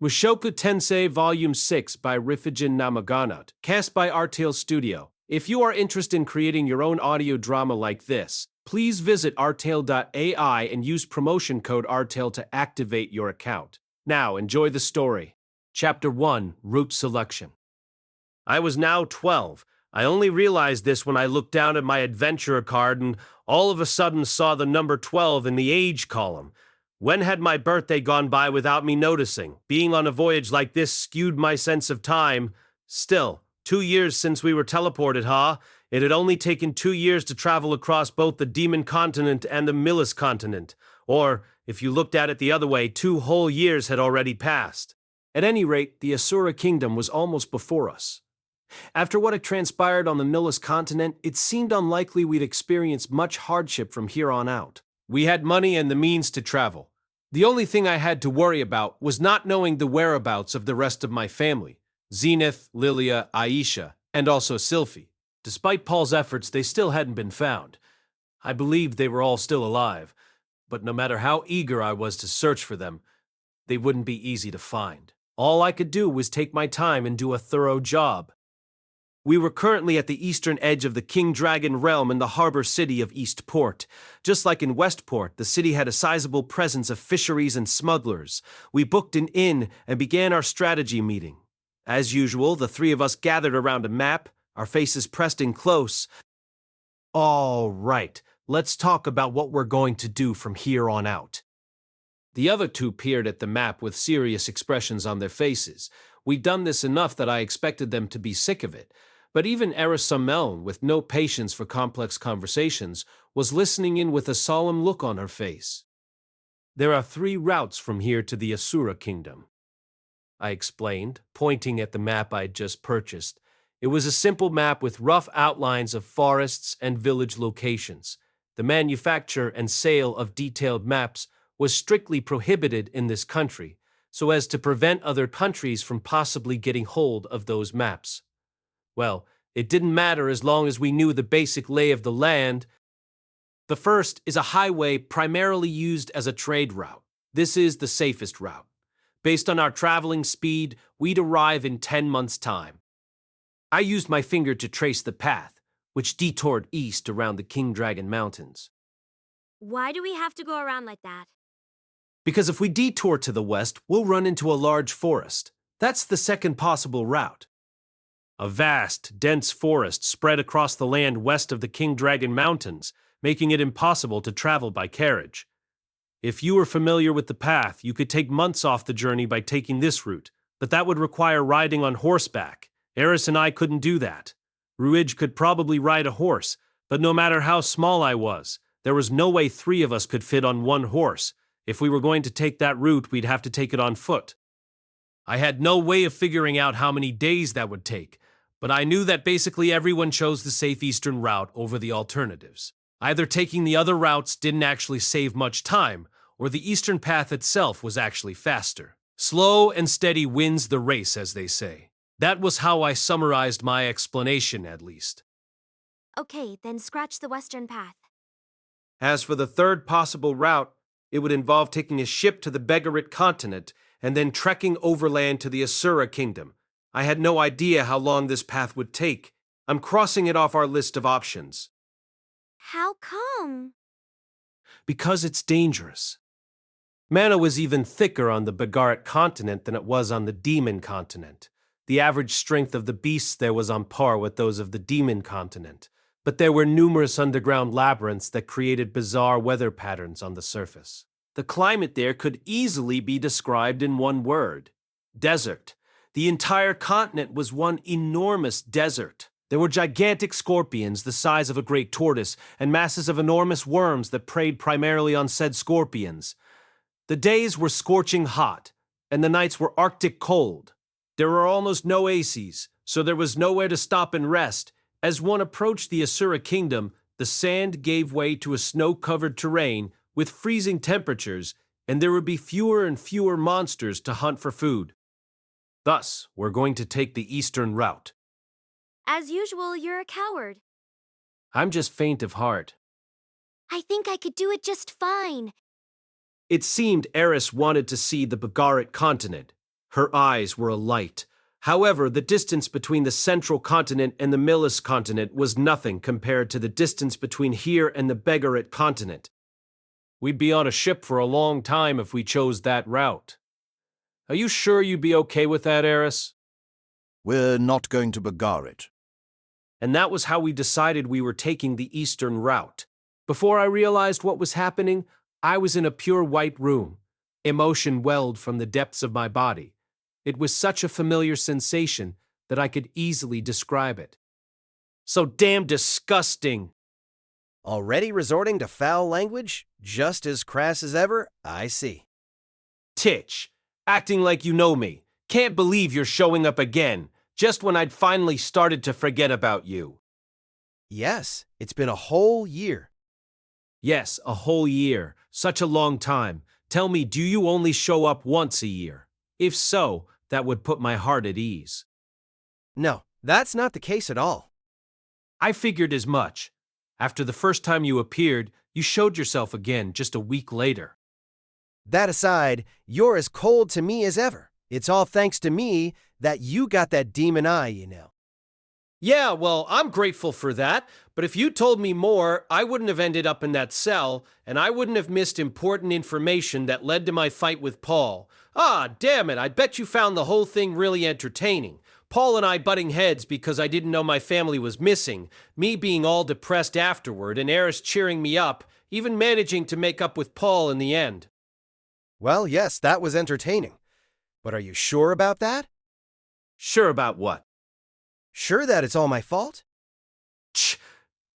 Mushoku Tensei Volume 6 by Rifujin Namaganot, cast by Artale Studio. If you are interested in creating your own audio drama like this, please visit artale.ai and use promotion code ARTALE to activate your account. Now, enjoy the story. Chapter 1, Route Selection. I was now 12. I only realized this when I looked down at my adventurer card and all of a sudden saw the number 12 in the age column. When had my birthday gone by without me noticing? Being on a voyage like this skewed my sense of time. Still, 2 years since we were teleported, huh? It had only taken 2 years to travel across both the Demon Continent and the Millis Continent. Or, if you looked at it the other way, 2 whole years had already passed. At any rate, the Asura Kingdom was almost before us. After what had transpired on the Millis Continent, it seemed unlikely we'd experience much hardship from here on out. We had money and the means to travel. The only thing I had to worry about was not knowing the whereabouts of the rest of my family, Zenith, Lilia, Aisha, and also Sylphie. Despite Paul's efforts, they still hadn't been found. I believed they were all still alive, but no matter how eager I was to search for them, they wouldn't be easy to find. All I could do was take my time and do a thorough job. We were currently at the eastern edge of the King Dragon realm in the harbor city of Eastport. Just like in Westport, the city had a sizable presence of fisheries and smugglers. We booked an inn and began our strategy meeting. As usual, the three of us gathered around a map, our faces pressed in close. All right, let's talk about what we're going to do from here on out. The other two peered at the map with serious expressions on their faces. We'd done this enough that I expected them to be sick of it. But even Eris, with no patience for complex conversations, was listening in with a solemn look on her face. There are 3 routes from here to the Asura Kingdom, I explained, pointing at the map I'd just purchased. It was a simple map with rough outlines of forests and village locations. The manufacture and sale of detailed maps was strictly prohibited in this country, so as to prevent other countries from possibly getting hold of those maps. Well, it didn't matter as long as we knew the basic lay of the land. The first is a highway primarily used as a trade route. This is the safest route. Based on our traveling speed, we'd arrive in 10 months' time. I used my finger to trace the path, which detoured east around the King Dragon Mountains. Why do we have to go around like that? Because if we detour to the west, we'll run into a large forest. That's the second possible route. A vast, dense forest spread across the land west of the King Dragon Mountains, making it impossible to travel by carriage. If you were familiar with the path, you could take months off the journey by taking this route, but that would require riding on horseback. Eris and I couldn't do that. Rudeus could probably ride a horse, but no matter how small I was, there was no way 3 of us could fit on one horse. If we were going to take that route, we'd have to take it on foot. I had no way of figuring out how many days that would take, but I knew that basically everyone chose the safe eastern route over the alternatives. Either taking the other routes didn't actually save much time, or the eastern path itself was actually faster. Slow and steady wins the race, as they say. That was how I summarized my explanation, at least. Okay, then scratch the western path. As for the third possible route, it would involve taking a ship to the Begarit continent and then trekking overland to the Asura Kingdom. I had no idea how long this path would take. I'm crossing it off our list of options. How come? Because it's dangerous. Mana was even thicker on the Begarit continent than it was on the Demon continent. The average strength of the beasts there was on par with those of the Demon continent, but there were numerous underground labyrinths that created bizarre weather patterns on the surface. The climate there could easily be described in one word: desert. The entire continent was one enormous desert. There were gigantic scorpions the size of a great tortoise and masses of enormous worms that preyed primarily on said scorpions. The days were scorching hot, and the nights were arctic cold. There were almost no ACs, so there was nowhere to stop and rest. As one approached the Asura Kingdom, the sand gave way to a snow-covered terrain with freezing temperatures, and there would be fewer and fewer monsters to hunt for food. Thus, we're going to take the eastern route. As usual, you're a coward. I'm just faint of heart. I think I could do it just fine. It seemed Eris wanted to see the Begarit continent. Her eyes were alight. However, the distance between the central continent and the Millis continent was nothing compared to the distance between here and the Begarit continent. We'd be on a ship for a long time if we chose that route. Are you sure you'd be okay with that, Eris? We're not going to Begarit. And that was how we decided we were taking the eastern route. Before I realized what was happening, I was in a pure white room. Emotion welled from the depths of my body. It was such a familiar sensation that I could easily describe it. So damn disgusting. Already resorting to foul language? Just as crass as ever? I see. Titch, acting like you know me. Can't believe you're showing up again, just when I'd finally started to forget about you. Yes, it's been a whole year. Yes, a whole year. Such a long time. Tell me, do you only show up once a year? If so, that would put my heart at ease. No, that's not the case at all. I figured as much. After the first time you appeared, you showed yourself again just a week later. That aside, you're as cold to me as ever. It's all thanks to me that you got that demon eye, you know. Yeah, well, I'm grateful for that, but if you told me more, I wouldn't have ended up in that cell, and I wouldn't have missed important information that led to my fight with Paul. Ah, damn it, I bet you found the whole thing really entertaining. Paul and I butting heads because I didn't know my family was missing, me being all depressed afterward, and Eris cheering me up, even managing to make up with Paul in the end. Well, yes, that was entertaining. But are you sure about that? Sure about what? Sure that it's all my fault?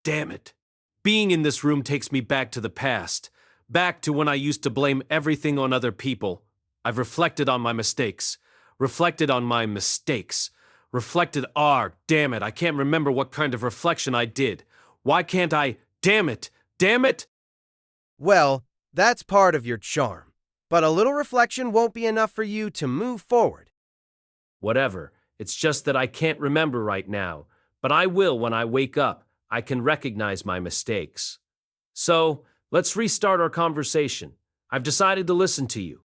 Damn it. Being in this room takes me back to the past. Back to when I used to blame everything on other people. I've reflected on my mistakes. Reflected, damn it, I can't remember what kind of reflection I did. Why can't I, damn it! Well, that's part of your charm. But a little reflection won't be enough for you to move forward. Whatever, it's just that I can't remember right now. But I will when I wake up. I can recognize my mistakes. So, let's restart our conversation. I've decided to listen to you.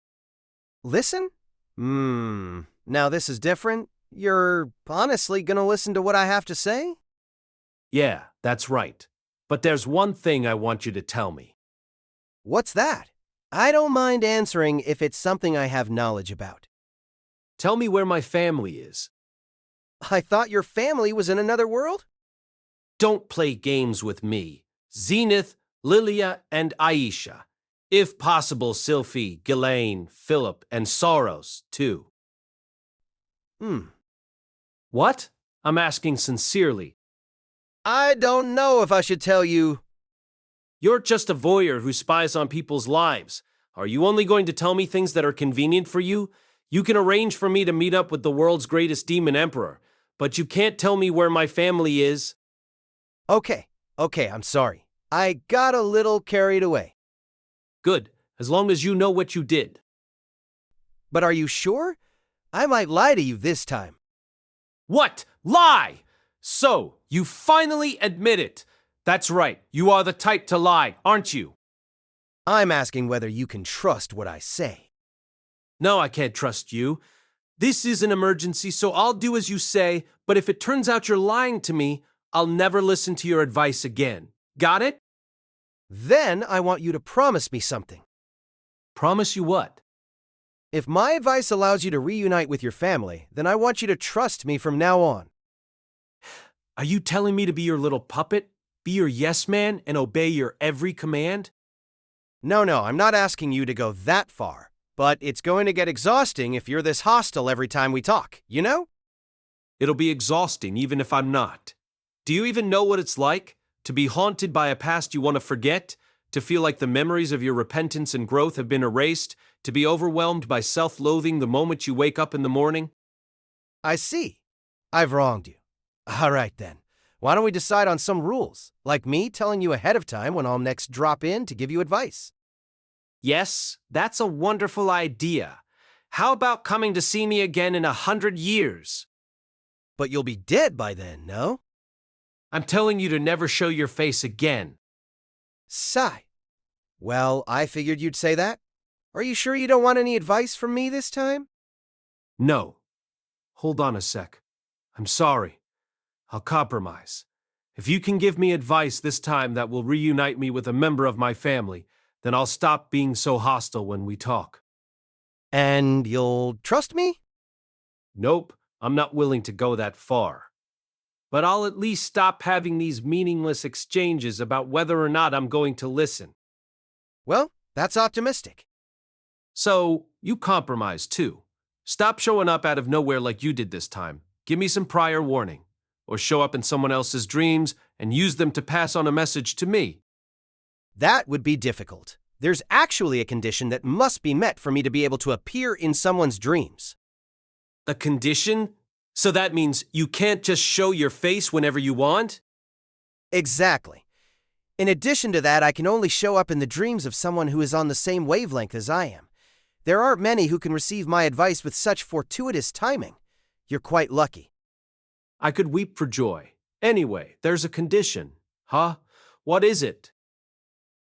Listen? Now this is different. You're honestly gonna listen to what I have to say? Yeah, that's right. But there's one thing I want you to tell me. What's that? I don't mind answering if it's something I have knowledge about. Tell me where my family is. I thought your family was in another world? Don't play games with me. Zenith, Lilia, and Aisha. If possible, Sylphie, Ghislaine, Philip, and Soros, too. What? I'm asking sincerely. I don't know if I should tell you. You're just a voyeur who spies on people's lives. Are you only going to tell me things that are convenient for you? You can arrange for me to meet up with the world's greatest demon emperor, but you can't tell me where my family is. Okay, I'm sorry. I got a little carried away. Good, as long as you know what you did. But are you sure? I might lie to you this time. What? Lie! So, you finally admit it. That's right, you are the type to lie, aren't you? I'm asking whether you can trust what I say. No, I can't trust you. This is an emergency, so I'll do as you say, but if it turns out you're lying to me, I'll never listen to your advice again. Got it? Then I want you to promise me something. Promise you what? If my advice allows you to reunite with your family, then I want you to trust me from now on. Are you telling me to be your little puppet? Be your yes man and obey your every command? No, I'm not asking you to go that far. But it's going to get exhausting if you're this hostile every time we talk, you know? It'll be exhausting even if I'm not. Do you even know what it's like? To be haunted by a past you want to forget? To feel like the memories of your repentance and growth have been erased? To be overwhelmed by self-loathing the moment you wake up in the morning? I see. I've wronged you. All right then. Why don't we decide on some rules, like me telling you ahead of time when I'll next drop in to give you advice? Yes, that's a wonderful idea. How about coming to see me again in 100 years? But you'll be dead by then, no? I'm telling you to never show your face again. Sigh. Well, I figured you'd say that. Are you sure you don't want any advice from me this time? No. Hold on a sec. I'm sorry. I'll compromise. If you can give me advice this time that will reunite me with a member of my family, then I'll stop being so hostile when we talk. And you'll trust me? Nope, I'm not willing to go that far. But I'll at least stop having these meaningless exchanges about whether or not I'm going to listen. Well, that's optimistic. So, you compromise too. Stop showing up out of nowhere like you did this time. Give me some prior warning. Or show up in someone else's dreams and use them to pass on a message to me. That would be difficult. There's actually a condition that must be met for me to be able to appear in someone's dreams. A condition? So that means you can't just show your face whenever you want? Exactly. In addition to that, I can only show up in the dreams of someone who is on the same wavelength as I am. There aren't many who can receive my advice with such fortuitous timing. You're quite lucky. I could weep for joy. Anyway, there's a condition. Huh? What is it?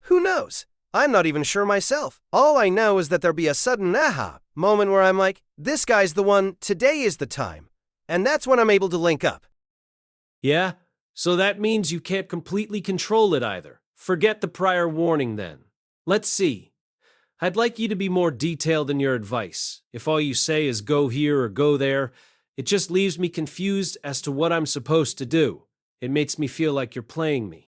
Who knows? I'm not even sure myself. All I know is that there'll be a sudden aha moment where I'm like, this guy's the one, today is the time. And that's when I'm able to link up. Yeah? So that means you can't completely control it either. Forget the prior warning then. Let's see. I'd like you to be more detailed in your advice. If all you say is go here or go there, it just leaves me confused as to what I'm supposed to do. It makes me feel like you're playing me.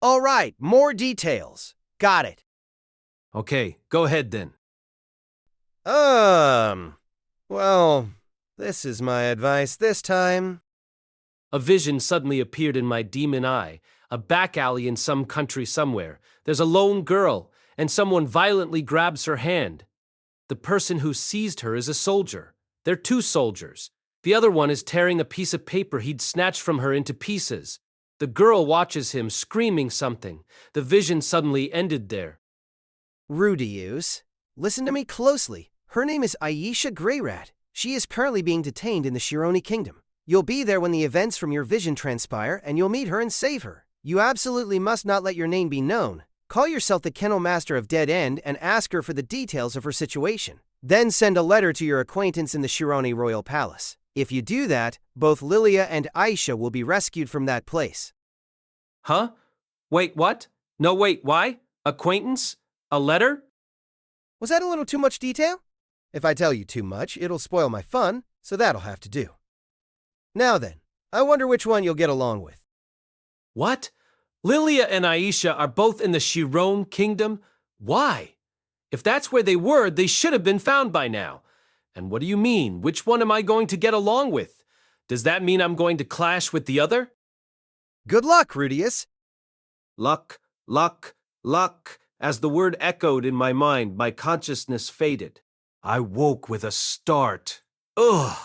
All right, more details. Got it. Okay, go ahead then. Well, this is my advice this time. A vision suddenly appeared in my demon eye, a back alley in some country somewhere. There's a lone girl, and someone violently grabs her hand. The person who seized her is a soldier. They're two soldiers. The other one is tearing a piece of paper he'd snatched from her into pieces. The girl watches him, screaming something. The vision suddenly ended there. Rudeus, listen to me closely. Her name is Aisha Greyrat. She is currently being detained in the Shirone kingdom. You'll be there when the events from your vision transpire, and you'll meet her and save her. You absolutely must not let your name be known. Call yourself the Kennel Master of Dead End and ask her for the details of her situation. Then send a letter to your acquaintance in the Shirone Royal Palace. If you do that, both Lilia and Aisha will be rescued from that place. Huh? Wait, what? No, wait, why? Acquaintance? A letter? Was that a little too much detail? If I tell you too much, it'll spoil my fun, so that'll have to do. Now then, I wonder which one you'll get along with. What? Lilia and Aisha are both in the Shirone kingdom? Why? If that's where they were, they should have been found by now. And what do you mean? Which one am I going to get along with? Does that mean I'm going to clash with the other? Good luck, Rudeus. Luck, luck, luck. As the word echoed in my mind, my consciousness faded. I woke with a start. Ugh!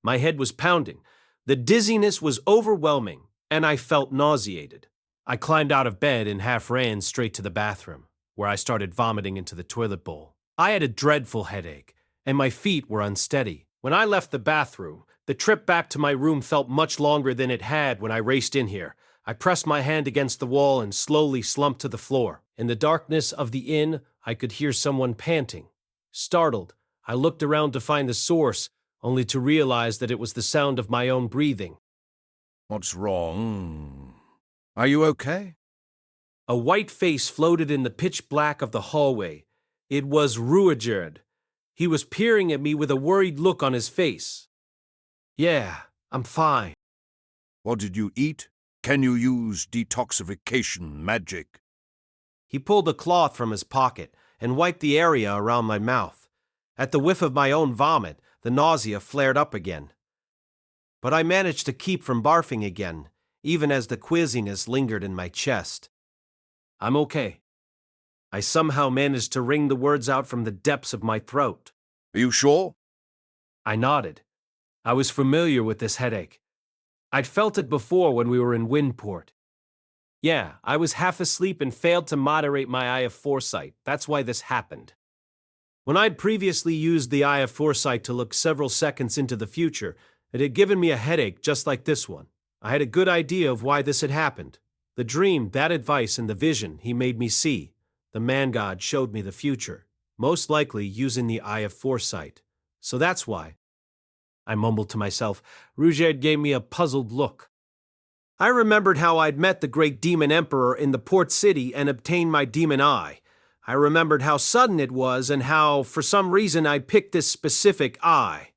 My head was pounding. The dizziness was overwhelming, and I felt nauseated. I climbed out of bed and half ran straight to the bathroom, where I started vomiting into the toilet bowl. I had a dreadful headache, and my feet were unsteady. When I left the bathroom, the trip back to my room felt much longer than it had when I raced in here. I pressed my hand against the wall and slowly slumped to the floor. In the darkness of the inn, I could hear someone panting. Startled, I looked around to find the source, only to realize that it was the sound of my own breathing. What's wrong? Are you okay? A white face floated in the pitch black of the hallway. It was Rudeus. He was peering at me with a worried look on his face. Yeah, I'm fine. What did you eat? Can you use detoxification magic? He pulled a cloth from his pocket and wiped the area around my mouth. At the whiff of my own vomit, the nausea flared up again. But I managed to keep from barfing again, even as the queasiness lingered in my chest. I'm okay. I somehow managed to wring the words out from the depths of my throat. Are you sure? I nodded. I was familiar with this headache. I'd felt it before when we were in Windport. Yeah, I was half asleep and failed to moderate my eye of foresight. That's why this happened. When I'd previously used the eye of foresight to look several seconds into the future, it had given me a headache just like this one. I had a good idea of why this had happened. The dream, that advice, and the vision he made me see. The man-god showed me the future, most likely using the eye of foresight. So that's why I mumbled to myself. Rudeus gave me a puzzled look. I remembered how I'd met the great demon emperor in the port city and obtained my demon eye. I remembered how sudden it was and how, for some reason, I picked this specific eye.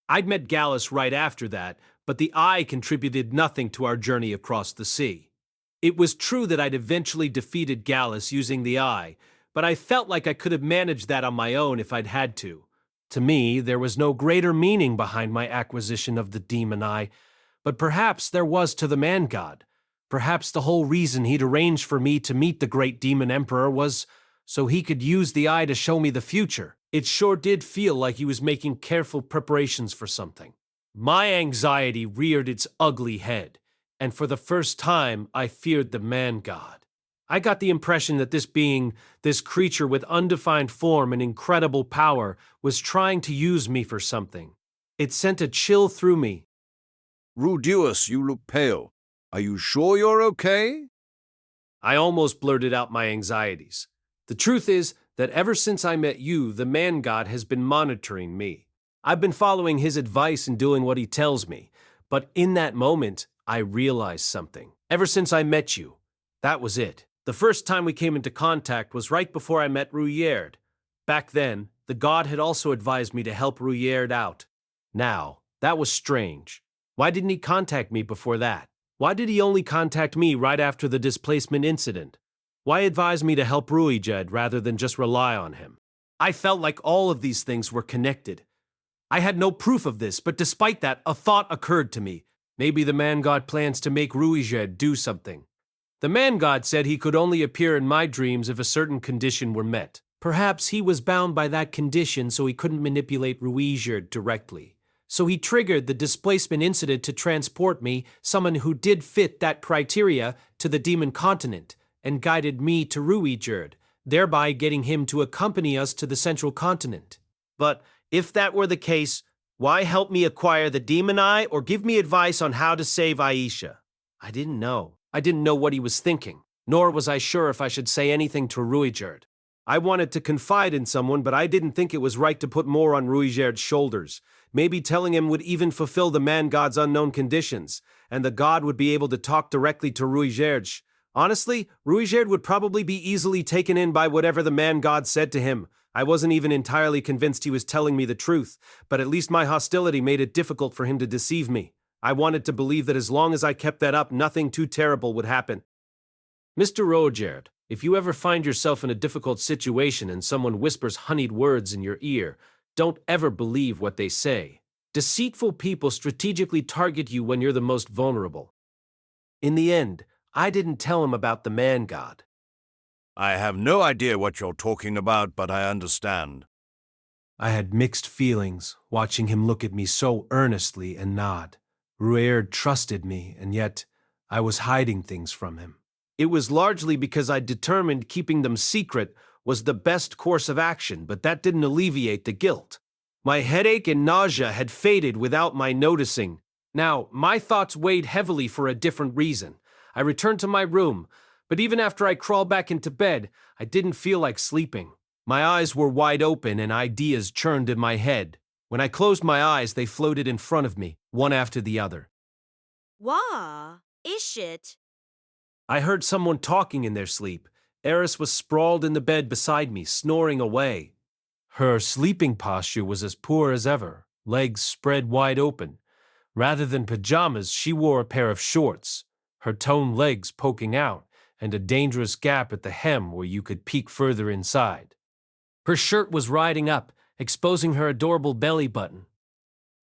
I'd met Gallus right after that, but the eye contributed nothing to our journey across the sea. It was true that I'd eventually defeated Gallus using the eye, but I felt like I could have managed that on my own if I'd had to. To me, there was no greater meaning behind my acquisition of the demon eye, but perhaps there was to the man-god. Perhaps the whole reason he'd arranged for me to meet the great demon emperor was so he could use the eye to show me the future. It sure did feel like he was making careful preparations for something. My anxiety reared its ugly head, and for the first time I feared the man-god. I got the impression that this being, this creature with undefined form and incredible power, was trying to use me for something. It sent a chill through me. Rudeus, you look pale. Are you sure you're okay? I almost blurted out my anxieties. The truth is that ever since I met you, the man-god has been monitoring me. I've been following his advice and doing what he tells me, but in that moment, I realized something. Ever since I met you, that was it. The first time we came into contact was right before I met Rudeus. Back then, the god had also advised me to help Rudeus out. Now, that was strange. Why didn't he contact me before that? Why did he only contact me right after the displacement incident? Why advise me to help Rudeus rather than just rely on him? I felt like all of these things were connected. I had no proof of this, but despite that, a thought occurred to me. Maybe the man-god plans to make Rudeus do something. The man-god said he could only appear in my dreams if a certain condition were met. Perhaps he was bound by that condition so he couldn't manipulate Rudeus directly. So he triggered the displacement incident to transport me, someone who did fit that criteria, to the demon continent, and guided me to Rudeus, thereby getting him to accompany us to the central continent. But if that were the case, why help me acquire the demon eye or give me advice on how to save Aisha? I didn't know. I didn't know what he was thinking, nor was I sure if I should say anything to Rudeus. I wanted to confide in someone, but I didn't think it was right to put more on Rudeus' shoulders. Maybe telling him would even fulfill the man-god's unknown conditions, and the god would be able to talk directly to Rudeus. Honestly, Rudeus would probably be easily taken in by whatever the man-god said to him. I wasn't even entirely convinced he was telling me the truth, but at least my hostility made it difficult for him to deceive me. I wanted to believe that as long as I kept that up, nothing too terrible would happen. Mr. Rudeus, if you ever find yourself in a difficult situation and someone whispers honeyed words in your ear, don't ever believe what they say. Deceitful people strategically target you when you're the most vulnerable. In the end, I didn't tell him about the man-god. I have no idea what you're talking about, but I understand. I had mixed feelings, watching him look at me so earnestly and nod. Rudeus trusted me, and yet I was hiding things from him. It was largely because I determined keeping them secret was the best course of action, but that didn't alleviate the guilt. My headache and nausea had faded without my noticing. Now, my thoughts weighed heavily for a different reason. I returned to my room, but even after I crawled back into bed, I didn't feel like sleeping. My eyes were wide open and ideas churned in my head. When I closed my eyes, they floated in front of me, one after the other. Wah, is it? I heard someone talking in their sleep. Eris was sprawled in the bed beside me, snoring away. Her sleeping posture was as poor as ever, legs spread wide open. Rather than pajamas, she wore a pair of shorts, her toned legs poking out, and a dangerous gap at the hem where you could peek further inside. Her shirt was riding up, exposing her adorable belly button.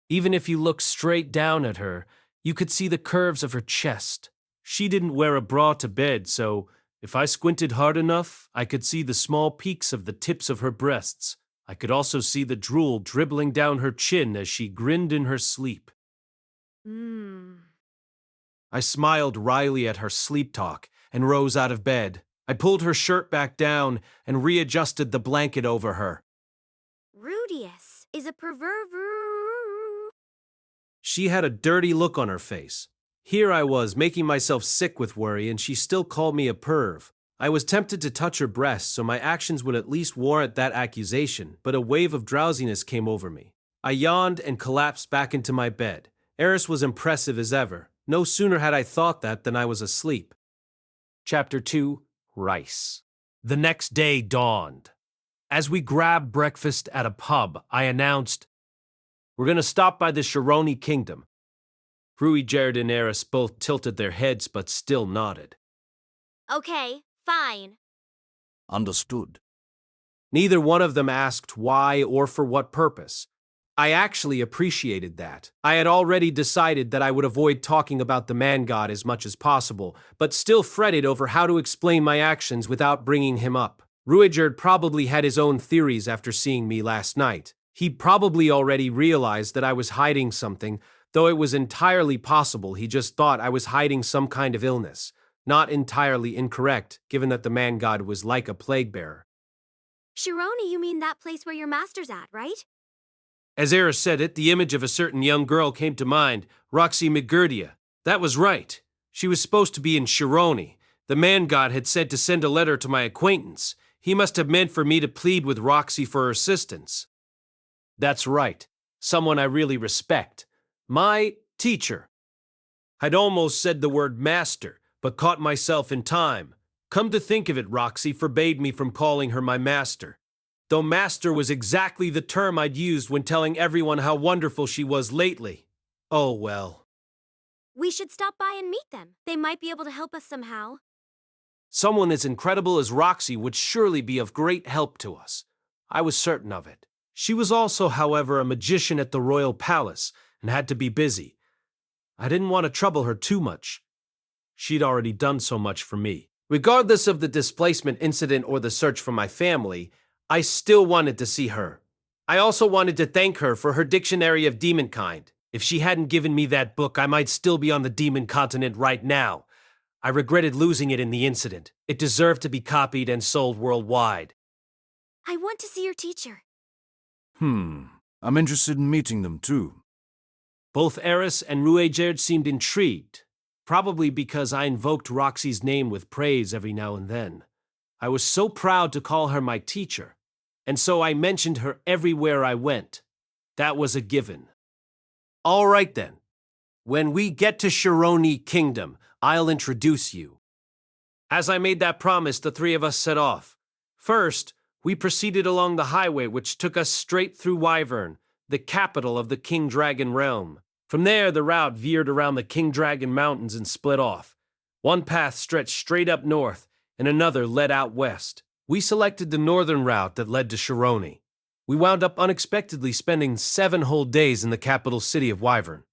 Even if you looked straight down at her, you could see the curves of her chest. She didn't wear a bra to bed, so if I squinted hard enough, I could see the small peaks of the tips of her breasts. I could also see the drool dribbling down her chin as she grinned in her sleep. I smiled wryly at her sleep talk and rose out of bed. I pulled her shirt back down and readjusted the blanket over her. Rudeus is a pervert. She had a dirty look on her face. Here I was, making myself sick with worry, and she still called me a perv. I was tempted to touch her breast so my actions would at least warrant that accusation, but a wave of drowsiness came over me. I yawned and collapsed back into my bed. Eris was impressive as ever. No sooner had I thought that than I was asleep. Chapter 2, Rice. The next day dawned. As we grabbed breakfast at a pub, I announced, "We're going to stop by the Shirone Kingdom." Rudeus and Eris both tilted their heads but still nodded. Okay, fine. Understood. Neither one of them asked why or for what purpose. I actually appreciated that. I had already decided that I would avoid talking about the man god as much as possible, but still fretted over how to explain my actions without bringing him up. Rudeus probably had his own theories after seeing me last night. He probably already realized that I was hiding something, though it was entirely possible he just thought I was hiding some kind of illness. Not entirely incorrect, given that the man god was like a plague bearer. Shirone, you mean that place where your master's at, right? As Eris said it, the image of a certain young girl came to mind, Roxy McGurdia. That was right. She was supposed to be in Shirone. The man god had said to send a letter to my acquaintance. He must have meant for me to plead with Roxy for her assistance. That's right. Someone I really respect. My teacher. I'd almost said the word master, but caught myself in time. Come to think of it, Roxy forbade me from calling her my master. Though master was exactly the term I'd used when telling everyone how wonderful she was lately. Oh well. We should stop by and meet them. They might be able to help us somehow. Someone as incredible as Roxy would surely be of great help to us. I was certain of it. She was also, however, a magician at the royal palace and had to be busy. I didn't want to trouble her too much. She'd already done so much for me. Regardless of the displacement incident or the search for my family, I still wanted to see her. I also wanted to thank her for her dictionary of demonkind. If she hadn't given me that book, I might still be on the demon continent right now. I regretted losing it in the incident. It deserved to be copied and sold worldwide. I want to see your teacher. I'm interested in meeting them too. Both Eris and Rudeus seemed intrigued, probably because I invoked Roxy's name with praise every now and then. I was so proud to call her my teacher, and so I mentioned her everywhere I went. That was a given. All right then. When we get to Shirone Kingdom, I'll introduce you. As I made that promise, the three of us set off. First, we proceeded along the highway which took us straight through Wyvern, the capital of the King Dragon realm. From there, the route veered around the King Dragon Mountains and split off. One path stretched straight up north, and another led out west. We selected the northern route that led to Shirone. We wound up unexpectedly spending 7 whole days in the capital city of Wyvern.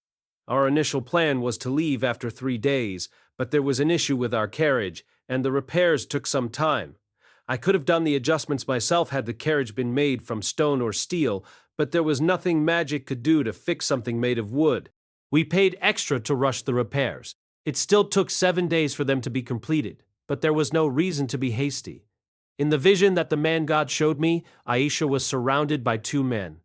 Our initial plan was to leave after 3 days, but there was an issue with our carriage, and the repairs took some time. I could have done the adjustments myself had the carriage been made from stone or steel, but there was nothing magic could do to fix something made of wood. We paid extra to rush the repairs. It still took 7 days for them to be completed, but there was no reason to be hasty. In the vision that the man god showed me, Aisha was surrounded by 2 men.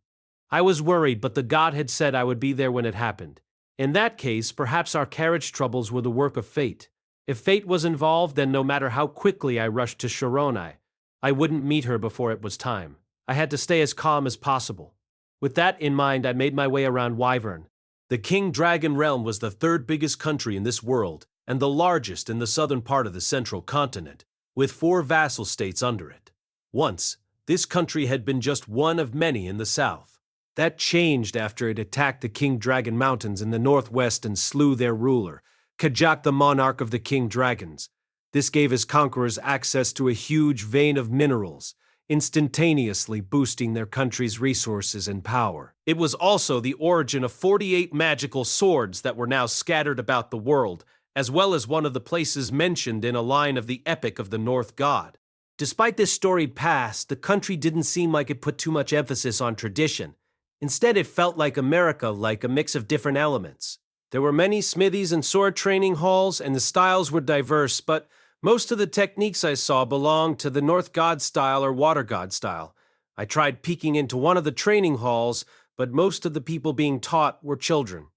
I was worried, but the god had said I would be there when it happened. In that case, perhaps our carriage troubles were the work of fate. If fate was involved, then no matter how quickly I rushed to Shirone, I wouldn't meet her before it was time. I had to stay as calm as possible. With that in mind, I made my way around Wyvern. The King Dragon realm was the 3rd biggest country in this world, and the largest in the southern part of the central continent, with 4 vassal states under it. Once, this country had been just one of many in the south. That changed after it attacked the King Dragon Mountains in the northwest and slew their ruler, Kajak, the monarch of the King Dragons. This gave his conquerors access to a huge vein of minerals, instantaneously boosting their country's resources and power. It was also the origin of 48 magical swords that were now scattered about the world, as well as one of the places mentioned in a line of the Epic of the North God. Despite this storied past, the country didn't seem like it put too much emphasis on tradition. Instead, it felt like America, like a mix of different elements. There were many smithies and sword training halls, and the styles were diverse, but most of the techniques I saw belonged to the North God style or Water God style. I tried peeking into one of the training halls, but most of the people being taught were children.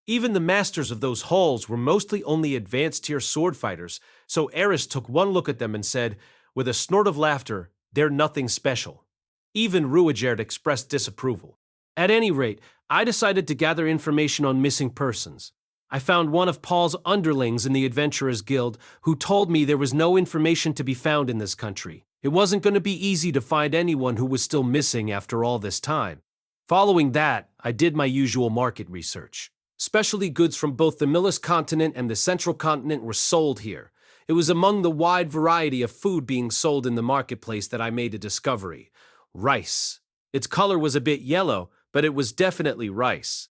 Even the masters of those halls were mostly only advanced tier sword fighters, so Eris took one look at them and said, with a snort of laughter, "They're nothing special." Even Rudeus expressed disapproval. At any rate, I decided to gather information on missing persons. I found one of Paul's underlings in the Adventurers Guild who told me there was no information to be found in this country. It wasn't going to be easy to find anyone who was still missing after all this time. Following that, I did my usual market research. Specialty goods from both the Millis continent and the Central continent were sold here. It was among the wide variety of food being sold in the marketplace that I made a discovery. Rice. Its color was a bit yellow, but it was definitely rice.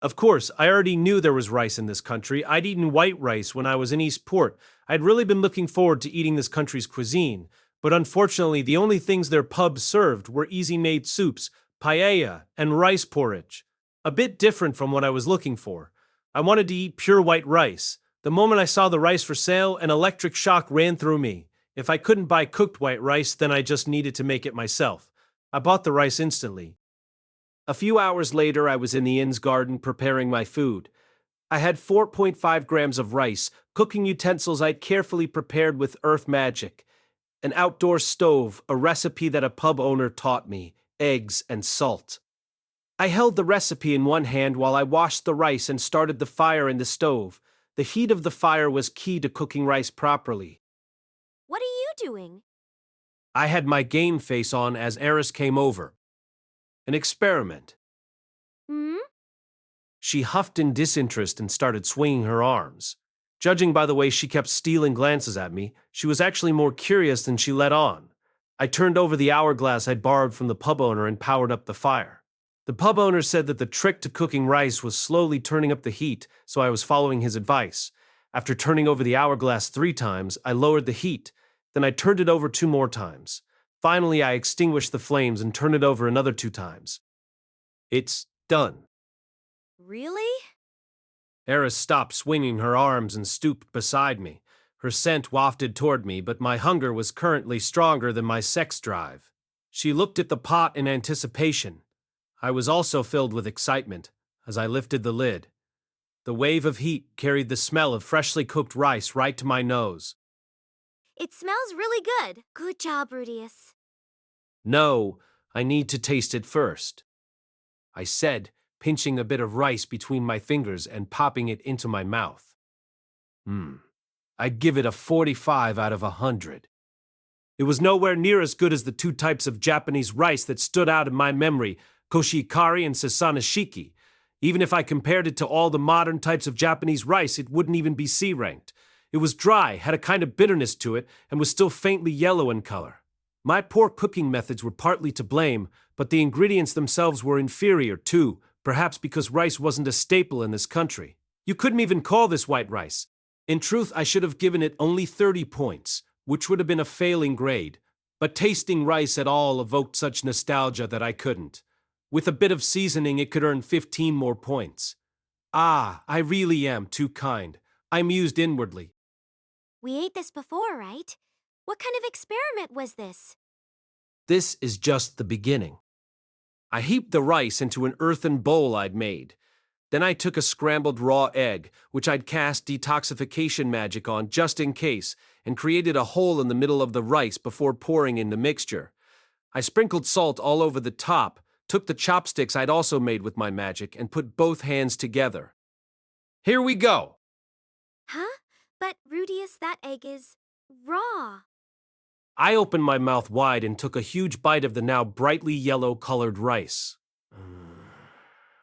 Of course, I already knew there was rice in this country. I'd eaten white rice when I was in Eastport. I'd really been looking forward to eating this country's cuisine, but unfortunately the only things their pub served were easy-made soups, paella, and rice porridge. A bit different from what I was looking for. I wanted to eat pure white rice. The moment I saw the rice for sale, an electric shock ran through me. If I couldn't buy cooked white rice, then I just needed to make it myself. I bought the rice instantly. A few hours later, I was in the inn's garden preparing my food. I had 4.5 grams of rice, cooking utensils I'd carefully prepared with earth magic, an outdoor stove, a recipe that a pub owner taught me, eggs, and salt. I held the recipe in one hand while I washed the rice and started the fire in the stove. The heat of the fire was key to cooking rice properly. What are you doing? I had my game face on as Eris came over. An experiment. Hmm? She huffed in disinterest and started swinging her arms. Judging by the way she kept stealing glances at me, she was actually more curious than she let on. I turned over the hourglass I'd borrowed from the pub owner and powered up the fire. The pub owner said that the trick to cooking rice was slowly turning up the heat, so I was following his advice. After turning over the hourglass 3 times, I lowered the heat. Then I turned it over 2 more times. Finally, I extinguished the flames and turned it over another 2 times. It's done. Really? Eris stopped swinging her arms and stooped beside me. Her scent wafted toward me, but my hunger was currently stronger than my sex drive. She looked at the pot in anticipation. I was also filled with excitement as I lifted the lid. The wave of heat carried the smell of freshly cooked rice right to my nose. It smells really good. Good job, Rudeus. No, I need to taste it first, I said, pinching a bit of rice between my fingers and popping it into my mouth. I'd give it a 45 out of 100. It was nowhere near as good as the 2 types of Japanese rice that stood out in my memory, koshikari and sasanashiki. Even if I compared it to all the modern types of Japanese rice, it wouldn't even be C-ranked. It was dry, had a kind of bitterness to it, and was still faintly yellow in color. My poor cooking methods were partly to blame, but the ingredients themselves were inferior too, perhaps because rice wasn't a staple in this country. You couldn't even call this white rice. In truth, I should have given it only 30 points, which would have been a failing grade, but tasting rice at all evoked such nostalgia that I couldn't. With a bit of seasoning, it could earn 15 more points. Ah, I really am too kind. I mused inwardly. We ate this before, right? What kind of experiment was this? This is just the beginning. I heaped the rice into an earthen bowl I'd made. Then I took a scrambled raw egg, which I'd cast detoxification magic on just in case, and created a hole in the middle of the rice before pouring in the mixture. I sprinkled salt all over the top, took the chopsticks I'd also made with my magic, and put both hands together. Here we go! Huh? But, Rudeus, that egg is raw. I opened my mouth wide and took a huge bite of the now brightly yellow-colored rice.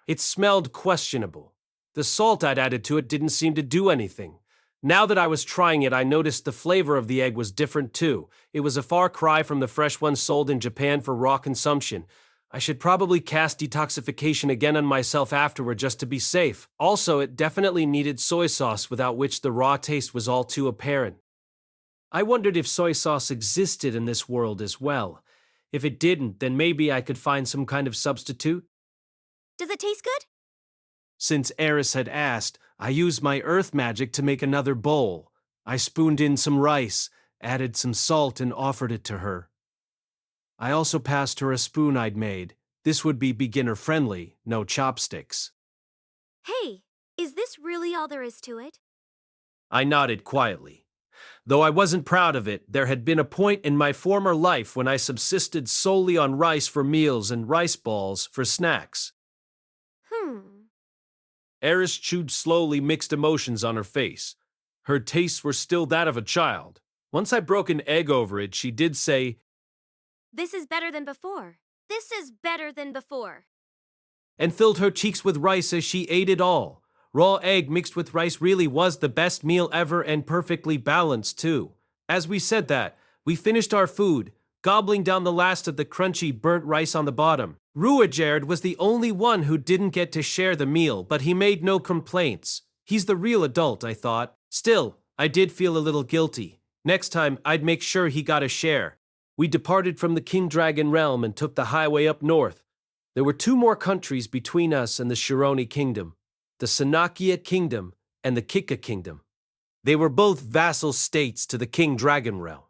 It smelled questionable. The salt I'd added to it didn't seem to do anything. Now that I was trying it, I noticed the flavor of the egg was different too. It was a far cry from the fresh ones sold in Japan for raw consumption. I should probably cast detoxification again on myself afterward just to be safe. Also, it definitely needed soy sauce, without which the raw taste was all too apparent. I wondered if soy sauce existed in this world as well. If it didn't, then maybe I could find some kind of substitute. Does it taste good? Since Eris had asked, I used my earth magic to make another bowl. I spooned in some rice, added some salt, and offered it to her. I also passed her a spoon I'd made. This would be beginner-friendly, no chopsticks. Hey, is this really all there is to it? I nodded quietly. Though I wasn't proud of it, there had been a point in my former life when I subsisted solely on rice for meals and rice balls for snacks. Eris chewed slowly, mixed emotions on her face. Her tastes were still that of a child. Once I broke an egg over it, she did say, This is better than before. This is better than before. and filled her cheeks with rice as she ate it all. Raw egg mixed with rice really was the best meal ever and perfectly balanced, too. As we said that, we finished our food, gobbling down the last of the crunchy burnt rice on the bottom. Rudeus was the only one who didn't get to share the meal, but he made no complaints. He's the real adult, I thought. Still, I did feel a little guilty. Next time, I'd make sure he got a share. We departed from the King Dragon realm and took the highway up north. There were 2 more countries between us and the Shirone kingdom, the Sanakia kingdom and the Kika kingdom. They were both vassal states to the King Dragon realm.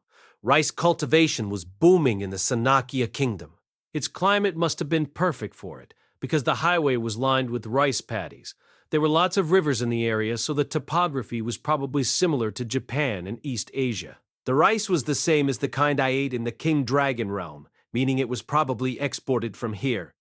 Rice cultivation was booming in the Sanakia kingdom. Its climate must have been perfect for it, because the highway was lined with rice paddies. There were lots of rivers in the area, so the topography was probably similar to Japan and East Asia. The rice was the same as the kind I ate in the King Dragon realm, meaning it was probably exported from here.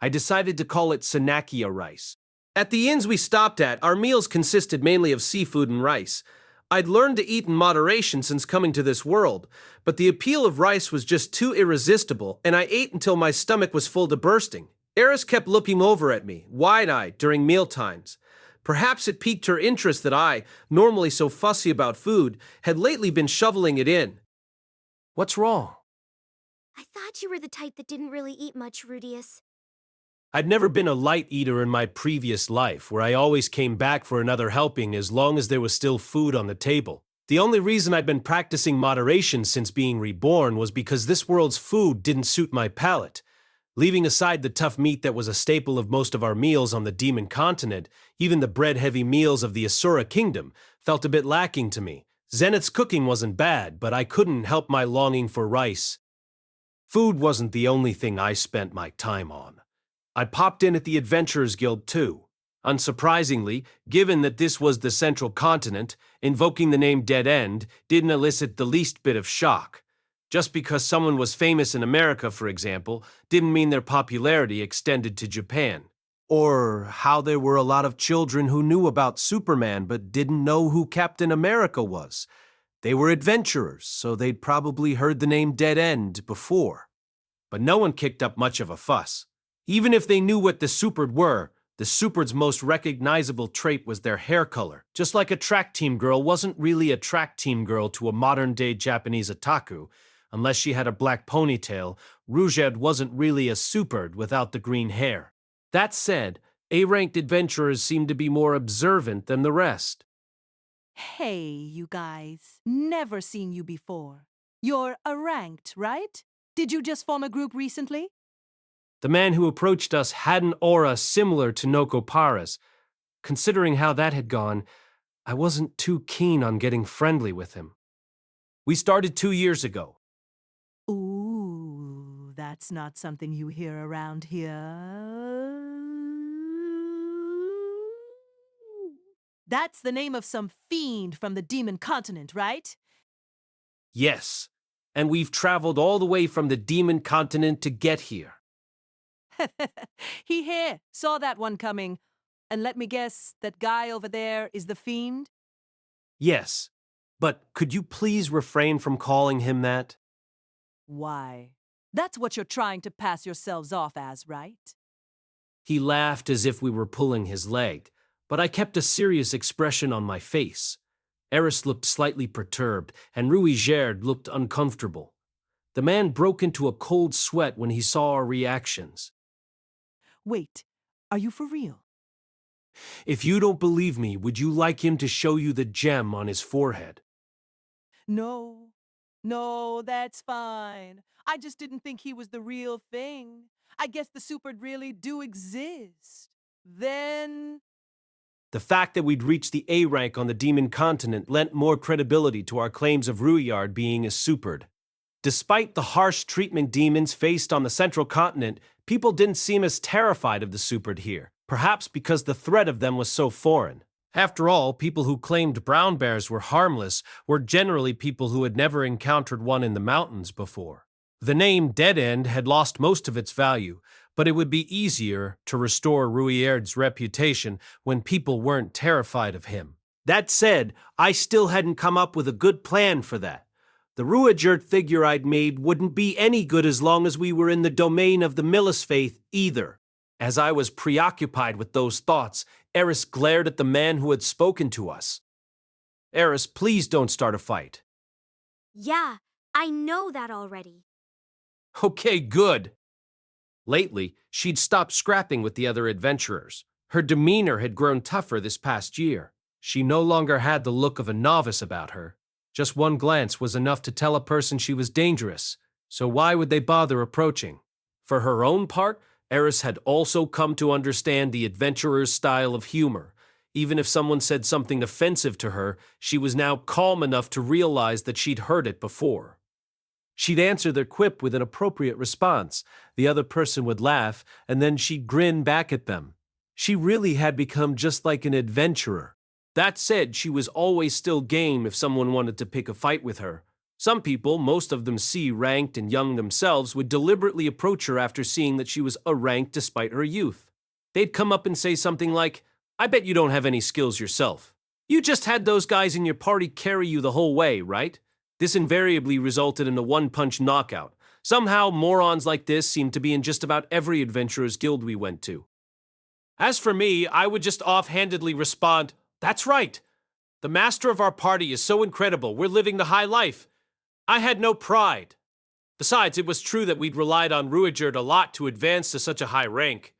I decided to call it Sanakia rice. At the inns we stopped at, our meals consisted mainly of seafood and rice. I'd learned to eat in moderation since coming to this world, but the appeal of rice was just too irresistible, and I ate until my stomach was full to bursting. Eris kept looking over at me, wide-eyed, during mealtimes. Perhaps it piqued her interest that I, normally so fussy about food, had lately been shoveling it in. What's wrong? I thought you were the type that didn't really eat much, Rudeus. I'd never been a light eater in my previous life, where I always came back for another helping as long as there was still food on the table. The only reason I'd been practicing moderation since being reborn was because this world's food didn't suit my palate. Leaving aside the tough meat that was a staple of most of our meals on the Demon Continent, even the bread-heavy meals of the Asura Kingdom felt a bit lacking to me. Zenith's cooking wasn't bad, but I couldn't help my longing for rice. Food wasn't the only thing I spent my time on. I popped in at the Adventurers Guild too. Unsurprisingly, given that this was the Central Continent, invoking the name Dead End didn't elicit the least bit of shock. Just because someone was famous in America, for example, didn't mean their popularity extended to Japan. Or how there were a lot of children who knew about Superman but didn't know who Captain America was. They were adventurers, so they'd probably heard the name Dead End before. But no one kicked up much of a fuss. Even if they knew what the Supered were, the Supered's most recognizable trait was their hair color. Just like a track team girl wasn't really a track team girl to a modern-day Japanese otaku, unless she had a black ponytail, Rudeus wasn't really a Supered without the green hair. That said, A-ranked adventurers seemed to be more observant than the rest. Hey, you guys. Never seen you before. You're a ranked, right? Did you just form a group recently? The man who approached us had an aura similar to Nokopara's. Considering how that had gone, I wasn't too keen on getting friendly with him. We started 2 years ago. Ooh, that's not something you hear around here. That's the name of some fiend from the Demon Continent, right? Yes, and we've traveled all the way from the Demon Continent to get here. He here saw that one coming. And let me guess, that guy over there is the fiend? Yes, but could you please refrain from calling him that? Why? That's what you're trying to pass yourselves off as, right? He laughed as if we were pulling his leg, but I kept a serious expression on my face. Eris looked slightly perturbed, and Rudeus looked uncomfortable. The man broke into a cold sweat when he saw our reactions. Wait, are you for real? If you don't believe me, would you like him to show you the gem on his forehead? No, that's fine. I just didn't think he was the real thing. I guess the Supered really do exist. Then... The fact that we'd reached the A rank on the Demon Continent lent more credibility to our claims of Rudeus being a Supered. Despite the harsh treatment demons faced on the Central Continent, people didn't seem as terrified of the Supered here, perhaps because the threat of them was so foreign. After all, people who claimed brown bears were harmless were generally people who had never encountered one in the mountains before. The name Dead End had lost most of its value, but it would be easier to restore Rudeus's reputation when people weren't terrified of him. That said, I still hadn't come up with a good plan for that. The Rudeus figure I'd made wouldn't be any good as long as we were in the domain of the Millis faith either. As I was preoccupied with those thoughts, Eris glared at the man who had spoken to us. Eris, please don't start a fight. Yeah, I know that already. Okay, good. Lately, she'd stopped scrapping with the other adventurers. Her demeanor had grown tougher this past year. She no longer had the look of a novice about her. Just one glance was enough to tell a person she was dangerous, so why would they bother approaching? For her own part, Eris had also come to understand the adventurer's style of humor. Even if someone said something offensive to her, she was now calm enough to realize that she'd heard it before. She'd answer their quip with an appropriate response. The other person would laugh, and then she'd grin back at them. She really had become just like an adventurer. That said, she was always still game if someone wanted to pick a fight with her. Some people, most of them C-ranked and young themselves, would deliberately approach her after seeing that she was a rank despite her youth. They'd come up and say something like, "I bet you don't have any skills yourself. You just had those guys in your party carry you the whole way, right?" This invariably resulted in a one-punch knockout. Somehow, morons like this seemed to be in just about every adventurer's guild we went to. As for me, I would just offhandedly respond, "That's right. The master of our party is so incredible, we're living the high life." I had no pride. Besides, it was true that we'd relied on Rudeus a lot to advance to such a high rank.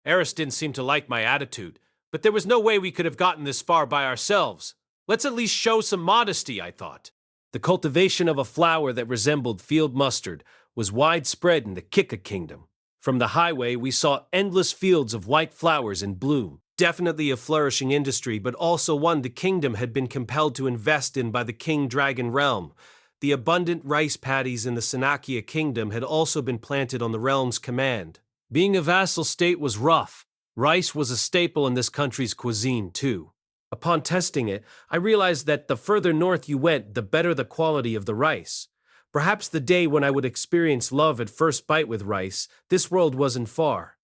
Eris didn't seem to like my attitude, but there was no way we could have gotten this far by ourselves. Let's at least show some modesty, I thought. The cultivation of a flower that resembled field mustard was widespread in the Kika kingdom. From the highway, we saw endless fields of white flowers in bloom. Definitely a flourishing industry, but also one the kingdom had been compelled to invest in by the King Dragon realm. The abundant rice paddies in the Sanakia kingdom had also been planted on the realm's command. Being a vassal state was rough. Rice was a staple in this country's cuisine, too. Upon testing it, I realized that the further north you went, the better the quality of the rice. Perhaps the day when I would experience love at first bite with rice, this world wasn't far.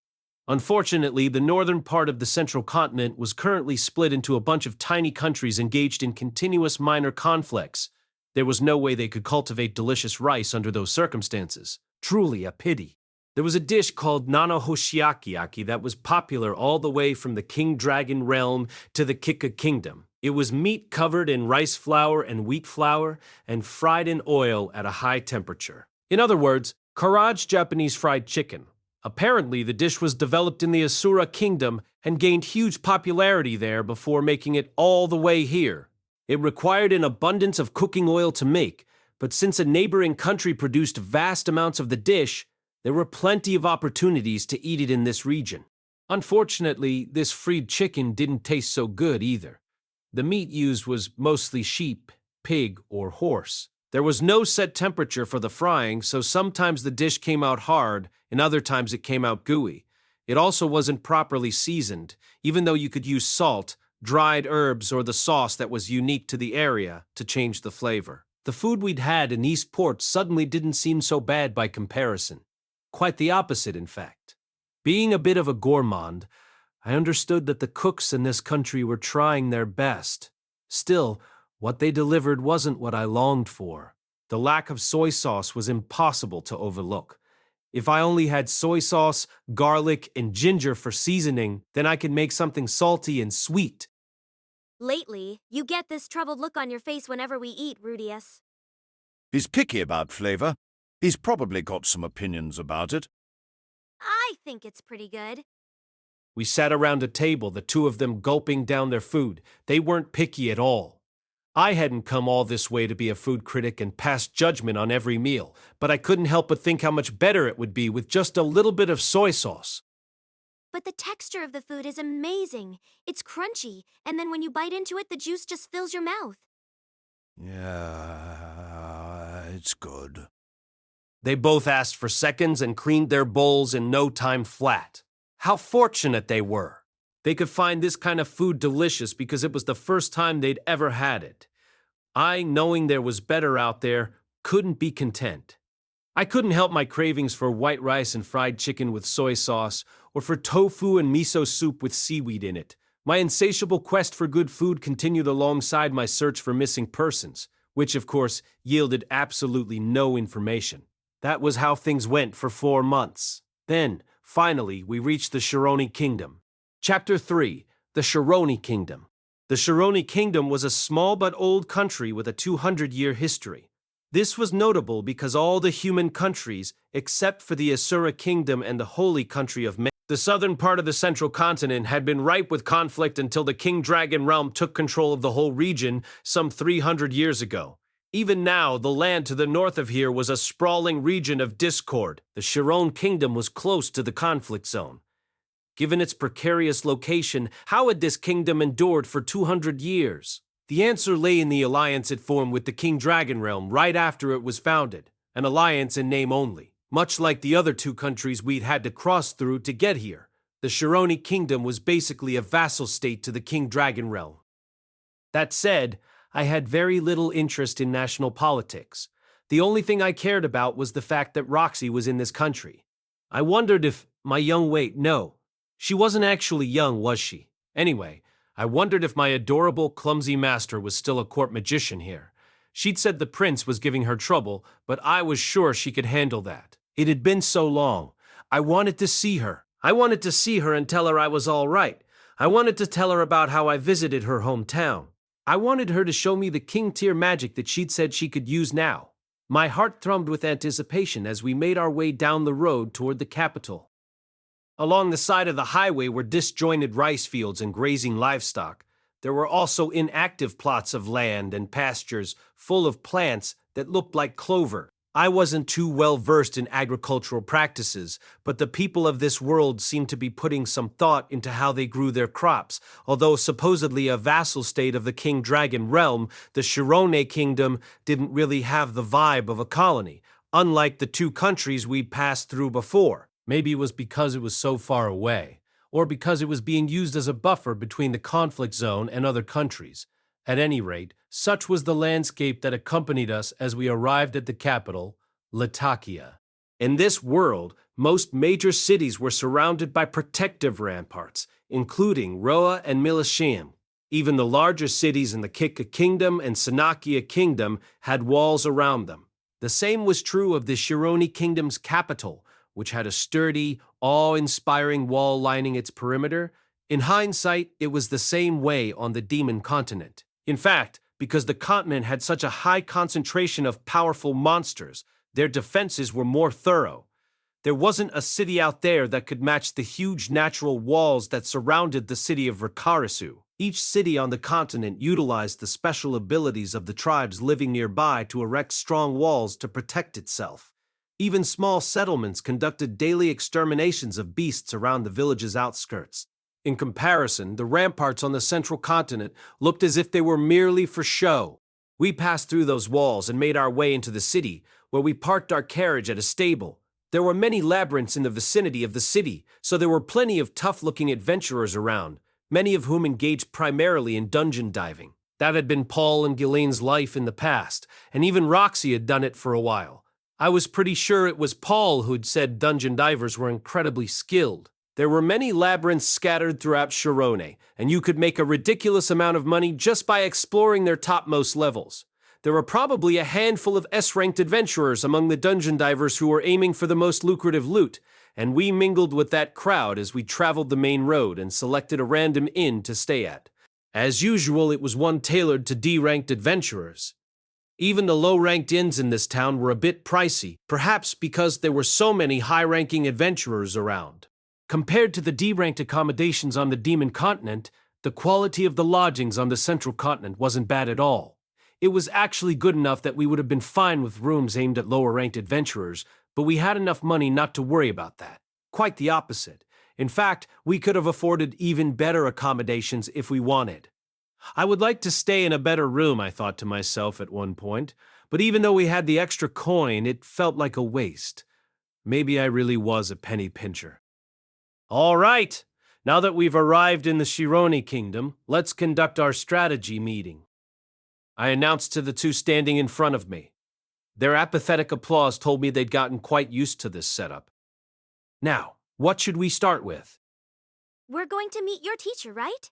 Unfortunately, the northern part of the central continent was currently split into a bunch of tiny countries engaged in continuous minor conflicts. There was no way they could cultivate delicious rice under those circumstances. Truly a pity. There was a dish called Nanohoshiaki that was popular all the way from the King Dragon realm to the Kika kingdom. It was meat covered in rice flour and wheat flour and fried in oil at a high temperature. In other words, Karaage Japanese fried chicken. Apparently, the dish was developed in the Asura kingdom and gained huge popularity there before making it all the way here. It required an abundance of cooking oil to make, but since a neighboring country produced vast amounts of the dish, there were plenty of opportunities to eat it in this region. Unfortunately, this fried chicken didn't taste so good either. The meat used was mostly sheep, pig, or horse. There was no set temperature for the frying, so sometimes the dish came out hard, and other times it came out gooey. It also wasn't properly seasoned, even though you could use salt, dried herbs, or the sauce that was unique to the area to change the flavor. The food we'd had in Eastport suddenly didn't seem so bad by comparison. Quite the opposite, in fact. Being a bit of a gourmand, I understood that the cooks in this country were trying their best. Still, what they delivered wasn't what I longed for. The lack of soy sauce was impossible to overlook. If I only had soy sauce, garlic, and ginger for seasoning, then I could make something salty and sweet. Lately, you get this troubled look on your face whenever we eat, Rudeus. He's picky about flavor. He's probably got some opinions about it. I think it's pretty good. We sat around a table, the two of them gulping down their food. They weren't picky at all. I hadn't come all this way to be a food critic and pass judgment on every meal, but I couldn't help but think how much better it would be with just a little bit of soy sauce. But the texture of the food is amazing. It's crunchy, and then when you bite into it, the juice just fills your mouth. Yeah, it's good. They both asked for seconds and cleaned their bowls in no time flat. How fortunate they were. They could find this kind of food delicious because it was the first time they'd ever had it. I, knowing there was better out there, couldn't be content. I couldn't help my cravings for white rice and fried chicken with soy sauce, or for tofu and miso soup with seaweed in it. My insatiable quest for good food continued alongside my search for missing persons, which of course yielded absolutely no information. That was how things went for 4 months. Then, finally, we reached the Shirone Kingdom. Chapter 3: The Shirone Kingdom. The Shirone Kingdom was a small but old country with a 200-year history. This was notable because all the human countries, except for the Asura Kingdom and the holy country of the southern part of the central continent, had been ripe with conflict until the King Dragon realm took control of the whole region some 300 years ago. Even now, the land to the north of here was a sprawling region of discord. The Shirone Kingdom was close to the conflict zone. Given its precarious location, how had this kingdom endured for 200 years? The answer lay in the alliance it formed with the King Dragon realm right after it was founded, an alliance in name only. Much like the other 2 countries we'd had to cross through to get here, the Shirone Kingdom was basically a vassal state to the King Dragon realm. That said, I had very little interest in national politics. The only thing I cared about was the fact that Roxy was in this country. I wondered if no, she wasn't actually young, was she? Anyway, I wondered if my adorable, clumsy master was still a court magician here. She'd said the prince was giving her trouble, but I was sure she could handle that. It had been so long. I wanted to see her. I wanted to see her and tell her I was all right. I wanted to tell her about how I visited her hometown. I wanted her to show me the king-tier magic that she'd said she could use now. My heart thrummed with anticipation as we made our way down the road toward the capital. Along the side of the highway were disjointed rice fields and grazing livestock. There were also inactive plots of land and pastures full of plants that looked like clover. I wasn't too well versed in agricultural practices, but the people of this world seemed to be putting some thought into how they grew their crops. Although supposedly a vassal state of the King Dragon realm, the Shirone Kingdom didn't really have the vibe of a colony, unlike the 2 countries we'd passed through before. Maybe it was because it was so far away, or because it was being used as a buffer between the conflict zone and other countries. At any rate, such was the landscape that accompanied us as we arrived at the capital, Latakia. In this world, most major cities were surrounded by protective ramparts, including Roa and Milashiam. Even the larger cities in the Kika Kingdom and Sanakia Kingdom had walls around them. The same was true of the Shirone Kingdom's capital, which had a sturdy, awe-inspiring wall lining its perimeter. In hindsight, it was the same way on the Demon Continent. In fact, because the continent had such a high concentration of powerful monsters, their defenses were more thorough. There wasn't a city out there that could match the huge natural walls that surrounded the city of Rikarisu. Each city on the continent utilized the special abilities of the tribes living nearby to erect strong walls to protect itself. Even small settlements conducted daily exterminations of beasts around the village's outskirts. In comparison, the ramparts on the central continent looked as if they were merely for show. We passed through those walls and made our way into the city, where we parked our carriage at a stable. There were many labyrinths in the vicinity of the city, so there were plenty of tough-looking adventurers around, many of whom engaged primarily in dungeon diving. That had been Paul and Ghislaine's life in the past, and even Roxy had done it for a while. I was pretty sure it was Paul who'd said dungeon divers were incredibly skilled. There were many labyrinths scattered throughout Shirone, and you could make a ridiculous amount of money just by exploring their topmost levels. There were probably a handful of S-ranked adventurers among the dungeon divers who were aiming for the most lucrative loot, and we mingled with that crowd as we traveled the main road and selected a random inn to stay at. As usual, it was one tailored to D-ranked adventurers. Even the low-ranked inns in this town were a bit pricey, perhaps because there were so many high-ranking adventurers around. Compared to the D-ranked accommodations on the Demon Continent, the quality of the lodgings on the Central Continent wasn't bad at all. It was actually good enough that we would have been fine with rooms aimed at lower-ranked adventurers, but we had enough money not to worry about that. Quite the opposite. In fact, we could have afforded even better accommodations if we wanted. I would like to stay in a better room, I thought to myself at one point, but even though we had the extra coin, it felt like a waste. Maybe I really was a penny pincher. All right, Now that we've arrived in the Shirone kingdom, let's conduct our strategy meeting. I announced to the two standing in front of me. Their apathetic applause told me they'd gotten quite used to this setup. Now, what should we start with? We're going to meet your teacher, right?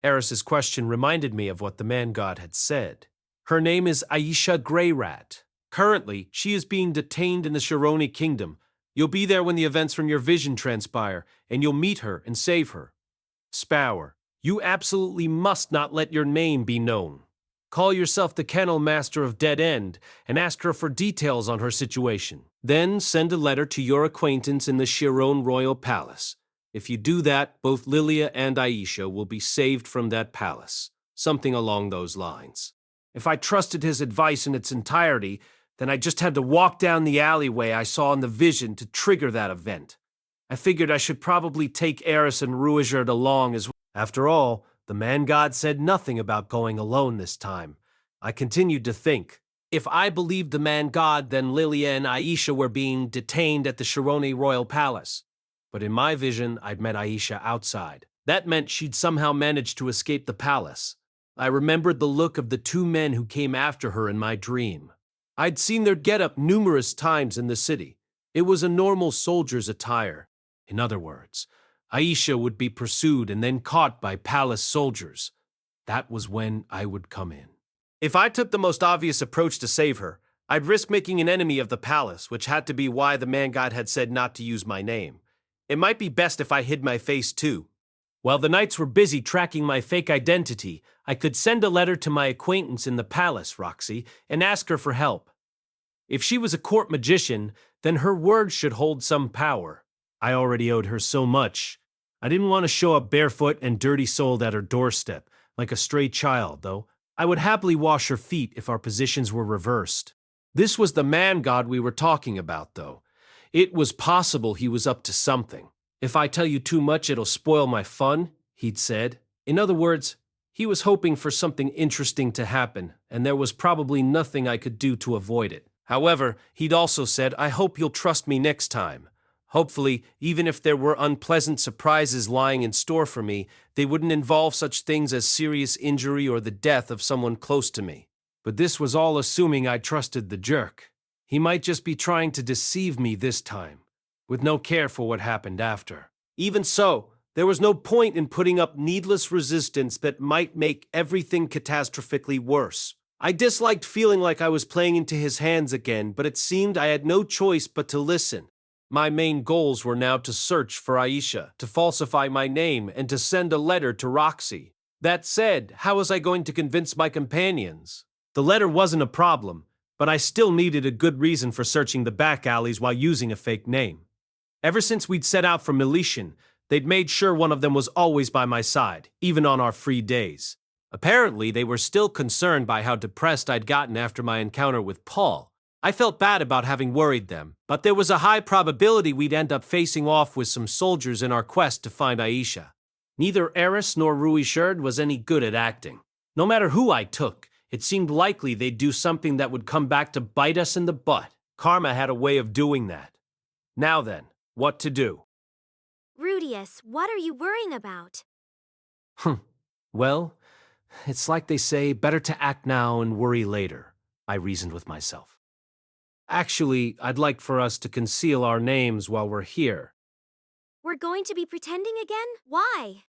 Eris's question reminded me of what the man god had said. Her name is Aisha Greyrat. Currently, she is being detained in the Shirone kingdom. You'll be there when the events from your vision transpire, and you'll meet her and save her. Spower, you absolutely must not let your name be known. Call yourself the Kennel Master of Dead End and ask her for details on her situation. Then send a letter to your acquaintance in the Shirone Royal Palace. If you do that, both Lilia and Aisha will be saved from that palace. Something along those lines. If I trusted his advice in its entirety, then I just had to walk down the alleyway I saw in the vision to trigger that event. I figured I should probably take Eris and Rudeus along as well. After all, the man god said nothing about going alone this time. I continued to think. If I believed the man god, then Lilia and Aisha were being detained at the Shirone Royal Palace. But in my vision, I'd met Aisha outside. That meant she'd somehow managed to escape the palace. I remembered the look of the two men who came after her in my dream. I'd seen their getup numerous times in the city. It was a normal soldier's attire. In other words, Aisha would be pursued and then caught by palace soldiers. That was when I would come in. If I took the most obvious approach to save her, I'd risk making an enemy of the palace, which had to be why the man god had said not to use my name. It might be best if I hid my face too. While the knights were busy tracking my fake identity, I could send a letter to my acquaintance in the palace, Roxy, and ask her for help. If she was a court magician, then her words should hold some power. I already owed her so much. I didn't want to show up barefoot and dirty-souled at her doorstep, like a stray child, though. I would happily wash her feet if our positions were reversed. This was the man god we were talking about, though. It was possible he was up to something. If I tell you too much, it'll spoil my fun, he'd said. In other words, he was hoping for something interesting to happen, and there was probably nothing I could do to avoid it. However, he'd also said, I hope you'll trust me next time. Hopefully, even if there were unpleasant surprises lying in store for me, they wouldn't involve such things as serious injury or the death of someone close to me. But this was all assuming I trusted the jerk. He might just be trying to deceive me this time, with no care for what happened after. Even so, there was no point in putting up needless resistance that might make everything catastrophically worse. I disliked feeling like I was playing into his hands again, but it seemed I had no choice but to listen. My main goals were now to search for Aisha, to falsify my name, and to send a letter to Roxy. That said, how was I going to convince my companions? The letter wasn't a problem, but I still needed a good reason for searching the back alleys while using a fake name. Ever since we'd set out from Militian, they'd made sure one of them was always by my side, even on our free days. Apparently, they were still concerned by how depressed I'd gotten after my encounter with Paul. I felt bad about having worried them, but there was a high probability we'd end up facing off with some soldiers in our quest to find Aisha. Neither Eris nor Rudeus was any good at acting. No matter who I took, it seemed likely they'd do something that would come back to bite us in the butt. Karma had a way of doing that. Now then, what to do? Rudeus, what are you worrying about? Well, it's like they say, better to act now and worry later, I reasoned with myself. Actually, I'd like for us to conceal our names while we're here. We're going to be pretending again? Why?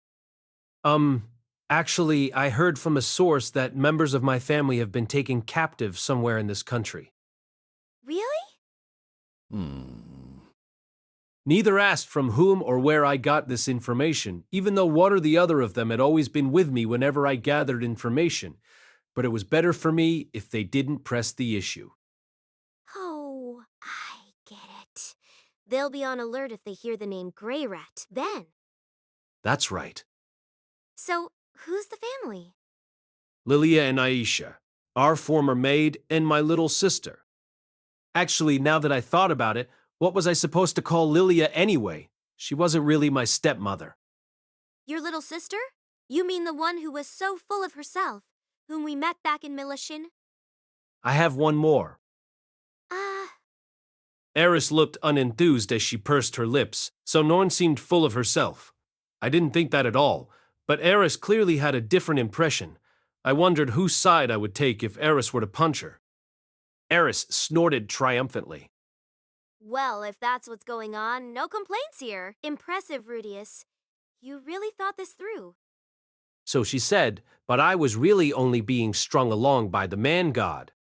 Actually, I heard from a source that members of my family have been taken captive somewhere in this country. Really? Neither asked from whom or where I got this information, even though one or the other of them had always been with me whenever I gathered information, but it was better for me if they didn't press the issue. Oh, I get it. They'll be on alert if they hear the name Greyrat, then. That's right. So, who's the family? Lilia and Aisha, our former maid, and my little sister. Actually, now that I thought about it, what was I supposed to call Lilia anyway? She wasn't really my stepmother. Your little sister? You mean the one who was so full of herself, whom we met back in Militian? I have one more. Eris looked unenthused as she pursed her lips, so Norn seemed full of herself. I didn't think that at all, but Eris clearly had a different impression. I wondered whose side I would take if Eris were to punch her. Eris snorted triumphantly. Well, if that's what's going on, no complaints here. Impressive, Rudeus. You really thought this through. So she said, but I was really only being strung along by the man god.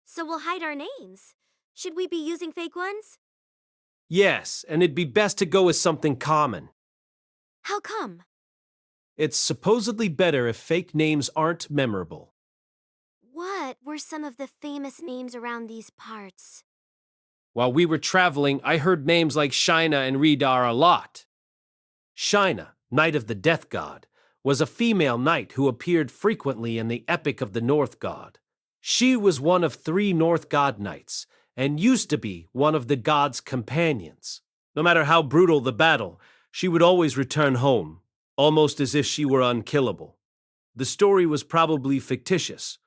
So we'll hide our names. Should we be using fake ones? Yes, and it'd be best to go with something common. How come? It's supposedly better if fake names aren't memorable. What were some of the famous names around these parts? While we were traveling, I heard names like Shina and Redar a lot. Shina, Knight of the Death God, was a female knight who appeared frequently in the Epic of the North God. She was one of 3 North God knights, and used to be one of the god's companions. No matter how brutal the battle, she would always return home, almost as if she were unkillable. The story was probably fictitious,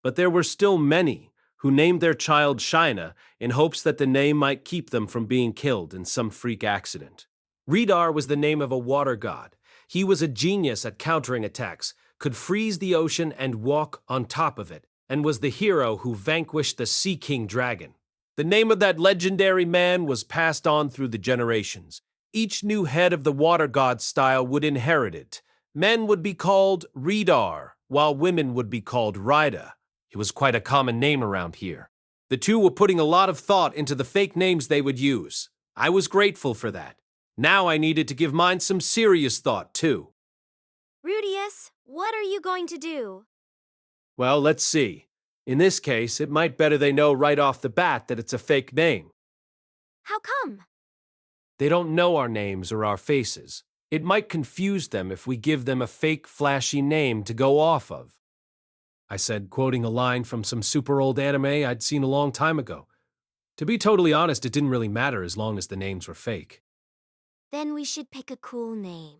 but there were still many who named their child Shina in hopes that the name might keep them from being killed in some freak accident. Redar was the name of a water god. He was a genius at countering attacks, could freeze the ocean and walk on top of it, and was the hero who vanquished the Sea King dragon. The name of that legendary man was passed on through the generations. Each new head of the water god style would inherit it. Men would be called Redar, while women would be called Rida. It was quite a common name around here. The two were putting a lot of thought into the fake names they would use. I was grateful for that. Now I needed to give mine some serious thought, too. Rudeus, what are you going to do? Well, let's see. In this case, it might better they know right off the bat that it's a fake name. How come? They don't know our names or our faces. It might confuse them if we give them a fake, flashy name to go off of. I said, quoting a line from some super old anime I'd seen a long time ago. To be totally honest, it didn't really matter as long as the names were fake. Then we should pick a cool name.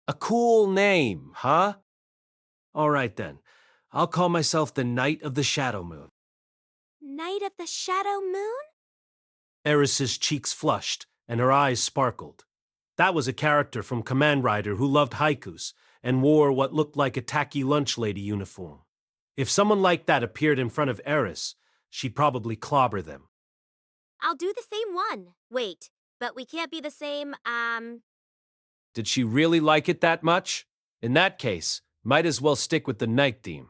A cool name, huh? All right then. I'll call myself the Knight of the Shadow Moon. Knight of the Shadow Moon? Eris's cheeks flushed, and her eyes sparkled. That was a character from Command Rider who loved haikus and wore what looked like a tacky lunch lady uniform. If someone like that appeared in front of Eris, she'd probably clobber them. I'll do the same one. Wait, but we can't be the same, Did she really like it that much? In that case, might as well stick with the night theme.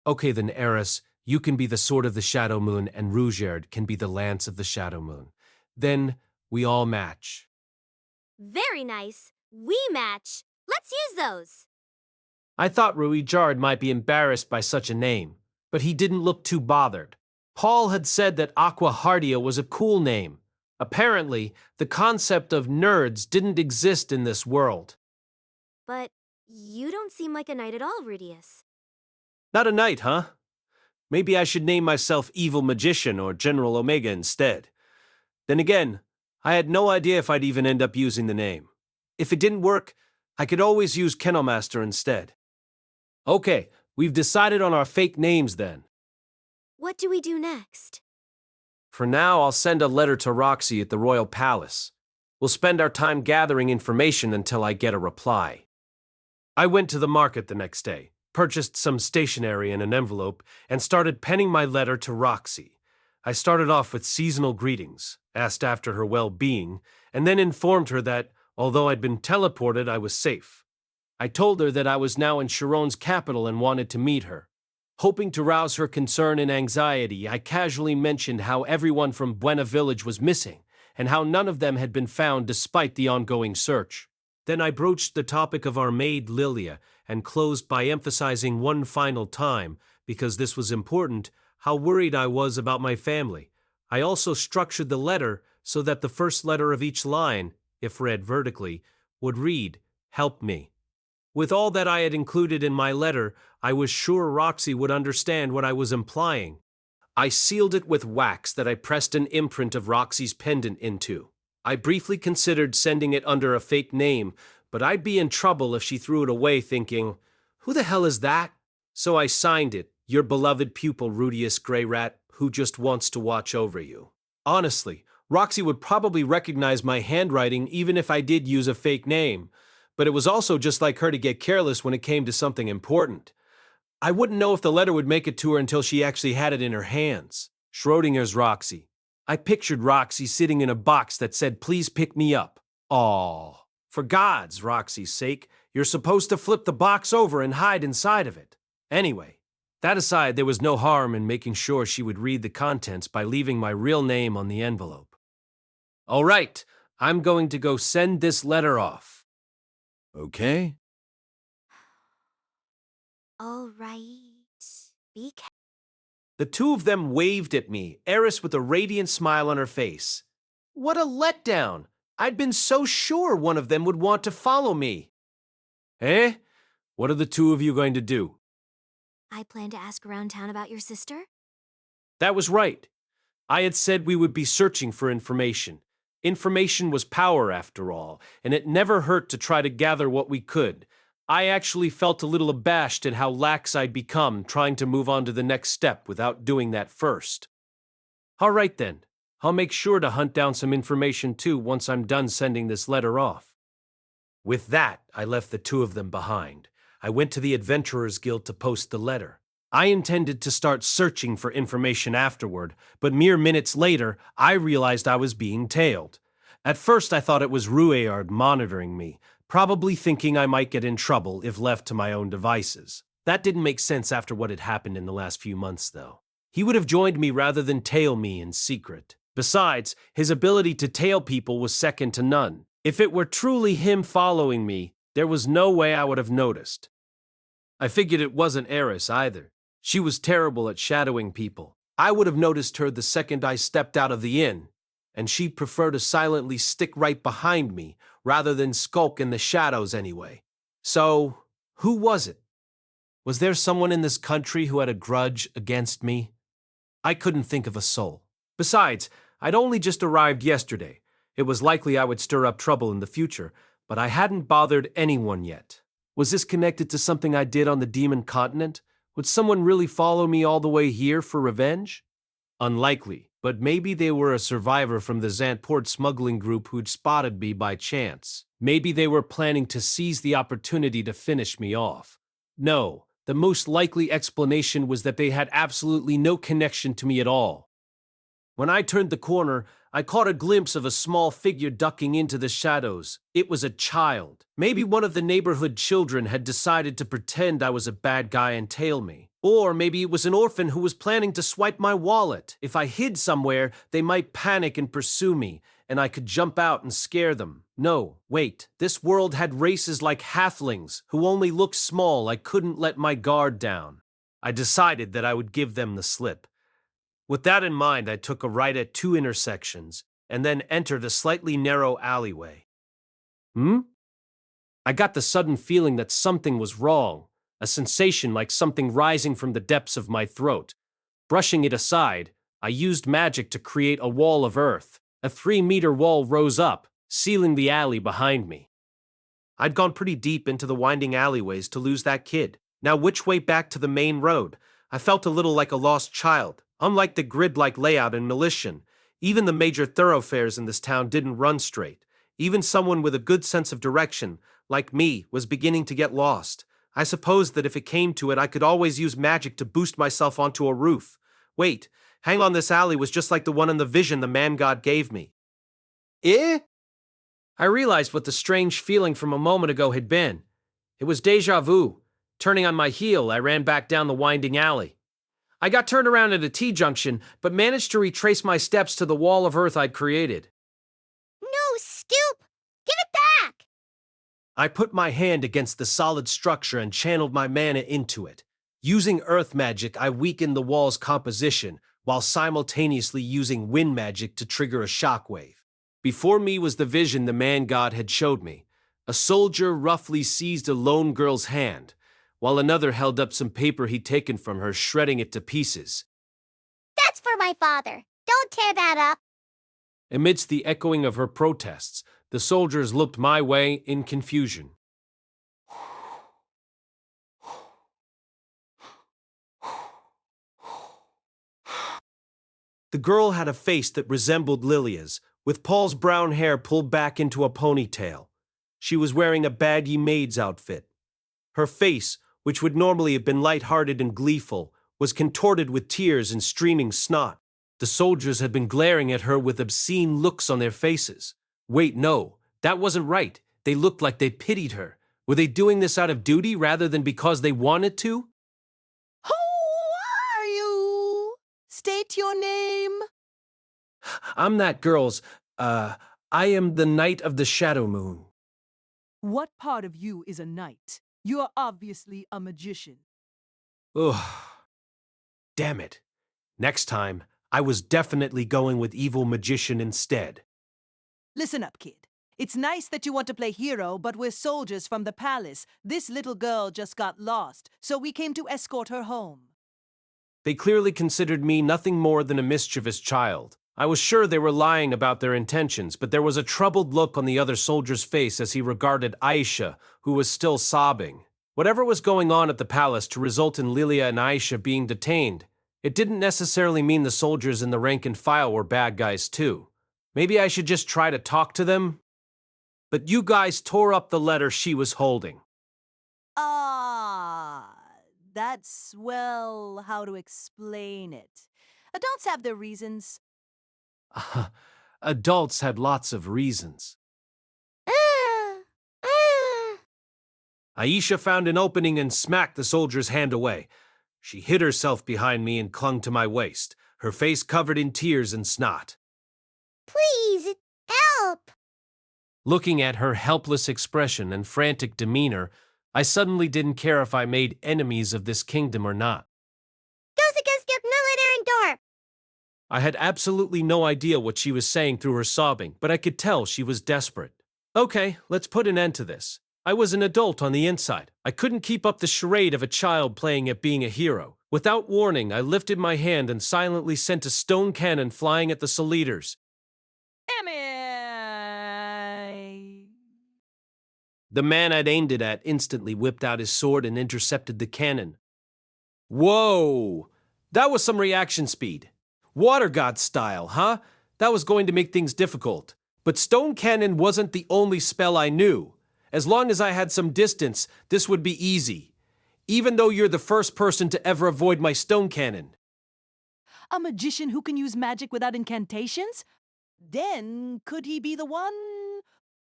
Okay then, Eris, you can be the Sword of the Shadow Moon and Rudeus can be the Lance of the Shadow Moon. Then we all match. Very nice. We match. Let's use those. I thought Rudeus might be embarrassed by such a name, but he didn't look too bothered. Paul had said that Aqua Hardia was a cool name. Apparently, the concept of nerds didn't exist in this world. But you don't seem like a knight at all, Rudeus. Not a knight, huh? Maybe I should name myself Evil Magician or General Omega instead. Then again, I had no idea if I'd even end up using the name. If it didn't work, I could always use Kennelmaster instead. Okay, we've decided on our fake names then. What do we do next? For now, I'll send a letter to Roxy at the Royal Palace. We'll spend our time gathering information until I get a reply. I went to the market the next day, purchased some stationery in an envelope, and started penning my letter to Roxy. I started off with seasonal greetings, asked after her well-being, and then informed her that, although I'd been teleported, I was safe. I told her that I was now in Shirone's capital and wanted to meet her. Hoping to rouse her concern and anxiety, I casually mentioned how everyone from Buena Village was missing, and how none of them had been found despite the ongoing search. Then I broached the topic of our maid Lilia, and closed by emphasizing one final time, because this was important, how worried I was about my family. I also structured the letter so that the first letter of each line, if read vertically, would read, "Help me." With all that I had included in my letter, I was sure Roxy would understand what I was implying. I sealed it with wax that I pressed an imprint of Roxy's pendant into. I briefly considered sending it under a fake name, but I'd be in trouble if she threw it away thinking, "Who the hell is that?" So I signed it, "Your beloved pupil Rudeus Greyrat, who just wants to watch over you." Honestly, Roxy would probably recognize my handwriting even if I did use a fake name, but it was also just like her to get careless when it came to something important. I wouldn't know if the letter would make it to her until she actually had it in her hands. Schrodinger's Roxy. I pictured Roxy sitting in a box that said, "Please pick me up." Aw. For God's, Roxy's sake, you're supposed to flip the box over and hide inside of it. Anyway, that aside, there was no harm in making sure she would read the contents by leaving my real name on the envelope. All right, I'm going to go send this letter off. Okay? All right. Be careful. The two of them waved at me, Eris with a radiant smile on her face. What a letdown! I'd been so sure one of them would want to follow me. Eh? What are the two of you going to do? I plan to ask around town about your sister. That was right. I had said we would be searching for information. Information was power, after all, and it never hurt to try to gather what we could. I actually felt a little abashed at how lax I'd become trying to move on to the next step without doing that first. All right then, I'll make sure to hunt down some information too once I'm done sending this letter off. With that, I left the two of them behind. I went to the Adventurers Guild to post the letter. I intended to start searching for information afterward, but mere minutes later, I realized I was being tailed. At first, I thought it was Rueard monitoring me, probably thinking I might get in trouble if left to my own devices. That didn't make sense after what had happened in the last few months, though. He would have joined me rather than tail me in secret. Besides, his ability to tail people was second to none. If it were truly him following me, there was no way I would have noticed. I figured it wasn't Eris either. She was terrible at shadowing people. I would have noticed her the second I stepped out of the inn, and she'd prefer to silently stick right behind me rather than skulk in the shadows anyway. So, who was it? Was there someone in this country who had a grudge against me? I couldn't think of a soul. Besides, I'd only just arrived yesterday. It was likely I would stir up trouble in the future, but I hadn't bothered anyone yet. Was this connected to something I did on the Demon Continent? Would someone really follow me all the way here for revenge? Unlikely, but maybe they were a survivor from the Zantport smuggling group who'd spotted me by chance. Maybe they were planning to seize the opportunity to finish me off. No, the most likely explanation was that they had absolutely no connection to me at all. When I turned the corner, I caught a glimpse of a small figure ducking into the shadows. It was a child. Maybe one of the neighborhood children had decided to pretend I was a bad guy and tail me. Or maybe it was an orphan who was planning to swipe my wallet. If I hid somewhere, they might panic and pursue me, and I could jump out and scare them. No, wait. This world had races like halflings, who only looked small. I couldn't let my guard down. I decided that I would give them the slip. With that in mind, I took a right at 2 intersections, and then entered a slightly narrow alleyway. I got the sudden feeling that something was wrong, a sensation like something rising from the depths of my throat. Brushing it aside, I used magic to create a wall of earth. A 3-meter wall rose up, sealing the alley behind me. I'd gone pretty deep into the winding alleyways to lose that kid. Now which way back to the main road? I felt a little like a lost child. Unlike the grid-like layout in Militian, even the major thoroughfares in this town didn't run straight. Even someone with a good sense of direction, like me, was beginning to get lost. I supposed that if it came to it, I could always use magic to boost myself onto a roof. Wait, hang on, this alley was just like the one in the vision the man-god gave me. Eh? I realized what the strange feeling from a moment ago had been. It was déjà vu. Turning on my heel, I ran back down the winding alley. I got turned around at a T-junction, but managed to retrace my steps to the wall of earth I'd created. No, Stoop! Give it back! I put my hand against the solid structure and channeled my mana into it. Using earth magic, I weakened the wall's composition, while simultaneously using wind magic to trigger a shockwave. Before me was the vision the man-god had showed me. A soldier roughly seized a lone girl's hand, while another held up some paper he'd taken from her, shredding it to pieces. That's for my father. Don't tear that up. Amidst the echoing of her protests, the soldiers looked my way in confusion. The girl had a face that resembled Lilia's, with Paul's brown hair pulled back into a ponytail. She was wearing a baggy maid's outfit. Her face, which would normally have been light-hearted and gleeful, was contorted with tears and streaming snot. The soldiers had been glaring at her with obscene looks on their faces. Wait, no, that wasn't right. They looked like they pitied her. Were they doing this out of duty rather than because they wanted to? Who are you? State your name. I'm that girl's, I am the Knight of the Shadow Moon. What part of you is a knight? You are obviously a magician. Ugh. Damn it. Next time, I was definitely going with evil magician instead. Listen up, kid. It's nice that you want to play hero, but we're soldiers from the palace. This little girl just got lost, so we came to escort her home. They clearly considered me nothing more than a mischievous child. I was sure they were lying about their intentions, but there was a troubled look on the other soldier's face as he regarded Aisha, who was still sobbing. Whatever was going on at the palace to result in Lilia and Aisha being detained, it didn't necessarily mean the soldiers in the rank and file were bad guys too. Maybe I should just try to talk to them? But you guys tore up the letter she was holding. That's, well, how to explain it. Adults have their reasons. Adults had lots of reasons. Aisha found an opening and smacked the soldier's hand away. She hid herself behind me and clung to my waist, her face covered in tears and snot. Please, help! Looking at her helpless expression and frantic demeanor, I suddenly didn't care if I made enemies of this kingdom or not. I had absolutely no idea what she was saying through her sobbing, but I could tell she was desperate. Okay, let's put an end to this. I was an adult on the inside. I couldn't keep up the charade of a child playing at being a hero. Without warning, I lifted my hand and silently sent a stone cannon flying at the Soliders. The man I'd aimed it at instantly whipped out his sword and intercepted the cannon. Whoa! That was some reaction speed. Water God style, huh? That was going to make things difficult. But Stone Cannon wasn't the only spell I knew. As long as I had some distance, this would be easy. Even though you're the first person to ever avoid my Stone Cannon. A magician who can use magic without incantations? Then, could he be the one?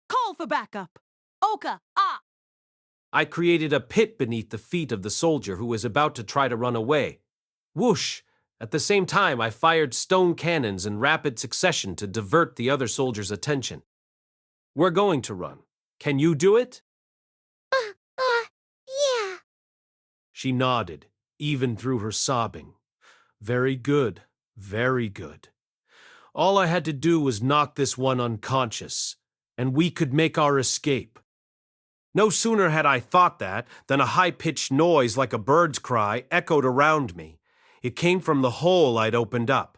Call for backup! Oka, I created a pit beneath the feet of the soldier who was about to try to run away. Whoosh! At the same time, I fired stone cannons in rapid succession to divert the other soldiers' attention. We're going to run. Can you do it? Yeah. She nodded, even through her sobbing. Very good, very good. All I had to do was knock this one unconscious, and we could make our escape. No sooner had I thought that than a high-pitched noise like a bird's cry echoed around me. It came from the hole I'd opened up.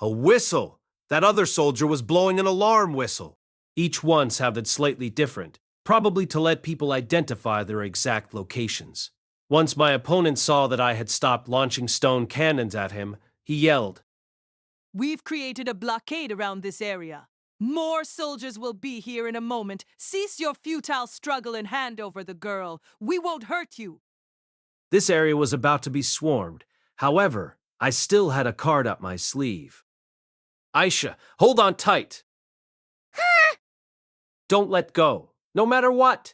A whistle! That other soldier was blowing an alarm whistle. Each one sounded slightly different, probably to let people identify their exact locations. Once my opponent saw that I had stopped launching stone cannons at him, he yelled, We've created a blockade around this area. More soldiers will be here in a moment. Cease your futile struggle and hand over the girl. We won't hurt you. This area was about to be swarmed. However, I still had a card up my sleeve. Aisha, hold on tight. Don't let go, no matter what.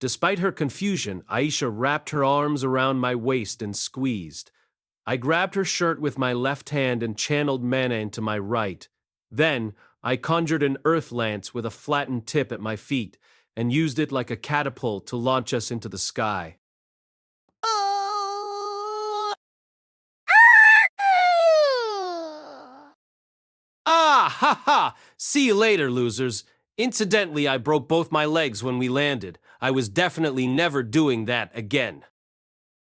Despite her confusion, Aisha wrapped her arms around my waist and squeezed. I grabbed her shirt with my left hand and channeled mana into my right. Then, I conjured an earth lance with a flattened tip at my feet and used it like a catapult to launch us into the sky. Ah, ha ha! See you later, losers. Incidentally, I broke both my legs when we landed. I was definitely never doing that again.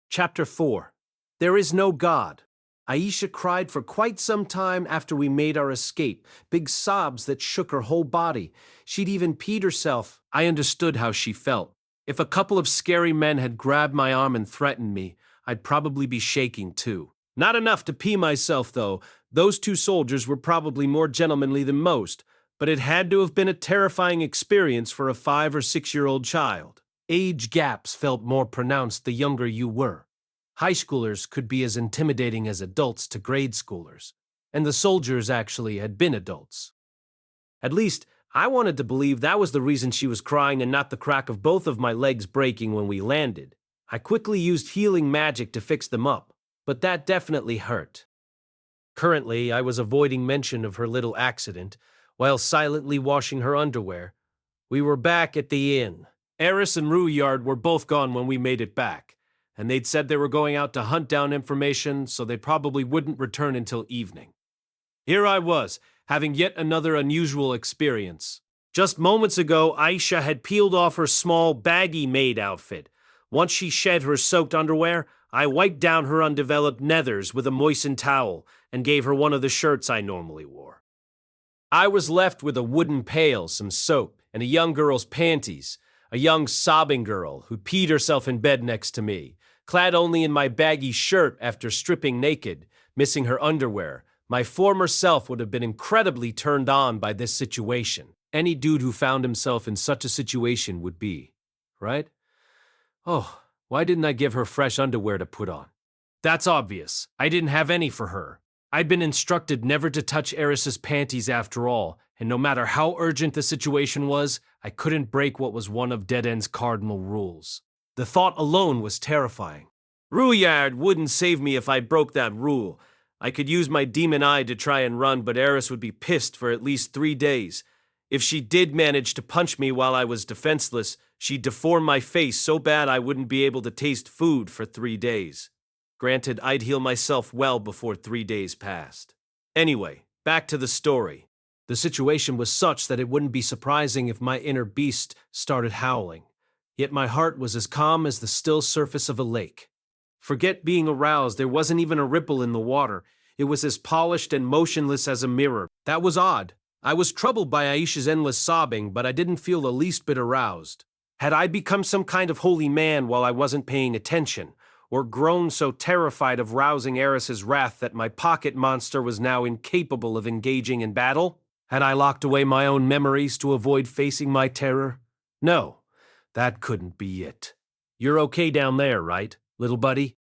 Chapter 4. There is no God. Aisha cried for quite some time after we made our escape, big sobs that shook her whole body. She'd even peed herself. I understood how she felt. If a couple of scary men had grabbed my arm and threatened me, I'd probably be shaking too. Not enough to pee myself, though. Those two soldiers were probably more gentlemanly than most, but it had to have been a terrifying experience for a 5 or 6-year-old child. Age gaps felt more pronounced the younger you were. High schoolers could be as intimidating as adults to grade schoolers, and the soldiers actually had been adults. At least, I wanted to believe that was the reason she was crying and not the crack of both of my legs breaking when we landed. I quickly used healing magic to fix them up, but that definitely hurt. Currently, I was avoiding mention of her little accident, while silently washing her underwear. We were back at the inn. Eris and Rudeus were both gone when we made it back, and they'd said they were going out to hunt down information, so they probably wouldn't return until evening. Here I was, having yet another unusual experience. Just moments ago, Aisha had peeled off her small, baggy maid outfit. Once she shed her soaked underwear, I wiped down her undeveloped nethers with a moistened towel and gave her one of the shirts I normally wore. I was left with a wooden pail, some soap, and a young girl's panties, a young sobbing girl who peed herself in bed next to me, clad only in my baggy shirt after stripping naked, missing her underwear. My former self would have been incredibly turned on by this situation. Any dude who found himself in such a situation would be, right? Oh, why didn't I give her fresh underwear to put on? That's obvious. I didn't have any for her. I'd been instructed never to touch Eris's panties after all, and no matter how urgent the situation was, I couldn't break what was one of Dead End's cardinal rules. The thought alone was terrifying. Rudeus wouldn't save me if I broke that rule. I could use my demon eye to try and run, but Eris would be pissed for at least 3 days. If she did manage to punch me while I was defenseless, she'd deform my face so bad I wouldn't be able to taste food for 3 days. Granted, I'd heal myself well before 3 days passed. Anyway, back to the story. The situation was such that it wouldn't be surprising if my inner beast started howling. Yet my heart was as calm as the still surface of a lake. Forget being aroused, there wasn't even a ripple in the water. It was as polished and motionless as a mirror. That was odd. I was troubled by Aisha's endless sobbing, but I didn't feel the least bit aroused. Had I become some kind of holy man while I wasn't paying attention, or grown so terrified of rousing Eris's wrath that my pocket monster was now incapable of engaging in battle? Had I locked away my own memories to avoid facing my terror? No, that couldn't be it. You're okay down there, right, little buddy?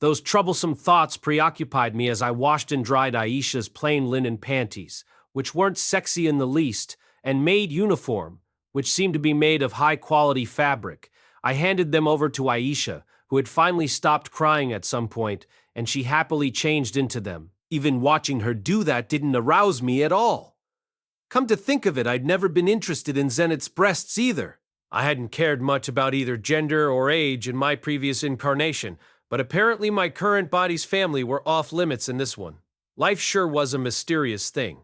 Those troublesome thoughts preoccupied me as I washed and dried Aisha's plain linen panties, which weren't sexy in the least, and maid uniform, which seemed to be made of high-quality fabric. I handed them over to Aisha, who had finally stopped crying at some point, and she happily changed into them. Even watching her do that didn't arouse me at all. Come to think of it, I'd never been interested in Zenith's breasts either. I hadn't cared much about either gender or age in my previous incarnation, but apparently my current body's family were off limits in this one. Life sure was a mysterious thing.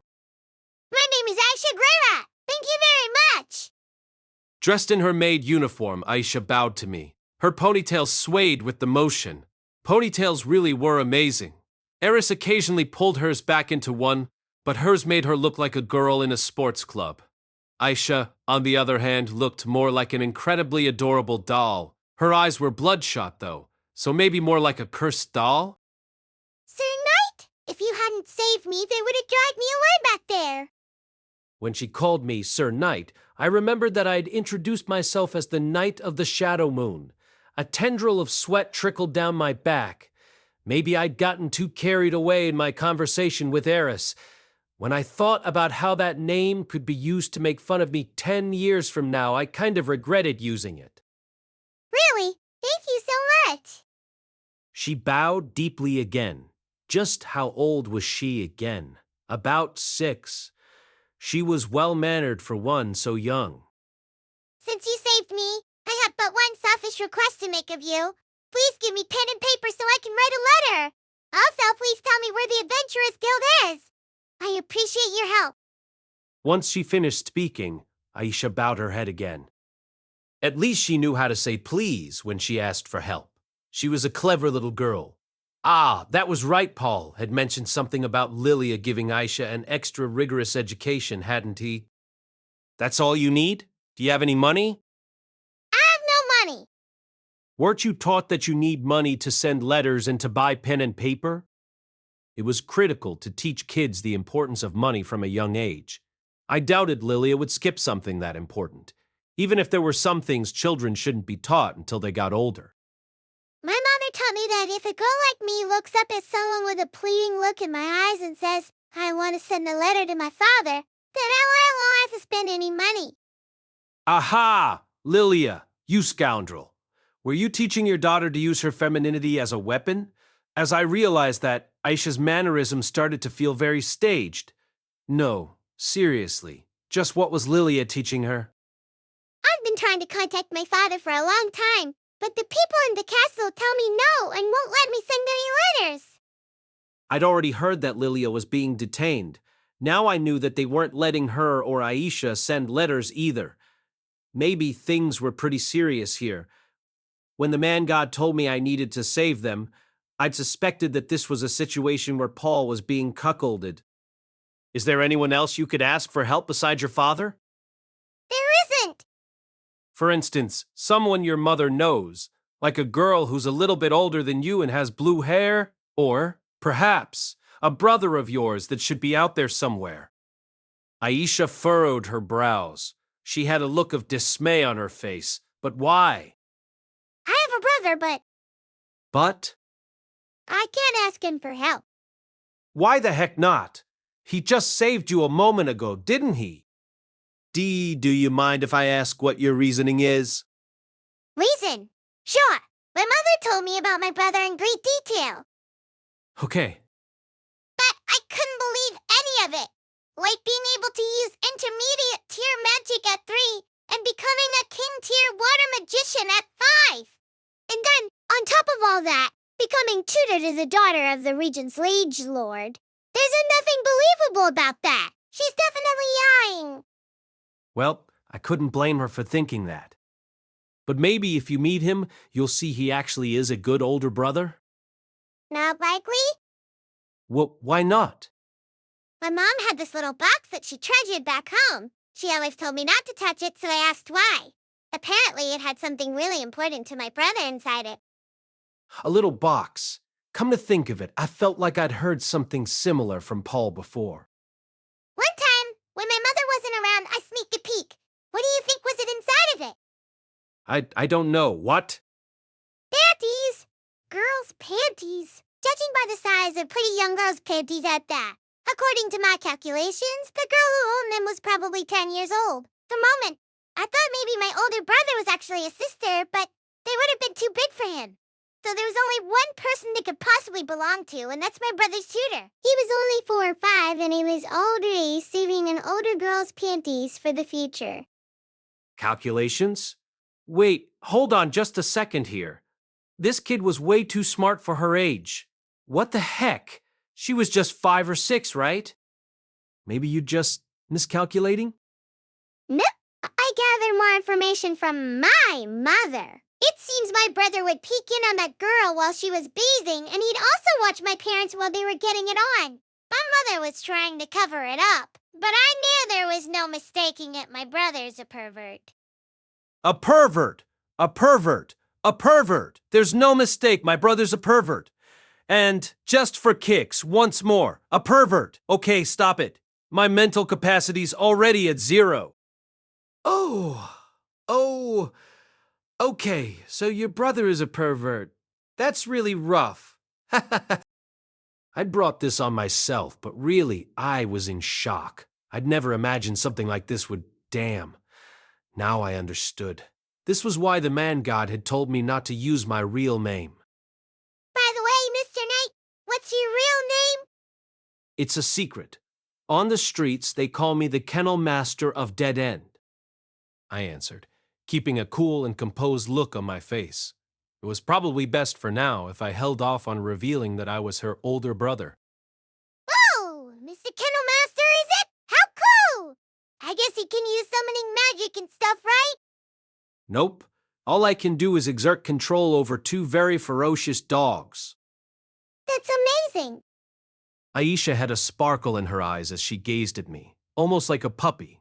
My name is Aisha Greyrat. Thank you very much. Dressed in her maid uniform, Aisha bowed to me. Her ponytail swayed with the motion. Ponytails really were amazing. Eris occasionally pulled hers back into one, but hers made her look like a girl in a sports club. Aisha, on the other hand, looked more like an incredibly adorable doll. Her eyes were bloodshot, though, so maybe more like a cursed doll? Sir Knight, if you hadn't saved me, they would have dragged me away back there. When she called me Sir Knight, I remembered that I had introduced myself as the Knight of the Shadow Moon. A tendril of sweat trickled down my back. Maybe I'd gotten too carried away in my conversation with Eris. When I thought about how that name could be used to make fun of me 10 years from now, I kind of regretted using it. Really? Thank you so much. She bowed deeply again. Just how old was she again? About 6. She was well-mannered for one so young. Since you saved me, I have but one selfish request to make of you. Please give me pen and paper so I can write a letter. Also, please tell me where the Adventurers Guild is. I appreciate your help. Once she finished speaking, Aisha bowed her head again. At least she knew how to say please when she asked for help. She was a clever little girl. Ah, that was right, Paul had mentioned something about Lilia giving Aisha an extra rigorous education, hadn't he? That's all you need? Do you have any money? I have no money. Weren't you taught that you need money to send letters and to buy pen and paper? It was critical to teach kids the importance of money from a young age. I doubted Lilia would skip something that important, even if there were some things children shouldn't be taught until they got older. My mother taught me that if a girl like me looks up at someone with a pleading look in my eyes and says, I want to send a letter to my father, then I won't have to spend any money. Aha! Lilia, you scoundrel. Were you teaching your daughter to use her femininity as a weapon? As I realized that, Aisha's mannerisms started to feel very staged. No, seriously, just what was Lilia teaching her? I've been trying to contact my father for a long time, but the people in the castle tell me no and won't let me send any letters. I'd already heard that Lilia was being detained. Now I knew that they weren't letting her or Aisha send letters either. Maybe things were pretty serious here. When the man god told me I needed to save them, I'd suspected that this was a situation where Paul was being cuckolded. Is there anyone else you could ask for help besides your father? There isn't. For instance, someone your mother knows, like a girl who's a little bit older than you and has blue hair, or, perhaps, a brother of yours that should be out there somewhere. Aisha furrowed her brows. She had a look of dismay on her face. But why? I have a brother, but But? I can't ask him for help. Why the heck not? He just saved you a moment ago, didn't he? Dee, do you mind if I ask what your reasoning is? Reason? Sure. My mother told me about my brother in great detail, Okay. but I couldn't believe any of it. Like being able to use intermediate tier magic at 3 and becoming a king tier water magician at 5. And then, on top of all that, becoming tutored as a daughter of the region's liege lord. There's nothing believable about that. She's definitely lying. Well, I couldn't blame her for thinking that. But maybe if you meet him, you'll see he actually is a good older brother? Not likely? Well, why not? My mom had this little box that she treasured back home. She always told me not to touch it, so I asked why. Apparently, it had something really important to my brother inside it. A little box. Come to think of it, I felt like I'd heard something similar from Paul before. One time, when my mother wasn't around, I sneaked a peek. What do you think was it inside of it? I don't know. What? Panties! Girls' panties. Judging by the size of pretty young girls' panties at that. According to my calculations, the girl who owned them was probably 10 years old. The moment, I thought maybe my older brother was actually a sister, but they would have been too big for him. So there was only one person they could possibly belong to, and that's my brother's tutor. He was only 4 or 5, and in his old age, saving an older girl's panties for the future. Calculations? Wait, hold on just a second here. This kid was way too smart for her age. What the heck? She was just 5 or 6, right? Maybe you just miscalculating? Nope. I gathered more information from my mother. It seems my brother would peek in on that girl while she was bathing, and he'd also watch my parents while they were getting it on. My mother was trying to cover it up, but I knew there was no mistaking it. My brother's a pervert. A pervert! A pervert! A pervert! There's no mistake, my brother's a pervert. And just for kicks, once more, a pervert. Okay, stop it. My mental capacity's already at 0. Oh, okay, so your brother is a pervert. That's really rough. I'd brought this on myself, but really, I was in shock. I'd never imagined something like this would, damn. Now I understood. This was why the man god had told me not to use my real name. By the way, Mr. Knight, what's your real name? It's a secret. On the streets, they call me the Kennel Master of Dead End. I answered, keeping a cool and composed look on my face. It was probably best for now if I held off on revealing that I was her older brother. Oh, Mr. Kennel Master, is it? How cool! I guess he can use summoning magic and stuff, right? Nope. All I can do is exert control over 2 very ferocious dogs. That's amazing. Aisha had a sparkle in her eyes as she gazed at me, almost like a puppy.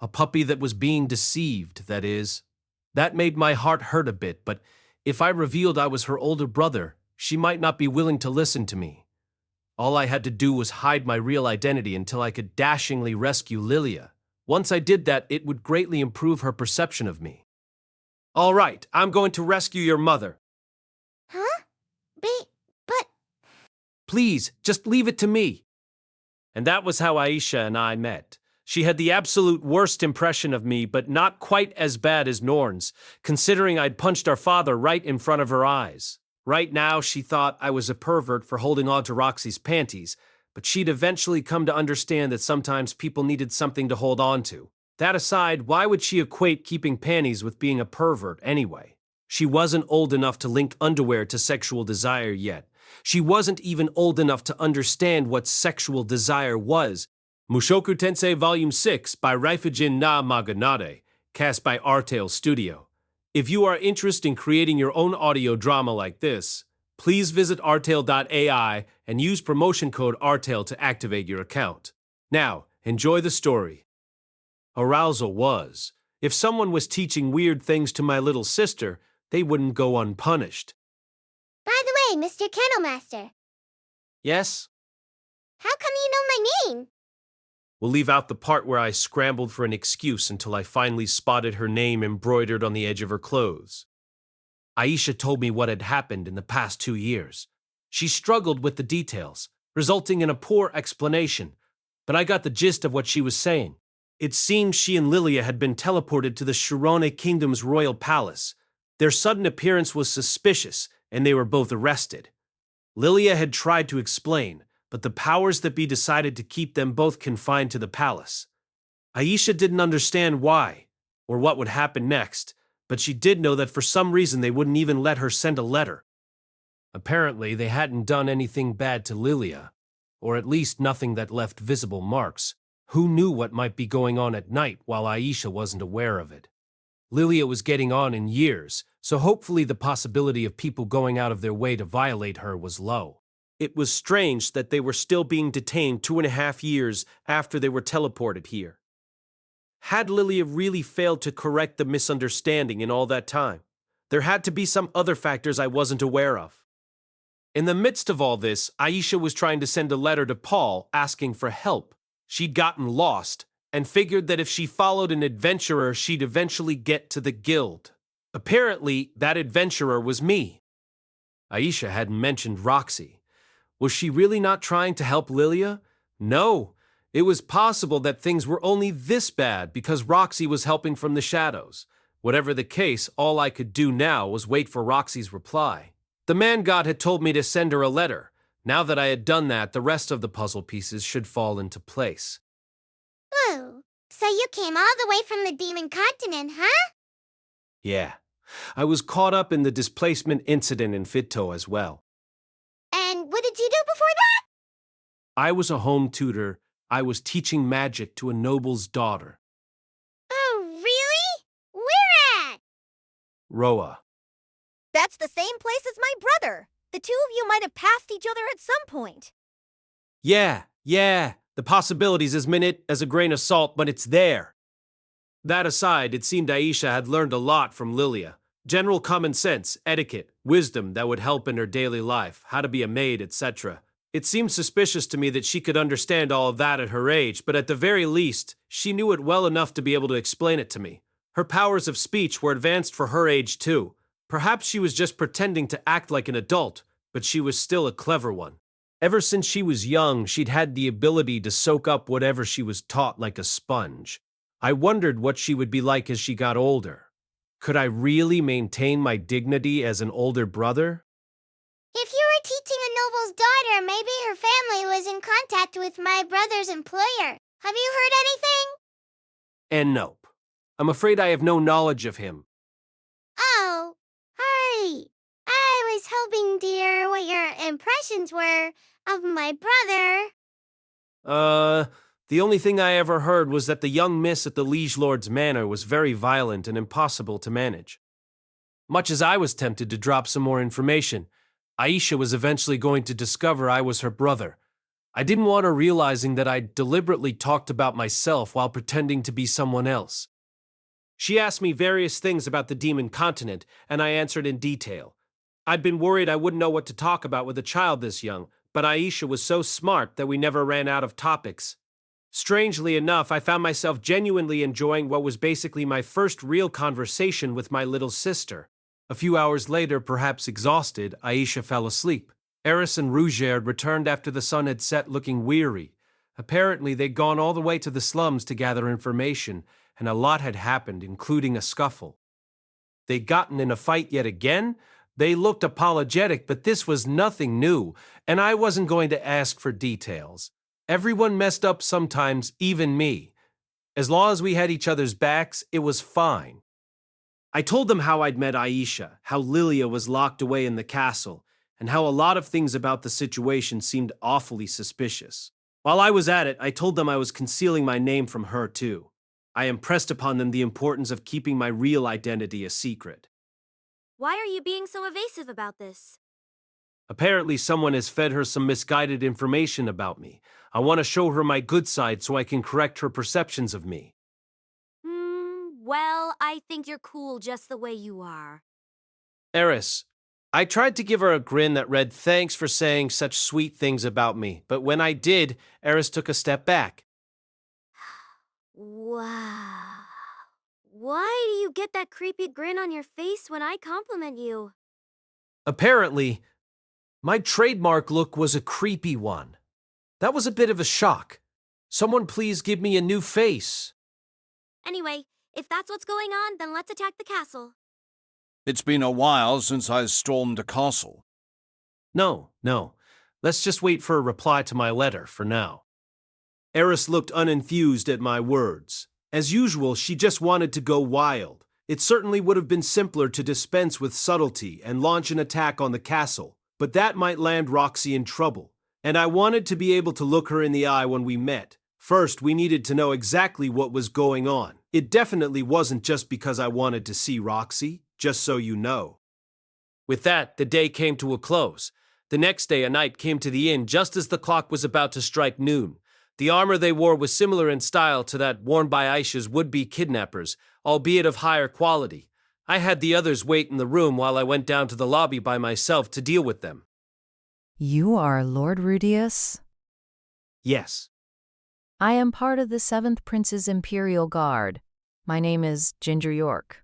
A puppy that was being deceived, that is. That made my heart hurt a bit, but if I revealed I was her older brother, she might not be willing to listen to me. All I had to do was hide my real identity until I could dashingly rescue Lilia. Once I did that, it would greatly improve her perception of me. All right, I'm going to rescue your mother. Huh? But... Please, just leave it to me. And that was how Aisha and I met. She had the absolute worst impression of me, but not quite as bad as Norn's, considering I'd punched our father right in front of her eyes. Right now, she thought I was a pervert for holding on to Roxy's panties, but she'd eventually come to understand that sometimes people needed something to hold on to. That aside, why would she equate keeping panties with being a pervert anyway? She wasn't old enough to link underwear to sexual desire yet. She wasn't even old enough to understand what sexual desire was. Mushoku Tensei Volume 6 by Reincarnation na Maganade, cast by Artale Studio. If you are interested in creating your own audio drama like this, please visit artale.ai and use promotion code ARTALE to activate your account. Now, enjoy the story. Arousal was. If someone was teaching weird things to my little sister, they wouldn't go unpunished. By the way, Mr. Kennelmaster, Yes? how come you know my name? We'll leave out the part where I scrambled for an excuse until I finally spotted her name embroidered on the edge of her clothes. Aisha told me what had happened in the past 2 years. She struggled with the details, resulting in a poor explanation, but I got the gist of what she was saying. It seemed she and Lilia had been teleported to the Shirone Kingdom's royal palace. Their sudden appearance was suspicious, and they were both arrested. Lilia had tried to explain, but the powers that be decided to keep them both confined to the palace. Aisha didn't understand why, or what would happen next, but she did know that for some reason they wouldn't even let her send a letter. Apparently, they hadn't done anything bad to Lilia, or at least nothing that left visible marks. Who knew what might be going on at night while Aisha wasn't aware of it? Lilia was getting on in years, so hopefully the possibility of people going out of their way to violate her was low. It was strange that they were still being detained 2.5 years after they were teleported here. Had Lilia really failed to correct the misunderstanding in all that time? There had to be some other factors I wasn't aware of. In the midst of all this, Aisha was trying to send a letter to Paul asking for help. She'd gotten lost and figured that if she followed an adventurer, she'd eventually get to the guild. Apparently, that adventurer was me. Aisha hadn't mentioned Roxy. Was she really not trying to help Lilia? No. It was possible that things were only this bad because Roxy was helping from the shadows. Whatever the case, all I could do now was wait for Roxy's reply. The man god had told me to send her a letter. Now that I had done that, the rest of the puzzle pieces should fall into place. Whoa, so you came all the way from the Demon Continent, huh? Yeah. I was caught up in the displacement incident in Fito as well. And what did you do before that? I was a home tutor. I was teaching magic to a noble's daughter. Oh, really? Where at? Roa. That's the same place as my brother. The two of you might have passed each other at some point. Yeah. The possibilities as minute as a grain of salt, but it's there. That aside, it seemed Aisha had learned a lot from Lilia. General common sense, etiquette, wisdom that would help in her daily life, how to be a maid, etc. It seemed suspicious to me that she could understand all of that at her age, but at the very least, she knew it well enough to be able to explain it to me. Her powers of speech were advanced for her age too. Perhaps she was just pretending to act like an adult, but she was still a clever one. Ever since she was young, she'd had the ability to soak up whatever she was taught like a sponge. I wondered what she would be like as she got older. Could I really maintain my dignity as an older brother? If you were teaching a noble's daughter, maybe her family was in contact with my brother's employer. Have you heard anything? And nope. I'm afraid I have no knowledge of him. Oh, hurry. I was hoping to hear what your impressions were of my brother. The only thing I ever heard was that the young miss at the liege lord's manor was very violent and impossible to manage. Much as I was tempted to drop some more information, Aisha was eventually going to discover I was her brother. I didn't want her realizing that I'd deliberately talked about myself while pretending to be someone else. She asked me various things about the Demon Continent, and I answered in detail. I'd been worried I wouldn't know what to talk about with a child this young, but Aisha was so smart that we never ran out of topics. Strangely enough, I found myself genuinely enjoying what was basically my first real conversation with my little sister. A few hours later, perhaps exhausted, Aisha fell asleep. Eris and Rudeus returned after the sun had set looking weary. Apparently, they'd gone all the way to the slums to gather information, and a lot had happened, including a scuffle. They'd gotten in a fight yet again? They looked apologetic, but this was nothing new, and I wasn't going to ask for details. Everyone messed up sometimes, even me. As long as we had each other's backs, it was fine. I told them how I'd met Aisha, how Lilia was locked away in the castle, and how a lot of things about the situation seemed awfully suspicious. While I was at it, I told them I was concealing my name from her too. I impressed upon them the importance of keeping my real identity a secret. Why are you being so evasive about this? Apparently, someone has fed her some misguided information about me. I want to show her my good side so I can correct her perceptions of me. Well, I think you're cool just the way you are. Eris, I tried to give her a grin that read thanks for saying such sweet things about me, but when I did, Eris took a step back. Wow. Why do you get that creepy grin on your face when I compliment you? Apparently, my trademark look was a creepy one. That was a bit of a shock. Someone please give me a new face. Anyway, if that's what's going on, then let's attack the castle. It's been a while since I stormed a castle. No. Let's just wait for a reply to my letter for now. Eris looked unenthused at my words. As usual, she just wanted to go wild. It certainly would have been simpler to dispense with subtlety and launch an attack on the castle, but that might land Roxy in trouble, and I wanted to be able to look her in the eye when we met. First, we needed to know exactly what was going on. It definitely wasn't just because I wanted to see Roxy, just so you know. With that, the day came to a close. The next day, a knight came to the inn just as the clock was about to strike noon. The armor they wore was similar in style to that worn by Aisha's would-be kidnappers, albeit of higher quality. I had the others wait in the room while I went down to the lobby by myself to deal with them. You are Lord Rudeus? Yes. I am part of the 7th Prince's Imperial Guard. My name is Ginger York.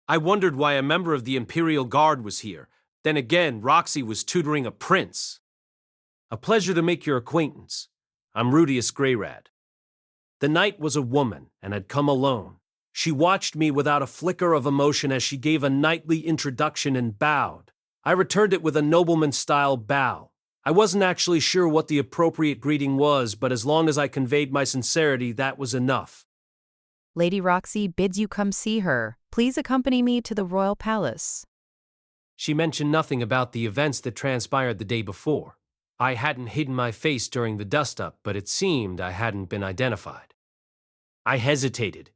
I wondered why a member of the Imperial Guard was here. Then again, Roxy was tutoring a prince. A pleasure to make your acquaintance. I'm Rudeus Greyrat. The knight was a woman and had come alone. She watched me without a flicker of emotion as she gave a knightly introduction and bowed. I returned it with a nobleman-style bow. I wasn't actually sure what the appropriate greeting was, but as long as I conveyed my sincerity, that was enough. Lady Roxy bids you come see her. Please accompany me to the royal palace. She mentioned nothing about the events that transpired the day before. I hadn't hidden my face during the dust-up, but it seemed I hadn't been identified. I hesitated.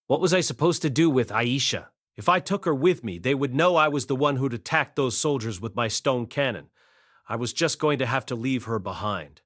What was I supposed to do with Aisha? If I took her with me, they would know I was the one who'd attacked those soldiers with my stone cannon. I was just going to have to leave her behind.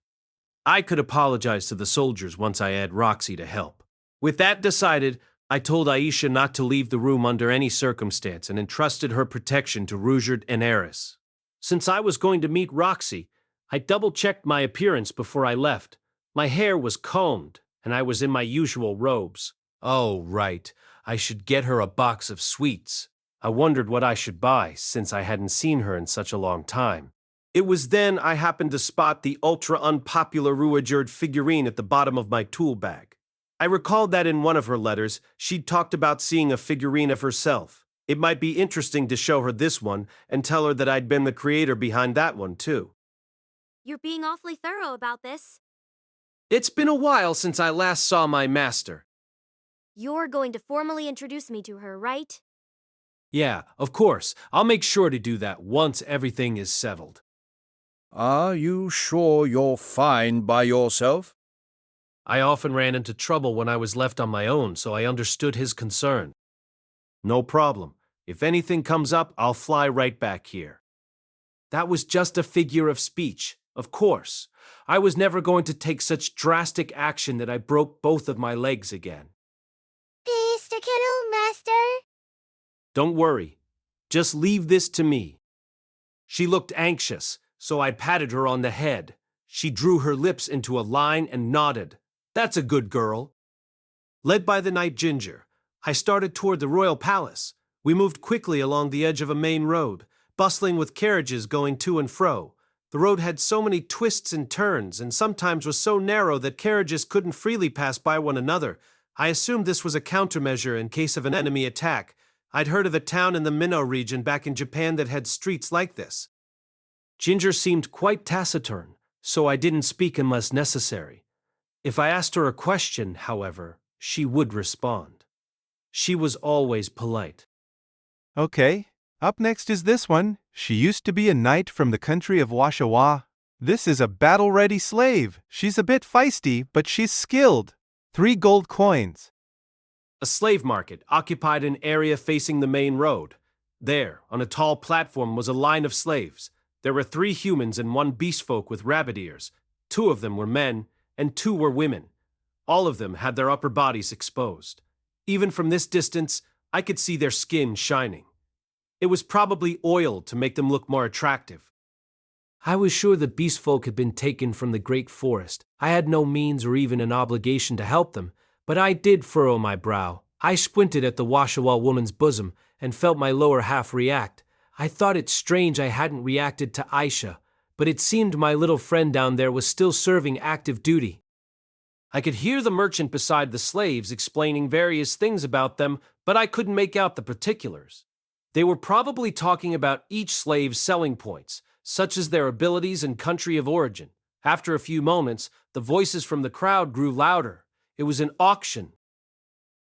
I could apologize to the soldiers once I had Roxy to help. With that decided, I told Aisha not to leave the room under any circumstance and entrusted her protection to Rudeus and Eris. Since I was going to meet Roxy, I double-checked my appearance before I left. My hair was combed, and I was in my usual robes. Oh, right. I should get her a box of sweets. I wondered what I should buy, since I hadn't seen her in such a long time. It was then I happened to spot the ultra-unpopular Rudeus figurine at the bottom of my tool bag. I recalled that in one of her letters, she'd talked about seeing a figurine of herself. It might be interesting to show her this one and tell her that I'd been the creator behind that one, too. You're being awfully thorough about this. It's been a while since I last saw my master. You're going to formally introduce me to her, right? Yeah, of course. I'll make sure to do that once everything is settled. Are you sure you're fine by yourself? I often ran into trouble when I was left on my own, so I understood his concern. No problem. If anything comes up, I'll fly right back here. That was just a figure of speech, of course. I was never going to take such drastic action that I broke both of my legs again. Mr. Kennel Master? Don't worry. Just leave this to me. She looked anxious, so I patted her on the head. She drew her lips into a line and nodded. That's a good girl. Led by the night Ginger, I started toward the royal palace. We moved quickly along the edge of a main road, bustling with carriages going to and fro. The road had so many twists and turns, and sometimes was so narrow that carriages couldn't freely pass by one another. I assumed this was a countermeasure in case of an enemy attack. I'd heard of a town in the Minnow region back in Japan that had streets like this. Ginger seemed quite taciturn, so I didn't speak unless necessary. If I asked her a question, however, she would respond. She was always polite. Okay, up next is this one. She used to be a knight from the country of Washawa. This is a battle-ready slave. She's a bit feisty, but she's skilled. 3 gold coins. A slave market occupied an area facing the main road. There, on a tall platform, was a line of slaves. There were 3 humans and 1 beast folk with rabbit ears. 2 of them were men, and 2 were women. All of them had their upper bodies exposed. Even from this distance, I could see their skin shining. It was probably oiled to make them look more attractive. I was sure the beast folk had been taken from the great forest. I had no means or even an obligation to help them, but I did furrow my brow. I squinted at the Washawa woman's bosom and felt my lower half react. I thought it strange I hadn't reacted to Aisha, but it seemed my little friend down there was still serving active duty. I could hear the merchant beside the slaves explaining various things about them, but I couldn't make out the particulars. They were probably talking about each slave's selling points, such as their abilities and country of origin. After a few moments, the voices from the crowd grew louder. It was an auction.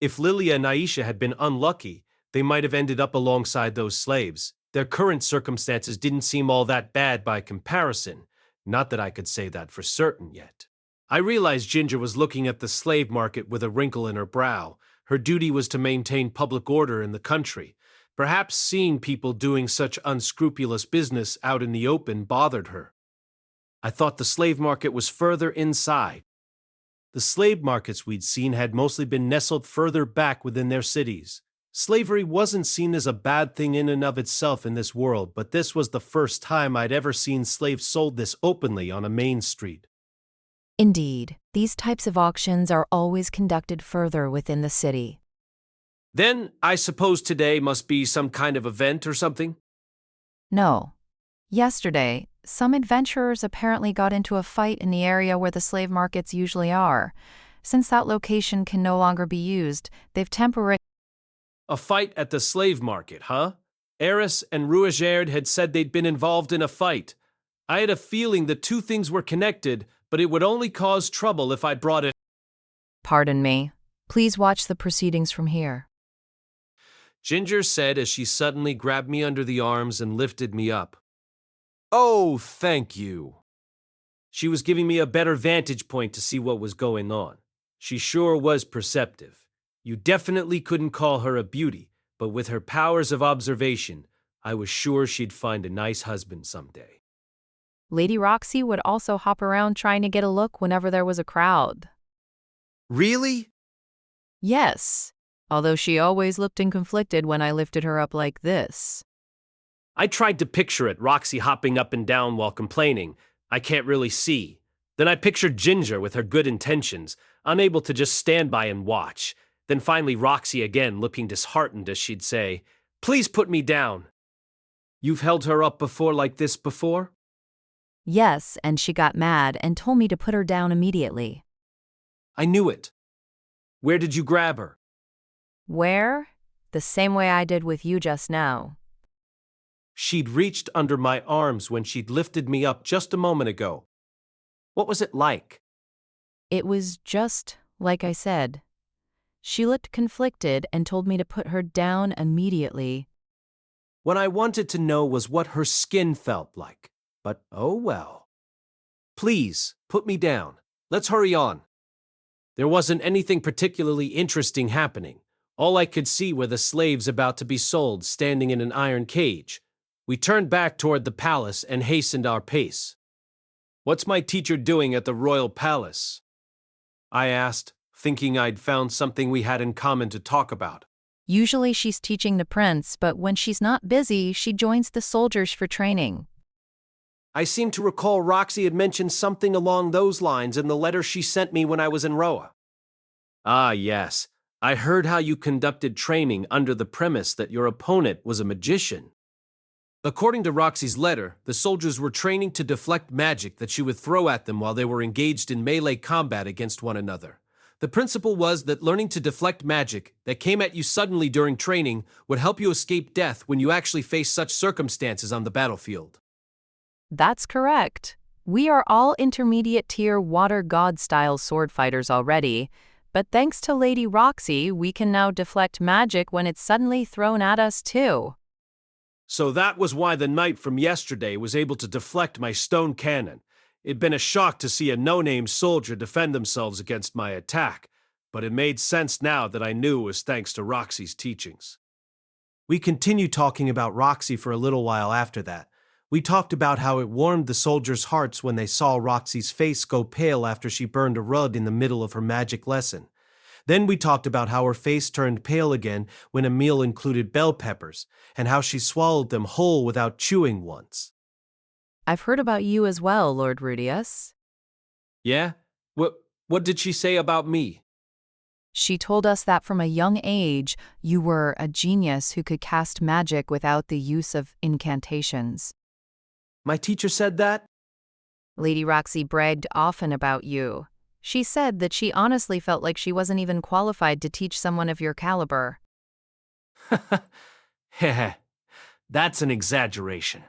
If Lilia and Aisha had been unlucky, they might have ended up alongside those slaves. Their current circumstances didn't seem all that bad by comparison. Not that I could say that for certain yet. I realized Ginger was looking at the slave market with a wrinkle in her brow. Her duty was to maintain public order in the country. Perhaps seeing people doing such unscrupulous business out in the open bothered her. I thought the slave market was further inside. The slave markets we'd seen had mostly been nestled further back within their cities. Slavery wasn't seen as a bad thing in and of itself in this world, but this was the first time I'd ever seen slaves sold this openly on a main street. Indeed, these types of auctions are always conducted further within the city. Then, I suppose today must be some kind of event or something? No. Yesterday, some adventurers apparently got into a fight in the area where the slave markets usually are. Since that location can no longer be used, they've temporarily... A fight at the slave market, huh? Eris and Rudeus had said they'd been involved in a fight. I had a feeling the 2 things were connected, but it would only cause trouble if I brought it. Pardon me. Please watch the proceedings from here. Ginger said as she suddenly grabbed me under the arms and lifted me up. Oh, thank you. She was giving me a better vantage point to see what was going on. She sure was perceptive. You definitely couldn't call her a beauty, but with her powers of observation, I was sure she'd find a nice husband someday. Lady Roxy would also hop around trying to get a look whenever there was a crowd. Really? Yes, although she always looked conflicted when I lifted her up like this. I tried to picture it, Roxy hopping up and down while complaining. I can't really see. Then I pictured Ginger with her good intentions, unable to just stand by and watch. Then finally Roxy again, looking disheartened as she'd say, "Please put me down." You've held her up before like this before? Yes, and she got mad and told me to put her down immediately. I knew it. Where did you grab her? Where? The same way I did with you just now. She'd reached under my arms when she'd lifted me up just a moment ago. What was it like? It was just like I said. She looked conflicted and told me to put her down immediately. What I wanted to know was what her skin felt like. But oh well. Please, put me down. Let's hurry on. There wasn't anything particularly interesting happening. All I could see were the slaves about to be sold standing in an iron cage. We turned back toward the palace and hastened our pace. What's my teacher doing at the royal palace? I asked, thinking I'd found something we had in common to talk about. Usually she's teaching the prince, but when she's not busy, she joins the soldiers for training. I seem to recall Roxy had mentioned something along those lines in the letter she sent me when I was in Roa. Ah, yes. I heard how you conducted training under the premise that your opponent was a magician. According to Roxy's letter, the soldiers were training to deflect magic that she would throw at them while they were engaged in melee combat against one another. The principle was that learning to deflect magic that came at you suddenly during training would help you escape death when you actually face such circumstances on the battlefield. That's correct. We are all intermediate tier water god style sword fighters already, but thanks to Lady Roxy, we can now deflect magic when it's suddenly thrown at us too. So that was why the knight from yesterday was able to deflect my stone cannon. It'd been a shock to see a no-name soldier defend themselves against my attack, but it made sense now that I knew it was thanks to Roxy's teachings. We continued talking about Roxy for a little while after that. We talked about how it warmed the soldiers' hearts when they saw Roxy's face go pale after she burned a rug in the middle of her magic lesson. Then we talked about how her face turned pale again when a meal included bell peppers, and how she swallowed them whole without chewing once. I've heard about you as well, Lord Rudeus. Yeah? What did she say about me? She told us that from a young age, you were a genius who could cast magic without the use of incantations. My teacher said that? Lady Roxy bragged often about you. She said that she honestly felt like she wasn't even qualified to teach someone of your caliber. Heh, that's an exaggeration.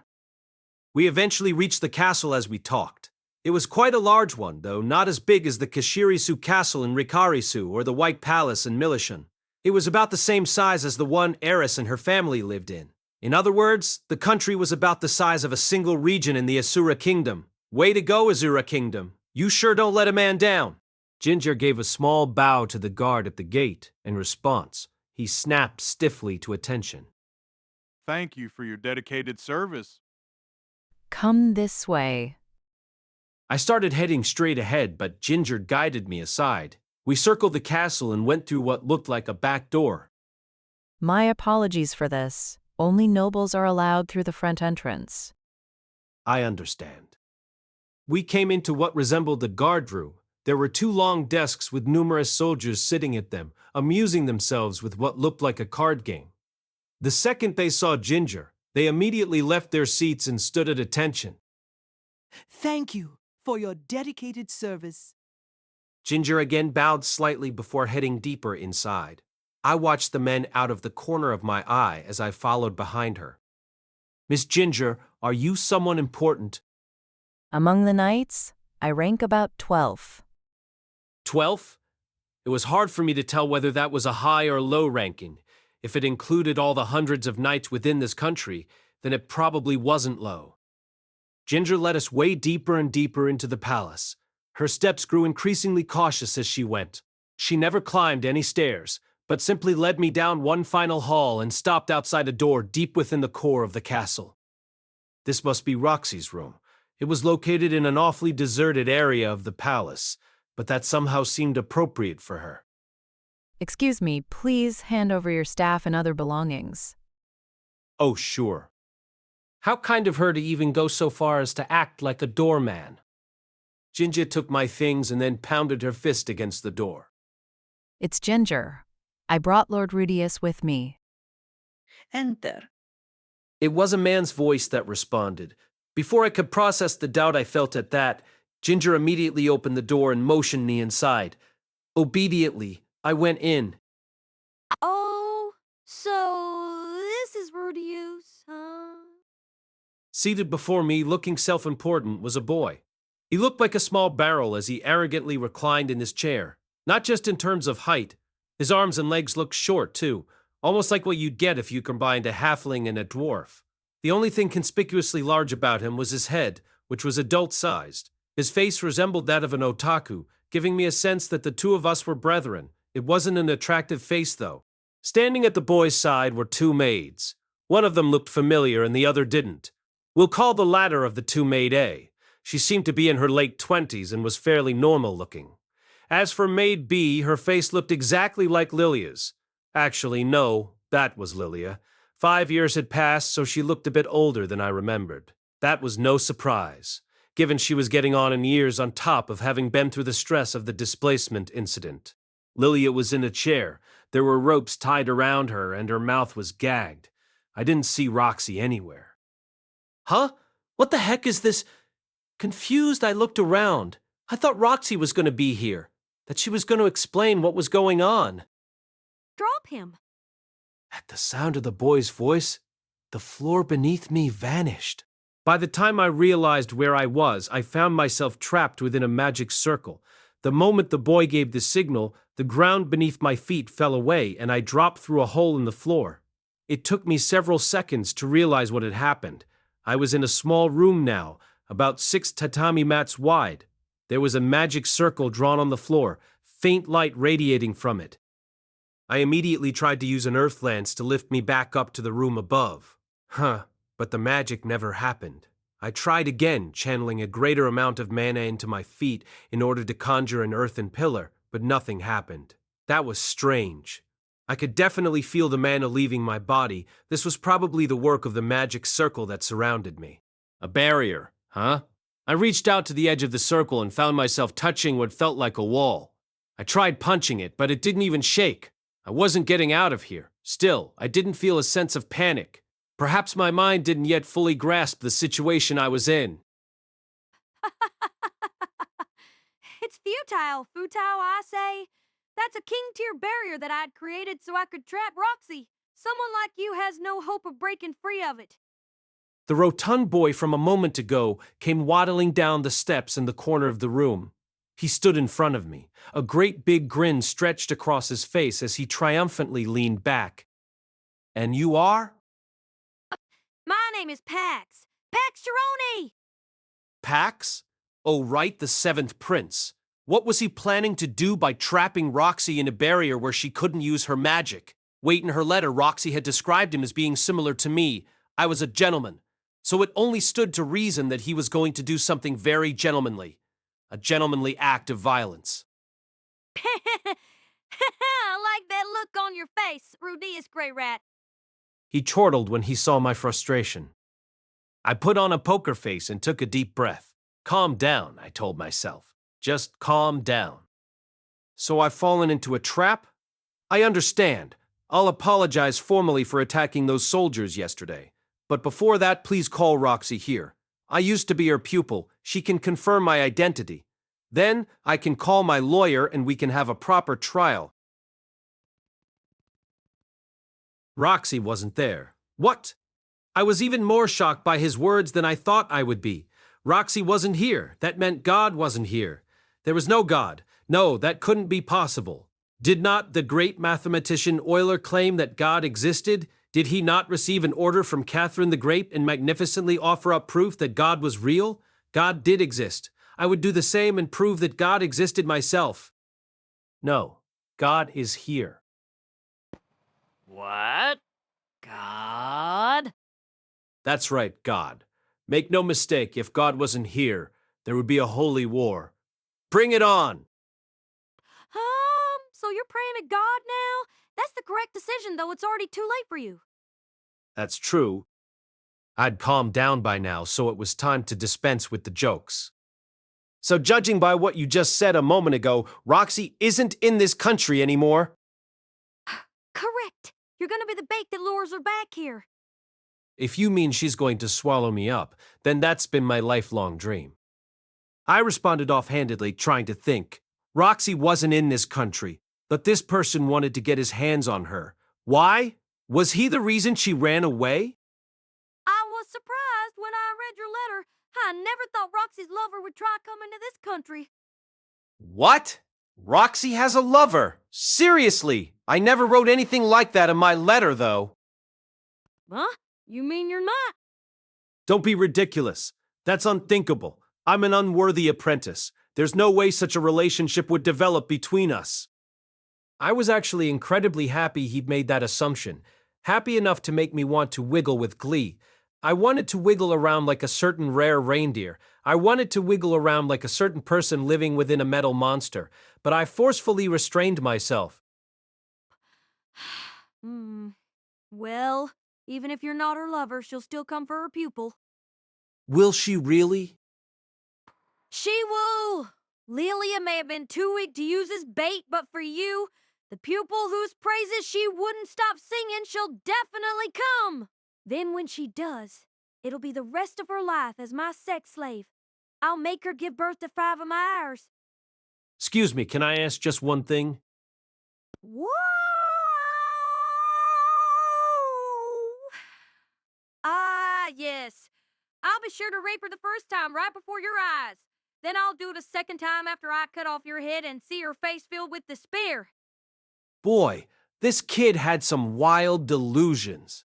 We eventually reached the castle as we talked. It was quite a large one, though not as big as the Kashirisu Castle in Rikarisu or the White Palace in Milishan. It was about the same size as the one Eris and her family lived in. In other words, the country was about the size of a single region in the Asura Kingdom. Way to go, Asura Kingdom. You sure don't let a man down. Ginger gave a small bow to the guard at the gate. In response, he snapped stiffly to attention. Thank you for your dedicated service. Come this way. I started heading straight ahead, but Ginger guided me aside. We circled the castle and went through what looked like a back door. My apologies for this. Only nobles are allowed through the front entrance. I understand. We came into what resembled a guard room. There were 2 long desks with numerous soldiers sitting at them, amusing themselves with what looked like a card game. The second they saw Ginger, they immediately left their seats and stood at attention. Thank you for your dedicated service. Ginger again bowed slightly before heading deeper inside. I watched the men out of the corner of my eye as I followed behind her. Miss Ginger, are you someone important? Among the knights, I rank about 12th. 12th? It was hard for me to tell whether that was a high or low ranking. If it included all the hundreds of knights within this country, then it probably wasn't low. Ginger led us way deeper and deeper into the palace. Her steps grew increasingly cautious as she went. She never climbed any stairs, but simply led me down one final hall and stopped outside a door deep within the core of the castle. This must be Roxy's room. It was located in an awfully deserted area of the palace, but that somehow seemed appropriate for her. Excuse me, please hand over your staff and other belongings. Oh, sure. How kind of her to even go so far as to act like a doorman. Ginger took my things and then pounded her fist against the door. It's Ginger. I brought Lord Rudeus with me. Enter. It was a man's voice that responded. Before I could process the doubt I felt at that, Ginger immediately opened the door and motioned me inside. Obediently, I went in. Oh, so this is Rudeus, huh? Seated before me, looking self-important, was a boy. He looked like a small barrel as he arrogantly reclined in his chair. Not just in terms of height. His arms and legs looked short, too, almost like what you'd get if you combined a halfling and a dwarf. The only thing conspicuously large about him was his head, which was adult-sized. His face resembled that of an otaku, giving me a sense that the two of us were brethren. It wasn't an attractive face, though. Standing at the boy's side were 2 maids. One of them looked familiar and the other didn't. We'll call the latter of the 2 maid A. She seemed to be in her late 20s and was fairly normal-looking. As for maid B, her face looked exactly like Lilia's. Actually, no, that was Lilia. 5 years had passed, so she looked a bit older than I remembered. That was no surprise, given she was getting on in years on top of having been through the stress of the displacement incident. Lilia was in a chair. There were ropes tied around her, and her mouth was gagged. I didn't see Roxy anywhere. Huh? What the heck is this? Confused, I looked around. I thought Roxy was going to be here, that she was going to explain what was going on. Drop him. At the sound of the boy's voice, the floor beneath me vanished. By the time I realized where I was, I found myself trapped within a magic circle. The moment the boy gave the signal, the ground beneath my feet fell away and I dropped through a hole in the floor. It took me several seconds to realize what had happened. I was in a small room now, about 6 tatami mats wide. There was a magic circle drawn on the floor, faint light radiating from it. I immediately tried to use an earth lance to lift me back up to the room above. But the magic never happened. I tried again, channeling a greater amount of mana into my feet in order to conjure an earthen pillar, but nothing happened. That was strange. I could definitely feel the mana leaving my body. This was probably the work of the magic circle that surrounded me. A barrier, huh? I reached out to the edge of the circle and found myself touching what felt like a wall. I tried punching it, but it didn't even shake. I wasn't getting out of here. Still, I didn't feel a sense of panic. Perhaps my mind didn't yet fully grasp the situation I was in. It's futile, I say. That's a king-tier barrier that I'd created so I could trap Roxy. Someone like you has no hope of breaking free of it. The rotund boy from a moment ago came waddling down the steps in the corner of the room. He stood in front of me. A great big grin stretched across his face as he triumphantly leaned back. And you are? My name is Pax. Pax Shirone! Pax? Oh, right, the 7th prince. What was he planning to do by trapping Roxy in a barrier where she couldn't use her magic? Wait, in her letter, Roxy had described him as being similar to me. I was a gentleman. So it only stood to reason that he was going to do something very gentlemanly. A gentlemanly act of violence. I like that look on your face, Rudeus Grey Rat. He chortled when he saw my frustration. I put on a poker face and took a deep breath. Calm down, I told myself. Just calm down. So I've fallen into a trap? I understand. I'll apologize formally for attacking those soldiers yesterday. But before that, please call Roxy here. I used to be her pupil. She can confirm my identity. Then I can call my lawyer and we can have a proper trial. Roxy wasn't there. What? I was even more shocked by his words than I thought I would be. Roxy wasn't here. That meant God wasn't here. There was no God. No, that couldn't be possible. Did not the great mathematician Euler claim that God existed? Did he not receive an order from Catherine the Great and magnificently offer up proof that God was real? God did exist. I would do the same and prove that God existed myself. No, God is here. What? God? That's right, God. Make no mistake, if God wasn't here, there would be a holy war. Bring it on! So you're praying to God now? That's the correct decision, though it's already too late for you. That's true. I'd calmed down by now, so it was time to dispense with the jokes. So judging by what you just said a moment ago, Roxy isn't in this country anymore? Correct. You're gonna be the bait that lures her back here. If you mean she's going to swallow me up, then that's been my lifelong dream. I responded offhandedly, trying to think. Roxy wasn't in this country, but this person wanted to get his hands on her. Why? Was he the reason she ran away? I was surprised when I read your letter. I never thought Roxy's lover would try coming to this country. What? Roxy has a lover? Seriously? I never wrote anything like that in my letter, though. Huh? You mean you're not? Don't be ridiculous. That's unthinkable. I'm an unworthy apprentice. There's no way such a relationship would develop between us. I was actually incredibly happy he'd made that assumption. Happy enough to make me want to wiggle with glee. I wanted to wiggle around like a certain rare reindeer. I wanted to wiggle around like a certain person living within a metal monster. But I forcefully restrained myself. Well, even if you're not her lover, she'll still come for her pupil. Will she really? She will. Lilia may have been too weak to use as bait, but for you, the pupil whose praises she wouldn't stop singing, she'll definitely come. Then when she does, it'll be the rest of her life as my sex slave. I'll make her give birth to 5 of my heirs. Excuse me, can I ask just one thing? Whoa! Ah, yes. I'll be sure to rape her the first time right before your eyes. Then I'll do it a second time after I cut off your head and see her face filled with despair. Boy, this kid had some wild delusions.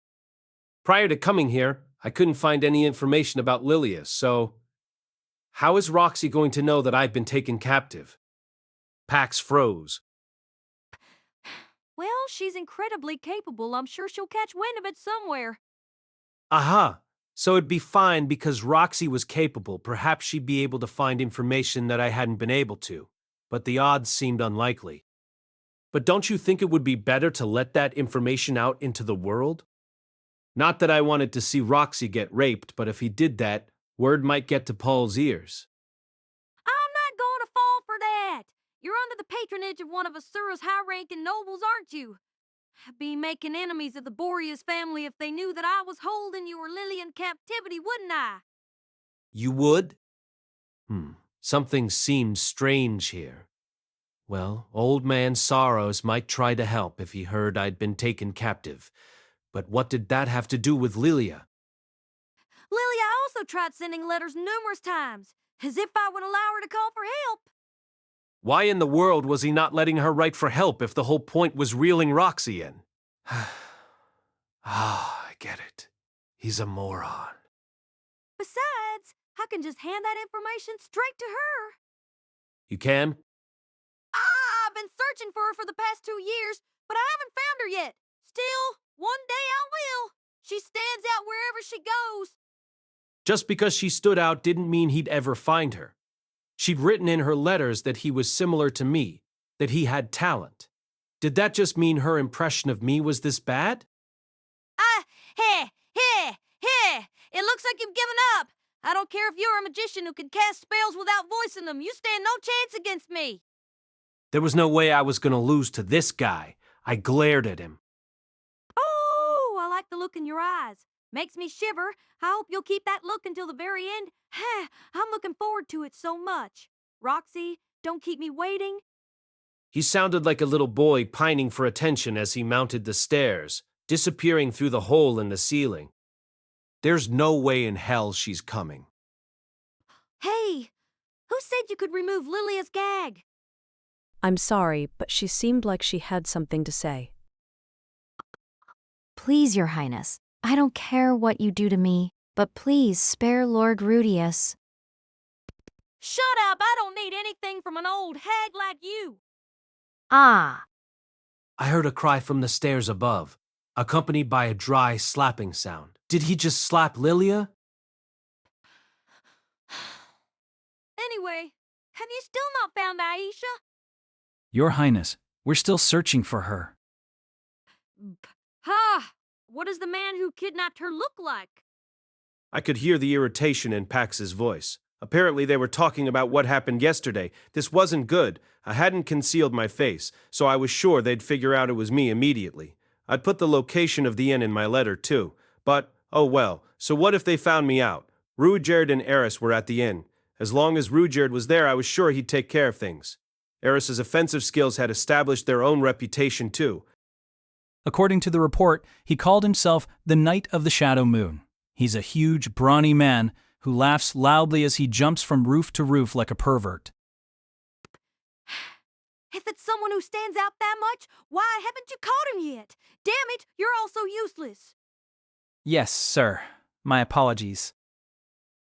Prior to coming here, I couldn't find any information about Lilia, so how is Roxy going to know that I've been taken captive? Pax froze. Well, she's incredibly capable. I'm sure she'll catch wind of it somewhere. Aha! So it'd be fine because Roxy was capable. Perhaps she'd be able to find information that I hadn't been able to, but the odds seemed unlikely. But don't you think it would be better to let that information out into the world? Not that I wanted to see Roxy get raped, but if he did that, word might get to Paul's ears. I'm not going to fall for that. You're under the patronage of one of Asura's high-ranking nobles, aren't you? I'd be making enemies of the Boreas family if they knew that I was holding you or Lily in captivity, wouldn't I? You would? Something seems strange here. Well, old man Sorrows might try to help if he heard I'd been taken captive. But what did that have to do with Lilia? Lilia also tried sending letters numerous times, as if I would allow her to call for help. Why in the world was he not letting her write for help if the whole point was reeling Roxy in? I get it. He's a moron. Besides, I can just hand that information straight to her. You can? I've been searching for her for the past 2 years, but I haven't found her yet. Still, one day I will. She stands out wherever she goes. Just because she stood out didn't mean he'd ever find her. She'd written in her letters that he was similar to me, that he had talent. Did that just mean her impression of me was this bad? It looks like you've given up. I don't care if you're a magician who can cast spells without voicing them. You stand no chance against me. There was no way I was going to lose to this guy. I glared at him. Oh, I like the look in your eyes. Makes me shiver. I hope you'll keep that look until the very end. I'm looking forward to it so much. Roxy, don't keep me waiting. He sounded like a little boy pining for attention as he mounted the stairs, disappearing through the hole in the ceiling. There's no way in hell she's coming. Hey, who said you could remove Lilia's gag? I'm sorry, but she seemed like she had something to say. Please, Your Highness, I don't care what you do to me, but please spare Lord Rudeus. Shut up! I don't need anything from an old hag like you. Ah! I heard a cry from the stairs above, accompanied by a dry slapping sound. Did he just slap Lilia? Anyway, have you still not found Aisha? Your Highness, we're still searching for her. What does the man who kidnapped her look like? I could hear the irritation in Pax's voice. Apparently they were talking about what happened yesterday. This wasn't good. I hadn't concealed my face, so I was sure they'd figure out it was me immediately. I'd put the location of the inn in my letter, too. But, oh well, so what if they found me out? Rudeus and Eris were at the inn. As long as Rudeus was there, I was sure he'd take care of things. Eris's offensive skills had established their own reputation, too. According to the report, he called himself the Knight of the Shadow Moon. He's a huge, brawny man who laughs loudly as he jumps from roof to roof like a pervert. If it's someone who stands out that much, why haven't you caught him yet? Damn it, you're all so useless. Yes, sir. My apologies.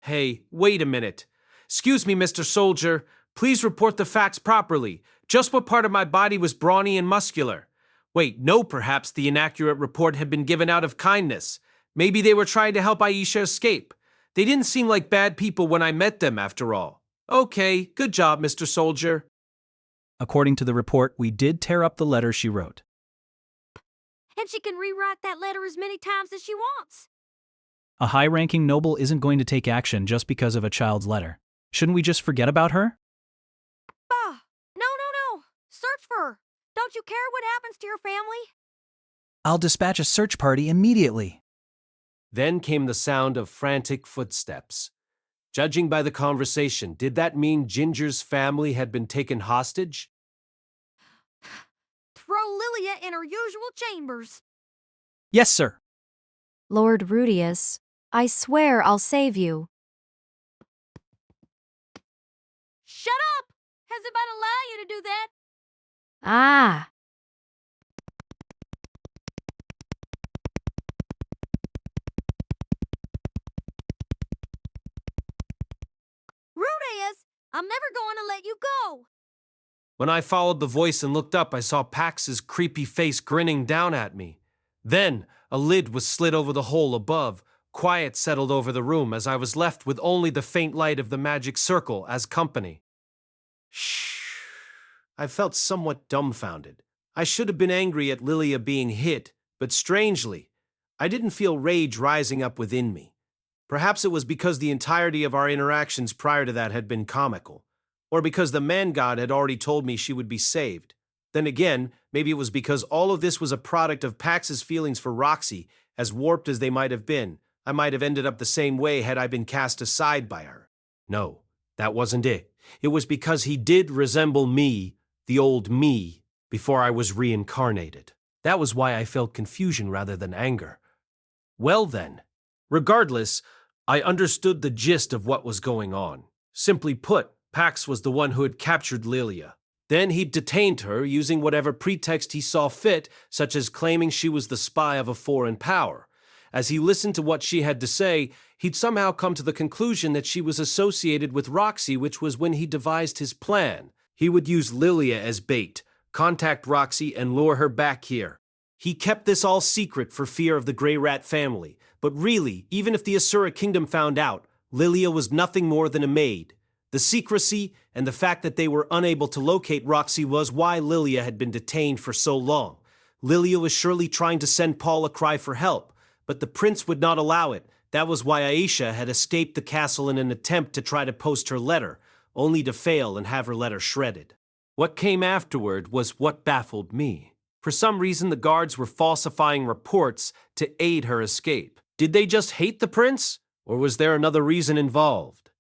Hey, wait a minute. Excuse me, Mr. Soldier. Please report the facts properly. Just what part of my body was brawny and muscular? Wait, no, perhaps the inaccurate report had been given out of kindness. Maybe they were trying to help Aisha escape. They didn't seem like bad people when I met them, after all. Okay, good job, Mr. Soldier. According to the report, we did tear up the letter she wrote. And she can rewrite that letter as many times as she wants. A high-ranking noble isn't going to take action just because of a child's letter. Shouldn't we just forget about her? Ah, no. Search for her. Don't you care what happens to your family? I'll dispatch a search party immediately. Then came the sound of frantic footsteps. Judging by the conversation, did that mean Ginger's family had been taken hostage? Throw Lilia in her usual chambers. Yes, sir. Lord Rudeus, I swear I'll save you. Shut up! Hasn't been allow you to do that. Ah! Rudeus, I'm never going to let you go. When I followed the voice and looked up, I saw Pax's creepy face grinning down at me. Then, a lid was slid over the hole above. Quiet settled over the room as I was left with only the faint light of the magic circle as company. Shh. I felt somewhat dumbfounded. I should have been angry at Lilia being hit, but strangely, I didn't feel rage rising up within me. Perhaps it was because the entirety of our interactions prior to that had been comical, or because the man god had already told me she would be saved. Then again, maybe it was because all of this was a product of Pax's feelings for Roxy, as warped as they might have been. I might have ended up the same way had I been cast aside by her. No, that wasn't it. It was because he did resemble me, the old me, before I was reincarnated. That was why I felt confusion rather than anger. Well then, regardless, I understood the gist of what was going on. Simply put, Pax was the one who had captured Lilia. Then he'd detained her using whatever pretext he saw fit, such as claiming she was the spy of a foreign power. As he listened to what she had to say, he'd somehow come to the conclusion that she was associated with Roxy, which was when he devised his plan. He would use Lilia as bait, contact Roxy, and lure her back here. He kept this all secret for fear of the Grey Rat family, but really, even if the Asura Kingdom found out, Lilia was nothing more than a maid. The secrecy and the fact that they were unable to locate Roxy was why Lilia had been detained for so long. Lilia was surely trying to send Paul a cry for help, but the prince would not allow it. That was why Aisha had escaped the castle in an attempt to try to post her letter, only to fail and have her letter shredded. What came afterward was what baffled me. For some reason, the guards were falsifying reports to aid her escape. Did they just hate the prince, or was there another reason involved?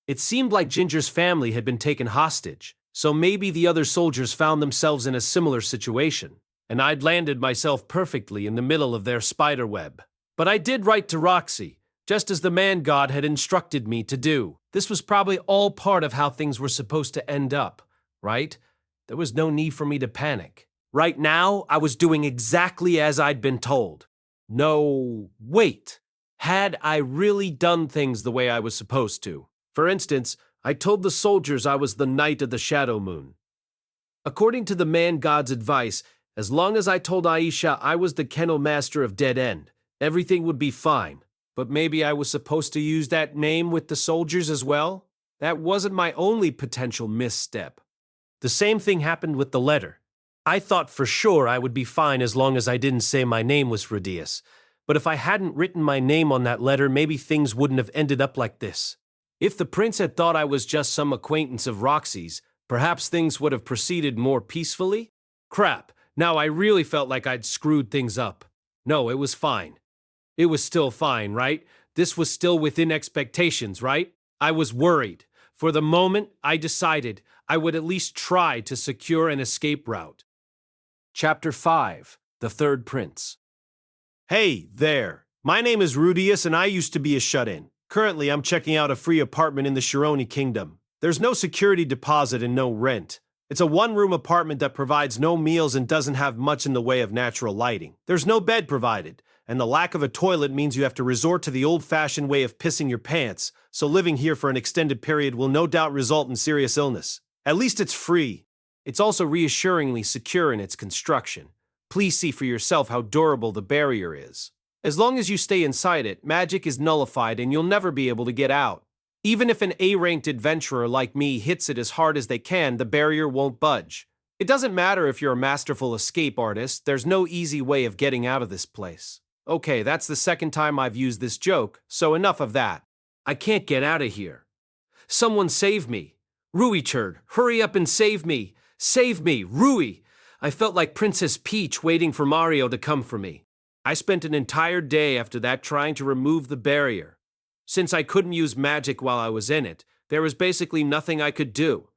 It seemed like Ginger's family had been taken hostage, so maybe the other soldiers found themselves in a similar situation, and I'd landed myself perfectly in the middle of their spider web. But I did write to Roxy, just as the man god had instructed me to do. This was probably all part of how things were supposed to end up, right? There was no need for me to panic. Right now, I was doing exactly as I'd been told. No, wait. Had I really done things the way I was supposed to? For instance, I told the soldiers I was the Knight of the Shadow Moon. According to the man god's advice, as long as I told Aisha I was the kennel master of Dead End, everything would be fine. But maybe I was supposed to use that name with the soldiers as well? That wasn't my only potential misstep. The same thing happened with the letter. I thought for sure I would be fine as long as I didn't say my name was Rudeus. But if I hadn't written my name on that letter, maybe things wouldn't have ended up like this. If the prince had thought I was just some acquaintance of Roxy's, perhaps things would have proceeded more peacefully? Crap, now I really felt like I'd screwed things up. No, it was fine. It was still fine, right? This was still within expectations, right? I was worried. For the moment, I decided I would at least try to secure an escape route. Chapter 5, The Third Prince. Hey, there. My name is Rudeus and I used to be a shut-in. Currently, I'm checking out a free apartment in the Shirone Kingdom. There's no security deposit and no rent. It's a one-room apartment that provides no meals and doesn't have much in the way of natural lighting. There's no bed provided, and the lack of a toilet means you have to resort to the old-fashioned way of pissing your pants, so living here for an extended period will no doubt result in serious illness. At least it's free. It's also reassuringly secure in its construction. Please see for yourself how durable the barrier is. As long as you stay inside it, magic is nullified and you'll never be able to get out. Even if an A-ranked adventurer like me hits it as hard as they can, the barrier won't budge. It doesn't matter if you're a masterful escape artist, there's no easy way of getting out of this place. Okay, that's the second time I've used this joke, so enough of that. I can't get out of here. Someone save me. Rui-churd, hurry up and save me. Save me, Rui. I felt like Princess Peach waiting for Mario to come for me. I spent an entire day after that trying to remove the barrier. Since I couldn't use magic while I was in it, there was basically nothing I could do.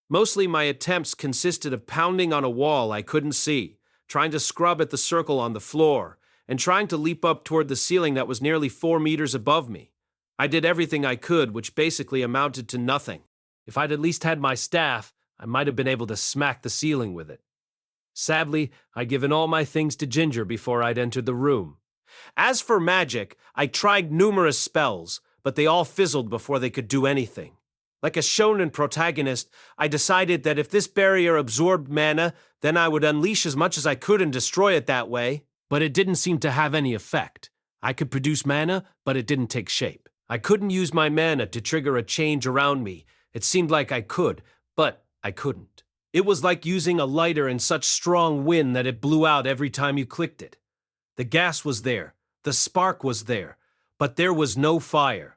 Mostly my attempts consisted of pounding on a wall I couldn't see, trying to scrub at the circle on the floor, and trying to leap up toward the ceiling that was nearly 4 meters above me. I did everything I could, which basically amounted to nothing. If I'd at least had my staff, I might have been able to smack the ceiling with it. Sadly, I'd given all my things to Ginger before I'd entered the room. As for magic, I tried numerous spells, but they all fizzled before they could do anything. Like a shonen protagonist, I decided that if this barrier absorbed mana, then I would unleash as much as I could and destroy it that way. But it didn't seem to have any effect. I could produce mana, but it didn't take shape. I couldn't use my mana to trigger a change around me. It seemed like I could, but I couldn't. It was like using a lighter in such strong wind that it blew out every time you clicked it. The gas was there, the spark was there, but there was no fire.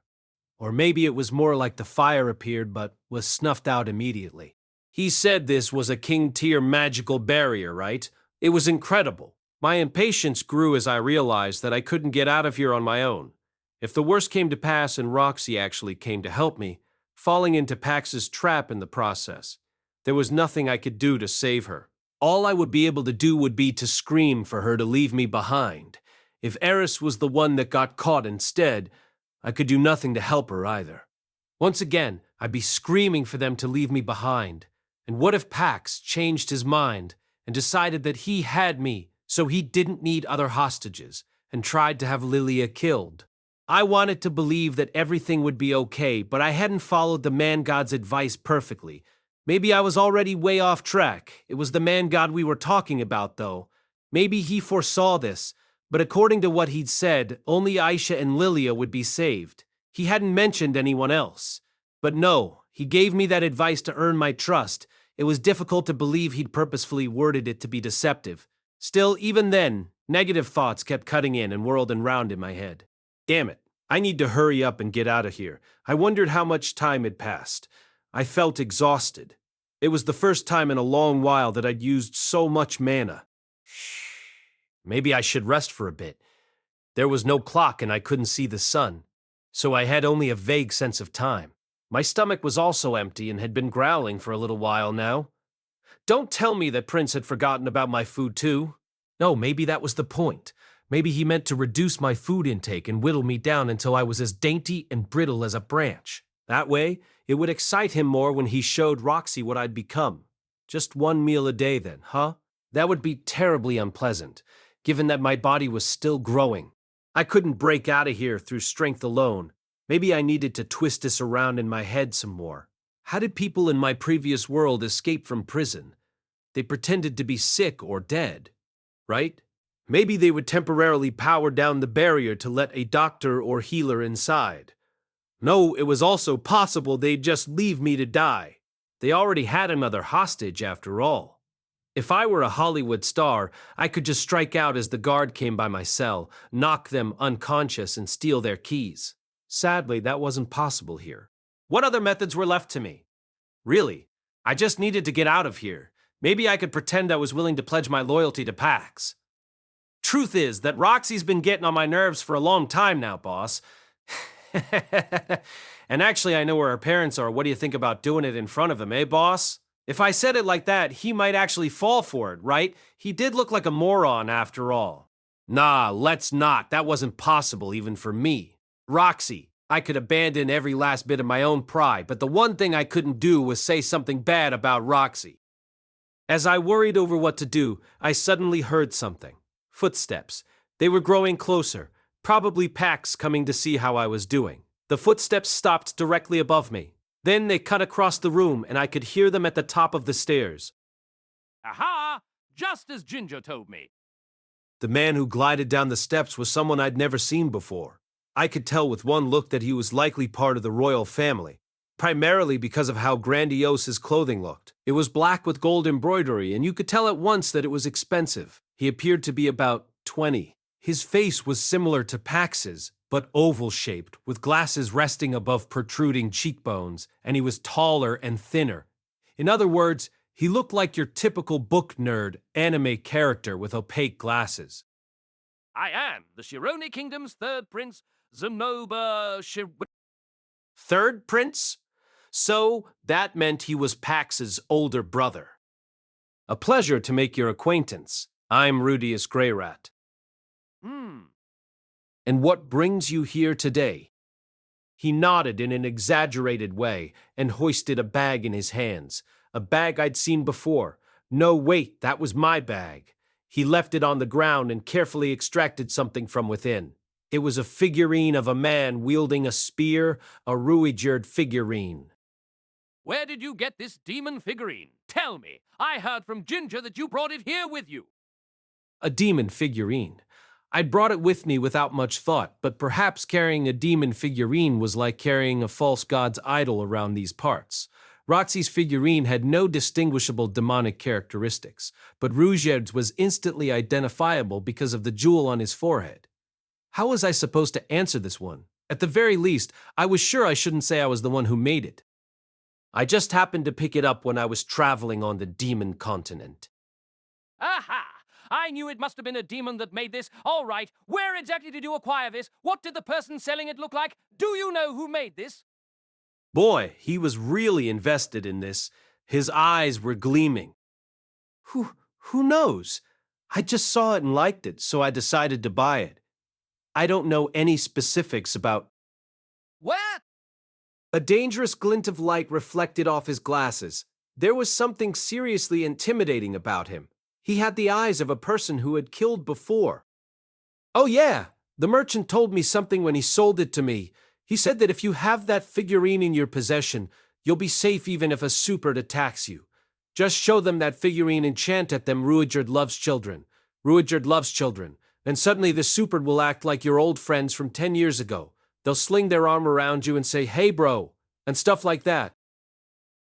Or maybe it was more like the fire appeared but was snuffed out immediately. He said this was a king-tier magical barrier, right? It was incredible. My impatience grew as I realized that I couldn't get out of here on my own. If the worst came to pass and Roxy actually came to help me, falling into Pax's trap in the process, there was nothing I could do to save her. All I would be able to do would be to scream for her to leave me behind. If Eris was the one that got caught instead, I could do nothing to help her either. Once again, I'd be screaming for them to leave me behind. And what if Pax changed his mind and decided that he had me, so he didn't need other hostages, and tried to have Lilia killed? I wanted to believe that everything would be okay, but I hadn't followed the man-god's advice perfectly. Maybe I was already way off track. It was the man-god we were talking about, though. Maybe he foresaw this, but according to what he'd said, only Aisha and Lilia would be saved. He hadn't mentioned anyone else. But no, he gave me that advice to earn my trust. It was difficult to believe he'd purposefully worded it to be deceptive. Still, even then, negative thoughts kept cutting in and whirling round in my head. Damn it, I need to hurry up and get out of here. I wondered how much time had passed. I felt exhausted. It was the first time in a long while that I'd used so much mana. Maybe I should rest for a bit. There was no clock and I couldn't see the sun, so I had only a vague sense of time. My stomach was also empty and had been growling for a little while now. Don't tell me that Prince had forgotten about my food too. No, maybe that was the point. Maybe he meant to reduce my food intake and whittle me down until I was as dainty and brittle as a branch. That way, it would excite him more when he showed Roxy what I'd become. Just 1 meal a day then, huh? That would be terribly unpleasant, given that my body was still growing. I couldn't break out of here through strength alone. Maybe I needed to twist this around in my head some more. How did people in my previous world escape from prison? They pretended to be sick or dead, right? Maybe they would temporarily power down the barrier to let a doctor or healer inside. No, it was also possible they'd just leave me to die. They already had another hostage after all. If I were a Hollywood star, I could just strike out as the guard came by my cell, knock them unconscious, and steal their keys. Sadly, that wasn't possible here. What other methods were left to me? Really, I just needed to get out of here. Maybe I could pretend I was willing to pledge my loyalty to Pax. Truth is that Roxy's been getting on my nerves for a long time now, boss. And actually, I know where her parents are. What do you think about doing it in front of them, eh, boss? If I said it like that, he might actually fall for it, right? He did look like a moron after all. Nah, let's not. That wasn't possible even for me. Roxy, I could abandon every last bit of my own pride, but the one thing I couldn't do was say something bad about Roxy. As I worried over what to do, I suddenly heard something. Footsteps. They were growing closer, probably Pax coming to see how I was doing. The footsteps stopped directly above me. Then they cut across the room, and I could hear them at the top of the stairs. Aha! Just as Ginger told me. The man who glided down the steps was someone I'd never seen before. I could tell with one look that he was likely part of the royal family, primarily because of how grandiose his clothing looked. It was black with gold embroidery, and you could tell at once that it was expensive. He appeared to be about 20. His face was similar to Pax's, but oval-shaped, with glasses resting above protruding cheekbones, and he was taller and thinner. In other words, he looked like your typical book nerd anime character with opaque glasses. I am the Shirone Kingdom's third prince, Zanoba Third prince? So that meant he was Pax's older brother. A pleasure to make your acquaintance. I'm Rudeus Greyrat. And what brings you here today? He nodded in an exaggerated way and hoisted a bag in his hands. A bag I'd seen before. No, wait, that was my bag. He left it on the ground and carefully extracted something from within. It was a figurine of a man wielding a spear, a Ruijerd figurine. Where did you get this demon figurine? Tell me. I heard from Ginger that you brought it here with you. A demon figurine. I'd brought it with me without much thought, but perhaps carrying a demon figurine was like carrying a false god's idol around these parts. Roxy's figurine had no distinguishable demonic characteristics, but Ruijerd's was instantly identifiable because of the jewel on his forehead. How was I supposed to answer this one? At the very least, I was sure I shouldn't say I was the one who made it. I just happened to pick it up when I was traveling on the demon continent. Aha! I knew it must have been a demon that made this. All right, where exactly did you acquire this? What did the person selling it look like? Do you know who made this? Boy, he was really invested in this. His eyes were gleaming. Who knows? I just saw it and liked it, so I decided to buy it. I don't know any specifics about... What? A dangerous glint of light reflected off his glasses. There was something seriously intimidating about him. He had the eyes of a person who had killed before. Oh yeah, the merchant told me something when he sold it to me. He said that if you have that figurine in your possession, you'll be safe even if a superd attacks you. Just show them that figurine and chant at them, Ruijerd loves children. Ruijerd loves children. And suddenly the superd will act like your old friends from 10 years ago. They'll sling their arm around you and say, hey bro, and stuff like that.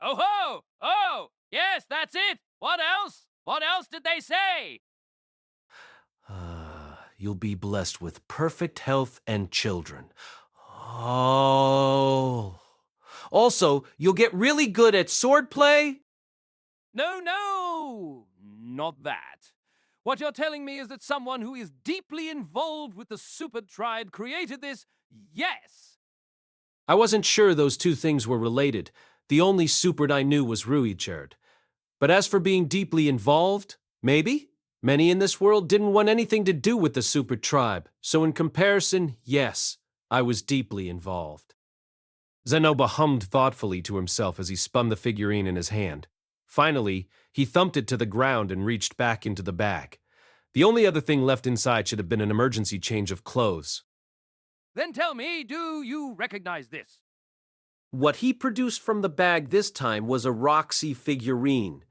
Oh ho! Oh, yes, that's it. What else? What else did they say? You'll be blessed with perfect health and children. Oh. Also, you'll get really good at swordplay. No, not that. What you're telling me is that someone who is deeply involved with the super tribe created this? Yes. I wasn't sure those two things were related. The only superd I knew was Ruijerd. But as for being deeply involved, maybe? Many in this world didn't want anything to do with the super tribe, so in comparison, yes, I was deeply involved. Zanoba hummed thoughtfully to himself as he spun the figurine in his hand. Finally, he thumped it to the ground and reached back into the bag. The only other thing left inside should have been an emergency change of clothes. Then tell me, do you recognize this? What he produced from the bag this time was a Roxy figurine.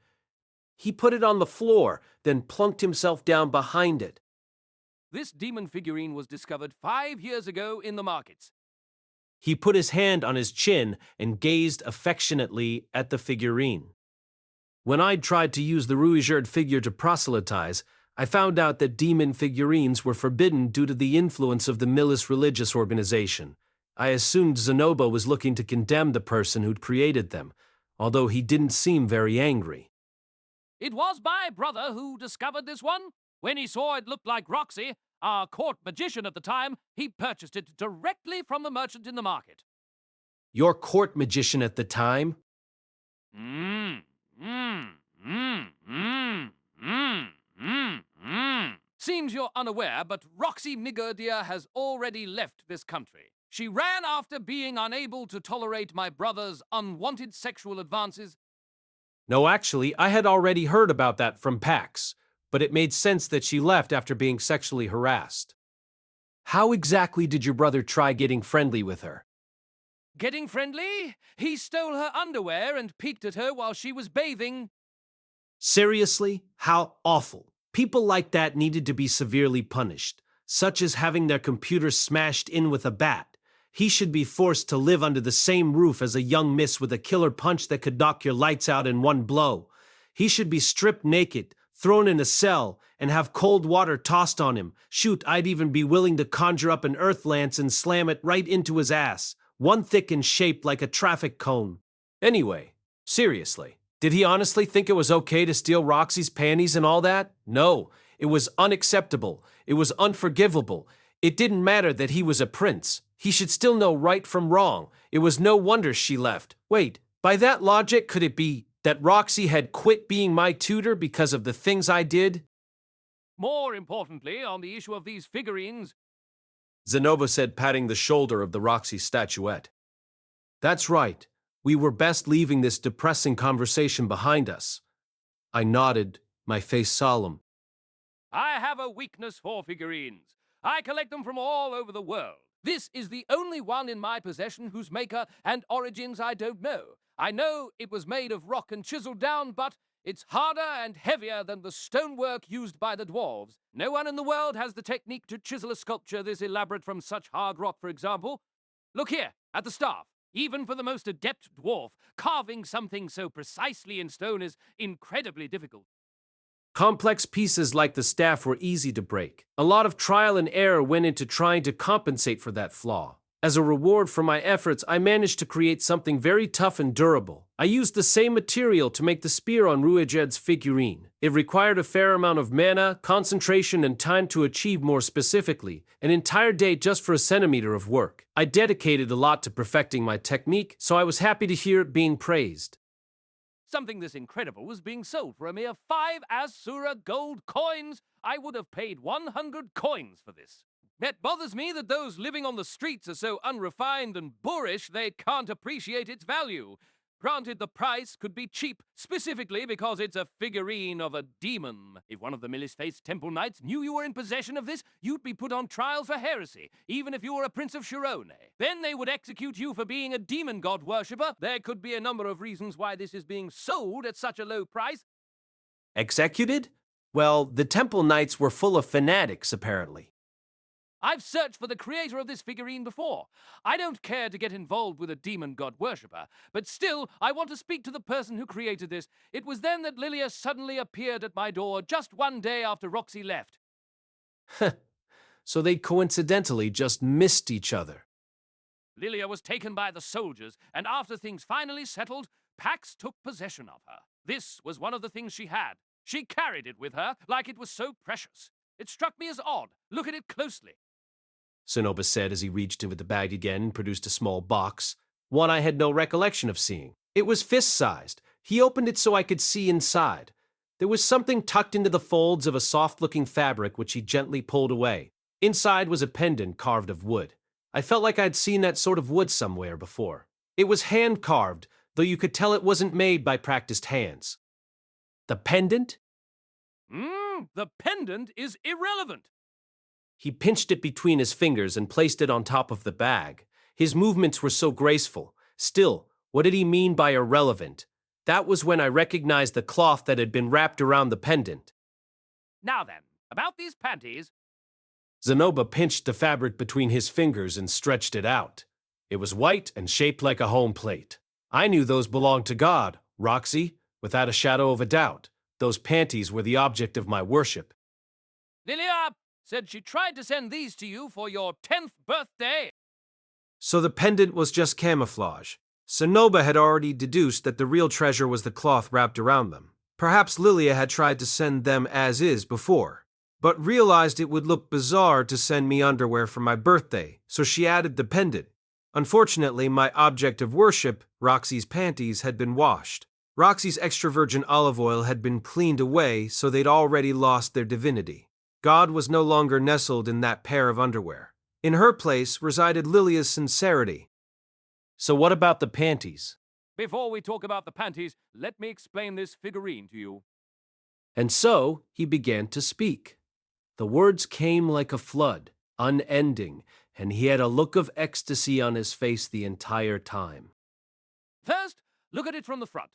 He put it on the floor, then plunked himself down behind it. This demon figurine was discovered 5 years ago in the markets. He put his hand on his chin and gazed affectionately at the figurine. When I'd tried to use the Ruijerd figure to proselytize, I found out that demon figurines were forbidden due to the influence of the Milis religious organization. I assumed Zanoba was looking to condemn the person who'd created them, although he didn't seem very angry. It was my brother who discovered this one. When he saw it looked like Roxy, our court magician at the time, he purchased it directly from the merchant in the market. Your court magician at the time? Seems you're unaware, but Roxy Migurdia has already left this country. She ran after being unable to tolerate my brother's unwanted sexual advances. No, actually, I had already heard about that from Pax, but it made sense that she left after being sexually harassed. How exactly did your brother try getting friendly with her? Getting friendly? He stole her underwear and peeked at her while she was bathing. Seriously? How awful. People like that needed to be severely punished, such as having their computer smashed in with a bat. He should be forced to live under the same roof as a young miss with a killer punch that could knock your lights out in one blow. He should be stripped naked, thrown in a cell, and have cold water tossed on him. Shoot, I'd even be willing to conjure up an earth lance and slam it right into his ass, one thick and shaped like a traffic cone. Anyway, seriously, did he honestly think it was okay to steal Roxy's panties and all that? No, it was unacceptable. It was unforgivable. It didn't matter that he was a prince. He should still know right from wrong. It was no wonder she left. Wait, by that logic, could it be that Roxy had quit being my tutor because of the things I did? More importantly, on the issue of these figurines, Zanoba said, patting the shoulder of the Roxy statuette. That's right. We were best leaving this depressing conversation behind us. I nodded, my face solemn. I have a weakness for figurines. I collect them from all over the world. This is the only one in my possession whose maker and origins I don't know. I know it was made of rock and chiseled down, but it's harder and heavier than the stonework used by the dwarves. No one in the world has the technique to chisel a sculpture this elaborate from such hard rock, for example. Look here, at the staff. Even for the most adept dwarf, carving something so precisely in stone is incredibly difficult. Complex pieces like the staff were easy to break. A lot of trial and error went into trying to compensate for that flaw. As a reward for my efforts, I managed to create something very tough and durable. I used the same material to make the spear on Rudeus's figurine. It required a fair amount of mana, concentration, and time to achieve more specifically, an entire day just for a centimeter of work. I dedicated a lot to perfecting my technique, so I was happy to hear it being praised. Something this incredible was being sold for a mere 5 Asura gold coins. I would have paid 100 coins for this. It bothers me that those living on the streets are so unrefined and boorish they can't appreciate its value. Granted, the price could be cheap, specifically because it's a figurine of a demon. If one of the Millis-faced temple knights knew you were in possession of this, you'd be put on trial for heresy, even if you were a prince of Shirone. Then they would execute you for being a demon god worshipper. There could be a number of reasons why this is being sold at such a low price. Executed? Well, the temple knights were full of fanatics, apparently. I've searched for the creator of this figurine before. I don't care to get involved with a demon god worshipper, but still, I want to speak to the person who created this. It was then that Lilia suddenly appeared at my door just one day after Roxy left. So they coincidentally just missed each other. Lilia was taken by the soldiers, and after things finally settled, Pax took possession of her. This was one of the things she had. She carried it with her like it was so precious. It struck me as odd. Look at it closely. Zanoba said as he reached into the bag again and produced a small box, one I had no recollection of seeing. It was fist-sized. He opened it so I could see inside. There was something tucked into the folds of a soft-looking fabric which he gently pulled away. Inside was a pendant carved of wood. I felt like I'd seen that sort of wood somewhere before. It was hand-carved, though you could tell it wasn't made by practiced hands. The pendant? The pendant is irrelevant. He pinched it between his fingers and placed it on top of the bag. His movements were so graceful. Still, what did he mean by irrelevant? That was when I recognized the cloth that had been wrapped around the pendant. Now then, about these panties. Zanoba pinched the fabric between his fingers and stretched it out. It was white and shaped like a home plate. I knew those belonged to God, Roxy, without a shadow of a doubt. Those panties were the object of my worship. Lilia said she tried to send these to you for your 10th birthday. So the pendant was just camouflage. Zanoba had already deduced that the real treasure was the cloth wrapped around them. Perhaps Lilia had tried to send them as is before, but realized it would look bizarre to send me underwear for my birthday, so she added the pendant. Unfortunately, my object of worship, Roxy's panties, had been washed. Roxy's extra virgin olive oil had been cleaned away, so they'd already lost their divinity. God was no longer nestled in that pair of underwear. In her place resided Lilia's sincerity. So what about the panties? Before we talk about the panties, let me explain this figurine to you. And so he began to speak. The words came like a flood, unending, and he had a look of ecstasy on his face the entire time. First, look at it from the front.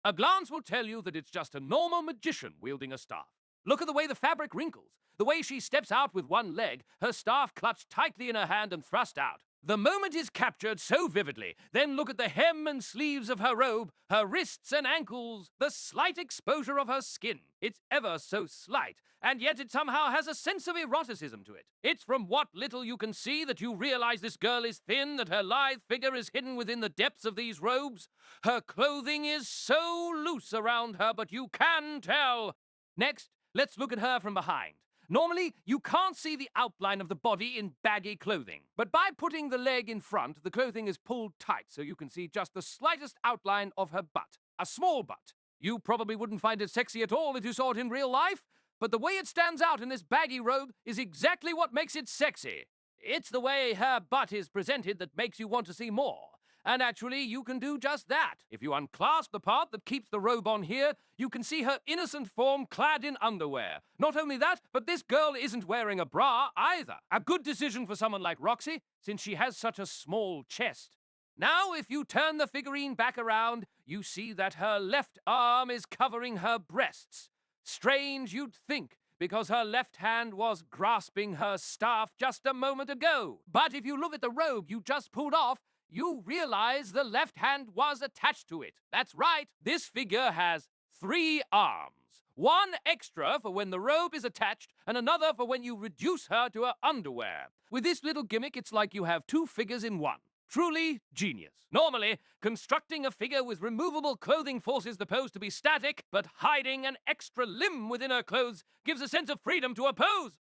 A glance will tell you that it's just a normal magician wielding a staff. Look at the way the fabric wrinkles, the way she steps out with one leg, her staff clutched tightly in her hand and thrust out. The moment is captured so vividly. Then look at the hem and sleeves of her robe, her wrists and ankles, the slight exposure of her skin. It's ever so slight, and yet it somehow has a sense of eroticism to it. It's from what little you can see that you realize this girl is thin, that her lithe figure is hidden within the depths of these robes. Her clothing is so loose around her, but you can tell. Next, let's look at her from behind. Normally, you can't see the outline of the body in baggy clothing, but by putting the leg in front, the clothing is pulled tight so you can see just the slightest outline of her butt. A small butt. You probably wouldn't find it sexy at all if you saw it in real life, but the way it stands out in this baggy robe is exactly what makes it sexy. It's the way her butt is presented that makes you want to see more. And actually, you can do just that. If you unclasp the part that keeps the robe on here, you can see her innocent form clad in underwear. Not only that, but this girl isn't wearing a bra either. A good decision for someone like Roxy, since she has such a small chest. Now, if you turn the figurine back around, you see that her left arm is covering her breasts. Strange, you'd think, because her left hand was grasping her staff just a moment ago. But if you look at the robe you just pulled off, you realize the left hand was attached to it. That's right, this figure has 3 arms. One extra for when the robe is attached, and another for when you reduce her to her underwear. With this little gimmick, it's like you have 2 figures in one. Truly genius. Normally, constructing a figure with removable clothing forces the pose to be static, but hiding an extra limb within her clothes gives a sense of freedom to her pose.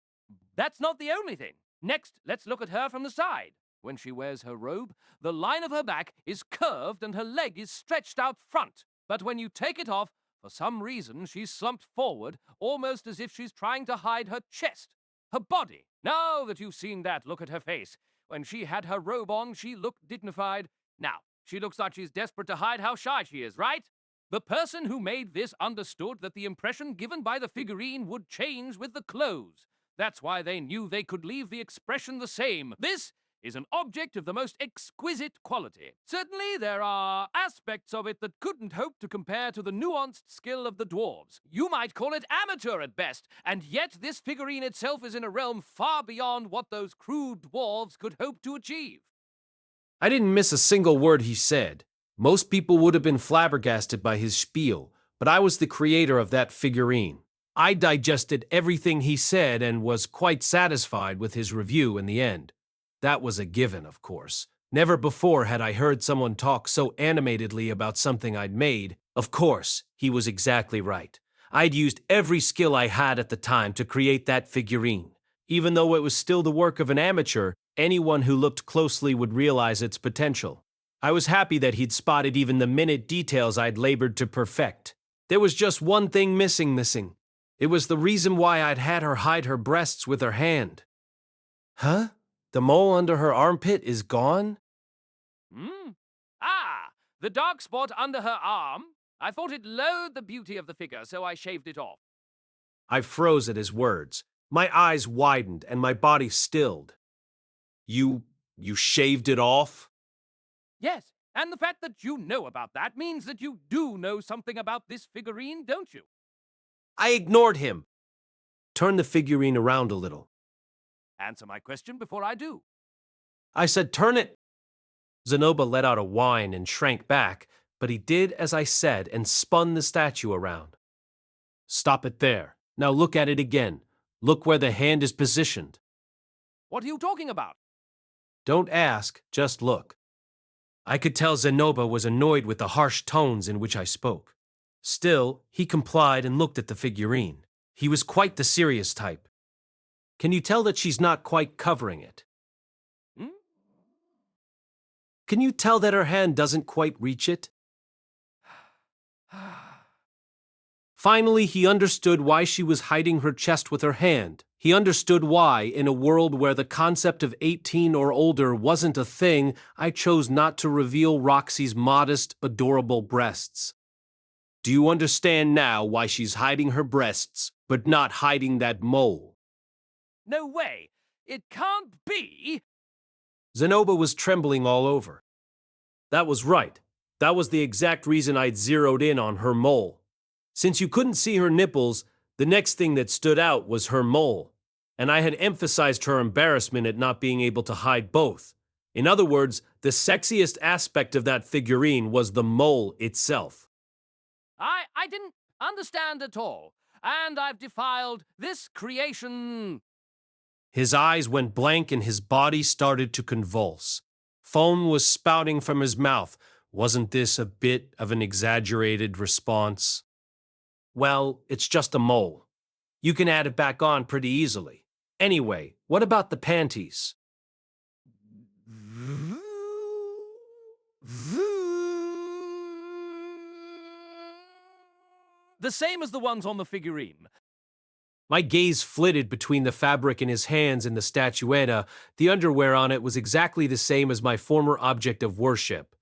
That's not the only thing. Next, let's look at her from the side. When she wears her robe, the line of her back is curved and her leg is stretched out front. But when you take it off, for some reason, she's slumped forward, almost as if she's trying to hide her chest, her body. Now that you've seen that, look at her face. When she had her robe on, she looked dignified. Now, she looks like she's desperate to hide how shy she is, right? The person who made this understood that the impression given by the figurine would change with the clothes. That's why they knew they could leave the expression the same. This is an object of the most exquisite quality. Certainly, there are aspects of it that couldn't hope to compare to the nuanced skill of the dwarves. You might call it amateur at best, and yet this figurine itself is in a realm far beyond what those crude dwarves could hope to achieve. I didn't miss a single word he said. Most people would have been flabbergasted by his spiel, but I was the creator of that figurine. I digested everything he said and was quite satisfied with his review in the end. That was a given, of course. Never before had I heard someone talk so animatedly about something I'd made. Of course, he was exactly right. I'd used every skill I had at the time to create that figurine. Even though it was still the work of an amateur, anyone who looked closely would realize its potential. I was happy that he'd spotted even the minute details I'd labored to perfect. There was just one thing missing. It was the reason why I'd had her hide her breasts with her hand. Huh? The mole under her armpit is gone? The dark spot under her arm. I thought it lowered the beauty of the figure, so I shaved it off. I froze at his words. My eyes widened and my body stilled. You shaved it off? Yes, and the fact that you know about that means that you do know something about this figurine, don't you? I ignored him. Turn the figurine around a little. Answer my question before I do. I said, turn it. Zanoba let out a whine and shrank back, but he did as I said and spun the statue around. Stop it there. Now look at it again. Look where the hand is positioned. What are you talking about? Don't ask, just look. I could tell Zanoba was annoyed with the harsh tones in which I spoke. Still, he complied and looked at the figurine. He was quite the serious type. Can you tell that she's not quite covering it? Can you tell that her hand doesn't quite reach it? Finally, he understood why she was hiding her chest with her hand. He understood why, in a world where the concept of 18 or older wasn't a thing, I chose not to reveal Roxy's modest, adorable breasts. Do you understand now why she's hiding her breasts, but not hiding that mole? No way! It can't be! Zanoba was trembling all over. That was right. That was the exact reason I'd zeroed in on her mole. Since you couldn't see her nipples, the next thing that stood out was her mole, and I had emphasized her embarrassment at not being able to hide both. In other words, the sexiest aspect of that figurine was the mole itself. I didn't understand at all. and I've defiled this creation. His eyes went blank and his body started to convulse. Foam was spouting from his mouth. Wasn't this a bit of an exaggerated response? Well, it's just a mole. You can add it back on pretty easily. Anyway, what about the panties? The same as the ones on the figurine. My gaze flitted between the fabric in his hands and the statuetta. The underwear on it was exactly the same as my former object of worship.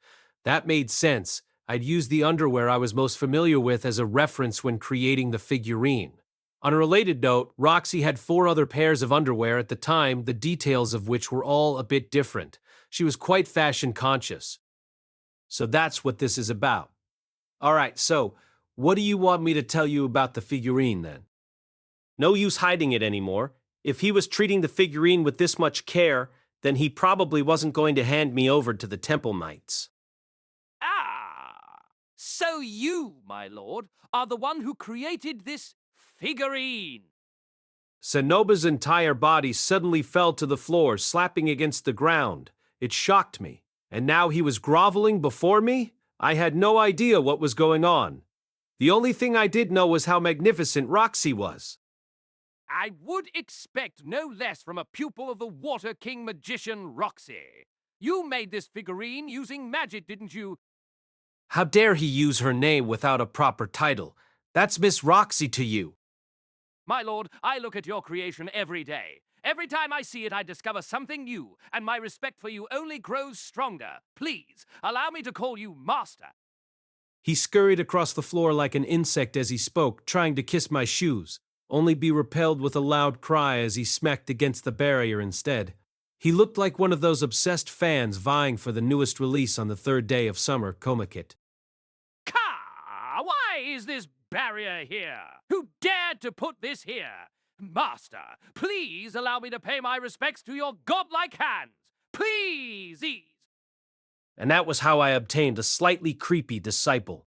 That made sense. I'd used the underwear I was most familiar with as a reference when creating the figurine. On a related note, Roxy had 4 other pairs of underwear at the time, the details of which were all a bit different. She was quite fashion conscious. So that's what this is about. All right, so what do you want me to tell you about the figurine then? No use hiding it anymore. If he was treating the figurine with this much care, then he probably wasn't going to hand me over to the Temple Knights. Ah! So you, my lord, are the one who created this figurine. Zanoba's entire body suddenly fell to the floor, slapping against the ground. It shocked me. And now he was groveling before me? I had no idea what was going on. The only thing I did know was how magnificent Roxy was. I would expect no less from a pupil of the Water King magician Roxy. You made this figurine using magic, didn't you? How dare he use her name without a proper title? That's Miss Roxy to you. My lord, I look at your creation every day. Every time I see it, I discover something new, and my respect for you only grows stronger. Please, allow me to call you Master. He scurried across the floor like an insect as he spoke, trying to kiss my shoes, only be repelled with a loud cry as he smacked against the barrier instead. He looked like one of those obsessed fans vying for the newest release on the 3rd day of summer, Komakit. Ka! Why is this barrier here? Who dared to put this here? Master, please allow me to pay my respects to your godlike hands. Please! And that was how I obtained a slightly creepy disciple.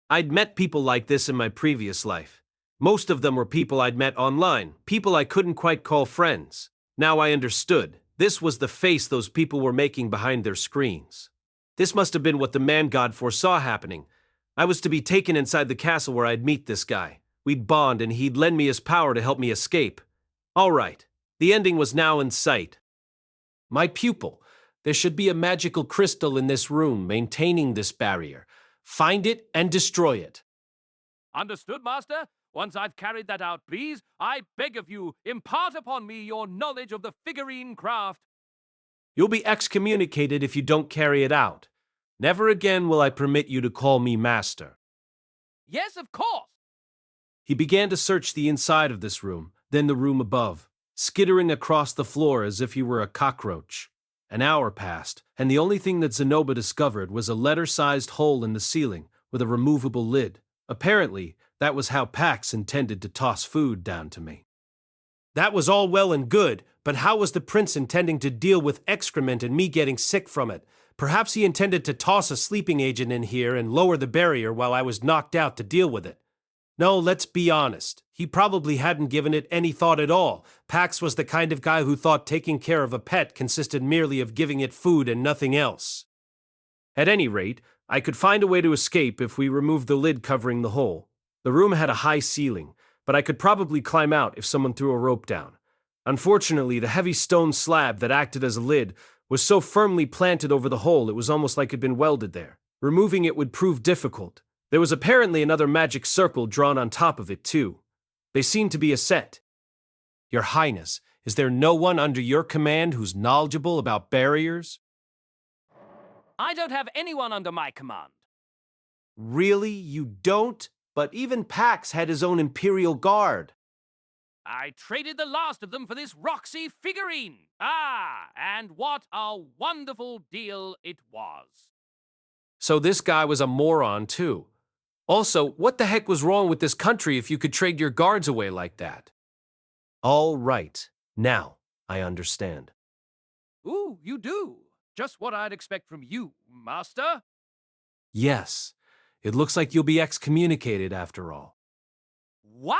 I'd met people like this in my previous life. Most of them were people I'd met online, people I couldn't quite call friends. Now I understood. This was the face those people were making behind their screens. This must have been what the man god foresaw happening. I was to be taken inside the castle where I'd meet this guy. We'd bond and he'd lend me his power to help me escape. All right, the ending was now in sight. My pupil. There should be a magical crystal in this room maintaining this barrier. Find it and destroy it. Understood, Master? Once I've carried that out, please, I beg of you, impart upon me your knowledge of the figurine craft. You'll be excommunicated if you don't carry it out. Never again will I permit you to call me Master. Yes, of course. He began to search the inside of this room, then the room above, skittering across the floor as if he were a cockroach. An hour passed, and the only thing that Zanoba discovered was a letter-sized hole in the ceiling with a removable lid. Apparently, that was how Pax intended to toss food down to me. That was all well and good, but how was the prince intending to deal with excrement and me getting sick from it? Perhaps he intended to toss a sleeping agent in here and lower the barrier while I was knocked out to deal with it. No, let's be honest. He probably hadn't given it any thought at all. Pax was the kind of guy who thought taking care of a pet consisted merely of giving it food and nothing else. At any rate, I could find a way to escape if we removed the lid covering the hole. The room had a high ceiling, but I could probably climb out if someone threw a rope down. Unfortunately, the heavy stone slab that acted as a lid was so firmly planted over the hole it was almost like it had been welded there. Removing it would prove difficult. There was apparently another magic circle drawn on top of it, too. They seemed to be a set. Your Highness, is there no one under your command who's knowledgeable about barriers? I don't have anyone under my command. Really, you don't? But even Pax had his own Imperial Guard. I traded the last of them for this Roxy figurine. Ah, and what a wonderful deal it was. So this guy was a moron, too. Also, what the heck was wrong with this country if you could trade your guards away like that? All right. Now, I understand. Ooh, you do. Just what I'd expect from you, Master. Yes. It looks like you'll be excommunicated after all. Wah!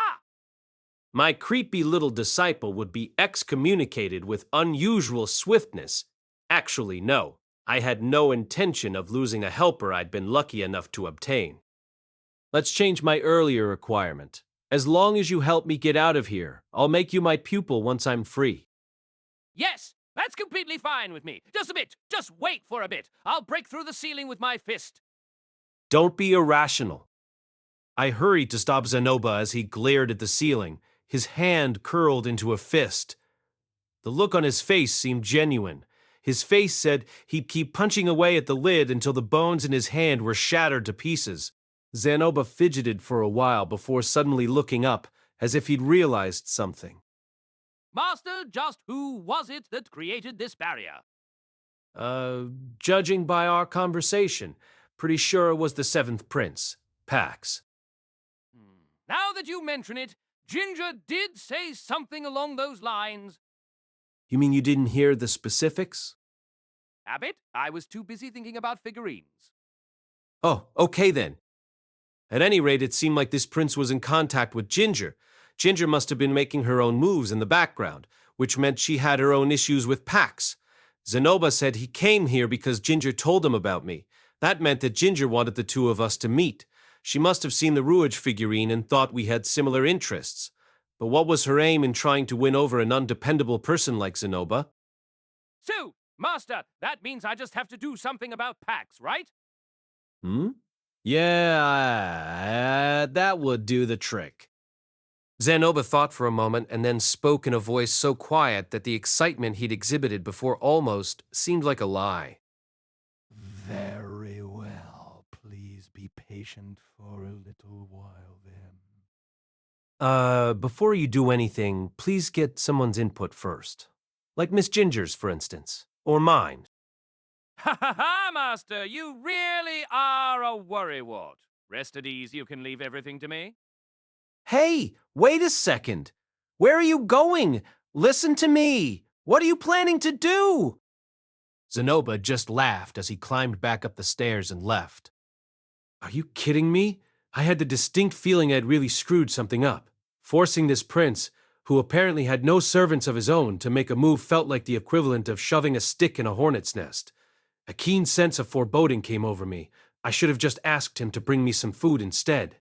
My creepy little disciple would be excommunicated with unusual swiftness. Actually, no. I had no intention of losing a helper I'd been lucky enough to obtain. Let's change my earlier requirement. As long as you help me get out of here, I'll make you my pupil once I'm free. Yes, that's completely fine with me. Just a bit. Just wait for a bit. I'll break through the ceiling with my fist. Don't be irrational. I hurried to stop Zanoba as he glared at the ceiling, his hand curled into a fist. The look on his face seemed genuine. His face said he'd keep punching away at the lid until the bones in his hand were shattered to pieces. Zanoba fidgeted for a while before suddenly looking up, as if he'd realized something. Master, just who was it that created this barrier? Judging by our conversation, pretty sure it was the seventh prince, Pax. Now that you mention it, Ginger did say something along those lines. You mean you didn't hear the specifics? Abbott, I was too busy thinking about figurines. Oh, okay then. At any rate, it seemed like this prince was in contact with Ginger. Ginger must have been making her own moves in the background, which meant she had her own issues with Pax. Zanoba said he came here because Ginger told him about me. That meant that Ginger wanted the two of us to meet. She must have seen the Rouge figurine and thought we had similar interests. But what was her aim in trying to win over an undependable person like Zanoba? So, Master, that means I just have to do something about Pax, right? Yeah, that would do the trick. Zanoba thought for a moment and then spoke in a voice so quiet that the excitement he'd exhibited before almost seemed like a lie. Very well. Please be patient for a little while then. Before you do anything, please get someone's input first. Like Miss Ginger's, for instance. Or mine. Ha ha ha, Master! You really are a worrywart. Rest at ease, you can leave everything to me. Hey, wait a second. Where are you going? Listen to me. What are you planning to do? Zanoba just laughed as he climbed back up the stairs and left. Are you kidding me? I had the distinct feeling I'd really screwed something up. Forcing this prince, who apparently had no servants of his own, to make a move felt like the equivalent of shoving a stick in a hornet's nest. A keen sense of foreboding came over me. I should have just asked him to bring me some food instead.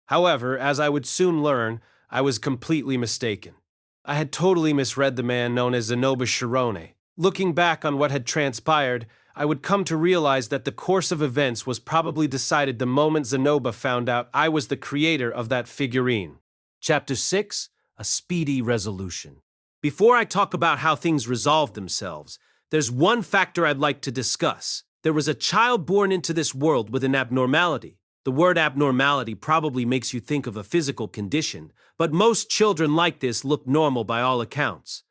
However, as I would soon learn, I was completely mistaken. I had totally misread the man known as Zanoba Shirone. Looking back on what had transpired, I would come to realize that the course of events was probably decided the moment Zanoba found out I was the creator of that figurine. Chapter 6, A Speedy Resolution. Before I talk about how things resolved themselves, there's one factor I'd like to discuss. There was a child born into this world with an abnormality. The word abnormality probably makes you think of a physical condition, but most children like this look normal by all accounts.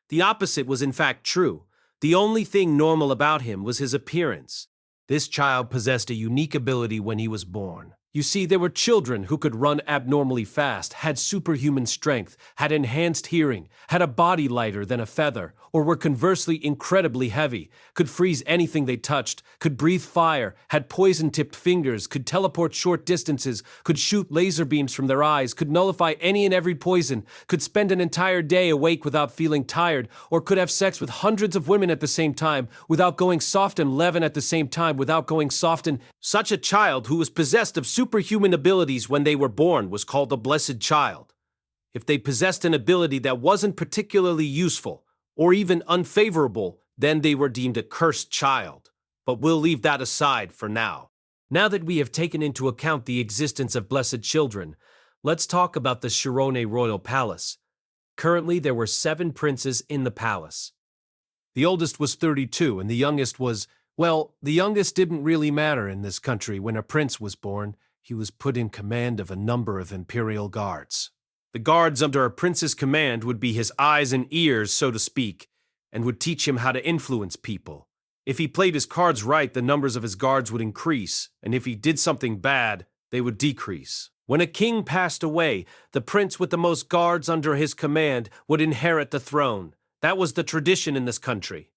The opposite was in fact true. The only thing normal about him was his appearance. This child possessed a unique ability when he was born. You see, there were children who could run abnormally fast, had superhuman strength, had enhanced hearing, had a body lighter than a feather, or were conversely incredibly heavy, could freeze anything they touched, could breathe fire, had poison-tipped fingers, could teleport short distances, could shoot laser beams from their eyes, could nullify any and every poison, could spend an entire day awake without feeling tired, or could have sex with hundreds of women at the same time, without going soft and leaven at the same time, without going soft and... Such a child who was possessed of superhuman abilities when they were born was called a blessed child. If they possessed an ability that wasn't particularly useful, or even unfavorable, then they were deemed a cursed child. But we'll leave that aside for now. Now that we have taken into account the existence of blessed children, let's talk about the Shirone royal palace. Currently, there were 7 princes in the palace. The oldest was 32, and the youngest was... Well, the youngest didn't really matter in this country. When a prince was born, he was put in command of a number of imperial guards. The guards under a prince's command would be his eyes and ears, so to speak, and would teach him how to influence people. If he played his cards right, the numbers of his guards would increase, and if he did something bad, they would decrease. When a king passed away, the prince with the most guards under his command would inherit the throne. That was the tradition in this country.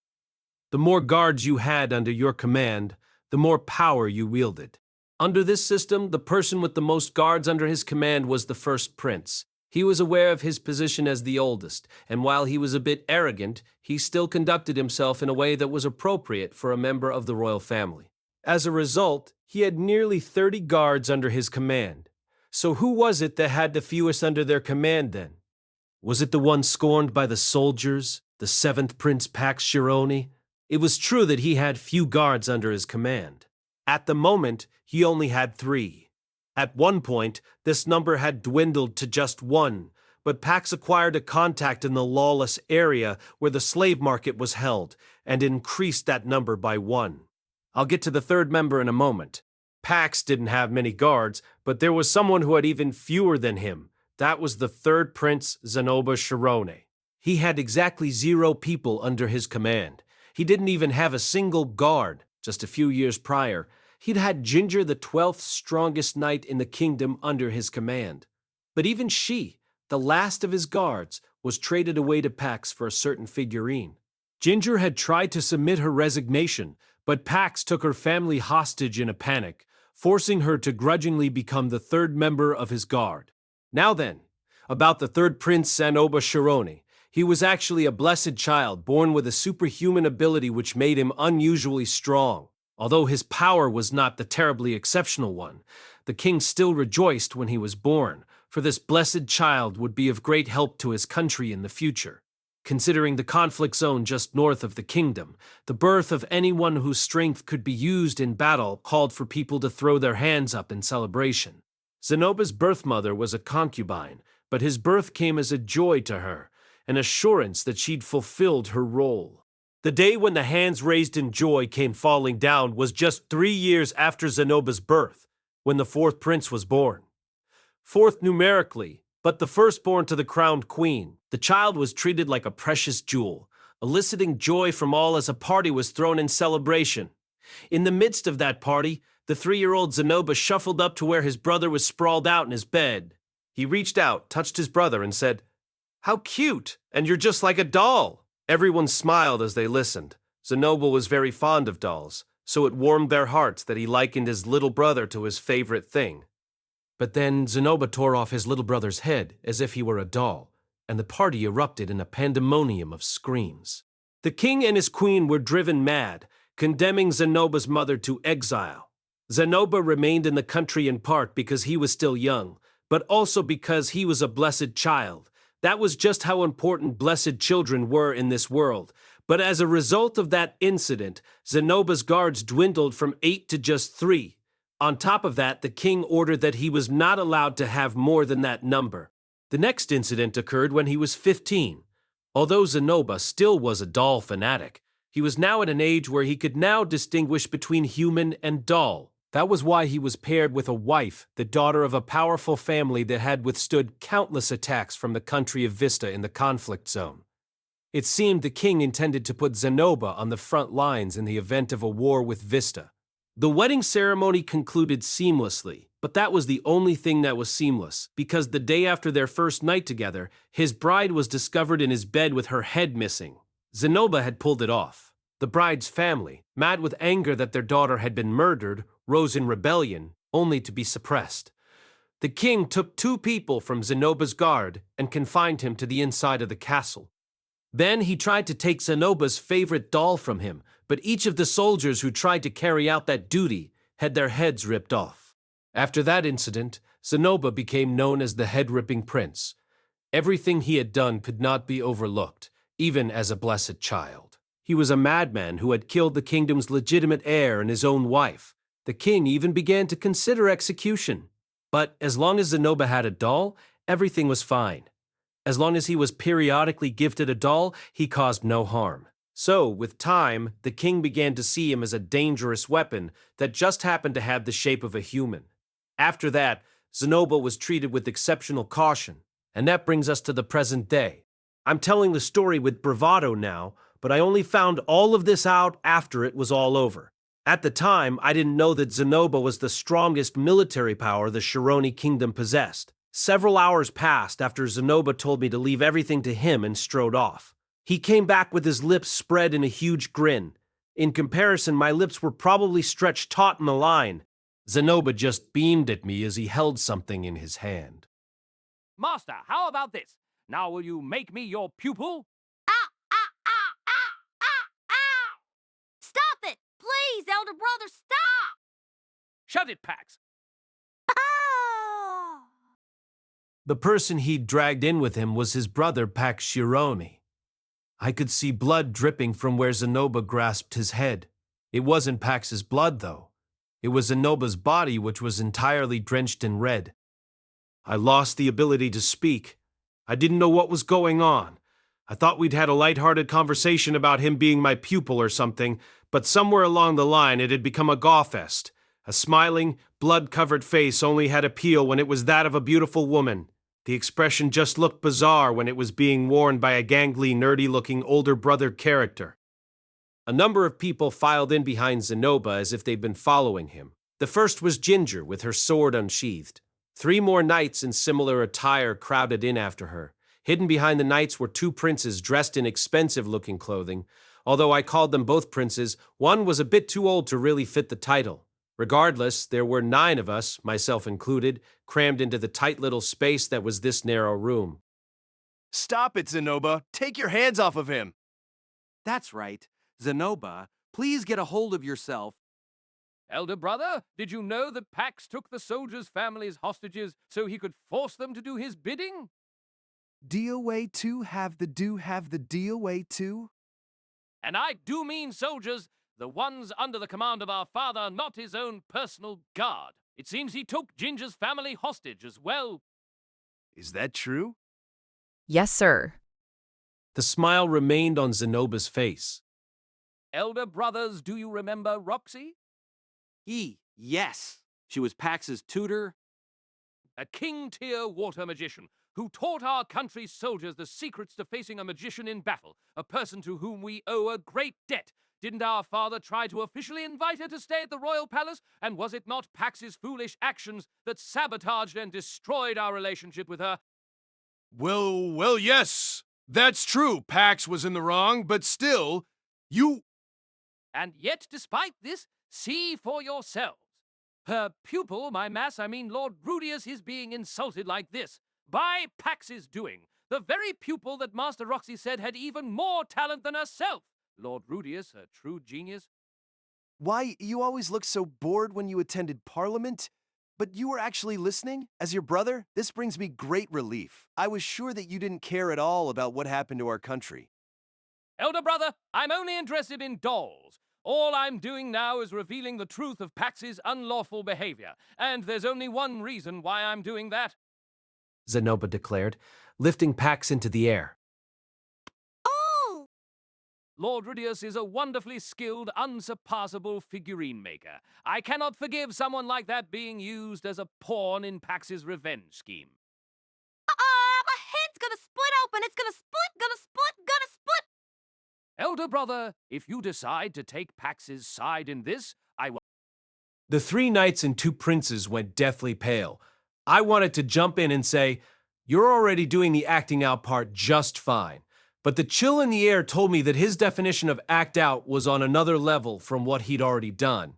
The more guards you had under your command, the more power you wielded. Under this system, the person with the most guards under his command was the first prince. He was aware of his position as the oldest, and while he was a bit arrogant, he still conducted himself in a way that was appropriate for a member of the royal family. As a result, he had nearly 30 guards under his command. So who was it that had the fewest under their command then? Was it the one scorned by the soldiers, the 7th Prince Pax Shirone? It was true that he had few guards under his command. At the moment, he only had 3. At one point, this number had dwindled to just 1, but Pax acquired a contact in the lawless area where the slave market was held and increased that number by 1. I'll get to the 3rd member in a moment. Pax didn't have many guards, but there was someone who had even fewer than him. That was the 3rd Prince Zanoba Shirone. He had exactly 0 people under his command. He didn't even have a single guard. Just a few years prior, he'd had Ginger, the 12th strongest knight in the kingdom, under his command. But even she, the last of his guards, was traded away to Pax for a certain figurine. Ginger had tried to submit her resignation, but Pax took her family hostage in a panic, forcing her to grudgingly become the 3rd member of his guard. Now then, about the 3rd Prince Zanoba Shirone. He was actually a blessed child, born with a superhuman ability which made him unusually strong. Although his power was not the terribly exceptional one, the king still rejoiced when he was born, for this blessed child would be of great help to his country in the future. Considering the conflict zone just north of the kingdom, the birth of anyone whose strength could be used in battle called for people to throw their hands up in celebration. Zanoba's birth mother was a concubine, but his birth came as a joy to her, an assurance that she'd fulfilled her role. The day when the hands raised in joy came falling down was just 3 years after Zanoba's birth, when the 4th prince was born. 4th numerically, but the firstborn to the crowned queen. The child was treated like a precious jewel, eliciting joy from all as a party was thrown in celebration. In the midst of that party, the 3-year-old Zanoba shuffled up to where his brother was sprawled out in his bed. He reached out, touched his brother, and said, "How cute, and you're just like a doll." Everyone smiled as they listened. Zanoba was very fond of dolls, so it warmed their hearts that he likened his little brother to his favorite thing. But then Zanoba tore off his little brother's head as if he were a doll, and the party erupted in a pandemonium of screams. The king and his queen were driven mad, condemning Zanoba's mother to exile. Zanoba remained in the country in part because he was still young, but also because he was a blessed child. That was just how important blessed children were in this world. But as a result of that incident, Zanoba's guards dwindled from 8 to just 3. On top of that, the king ordered that he was not allowed to have more than that number. The next incident occurred when he was 15. Although Zanoba still was a doll fanatic, he was now at an age where he could now distinguish between human and doll. That was why he was paired with a wife, the daughter of a powerful family that had withstood countless attacks from the country of Vista in the conflict zone. It seemed the king intended to put Zanoba on the front lines in the event of a war with Vista. The wedding ceremony concluded seamlessly, but that was the only thing that was seamless, because the day after their first night together, his bride was discovered in his bed with her head missing. Zanoba had pulled it off. The bride's family, mad with anger that their daughter had been murdered, rose in rebellion, only to be suppressed. The king took 2 people from Zanoba's guard and confined him to the inside of the castle. Then he tried to take Zanoba's favorite doll from him, but each of the soldiers who tried to carry out that duty had their heads ripped off. After that incident, Zanoba became known as the head-ripping prince. Everything he had done could not be overlooked, even as a blessed child. He was a madman who had killed the kingdom's legitimate heir and his own wife. The king even began to consider execution. But as long as Zanoba had a doll, everything was fine. As long as he was periodically gifted a doll, he caused no harm. So, with time, the king began to see him as a dangerous weapon that just happened to have the shape of a human. After that, Zanoba was treated with exceptional caution, and that brings us to the present day. I'm telling the story with bravado now, but I only found all of this out after it was all over. At the time, I didn't know that Zanoba was the strongest military power the Shirone kingdom possessed. Several hours passed after Zanoba told me to leave everything to him and strode off. He came back with his lips spread in a huge grin. In comparison, my lips were probably stretched taut in a line. Zanoba just beamed at me as he held something in his hand. Master, how about this? Now will you make me your pupil? Stop it! Please, elder brother, stop! Shut it, Pax. The person he'd dragged in with him was his brother Pax Shirone. I could see blood dripping from where Zanoba grasped his head. It wasn't Pax's blood, though. It was Zanoba's body, which was entirely drenched in red. I lost the ability to speak. I didn't know what was going on. I thought we'd had a lighthearted conversation about him being my pupil or something, but somewhere along the line it had become a gawfest. A smiling, blood-covered face only had appeal when it was that of a beautiful woman. The expression just looked bizarre when it was being worn by a gangly, nerdy-looking older brother character. A number of people filed in behind Zanoba as if they'd been following him. The first was Ginger, with her sword unsheathed. 3 more knights in similar attire crowded in after her. Hidden behind the knights were 2 princes dressed in expensive-looking clothing. Although I called them both princes, one was a bit too old to really fit the title. Regardless, there were 9 of us, myself included, crammed into the tight little space that was this narrow room. Stop it, Zanoba! Take your hands off of him! That's right. Zanoba, please get a hold of yourself. Elder brother, did you know that Pax took the soldiers' families hostages so he could force them to do his bidding? DOA 2 have the DOA 2? And I do mean soldiers, the ones under the command of our father, not his own personal guard. It seems he took Ginger's family hostage as well. Is that true? Yes, sir. The smile remained on Zanoba's face. Elder brothers, do you remember Roxy? Yes. She was Pax's tutor. A king-tier water magician who taught our country's soldiers the secrets to facing a magician in battle, a person to whom we owe a great debt. Didn't our father try to officially invite her to stay at the royal palace? And was it not Pax's foolish actions that sabotaged and destroyed our relationship with her? Well, yes. That's true. Pax was in the wrong, but still, you... And yet, despite this, see for yourselves. Her pupil, Lord Rudeus, is being insulted like this. By Pax's doing. The very pupil that Master Roxy said had even more talent than herself. Lord Rudeus, a true genius. Why, you always looked so bored when you attended Parliament. But you were actually listening? As your brother, this brings me great relief. I was sure that you didn't care at all about what happened to our country. Elder brother, I'm only interested in dolls. All I'm doing now is revealing the truth of Pax's unlawful behavior. And there's only one reason why I'm doing that. Zanoba declared, lifting Pax into the air. Lord Rudeus is a wonderfully skilled, unsurpassable figurine maker. I cannot forgive someone like that being used as a pawn in Pax's revenge scheme. My head's gonna split open! It's gonna split! Elder brother, if you decide to take Pax's side in this, I will... The 3 knights and 2 princes went deathly pale. I wanted to jump in and say, you're already doing the acting out part just fine. But the chill in the air told me that his definition of act out was on another level from what he'd already done.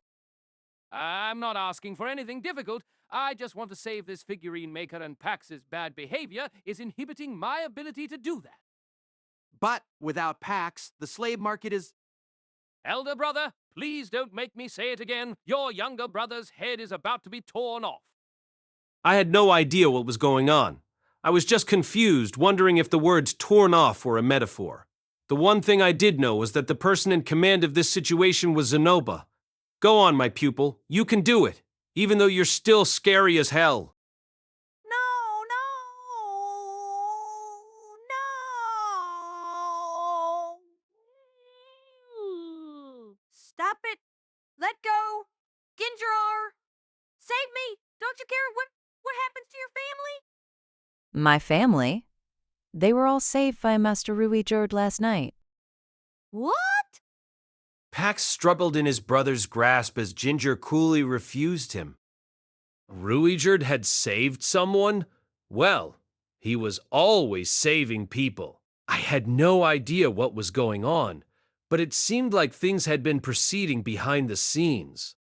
I'm not asking for anything difficult. I just want to save this figurine maker, and Pax's bad behavior is inhibiting my ability to do that. But without Pax, the slave market is... Elder brother, please don't make me say it again. Your younger brother's head is about to be torn off. I had no idea what was going on. I was just confused, wondering if the words torn off were a metaphor. The one thing I did know was that the person in command of this situation was Zanoba. Go on, my pupil. You can do it, even though you're still scary as hell. Stop it! Let go! Ginger! Save me! Don't you care what happens to your family? My family? They were all saved by Master Rudeus last night. What? Pax struggled in his brother's grasp as Ginger coolly refused him. Rudeus had saved someone? Well, he was always saving people. I had no idea what was going on, but it seemed like things had been proceeding behind the scenes.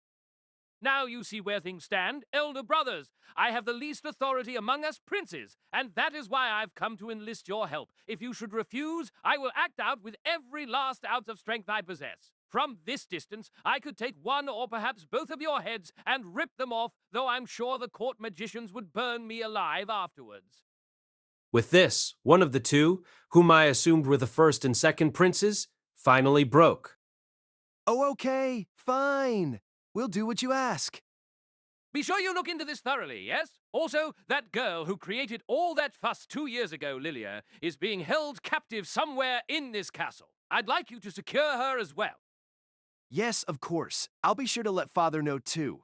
Now you see where things stand, elder brothers. I have the least authority among us princes, and that is why I've come to enlist your help. If you should refuse, I will act out with every last ounce of strength I possess. From this distance, I could take one or perhaps both of your heads and rip them off, though I'm sure the court magicians would burn me alive afterwards. With this, one of the two, whom I assumed were the first and second princes, finally broke. Oh, okay, fine. We'll do what you ask. Be sure you look into this thoroughly, yes? Also, that girl who created all that fuss 2 years ago, Lilia, is being held captive somewhere in this castle. I'd like you to secure her as well. Yes, of course. I'll be sure to let Father know too.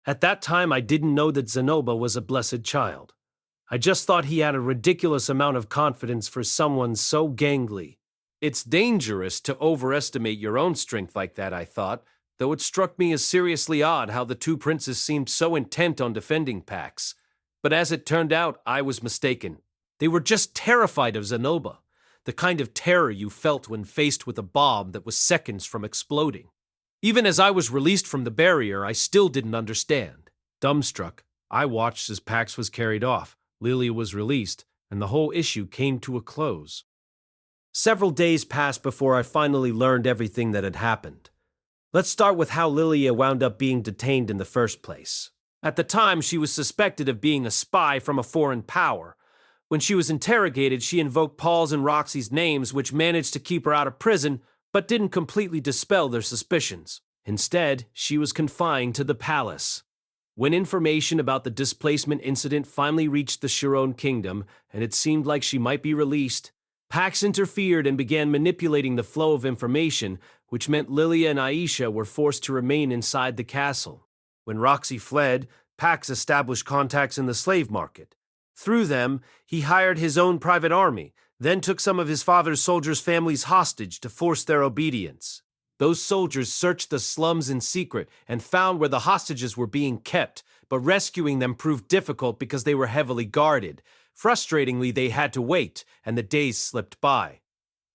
At that time, I didn't know that Zanoba was a blessed child. I just thought he had a ridiculous amount of confidence for someone so gangly. It's dangerous to overestimate your own strength like that, I thought, though it struck me as seriously odd how the two princes seemed so intent on defending Pax. But as it turned out, I was mistaken. They were just terrified of Zanoba, the kind of terror you felt when faced with a bomb that was seconds from exploding. Even as I was released from the barrier, I still didn't understand. Dumbstruck, I watched as Pax was carried off, Lilia was released, and the whole issue came to a close. Several days passed before I finally learned everything that had happened. Let's start with how Lilia wound up being detained in the first place. At the time, she was suspected of being a spy from a foreign power. When she was interrogated, she invoked Paul's and Roxy's names, which managed to keep her out of prison, but didn't completely dispel their suspicions. Instead, she was confined to the palace. When information about the displacement incident finally reached the Shirone kingdom, and it seemed like she might be released, Pax interfered and began manipulating the flow of information, which meant Lilia and Aisha were forced to remain inside the castle. When Roxy fled, Pax established contacts in the slave market. Through them, he hired his own private army, then took some of his father's soldiers' families hostage to force their obedience. Those soldiers searched the slums in secret and found where the hostages were being kept, but rescuing them proved difficult because they were heavily guarded. Frustratingly, they had to wait, and the days slipped by.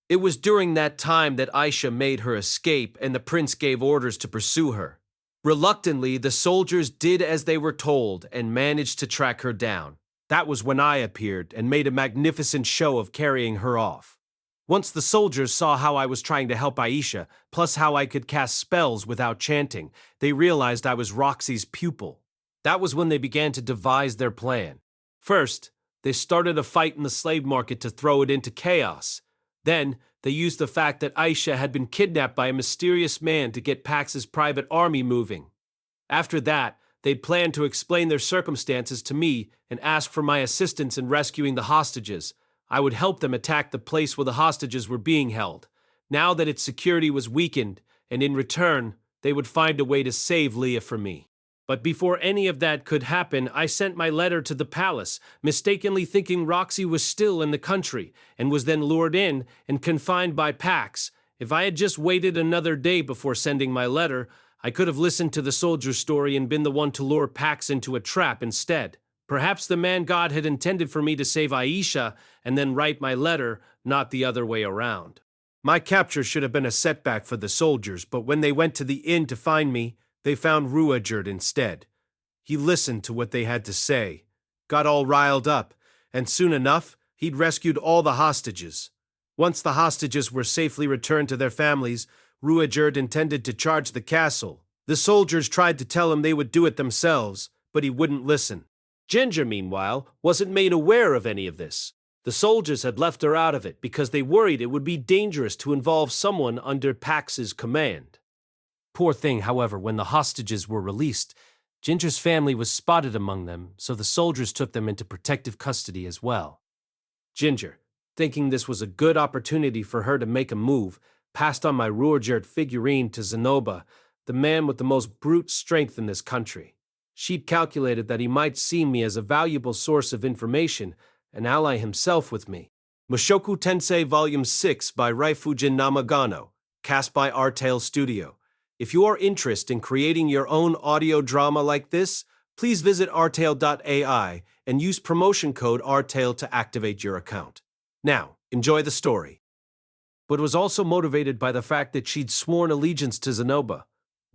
It was during that time that Aisha made her escape, and the prince gave orders to pursue her. Reluctantly, the soldiers did as they were told and managed to track her down. That was when I appeared and made a magnificent show of carrying her off. Once the soldiers saw how I was trying to help Aisha, plus how I could cast spells without chanting, they realized I was Roxy's pupil. That was when they began to devise their plan. First, they started a fight in the slave market to throw it into chaos. Then, they used the fact that Aisha had been kidnapped by a mysterious man to get Pax's private army moving. After that, they'd planned to explain their circumstances to me and ask for my assistance in rescuing the hostages. I would help them attack the place where the hostages were being held, now that its security was weakened, and in return, they would find a way to save Leah for me. But before any of that could happen, I sent my letter to the palace, mistakenly thinking Roxy was still in the country, and was then lured in and confined by Pax. If I had just waited another day before sending my letter, I could have listened to the soldier's story and been the one to lure Pax into a trap instead. Perhaps the man God had intended for me to save Aisha and then write my letter, not the other way around. My capture should have been a setback for the soldiers, but when they went to the inn to find me, they found Rudeus instead. He listened to what they had to say, got all riled up, and soon enough, he'd rescued all the hostages. Once the hostages were safely returned to their families, Rudeus intended to charge the castle. The soldiers tried to tell him they would do it themselves, but he wouldn't listen. Ginger, meanwhile, wasn't made aware of any of this. The soldiers had left her out of it because they worried it would be dangerous to involve someone under Pax's command. Poor thing, however, when the hostages were released, Ginger's family was spotted among them, so the soldiers took them into protective custody as well. Ginger, thinking this was a good opportunity for her to make a move, passed on my Rudeus figurine to Zanoba, the man with the most brute strength in this country. She'd calculated that he might see me as a valuable source of information and ally himself with me. Mushoku Tensei Volume 6 by Rifujin Namagano, cast by Artale Studio. If you are interested in creating your own audio drama like this, please visit artale.ai and use promotion code ARTALE to activate your account. Now, enjoy the story. But was also motivated by the fact that she'd sworn allegiance to Zanoba.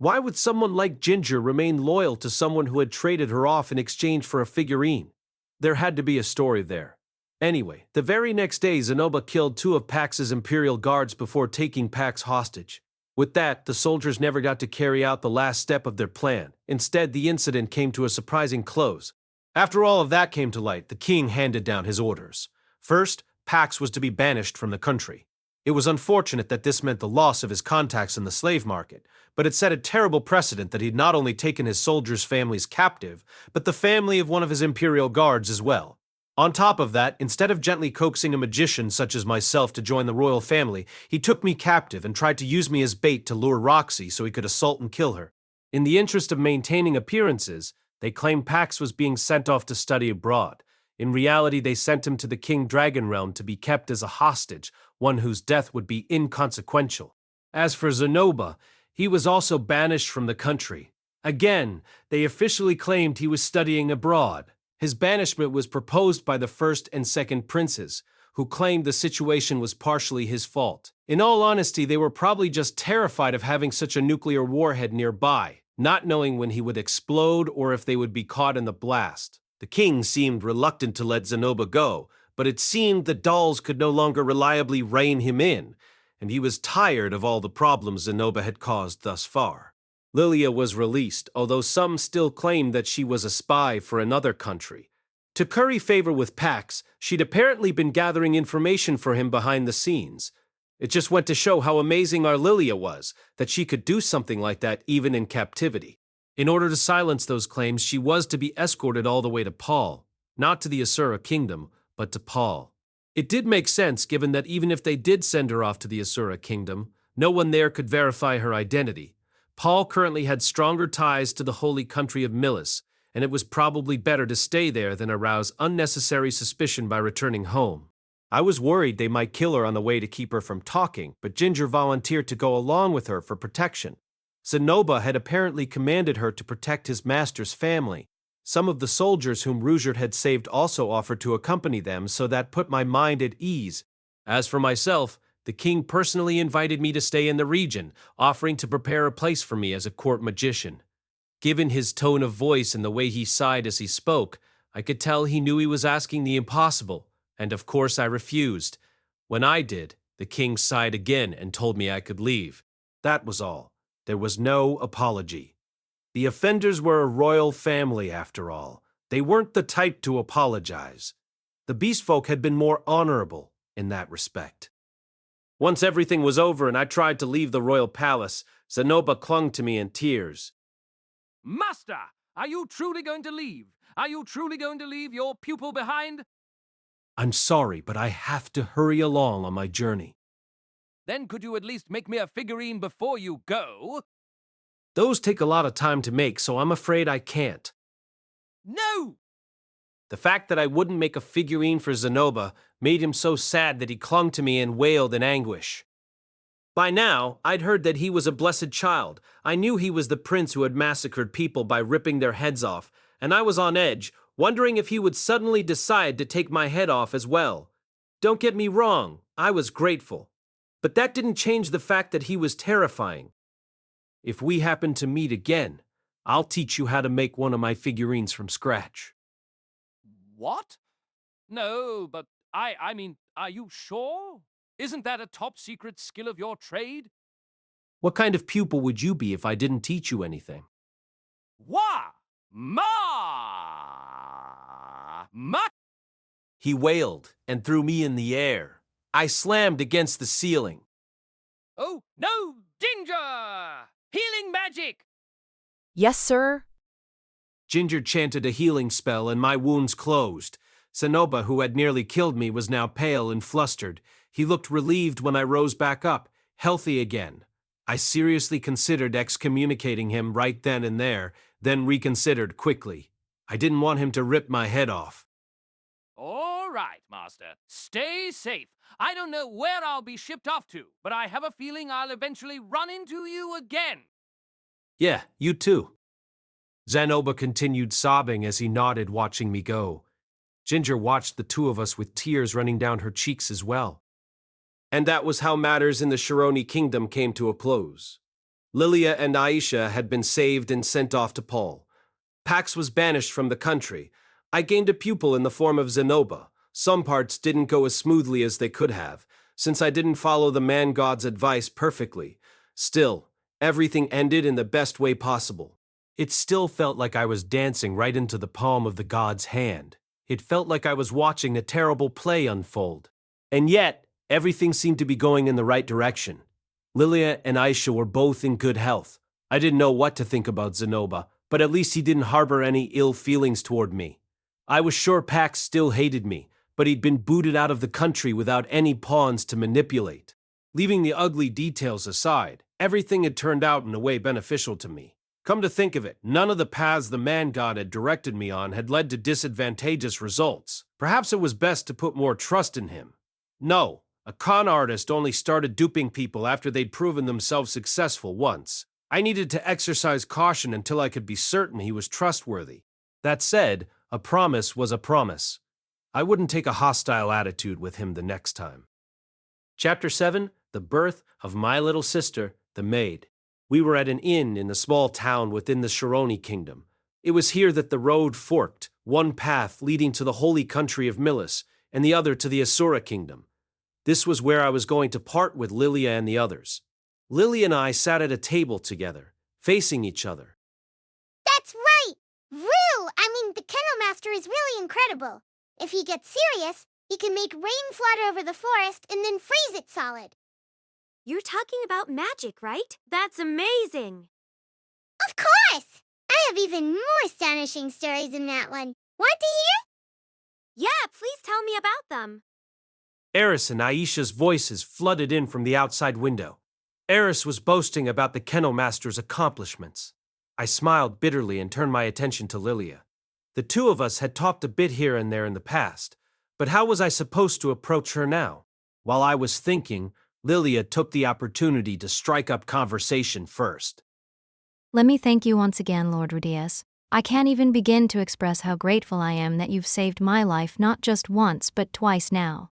Why would someone like Ginger remain loyal to someone who had traded her off in exchange for a figurine? There had to be a story there. Anyway, the very next day, Zanoba killed 2 of Pax's Imperial guards before taking Pax hostage. With that, the soldiers never got to carry out the last step of their plan. Instead, the incident came to a surprising close. After all of that came to light, the king handed down his orders. First, Pax was to be banished from the country. It was unfortunate that this meant the loss of his contacts in the slave market, but it set a terrible precedent that he'd not only taken his soldiers' families captive, but the family of one of his imperial guards as well. On top of that, instead of gently coaxing a magician such as myself to join the royal family, he took me captive and tried to use me as bait to lure Roxy so he could assault and kill her. In the interest of maintaining appearances, they claimed Pax was being sent off to study abroad. In reality, they sent him to the King Dragon Realm to be kept as a hostage, one whose death would be inconsequential. As for Zanoba, he was also banished from the country. Again, they officially claimed he was studying abroad. His banishment was proposed by the first and second princes, who claimed the situation was partially his fault. In all honesty, they were probably just terrified of having such a nuclear warhead nearby, not knowing when he would explode or if they would be caught in the blast. The king seemed reluctant to let Zanoba go, but it seemed the dolls could no longer reliably rein him in, and he was tired of all the problems Zanoba had caused thus far. Lilia was released, although some still claimed that she was a spy for another country. To curry favor with Pax, she'd apparently been gathering information for him behind the scenes. It just went to show how amazing our Lilia was, that she could do something like that even in captivity. In order to silence those claims, she was to be escorted all the way to Paul, not to the Asura kingdom, but to Paul. It did make sense given that even if they did send her off to the Asura kingdom, no one there could verify her identity. Paul currently had stronger ties to the holy country of Milis, and it was probably better to stay there than arouse unnecessary suspicion by returning home. I was worried they might kill her on the way to keep her from talking, but Ginger volunteered to go along with her for protection. Zanoba had apparently commanded her to protect his master's family. Some of the soldiers whom Rugert had saved also offered to accompany them, so that put my mind at ease. As for myself, the king personally invited me to stay in the region, offering to prepare a place for me as a court magician. Given his tone of voice and the way he sighed as he spoke, I could tell he knew he was asking the impossible, and of course I refused. When I did, the king sighed again and told me I could leave. That was all. There was no apology. The offenders were a royal family, after all. They weren't the type to apologize. The beast folk had been more honorable in that respect. Once everything was over and I tried to leave the royal palace, Zanoba clung to me in tears. Master, are you truly going to leave? Are you truly going to leave your pupil behind? I'm sorry, but I have to hurry along on my journey. Then could you at least make me a figurine before you go? Those take a lot of time to make, so I'm afraid I can't. No! The fact that I wouldn't make a figurine for Zanoba made him so sad that he clung to me and wailed in anguish. By now, I'd heard that he was a blessed child. I knew he was the prince who had massacred people by ripping their heads off, and I was on edge, wondering if he would suddenly decide to take my head off as well. Don't get me wrong, I was grateful. But that didn't change the fact that he was terrifying. If we happen to meet again, I'll teach you how to make one of my figurines from scratch. What? No, but I mean, are you sure? Isn't that a top-secret skill of your trade? What kind of pupil would you be if I didn't teach you anything? Wah! Ma! Ma! He wailed and threw me in the air. I slammed against the ceiling. Oh, no! Danger! Healing magic! Yes, sir? Ginger chanted a healing spell and my wounds closed. Zanoba, who had nearly killed me, was now pale and flustered. He looked relieved when I rose back up, healthy again. I seriously considered excommunicating him right then and there, then reconsidered quickly. I didn't want him to rip my head off. All right, Master. Stay safe. I don't know where I'll be shipped off to, but I have a feeling I'll eventually run into you again. Yeah, you too. Zanoba continued sobbing as he nodded, watching me go. Ginger watched the two of us with tears running down her cheeks as well. And that was how matters in the Shirone kingdom came to a close. Lilia and Aisha had been saved and sent off to Paul. Pax was banished from the country. I gained a pupil in the form of Zanoba. Some parts didn't go as smoothly as they could have, since I didn't follow the man god's advice perfectly. Still, everything ended in the best way possible. It still felt like I was dancing right into the palm of the god's hand. It felt like I was watching a terrible play unfold. And yet, everything seemed to be going in the right direction. Lilia and Aisha were both in good health. I didn't know what to think about Zanoba, but at least he didn't harbor any ill feelings toward me. I was sure Pax still hated me, but he'd been booted out of the country without any pawns to manipulate. Leaving the ugly details aside, everything had turned out in a way beneficial to me. Come to think of it, none of the paths the man god had directed me on had led to disadvantageous results. Perhaps it was best to put more trust in him. No, a con artist only started duping people after they'd proven themselves successful once. I needed to exercise caution until I could be certain he was trustworthy. That said, a promise was a promise. I wouldn't take a hostile attitude with him the next time. Chapter 7, The Birth of My Little Sister, the Maid. We were at an inn in a small town within the Shirone kingdom. It was here that the road forked, one path leading to the holy country of Milis, and the other to the Asura kingdom. This was where I was going to part with Lilia and the others. Lilia and I sat at a table together, facing each other. That's right! The Kennel Master is really incredible. If he gets serious, he can make rain flood over the forest and then freeze it solid. You're talking about magic, right? That's amazing! Of course! I have even more astonishing stories than that one. Want to hear? Yeah, please tell me about them. Eris and Aisha's voices flooded in from the outside window. Eris was boasting about the Kennel Master's accomplishments. I smiled bitterly and turned my attention to Lilia. The two of us had talked a bit here and there in the past, but how was I supposed to approach her now? While I was thinking, Lilia took the opportunity to strike up conversation first. Let me thank you once again, Lord Rudeus. I can't even begin to express how grateful I am that you've saved my life not just once but twice now.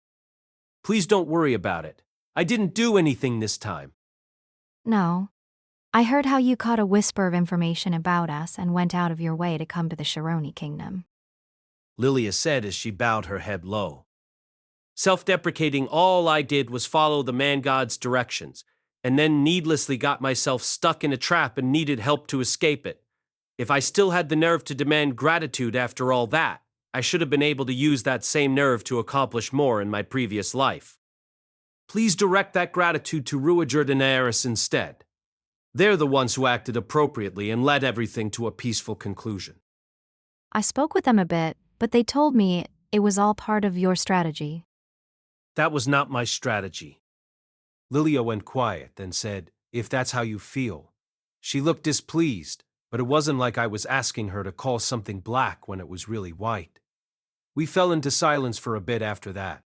Please don't worry about it. I didn't do anything this time. No. I heard how you caught a whisper of information about us and went out of your way to come to the Shirone kingdom. Lilia said as she bowed her head low. Self-deprecating, all I did was follow the man god's directions, and then needlessly got myself stuck in a trap and needed help to escape it. If I still had the nerve to demand gratitude after all that, I should have been able to use that same nerve to accomplish more in my previous life. Please direct that gratitude to Rudeus and Eris instead. They're the ones who acted appropriately and led everything to a peaceful conclusion. I spoke with them a bit, but they told me it was all part of your strategy. That was not my strategy. Lilia went quiet, then said, "If that's how you feel." She looked displeased, but it wasn't like I was asking her to call something black when it was really white. We fell into silence for a bit after that.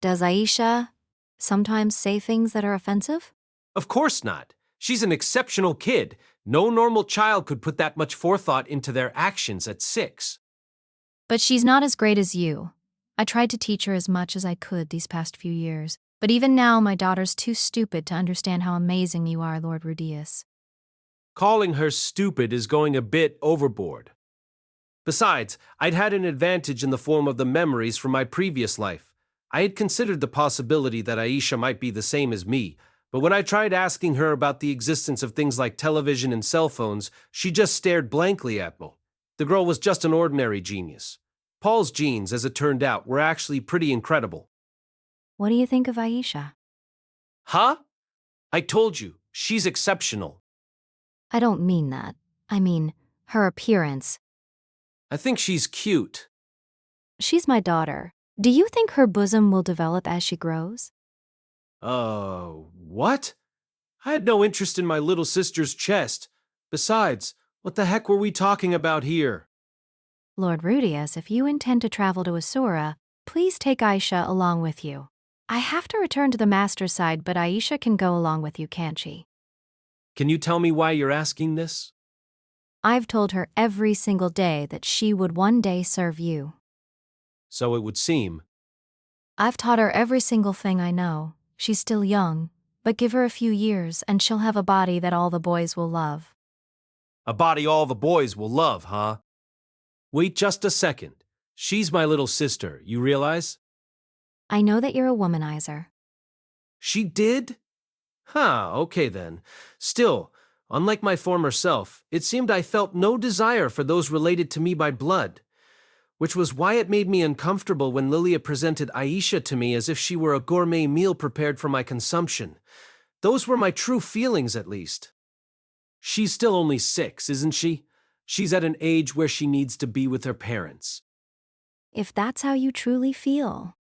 Does Aisha sometimes say things that are offensive? Of course not. She's an exceptional kid. No normal child could put that much forethought into their actions at 6. But she's not as great as you. I tried to teach her as much as I could these past few years, but even now my daughter's too stupid to understand how amazing you are, Lord Rudeus. Calling her stupid is going a bit overboard. Besides, I'd had an advantage in the form of the memories from my previous life. I had considered the possibility that Aisha might be the same as me, but when I tried asking her about the existence of things like television and cell phones, she just stared blankly at me. The girl was just an ordinary genius. Paul's genes, as it turned out, were actually pretty incredible. What do you think of Aisha? Huh? I told you, she's exceptional. I don't mean that. I mean, her appearance. I think she's cute. She's my daughter. Do you think her bosom will develop as she grows? What? I had no interest in my little sister's chest. Besides, what the heck were we talking about here? Lord Rudeus, if you intend to travel to Asura, please take Aisha along with you. I have to return to the master's side, but Aisha can go along with you, can't she? Can you tell me why you're asking this? I've told her every single day that she would one day serve you. So it would seem. I've taught her every single thing I know. She's still young. But give her a few years and she'll have a body that all the boys will love. A body all the boys will love, huh? Wait just a second. She's my little sister, you realize? I know that you're a womanizer. She did? Huh, okay then. Still, unlike my former self, it seemed I felt no desire for those related to me by blood, which was why it made me uncomfortable when Lilia presented Aisha to me as if she were a gourmet meal prepared for my consumption. Those were my true feelings, at least. She's still only 6, isn't she? She's at an age where she needs to be with her parents. If that's how you truly feel.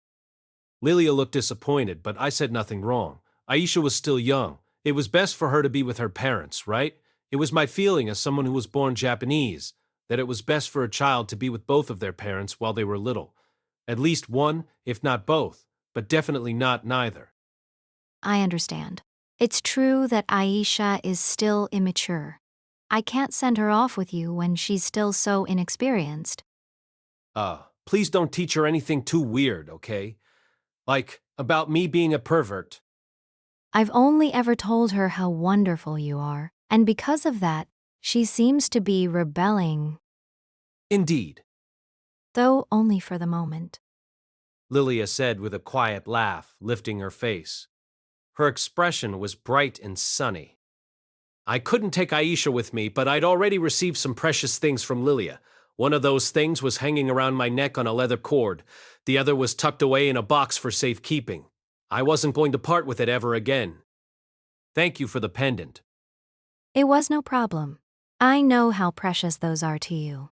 Lilia looked disappointed, but I said nothing wrong. Aisha was still young. It was best for her to be with her parents, right? It was my feeling as someone who was born Japanese, that it was best for a child to be with both of their parents while they were little. At least one, if not both, but definitely not neither. I understand. It's true that Aisha is still immature. I can't send her off with you when she's still so inexperienced. Please don't teach her anything too weird, okay? Like, about me being a pervert. I've only ever told her how wonderful you are, and because of that, she seems to be rebelling. Indeed, Though only for the moment. Lilia said with a quiet laugh, lifting her face. Her expression was bright and sunny. I couldn't take Aisha with me, but I'd already received some precious things from Lilia. One of those things was hanging around my neck on a leather cord. The other was tucked away in a box for safekeeping. I wasn't going to part with it ever again. Thank you for the pendant. It was no problem. I know how precious those are to you.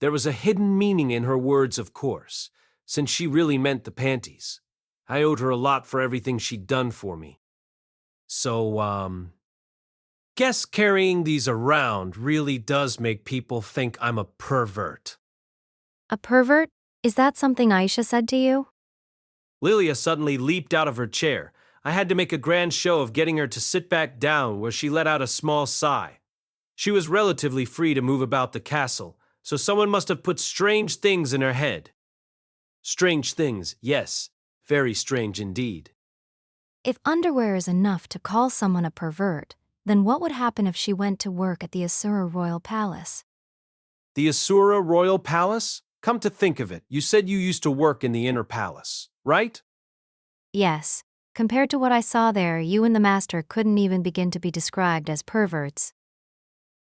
There was a hidden meaning in her words, of course, since she really meant the panties. I owed her a lot for everything she'd done for me. So, guess carrying these around really does make people think I'm a pervert. A pervert? Is that something Aisha said to you? Lilia suddenly leaped out of her chair. I had to make a grand show of getting her to sit back down, where she let out a small sigh. She was relatively free to move about the castle, so someone must have put strange things in her head. Strange things, yes. Very strange indeed. If underwear is enough to call someone a pervert, then what would happen if she went to work at the Asura Royal Palace? The Asura Royal Palace? Come to think of it, you said you used to work in the Inner Palace, right? Yes. Compared to what I saw there, you and the master couldn't even begin to be described as perverts.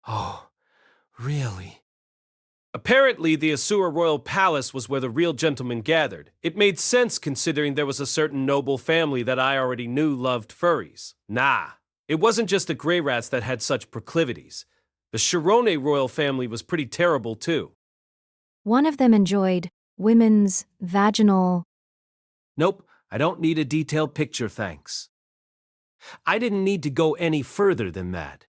Oh, really? Apparently, the Asura Royal Palace was where the real gentlemen gathered. It made sense considering there was a certain noble family that I already knew loved furries. Nah, it wasn't just the Grey Rats that had such proclivities. The Shirone royal family was pretty terrible too. One of them enjoyed women's vaginal. Nope, I don't need a detailed picture, thanks. I didn't need to go any further than that.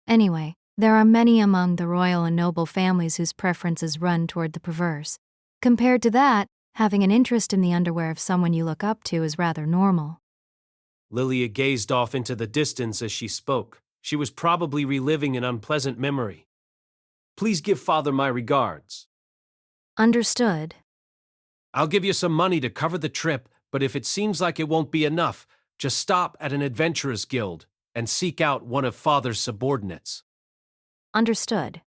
Anyway, there are many among the royal and noble families whose preferences run toward the perverse. Compared to that, having an interest in the underwear of someone you look up to is rather normal. Lilia gazed off into the distance as she spoke. She was probably reliving an unpleasant memory. Please give Father my regards. Understood. I'll give you some money to cover the trip, but if it seems like it won't be enough, just stop at an adventurers guild and seek out one of Father's subordinates. Understood.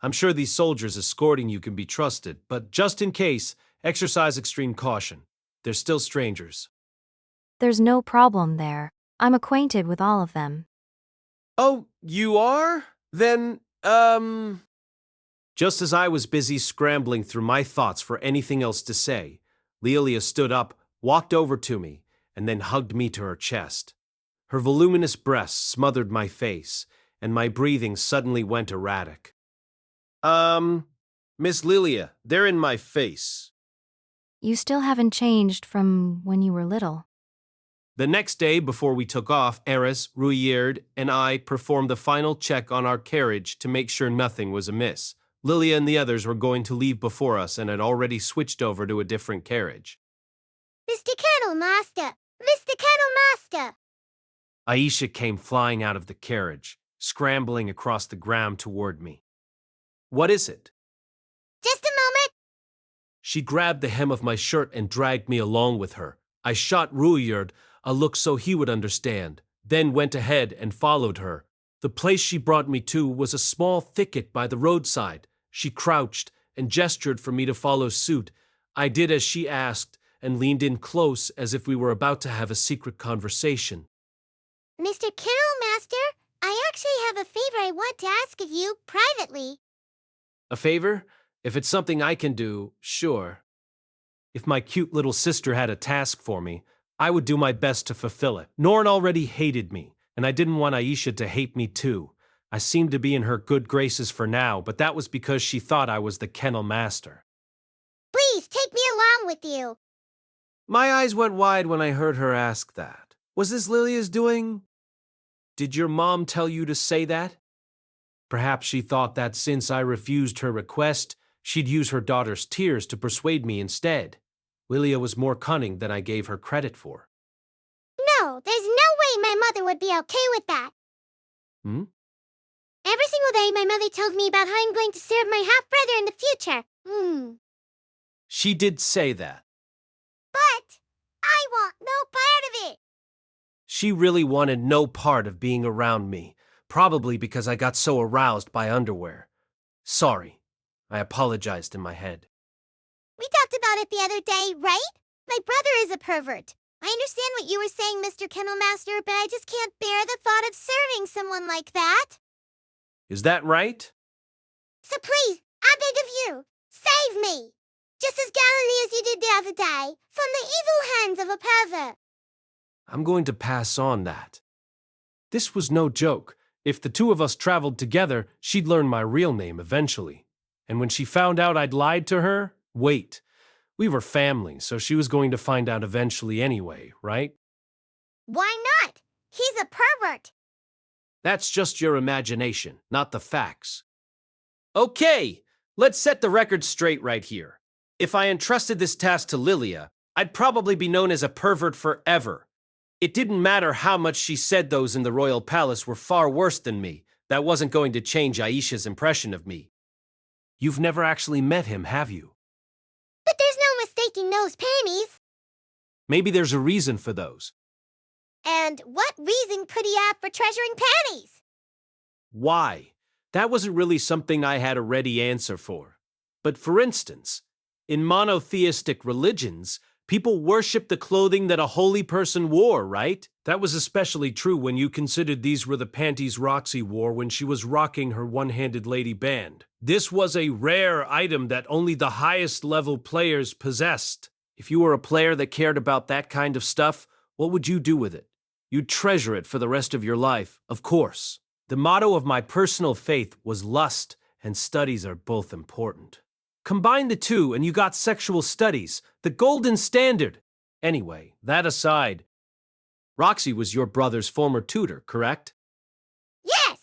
I'm sure these soldiers escorting you can be trusted, but just in case, exercise extreme caution. They're still strangers. There's no problem there. I'm acquainted with all of them. Oh, you are? Then, Just as I was busy scrambling through my thoughts for anything else to say, Lilia stood up, walked over to me, and then hugged me to her chest. Her voluminous breasts smothered my face, and my breathing suddenly went erratic. Miss Lilia, they're in my face. You still haven't changed from when you were little. The next day, before we took off, Eris, Rudeus, and I performed the final check on our carriage to make sure nothing was amiss. Lilia and the others were going to leave before us and had already switched over to a different carriage. Mr. Kennel Master! Mr. Kennel Master! Aisha came flying out of the carriage, scrambling across the ground toward me. What is it? Just a moment! She grabbed the hem of my shirt and dragged me along with her. I shot Rudeus a look so he would understand, then went ahead and followed her. The place she brought me to was a small thicket by the roadside. She crouched and gestured for me to follow suit. I did as she asked and leaned in close as if we were about to have a secret conversation. Mr. Kennel Master, I actually have a favor I want to ask of you privately. A favor? If it's something I can do, sure. If my cute little sister had a task for me, I would do my best to fulfill it. Norn already hated me, and I didn't want Aisha to hate me too. I seemed to be in her good graces for now, but that was because she thought I was the Kennel Master. Please, take me along with you. My eyes went wide when I heard her ask that. Was this Lilia's doing? Did your mom tell you to say that? Perhaps she thought that since I refused her request, she'd use her daughter's tears to persuade me instead. Lilia was more cunning than I gave her credit for. No, there's no way my mother would be okay with that. Hmm? Every single day my mother tells me about how I'm going to serve my half-brother in the future. She did say that. But I want no part of it. She really wanted no part of being around me, probably because I got so aroused by underwear. Sorry, I apologized in my head. We talked about it the other day, right? My brother is a pervert. I understand what you were saying, Mr. Kennel Master, but I just can't bear the thought of serving someone like that. Is that right? So please, I beg of you, save me! Just as gallantly as you did the other day, from the evil hands of a pervert. I'm going to pass on that. This was no joke. If the two of us traveled together, she'd learn my real name eventually. And when she found out I'd lied to her, wait. We were family, so she was going to find out eventually anyway, right? Why not? He's a pervert. That's just your imagination, not the facts. Okay, let's set the record straight right here. If I entrusted this task to Lilia, I'd probably be known as a pervert forever. It didn't matter how much she said those in the royal palace were far worse than me. That wasn't going to change Aisha's impression of me. You've never actually met him, have you? But there's no mistaking those panties. Maybe there's a reason for those. And what reason could he have for treasuring panties? Why? That wasn't really something I had a ready answer for. But for instance, in monotheistic religions, people worship the clothing that a holy person wore, right? That was especially true when you considered these were the panties Roxy wore when she was rocking her one-handed lady band. This was a rare item that only the highest level players possessed. If you were a player that cared about that kind of stuff, what would you do with it? You'd treasure it for the rest of your life, of course. The motto of my personal faith was lust, and studies are both important. Combine the two and you got sexual studies, the golden standard. Anyway, that aside, Roxy was your brother's former tutor, correct? Yes!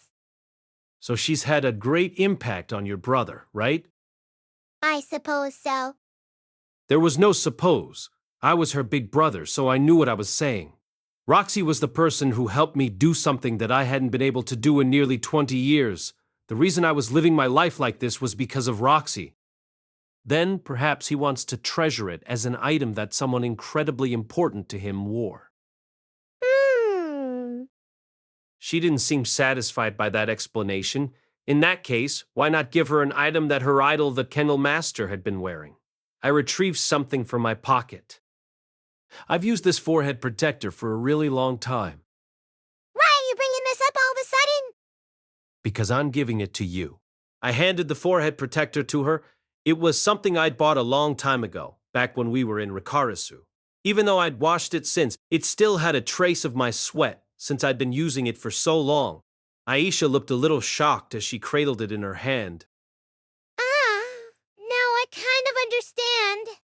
So she's had a great impact on your brother, right? I suppose so. There was no suppose. I was her big brother, so I knew what I was saying. Roxy was the person who helped me do something that I hadn't been able to do in nearly 20 years. The reason I was living my life like this was because of Roxy. Then, perhaps he wants to treasure it as an item that someone incredibly important to him wore. She didn't seem satisfied by that explanation. In that case, why not give her an item that her idol, the Kennel Master, had been wearing? I retrieved something from my pocket. I've used this forehead protector for a really long time. Why are you bringing this up all of a sudden? Because I'm giving it to you. I handed the forehead protector to her. It was something I'd bought a long time ago, back when we were in Rikarasu. Even though I'd washed it since, it still had a trace of my sweat, since I'd been using it for so long. Aisha looked a little shocked as she cradled it in her hand. Now I kind of understand.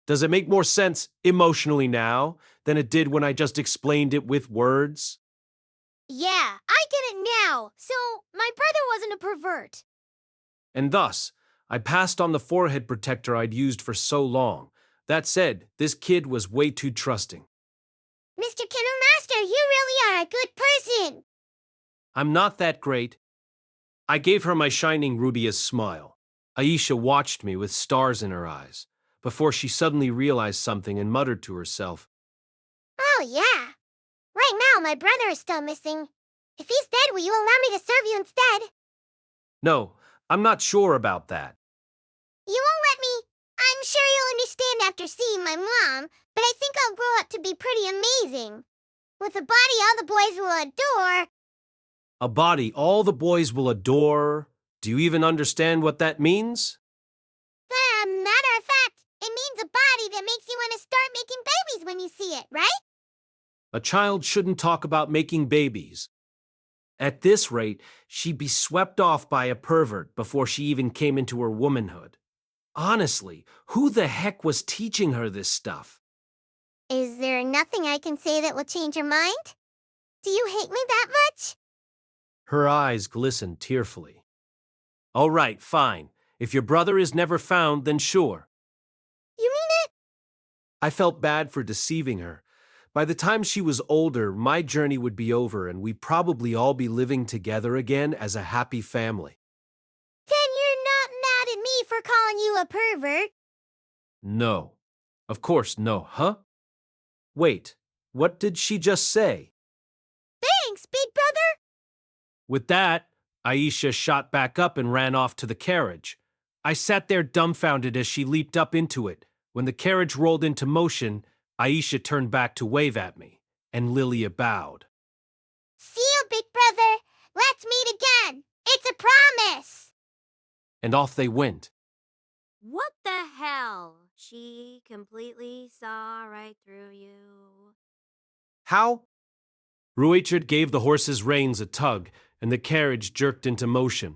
Does it make more sense emotionally now than it did when I just explained it with words? Yeah, I get it now. So, my brother wasn't a pervert. And thus, I passed on the forehead protector I'd used for so long. That said, this kid was way too trusting. Mr. Kennel Master, you really are a good person. I'm not that great. I gave her my shining Rudeus smile. Aisha watched me with stars in her eyes, before she suddenly realized something and muttered to herself. Oh, Oh, yeah. Right now, my brother is still missing. If he's dead, will you allow me to serve you instead? No, I'm not sure about that. You won't let me? I'm sure you'll understand after seeing my mom, but I think I'll grow up to be pretty amazing. With a body all the boys will adore. A body all the boys will adore. Do you even understand what that means? Matter of fact, it means a body that makes you want to start making babies when you see it, right? A child shouldn't talk about making babies. At this rate, she'd be swept off by a pervert before she even came into her womanhood. Honestly, who the heck was teaching her this stuff? Is there nothing I can say that will change your mind? Do you hate me that much? Her eyes glistened tearfully. All right, fine. If your brother is never found, then sure. You mean it? I felt bad for deceiving her. By the time she was older, my journey would be over and we'd probably all be living together again as a happy family. Then you're not mad at me for calling you a pervert? No. Of course no, huh? Wait, what did she just say? Thanks, big brother! With that, Aisha shot back up and ran off to the carriage. I sat there dumbfounded as she leaped up into it. When the carriage rolled into motion, Aisha turned back to wave at me, and Lilia bowed. See you, big brother. Let's meet again. It's a promise. And off they went. What the hell? She completely saw right through you. How? Ruichard gave the horse's reins a tug, and the carriage jerked into motion.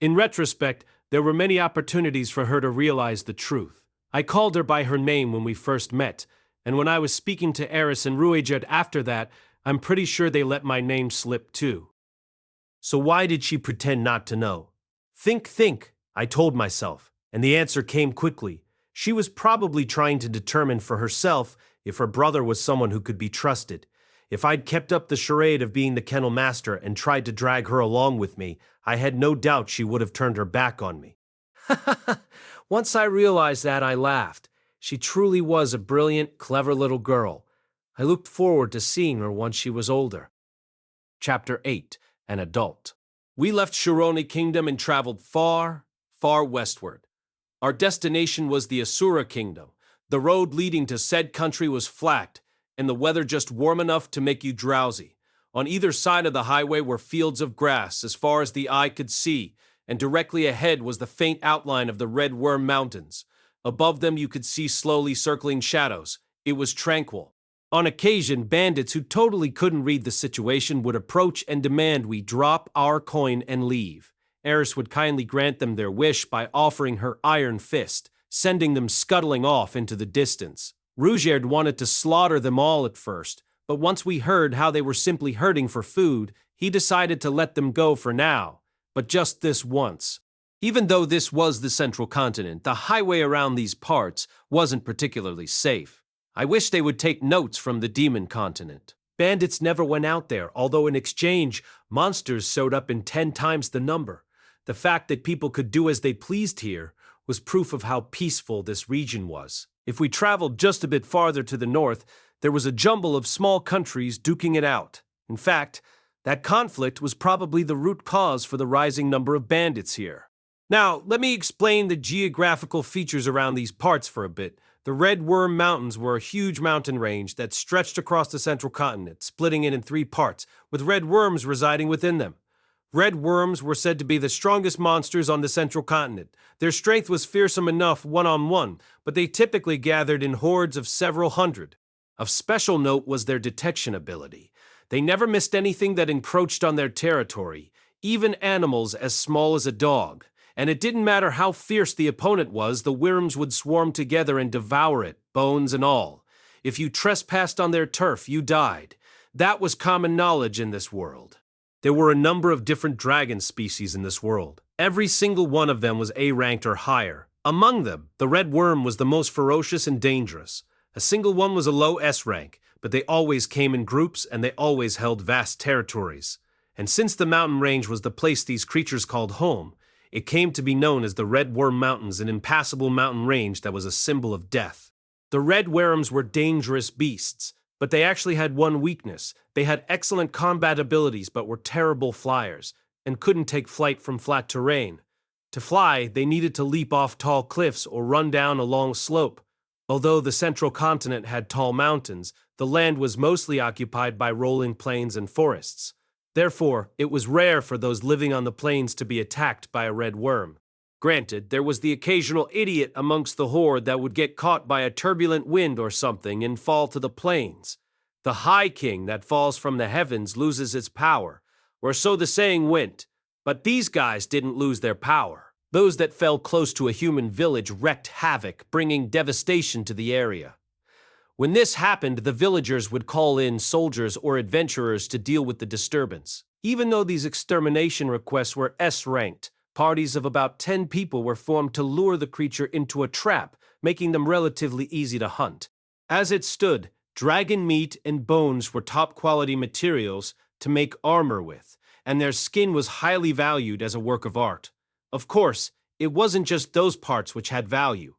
In retrospect, there were many opportunities for her to realize the truth. I called her by her name when we first met, and when I was speaking to Eris and Ruichard after that, I'm pretty sure they let my name slip too. So why did she pretend not to know? Think, I told myself, and the answer came quickly. She was probably trying to determine for herself if her brother was someone who could be trusted. If I'd kept up the charade of being the kennel master and tried to drag her along with me, I had no doubt she would have turned her back on me. Once I realized that, I laughed. She truly was a brilliant, clever little girl. I looked forward to seeing her once she was older. Chapter 8. An Adult. We left Shirone Kingdom and traveled far, far westward. Our destination was the Asura Kingdom. The road leading to said country was flat, and the weather just warm enough to make you drowsy. On either side of the highway were fields of grass as far as the eye could see, and directly ahead was the faint outline of the Red Worm Mountains. Above them you could see slowly circling shadows. It was tranquil. On occasion, bandits who totally couldn't read the situation would approach and demand we drop our coin and leave. Eris would kindly grant them their wish by offering her iron fist, sending them scuttling off into the distance. Rudeus wanted to slaughter them all at first, but once we heard how they were simply hurting for food, he decided to let them go for now, but just this once. Even though this was the central continent, the highway around these parts wasn't particularly safe. I wish they would take notes from the demon continent. Bandits never went out there, although in exchange, monsters showed up in 10 times the number. The fact that people could do as they pleased here was proof of how peaceful this region was. If we traveled just a bit farther to the north, there was a jumble of small countries duking it out. In fact, that conflict was probably the root cause for the rising number of bandits here. Now, let me explain the geographical features around these parts for a bit. The Red Worm Mountains were a huge mountain range that stretched across the central continent, splitting it in 3 parts, with red worms residing within them. Red worms were said to be the strongest monsters on the central continent. Their strength was fearsome enough one-on-one, but they typically gathered in hordes of several hundred. Of special note was their detection ability. They never missed anything that encroached on their territory, even animals as small as a dog. And it didn't matter how fierce the opponent was, the worms would swarm together and devour it, bones and all. If you trespassed on their turf, you died. That was common knowledge in this world. There were a number of different dragon species in this world. Every single one of them was A-ranked or higher. Among them, the red worm was the most ferocious and dangerous. A single one was a low S rank, but they always came in groups and they always held vast territories. And since the mountain range was the place these creatures called home, it came to be known as the Red Worm Mountains, an impassable mountain range that was a symbol of death. The red worms were dangerous beasts, But they actually had one weakness. They had excellent combat abilities but were terrible flyers, and couldn't take flight from flat terrain. To fly, they needed to leap off tall cliffs or run down a long slope. Although the central continent had tall mountains, the land was mostly occupied by rolling plains and forests. Therefore, it was rare for those living on the plains to be attacked by a red worm. Granted, there was the occasional idiot amongst the horde that would get caught by a turbulent wind or something and fall to the plains. The High King that falls from the heavens loses its power, or so the saying went, but these guys didn't lose their power. Those that fell close to a human village wreaked havoc, bringing devastation to the area. When this happened, the villagers would call in soldiers or adventurers to deal with the disturbance. Even though these extermination requests were S-ranked, parties of about 10 people were formed to lure the creature into a trap, making them relatively easy to hunt. As it stood, dragon meat and bones were top-quality materials to make armor with, and their skin was highly valued as a work of art. Of course, it wasn't just those parts which had value.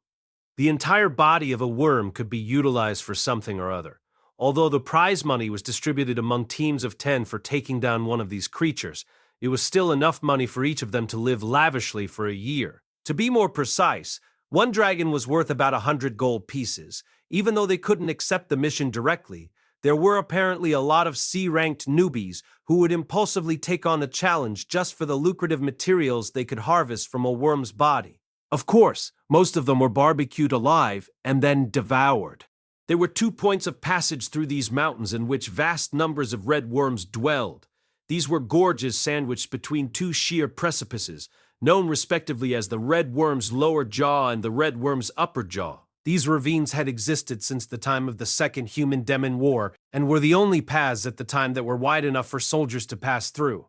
The entire body of a worm could be utilized for something or other. Although the prize money was distributed among teams of 10 for taking down one of these creatures, it was still enough money for each of them to live lavishly for a year. To be more precise, one dragon was worth about 100 gold pieces. Even though they couldn't accept the mission directly, there were apparently a lot of C-ranked newbies who would impulsively take on the challenge just for the lucrative materials they could harvest from a worm's body. Of course, most of them were barbecued alive and then devoured. There were 2 points of passage through these mountains in which vast numbers of red worms dwelled. These were gorges sandwiched between 2 sheer precipices, known respectively as the red worm's lower jaw and the red worm's upper jaw. These ravines had existed since the time of the Second Human-Demon War and were the only paths at the time that were wide enough for soldiers to pass through.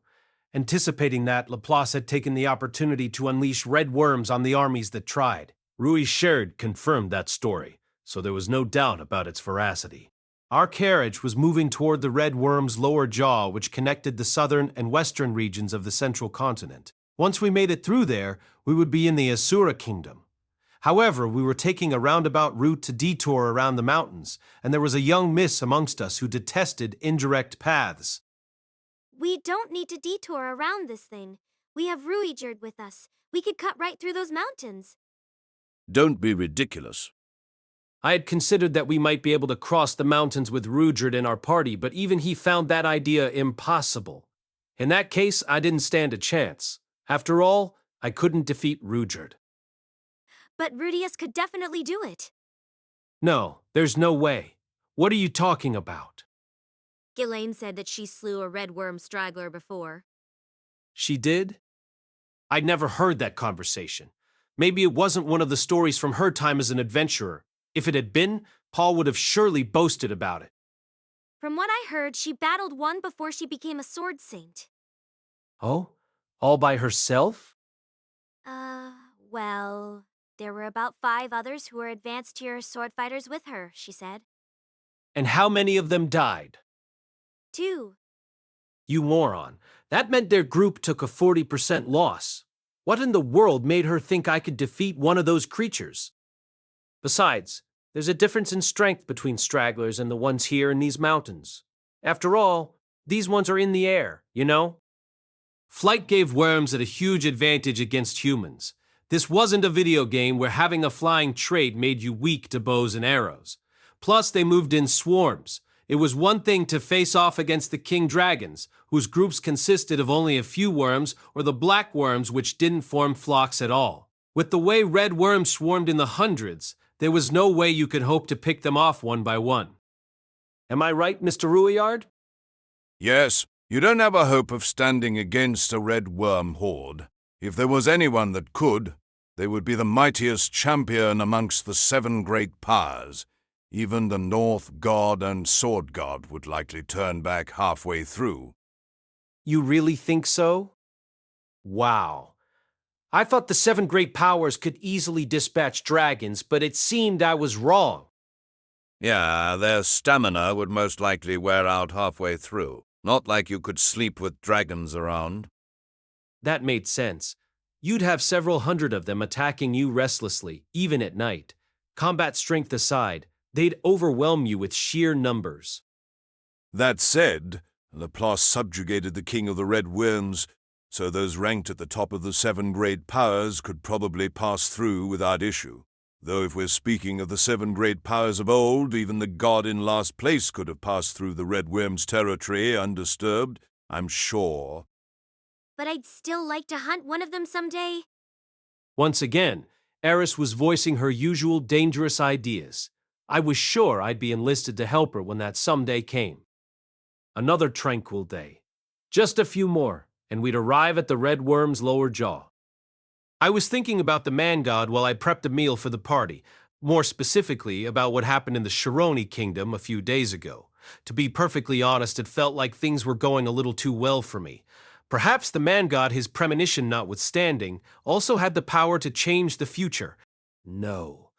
Anticipating that, Laplace had taken the opportunity to unleash red worms on the armies that tried. Rui Sherd confirmed that story, so there was no doubt about its veracity. Our carriage was moving toward the red worm's lower jaw, which connected the southern and western regions of the central continent. Once we made it through there, we would be in the Asura kingdom. However, we were taking a roundabout route to detour around the mountains, and there was a young miss amongst us who detested indirect paths. We don't need to detour around this thing. We have Ruijerd with us. We could cut right through those mountains. Don't be ridiculous. I had considered that we might be able to cross the mountains with Ruijerd in our party, but even he found that idea impossible. In that case, I didn't stand a chance. After all, I couldn't defeat Ruijerd. But Rudeus could definitely do it. No, there's no way. What are you talking about? Ghislaine said that she slew a red worm straggler before. She did? I'd never heard that conversation. Maybe it wasn't one of the stories from her time as an adventurer. If it had been, Paul would have surely boasted about it. From what I heard, she battled one before she became a sword saint. Oh? All by herself? Well, there were about 5 others who were advanced tier sword fighters with her, she said. And how many of them died? 2. You moron. That meant their group took a 40% loss. What in the world made her think I could defeat one of those creatures? Besides, there's a difference in strength between stragglers and the ones here in these mountains. After all, these ones are in the air, you know? Flight gave worms a huge advantage against humans. This wasn't a video game where having a flying trait made you weak to bows and arrows. Plus, they moved in swarms. It was one thing to face off against the king dragons, whose groups consisted of only a few worms, or the black worms which didn't form flocks at all. With the way red worms swarmed in the hundreds, there was no way you could hope to pick them off one by one. Am I right, Mr. Ruijerd? Yes, you don't have a hope of standing against a red worm horde. If there was anyone that could, they would be the mightiest champion amongst the 7 great powers. Even the North God and Sword God would likely turn back halfway through. You really think so? Wow. I thought the 7 great powers could easily dispatch dragons, but it seemed I was wrong. Yeah, their stamina would most likely wear out halfway through. Not like you could sleep with dragons around. That made sense. You'd have several hundred of them attacking you restlessly, even at night. Combat strength aside, They'd overwhelm you with sheer numbers. That said, Laplace subjugated the king of the Red Worms, so those ranked at the top of the 7 great powers could probably pass through without issue. Though if we're speaking of the 7 great powers of old, even the god in last place could have passed through the Red Worm's territory undisturbed, I'm sure. But I'd still like to hunt one of them someday. Once again, Eris was voicing her usual dangerous ideas. I was sure I'd be enlisted to help her when that someday came. Another tranquil day. Just a few more, and we'd arrive at the Red Worm's lower jaw. I was thinking about the man god while I prepped a meal for the party, more specifically about what happened in the Shirone kingdom a few days ago. To be perfectly honest, it felt like things were going a little too well for me. Perhaps the man god, his premonition notwithstanding, also had the power to change the future. No.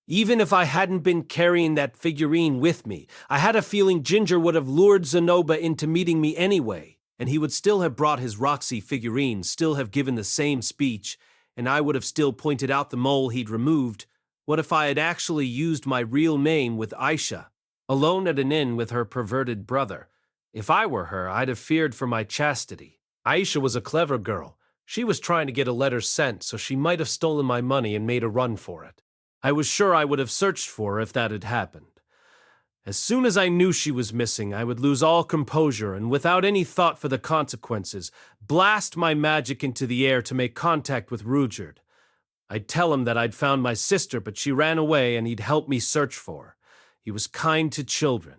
Even if I hadn't been carrying that figurine with me, I had a feeling Ginger would have lured Zanoba into meeting me anyway, and he would still have brought his Roxy figurine, still have given the same speech, and I would have still pointed out the mole he'd removed. What if I had actually used my real name with Aisha, alone at an inn with her perverted brother? If I were her, I'd have feared for my chastity. Aisha was a clever girl. She was trying to get a letter sent, so she might have stolen my money and made a run for it. I was sure I would have searched for her if that had happened. As soon as I knew she was missing, I would lose all composure and, without any thought for the consequences, blast my magic into the air to make contact with Rudeus. I'd tell him that I'd found my sister, but she ran away and he'd help me search for her. He was kind to children.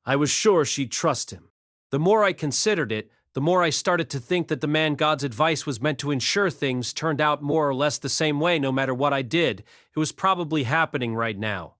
I was sure she'd trust him. The more I considered it, the more I started to think that the man god's advice was meant to ensure things turned out more or less the same way no matter what I did. It was probably happening right now.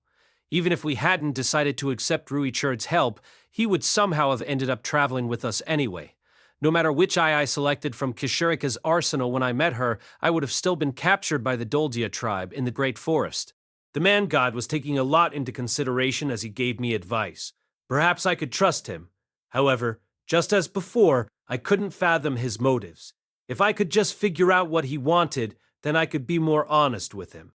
Even if we hadn't decided to accept Ruichurd's help, he would somehow have ended up traveling with us anyway. No matter which eye I selected from Kishirika's arsenal when I met her, I would have still been captured by the Doldia tribe in the Great Forest. The man god was taking a lot into consideration as he gave me advice. Perhaps I could trust him. However, just as before, I couldn't fathom his motives. If I could just figure out what he wanted, then I could be more honest with him.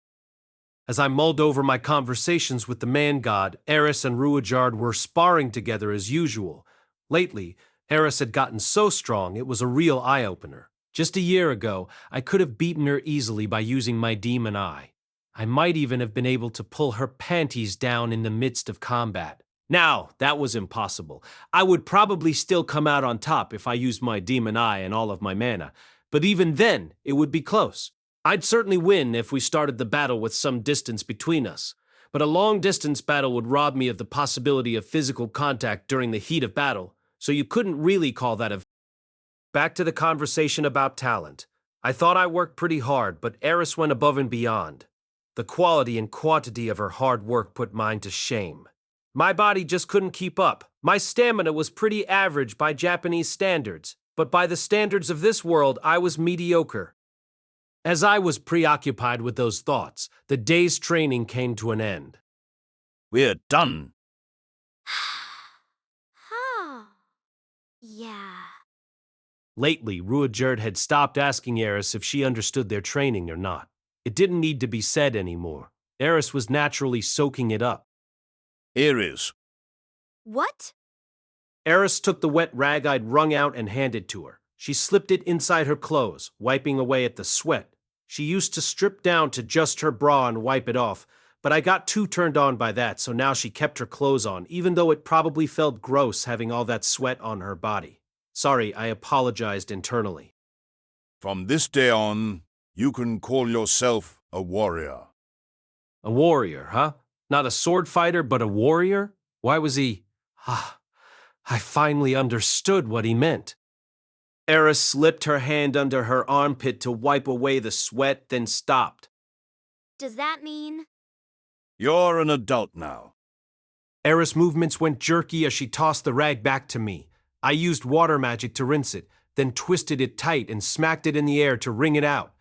As I mulled over my conversations with the man god, Eris and Ruijard were sparring together as usual. Lately, Eris had gotten so strong it was a real eye-opener. Just a year ago, I could have beaten her easily by using my demon eye. I might even have been able to pull her panties down in the midst of combat. Now, that was impossible. I would probably still come out on top if I used my demon eye and all of my mana, but even then, it would be close. I'd certainly win if we started the battle with some distance between us, but a long-distance battle would rob me of the possibility of physical contact during the heat of battle, so you couldn't really call that a... Back to the conversation about talent. I thought I worked pretty hard, but Eris went above and beyond. The quality and quantity of her hard work put mine to shame. My body just couldn't keep up. My stamina was pretty average by Japanese standards, but by the standards of this world, I was mediocre. As I was preoccupied with those thoughts, the day's training came to an end. We're done. Huh. Yeah. Lately, Ruijard had stopped asking Eris if she understood their training or not. It didn't need to be said anymore. Eris was naturally soaking it up. Eris. What? Eris took the wet rag I'd wrung out and handed to her. She slipped it inside her clothes, wiping away at the sweat. She used to strip down to just her bra and wipe it off, but I got too turned on by that, so now she kept her clothes on, even though it probably felt gross having all that sweat on her body. Sorry, I apologized internally. From this day on, you can call yourself a warrior. A warrior, huh? Not a sword fighter, but a warrior? Why was he... I finally understood what he meant. Eris slipped her hand under her armpit to wipe away the sweat, then stopped. Does that mean? You're an adult now. Eris' movements went jerky as she tossed the rag back to me. I used water magic to rinse it, then twisted it tight and smacked it in the air to wring it out.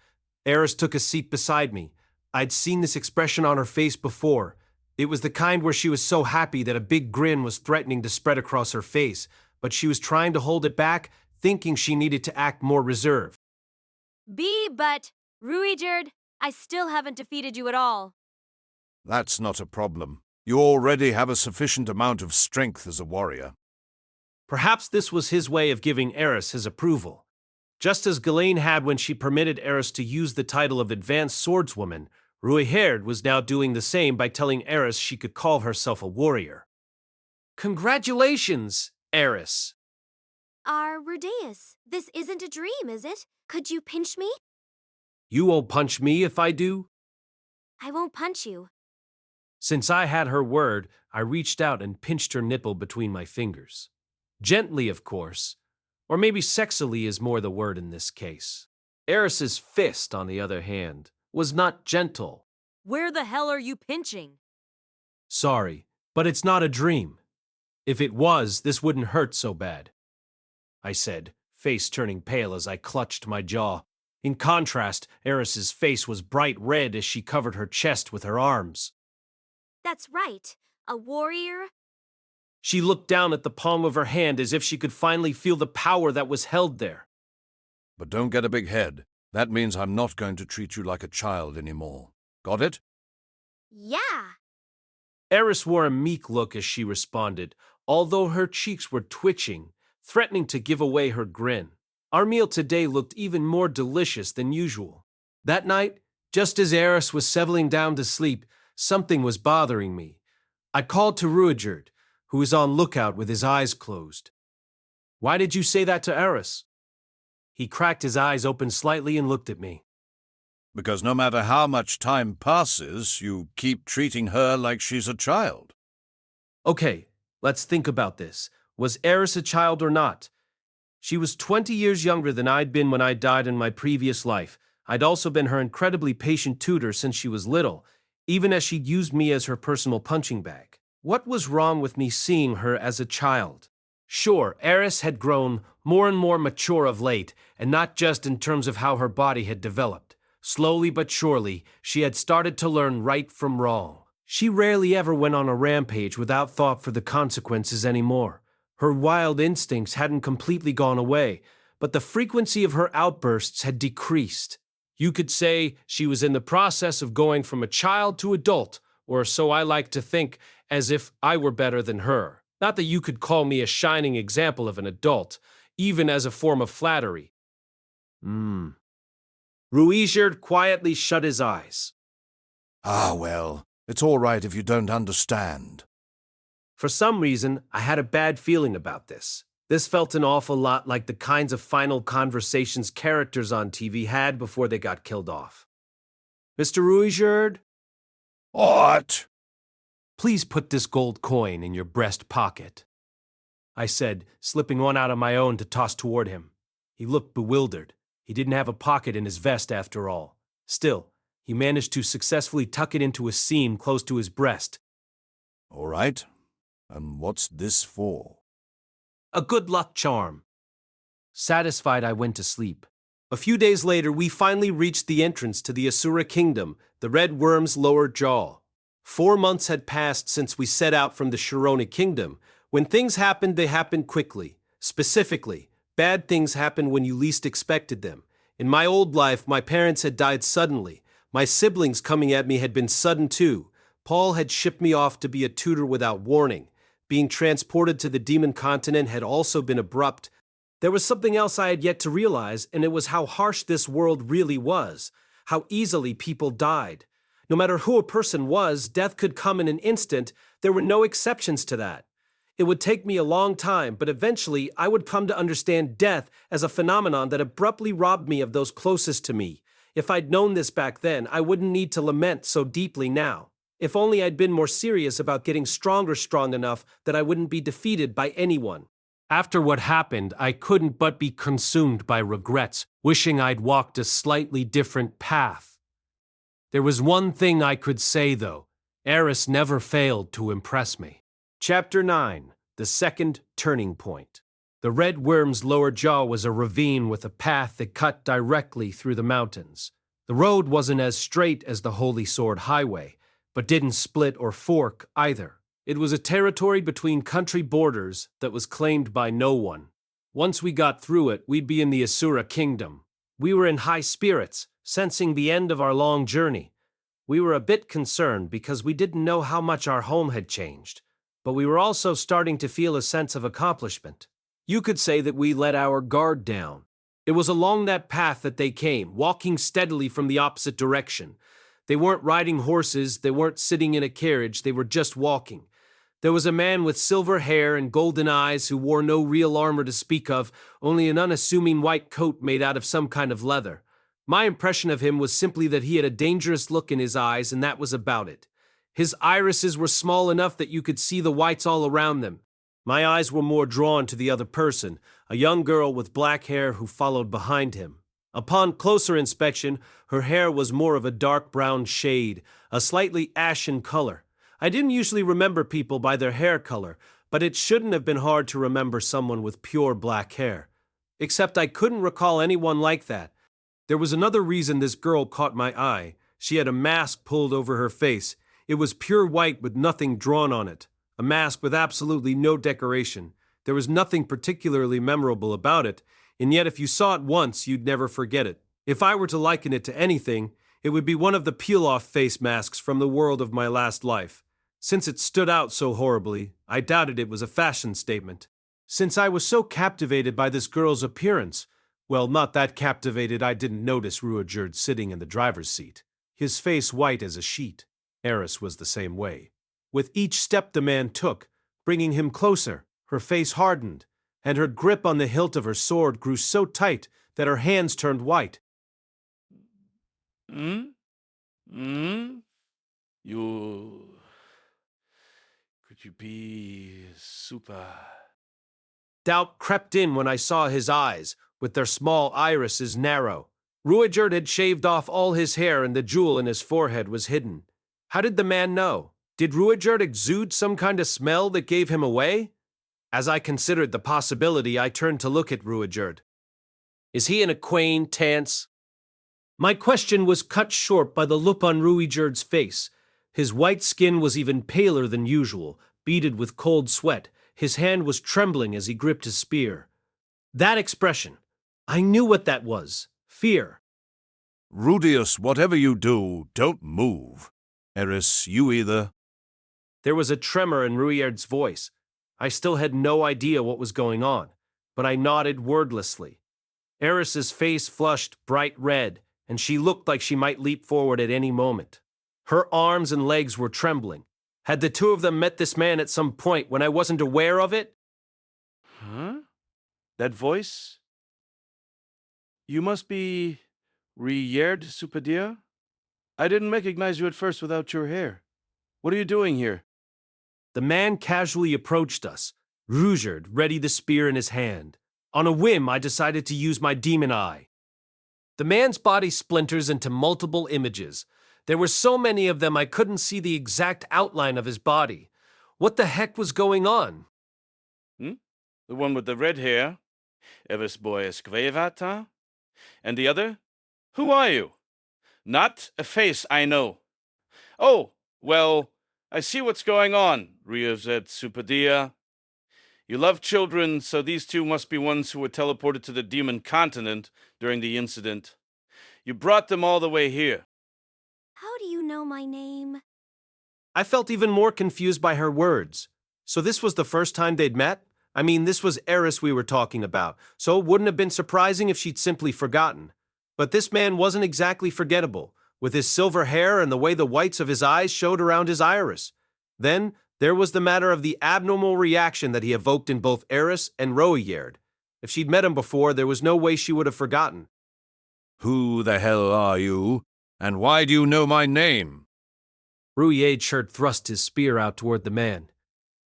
Eris took a seat beside me. I'd seen this expression on her face before. It was the kind where she was so happy that a big grin was threatening to spread across her face, but she was trying to hold it back, thinking she needed to act more reserved. But, Ruijard, I still haven't defeated you at all. That's not a problem. You already have a sufficient amount of strength as a warrior. Perhaps this was his way of giving Eris his approval. Just as Ghislaine had when she permitted Eris to use the title of Advanced Swordswoman, Ruiherd was now doing the same by telling Eris she could call herself a warrior. Congratulations, Eris. Rudeus, this isn't a dream, is it? Could you pinch me? You won't punch me if I do? I won't punch you. Since I had her word, I reached out and pinched her nipple between my fingers. Gently, of course. Or maybe sexily is more the word in this case. Eris's fist, on the other hand, was not gentle. Where the hell are you pinching? Sorry, but it's not a dream. If it was, this wouldn't hurt so bad, I said, face turning pale as I clutched my jaw. In contrast, Eris's face was bright red as she covered her chest with her arms. That's right. A warrior? She looked down at the palm of her hand as if she could finally feel the power that was held there. But don't get a big head. That means I'm not going to treat you like a child anymore. Got it? Yeah. Eris wore a meek look as she responded, although her cheeks were twitching, threatening to give away her grin. Our meal today looked even more delicious than usual. That night, just as Eris was settling down to sleep, something was bothering me. I called to Rudeus, who was on lookout with his eyes closed. Why did you say that to Eris? He cracked his eyes open slightly and looked at me. Because no matter how much time passes, you keep treating her like she's a child. Okay, let's think about this. Was Eris a child or not? She was 20 years younger than I'd been when I died in my previous life. I'd also been her incredibly patient tutor since she was little, even as she'd used me as her personal punching bag. What was wrong with me seeing her as a child? Sure, Eris had grown more and more mature of late, and not just in terms of how her body had developed. Slowly but surely, she had started to learn right from wrong. She rarely ever went on a rampage without thought for the consequences anymore. Her wild instincts hadn't completely gone away, but the frequency of her outbursts had decreased. You could say she was in the process of going from a child to adult, or so I like to think, as if I were better than her. Not that you could call me a shining example of an adult, even as a form of flattery. Rudeus quietly shut his eyes. Ah, well, it's all right if you don't understand. For some reason, I had a bad feeling about this. This felt an awful lot like the kinds of final conversations characters on TV had before they got killed off. Mr. Rudeus? What? Please put this gold coin in your breast pocket, I said, slipping one out of my own to toss toward him. He looked bewildered. He didn't have a pocket in his vest after all. Still, he managed to successfully tuck it into a seam close to his breast. All right. And what's this for? A good luck charm. Satisfied, I went to sleep. A few days later, we finally reached the entrance to the Asura Kingdom, the Red Worm's lower jaw. 4 months had passed since we set out from the Shirone Kingdom. When things happened, they happened quickly. Specifically, bad things happen when you least expected them. In my old life, my parents had died suddenly. My siblings coming at me had been sudden too. Paul had shipped me off to be a tutor without warning. Being transported to the demon continent had also been abrupt. There was something else I had yet to realize, and it was how harsh this world really was. How easily people died. No matter who a person was, death could come in an instant. There were no exceptions to that. It would take me a long time, but eventually I would come to understand death as a phenomenon that abruptly robbed me of those closest to me. If I'd known this back then, I wouldn't need to lament so deeply now. If only I'd been more serious about getting strong enough that I wouldn't be defeated by anyone. After what happened, I couldn't but be consumed by regrets, wishing I'd walked a slightly different path. There was one thing I could say, though. Eris never failed to impress me. Chapter 9. The Second Turning Point. The Red Worm's lower jaw was a ravine with a path that cut directly through the mountains. The road wasn't as straight as the Holy Sword Highway, but didn't split or fork either. It was a territory between country borders that was claimed by no one. Once we got through it, we'd be in the Asura Kingdom. We were in high spirits, sensing the end of our long journey. We were a bit concerned because we didn't know how much our home had changed, but we were also starting to feel a sense of accomplishment. You could say that we let our guard down. It was along that path that they came, walking steadily from the opposite direction. They weren't riding horses, they weren't sitting in a carriage, they were just walking. There was a man with silver hair and golden eyes who wore no real armor to speak of, only an unassuming white coat made out of some kind of leather. My impression of him was simply that he had a dangerous look in his eyes, and that was about it. His irises were small enough that you could see the whites all around them. My eyes were more drawn to the other person, a young girl with black hair who followed behind him. Upon closer inspection, her hair was more of a dark brown shade, a slightly ashen color. I didn't usually remember people by their hair color, but it shouldn't have been hard to remember someone with pure black hair. Except I couldn't recall anyone like that. There was another reason this girl caught my eye. She had a mask pulled over her face. It was pure white with nothing drawn on it. A mask with absolutely no decoration. There was nothing particularly memorable about it, and yet if you saw it once, you'd never forget it. If I were to liken it to anything, it would be one of the peel-off face masks from the world of my last life. Since it stood out so horribly, I doubted it was a fashion statement. Since I was so captivated by this girl's appearance, well, not that captivated I didn't notice Rudeus sitting in the driver's seat, his face white as a sheet. Eris was the same way. With each step the man took, bringing him closer, her face hardened, and her grip on the hilt of her sword grew so tight that her hands turned white. Could you be super... Doubt crept in when I saw his eyes, with their small irises narrow. Rudeus had shaved off all his hair and the jewel in his forehead was hidden. How did the man know? Did Rudeus exude some kind of smell that gave him away? As I considered the possibility, I turned to look at Rudeus. Is he an acquaintance? My question was cut short by the look on Rudeus' face. His white skin was even paler than usual, beaded with cold sweat. His hand was trembling as he gripped his spear. That expression, I knew what that was. Fear. Rudeus, whatever you do, don't move. Eris, you either. There was a tremor in Rudeus' voice. I still had no idea what was going on, but I nodded wordlessly. Eris's face flushed bright red, and she looked like she might leap forward at any moment. Her arms and legs were trembling. Had the two of them met this man at some point when I wasn't aware of it? Huh? That voice? You must be Reincarnation Superior? I didn't recognize you at first without your hair. What are you doing here? The man casually approached us, Rudeus ready the spear in his hand. On a whim, I decided to use my demon eye. The man's body splinters into multiple images. There were so many of them I couldn't see the exact outline of his body. What the heck was going on? The one with the red hair? Eris boy esquivata? And the other? Who are you? Not a face I know. Oh, well, I see what's going on, Rudeus Superior. You love children, so these two must be ones who were teleported to the demon continent during the incident. You brought them all the way here. How do you know my name? I felt even more confused by her words. So this was the first time they'd met? I mean, this was Eris we were talking about, so it wouldn't have been surprising if she'd simply forgotten. But this man wasn't exactly forgettable, with his silver hair and the way the whites of his eyes showed around his iris. Then, there was the matter of the abnormal reaction that he evoked in both Eris and Rudeus. If she'd met him before, there was no way she would have forgotten. Who the hell are you? And why do you know my name? Rudeus thrust his spear out toward the man.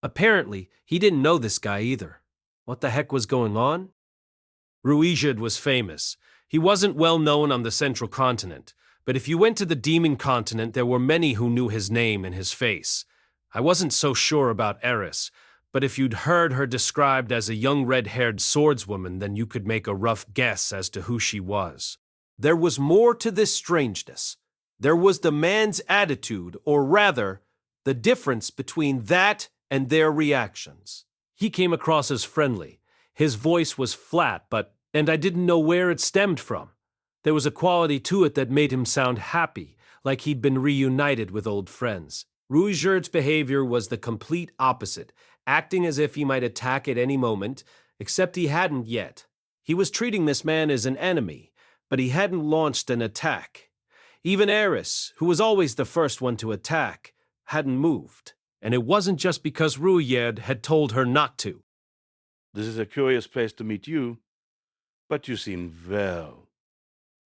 Apparently, he didn't know this guy either. What the heck was going on? Rudeus was famous. He wasn't well known on the central continent, but if you went to the demon continent, there were many who knew his name and his face. I wasn't so sure about Eris, but if you'd heard her described as a young red-haired swordswoman, then you could make a rough guess as to who she was. There was more to this strangeness. There was the man's attitude, or rather, the difference between that and their reactions. He came across as friendly. His voice was flat, and I didn't know where it stemmed from. There was a quality to it that made him sound happy, like he'd been reunited with old friends. Rudeus's behavior was the complete opposite, acting as if he might attack at any moment, except he hadn't yet. He was treating this man as an enemy, but he hadn't launched an attack. Even Eris, who was always the first one to attack, hadn't moved. And it wasn't just because Rudeus had told her not to. This is a curious place to meet you, but you seem well.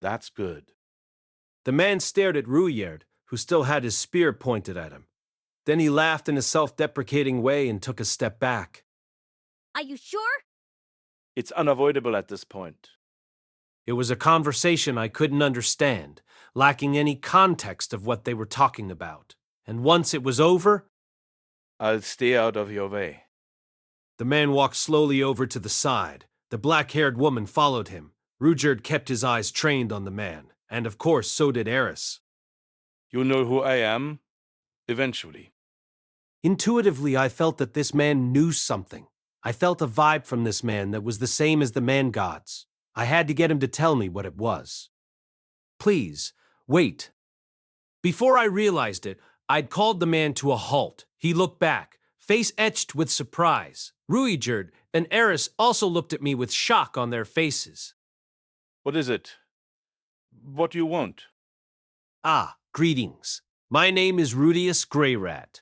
That's good. The man stared at Rudeus, who still had his spear pointed at him. Then he laughed in a self-deprecating way and took a step back. Are you sure? It's unavoidable at this point. It was a conversation I couldn't understand, lacking any context of what they were talking about. And once it was over, I'll stay out of your way. The man walked slowly over to the side. The black-haired woman followed him. Rudeus kept his eyes trained on the man, and of course so did Eris. You know who I am? Eventually. Intuitively, I felt that this man knew something. I felt a vibe from this man that was the same as the man gods. I had to get him to tell me what it was. Please, wait. Before I realized it, I'd called the man to a halt. He looked back, face etched with surprise. Rudeus and Eris also looked at me with shock on their faces. What is it? What do you want? Ah, greetings. My name is Rudeus Greyrat.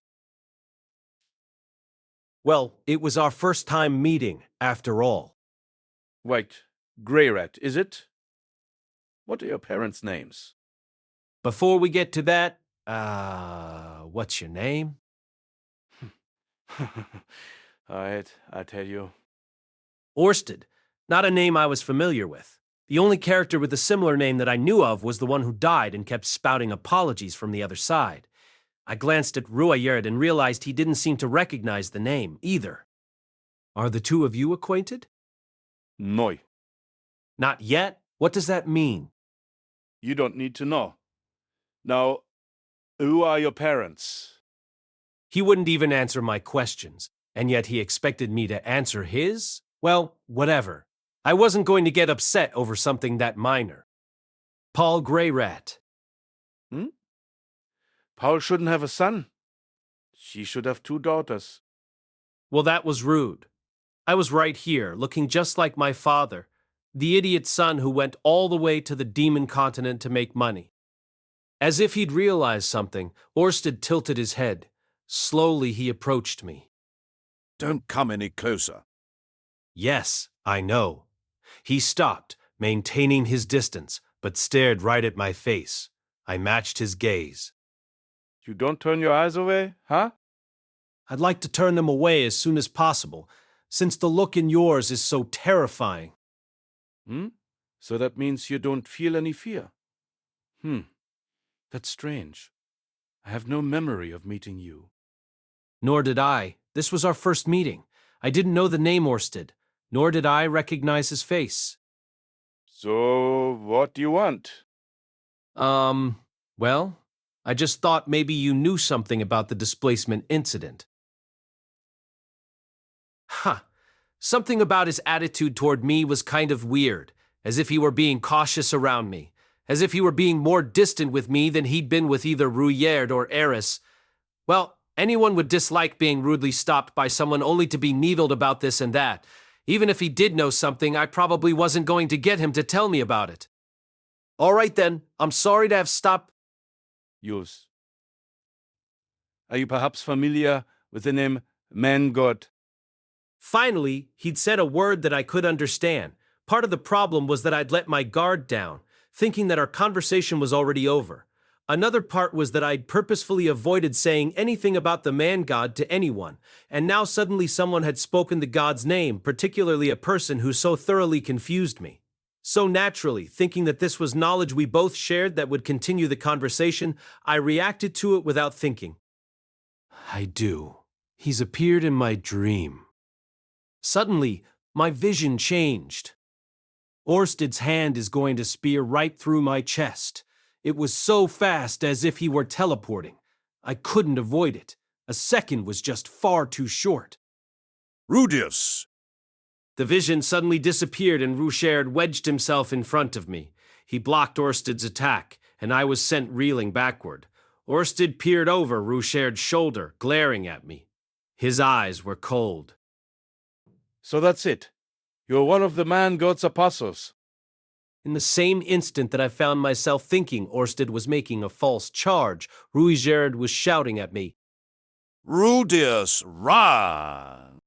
Well, it was our first time meeting, after all. Wait, Greyrat, is it? What are your parents' names? Before we get to that, what's your name? All right, I'll tell you. Orsted, not a name I was familiar with. The only character with a similar name that I knew of was the one who died and kept spouting apologies from the other side. I glanced at Rudeus and realized he didn't seem to recognize the name, either. Are the two of you acquainted? No. Not yet? What does that mean? You don't need to know. Now, who are your parents? He wouldn't even answer my questions, and yet he expected me to answer his? Well, whatever. I wasn't going to get upset over something that minor. Paul Greyrat. Paul shouldn't have a son. She should have 2 daughters. Well, that was rude. I was right here, looking just like my father, the idiot son who went all the way to the demon continent to make money. As if he'd realized something, Orsted tilted his head. Slowly he approached me. Don't come any closer. Yes, I know. He stopped, maintaining his distance, but stared right at my face. I matched his gaze. You don't turn your eyes away, huh? I'd like to turn them away as soon as possible, since the look in yours is so terrifying. So that means you don't feel any fear? That's strange. I have no memory of meeting you. Nor did I. This was our first meeting. I didn't know the name Orsted, nor did I recognize his face. So, what do you want? Well, I just thought maybe you knew something about the displacement incident. Something about his attitude toward me was kind of weird, as if he were being cautious around me, as if he were being more distant with me than he'd been with either Rudeus or Eris. Well, anyone would dislike being rudely stopped by someone only to be needled about this and that. Even if he did know something, I probably wasn't going to get him to tell me about it. All right then, I'm sorry to have stopped. Yours. Are you perhaps familiar with the name Man-God? Finally, he'd said a word that I could understand. Part of the problem was that I'd let my guard down, thinking that our conversation was already over. Another part was that I'd purposefully avoided saying anything about the man-god to anyone, and now suddenly someone had spoken the god's name, particularly a person who so thoroughly confused me. So naturally, thinking that this was knowledge we both shared that would continue the conversation, I reacted to it without thinking. I do. He's appeared in my dream. Suddenly, my vision changed. Orsted's hand is going to spear right through my chest. It was so fast as if he were teleporting. I couldn't avoid it. A second was just far too short. Rudeus! The vision suddenly disappeared and Rudeus wedged himself in front of me. He blocked Orsted's attack, and I was sent reeling backward. Orsted peered over Rushaird's shoulder, glaring at me. His eyes were cold. So that's it. You're one of the man-god's apostles. In the same instant that I found myself thinking Orsted was making a false charge, Ruigerd was shouting at me. Rudeus, run!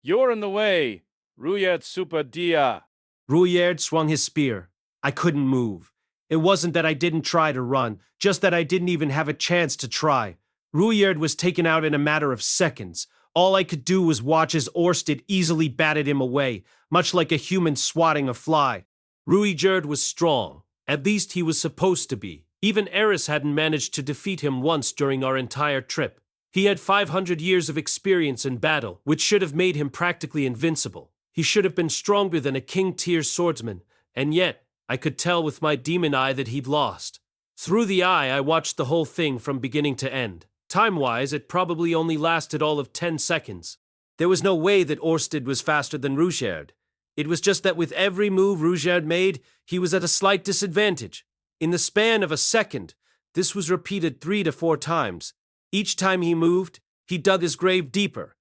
You're in the way, Ruyet Super Dia. Ruigerd swung his spear. I couldn't move. It wasn't that I didn't try to run, just that I didn't even have a chance to try. Ruigerd was taken out in a matter of seconds. All I could do was watch as Orsted easily batted him away, much like a human swatting a fly. Ruigerd was strong. At least he was supposed to be. Even Eris hadn't managed to defeat him once during our entire trip. He had 500 years of experience in battle, which should have made him practically invincible. He should have been stronger than a king-tier swordsman, and yet I could tell with my demon eye that he'd lost. Through the eye, I watched the whole thing from beginning to end. Time-wise, it probably only lasted all of 10 seconds. There was no way that Orsted was faster than Ruigerd. It was just that with every move Ruigerd made, he was at a slight disadvantage. In the span of a second, this was repeated 3 to 4 times. Each time he moved, he dug his grave deeper.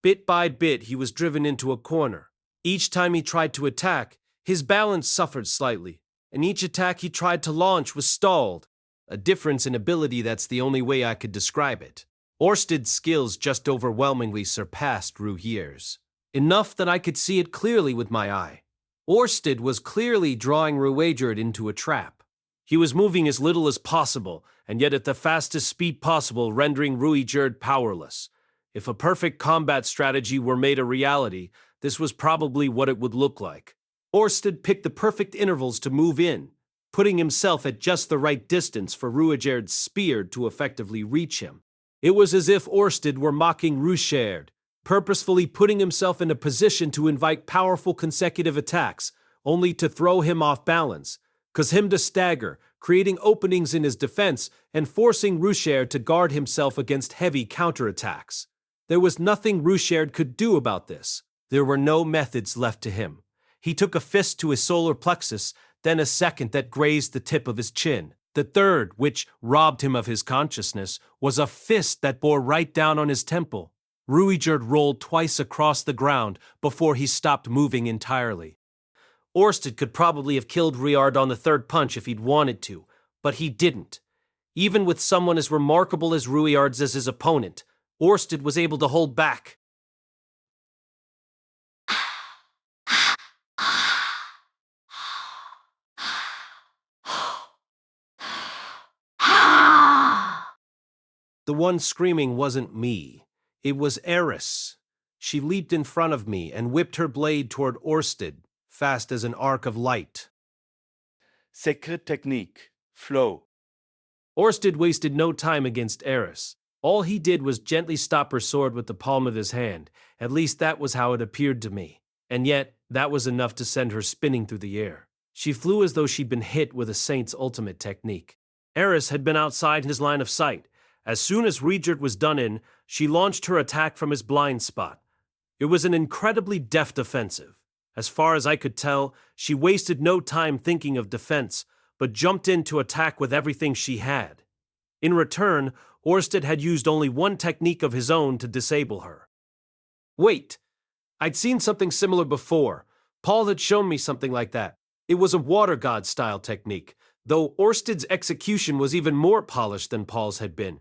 Bit by bit, he was driven into a corner. Each time he tried to attack, his balance suffered slightly, and each attack he tried to launch was stalled. A difference in ability that's the only way I could describe it. Orsted's skills just overwhelmingly surpassed Ruigerd's. Enough that I could see it clearly with my eye. Orsted was clearly drawing Ruigerd into a trap. He was moving as little as possible, and yet at the fastest speed possible, rendering Ruigerd powerless. If a perfect combat strategy were made a reality, this was probably what it would look like. Orsted picked the perfect intervals to move in, putting himself at just the right distance for Ruigerd's spear to effectively reach him. It was as if Orsted were mocking Ruigerd, purposefully putting himself in a position to invite powerful consecutive attacks, only to throw him off balance, cause him to stagger, creating openings in his defense and forcing Ruigerd to guard himself against heavy counterattacks. There was nothing Ruigerd could do about this. There were no methods left to him. He took a fist to his solar plexus, then a second that grazed the tip of his chin. The third, which robbed him of his consciousness, was a fist that bore right down on his temple. Ruigerd rolled twice across the ground before he stopped moving entirely. Orsted could probably have killed Ruigerd on the third punch if he'd wanted to, but he didn't. Even with someone as remarkable as Ruigerd as his opponent, Orsted was able to hold back. The one screaming wasn't me. It was Eris. She leaped in front of me and whipped her blade toward Orsted, fast as an arc of light. Secret technique. Flow. Orsted wasted no time against Eris. All he did was gently stop her sword with the palm of his hand. At least that was how it appeared to me. And yet, that was enough to send her spinning through the air. She flew as though she'd been hit with a saint's ultimate technique. Eris had been outside his line of sight. As soon as Ruigerd was done in, she launched her attack from his blind spot. It was an incredibly deft offensive. As far as I could tell, she wasted no time thinking of defense, but jumped in to attack with everything she had. In return, Orsted had used only one technique of his own to disable her. Wait, I'd seen something similar before. Paul had shown me something like that. It was a water god style technique, though Orsted's execution was even more polished than Paul's had been.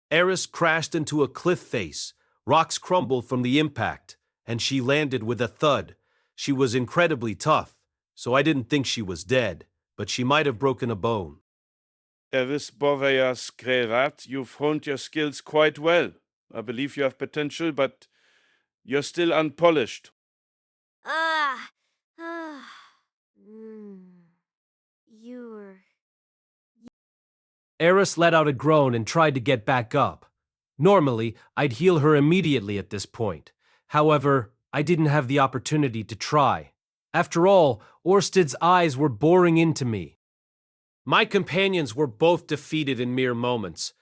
Eris crashed into a cliff face. Rocks crumbled from the impact, and she landed with a thud. She was incredibly tough, so I didn't think she was dead, but she might have broken a bone. Eris Boreas Grevat, you've honed your skills quite well. I believe you have potential, but you're still unpolished. Eris let out a groan and tried to get back up. Normally, I'd heal her immediately at this point. However, I didn't have the opportunity to try. After all, Orsted's eyes were boring into me. My companions were both defeated in mere moments.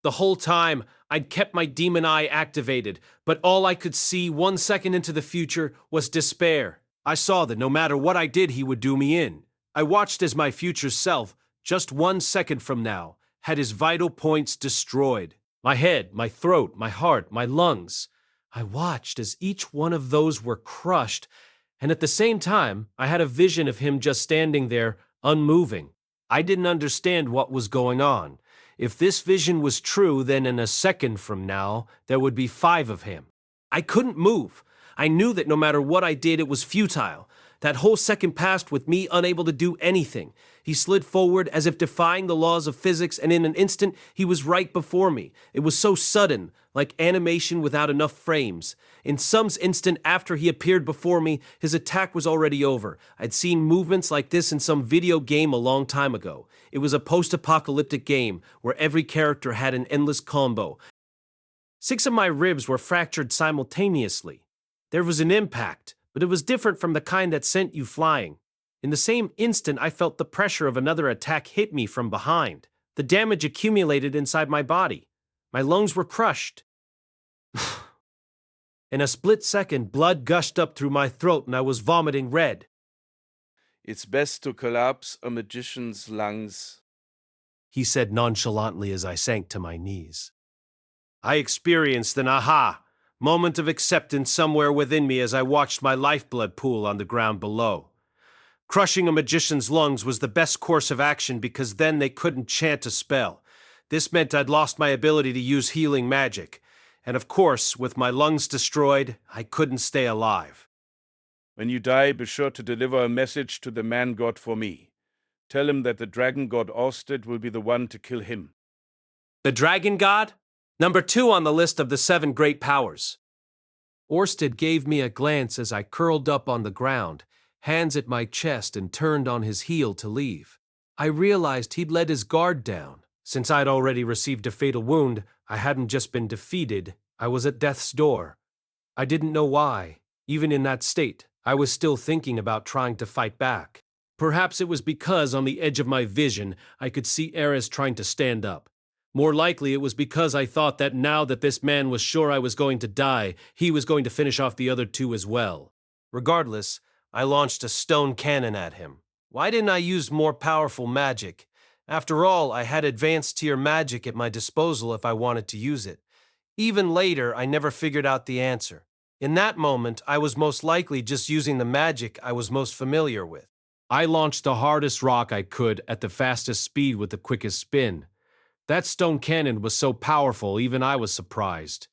The whole time, I'd kept my demon eye activated, but all I could see 1 second into the future was despair. I saw that no matter what I did, he would do me in. I watched as my future self, just 1 second from now, had his vital points destroyed. My head, my throat, my heart, my lungs. I watched as each one of those were crushed, and at the same time, I had a vision of him just standing there, unmoving. I didn't understand what was going on. If this vision was true, then in a second from now, there would be 5 of him. I couldn't move. I knew that no matter what I did, it was futile. That whole second passed with me unable to do anything. He slid forward as if defying the laws of physics, and in an instant, he was right before me. It was so sudden, like animation without enough frames. In some instant after he appeared before me, his attack was already over. I'd seen movements like this in some video game a long time ago. It was a post-apocalyptic game where every character had an endless combo. 6 of my ribs were fractured simultaneously. There was an impact, but it was different from the kind that sent you flying. In the same instant, I felt the pressure of another attack hit me from behind. The damage accumulated inside my body. My lungs were crushed. In a split second, blood gushed up through my throat and I was vomiting red. It's best to collapse a magician's lungs, he said nonchalantly as I sank to my knees. I experienced an aha, moment of acceptance somewhere within me as I watched my lifeblood pool on the ground below. Crushing a magician's lungs was the best course of action because then they couldn't chant a spell. This meant I'd lost my ability to use healing magic. And of course, with my lungs destroyed, I couldn't stay alive. When you die, be sure to deliver a message to the man god for me. Tell him that the dragon god Orsted will be the one to kill him. The dragon god? Number 2 on the list of the 7 great powers. Orsted gave me a glance as I curled up on the ground, hands at my chest, and turned on his heel to leave. I realized he'd let his guard down. Since I'd already received a fatal wound, I hadn't just been defeated, I was at death's door. I didn't know why. Even in that state, I was still thinking about trying to fight back. Perhaps it was because on the edge of my vision, I could see Eris trying to stand up. More likely it was because I thought that now that this man was sure I was going to die, he was going to finish off the other 2 as well. Regardless, I launched a stone cannon at him. Why didn't I use more powerful magic? After all, I had advanced tier magic at my disposal if I wanted to use it. Even later, I never figured out the answer. In that moment, I was most likely just using the magic I was most familiar with. I launched the hardest rock I could at the fastest speed with the quickest spin. That stone cannon was so powerful, even I was surprised.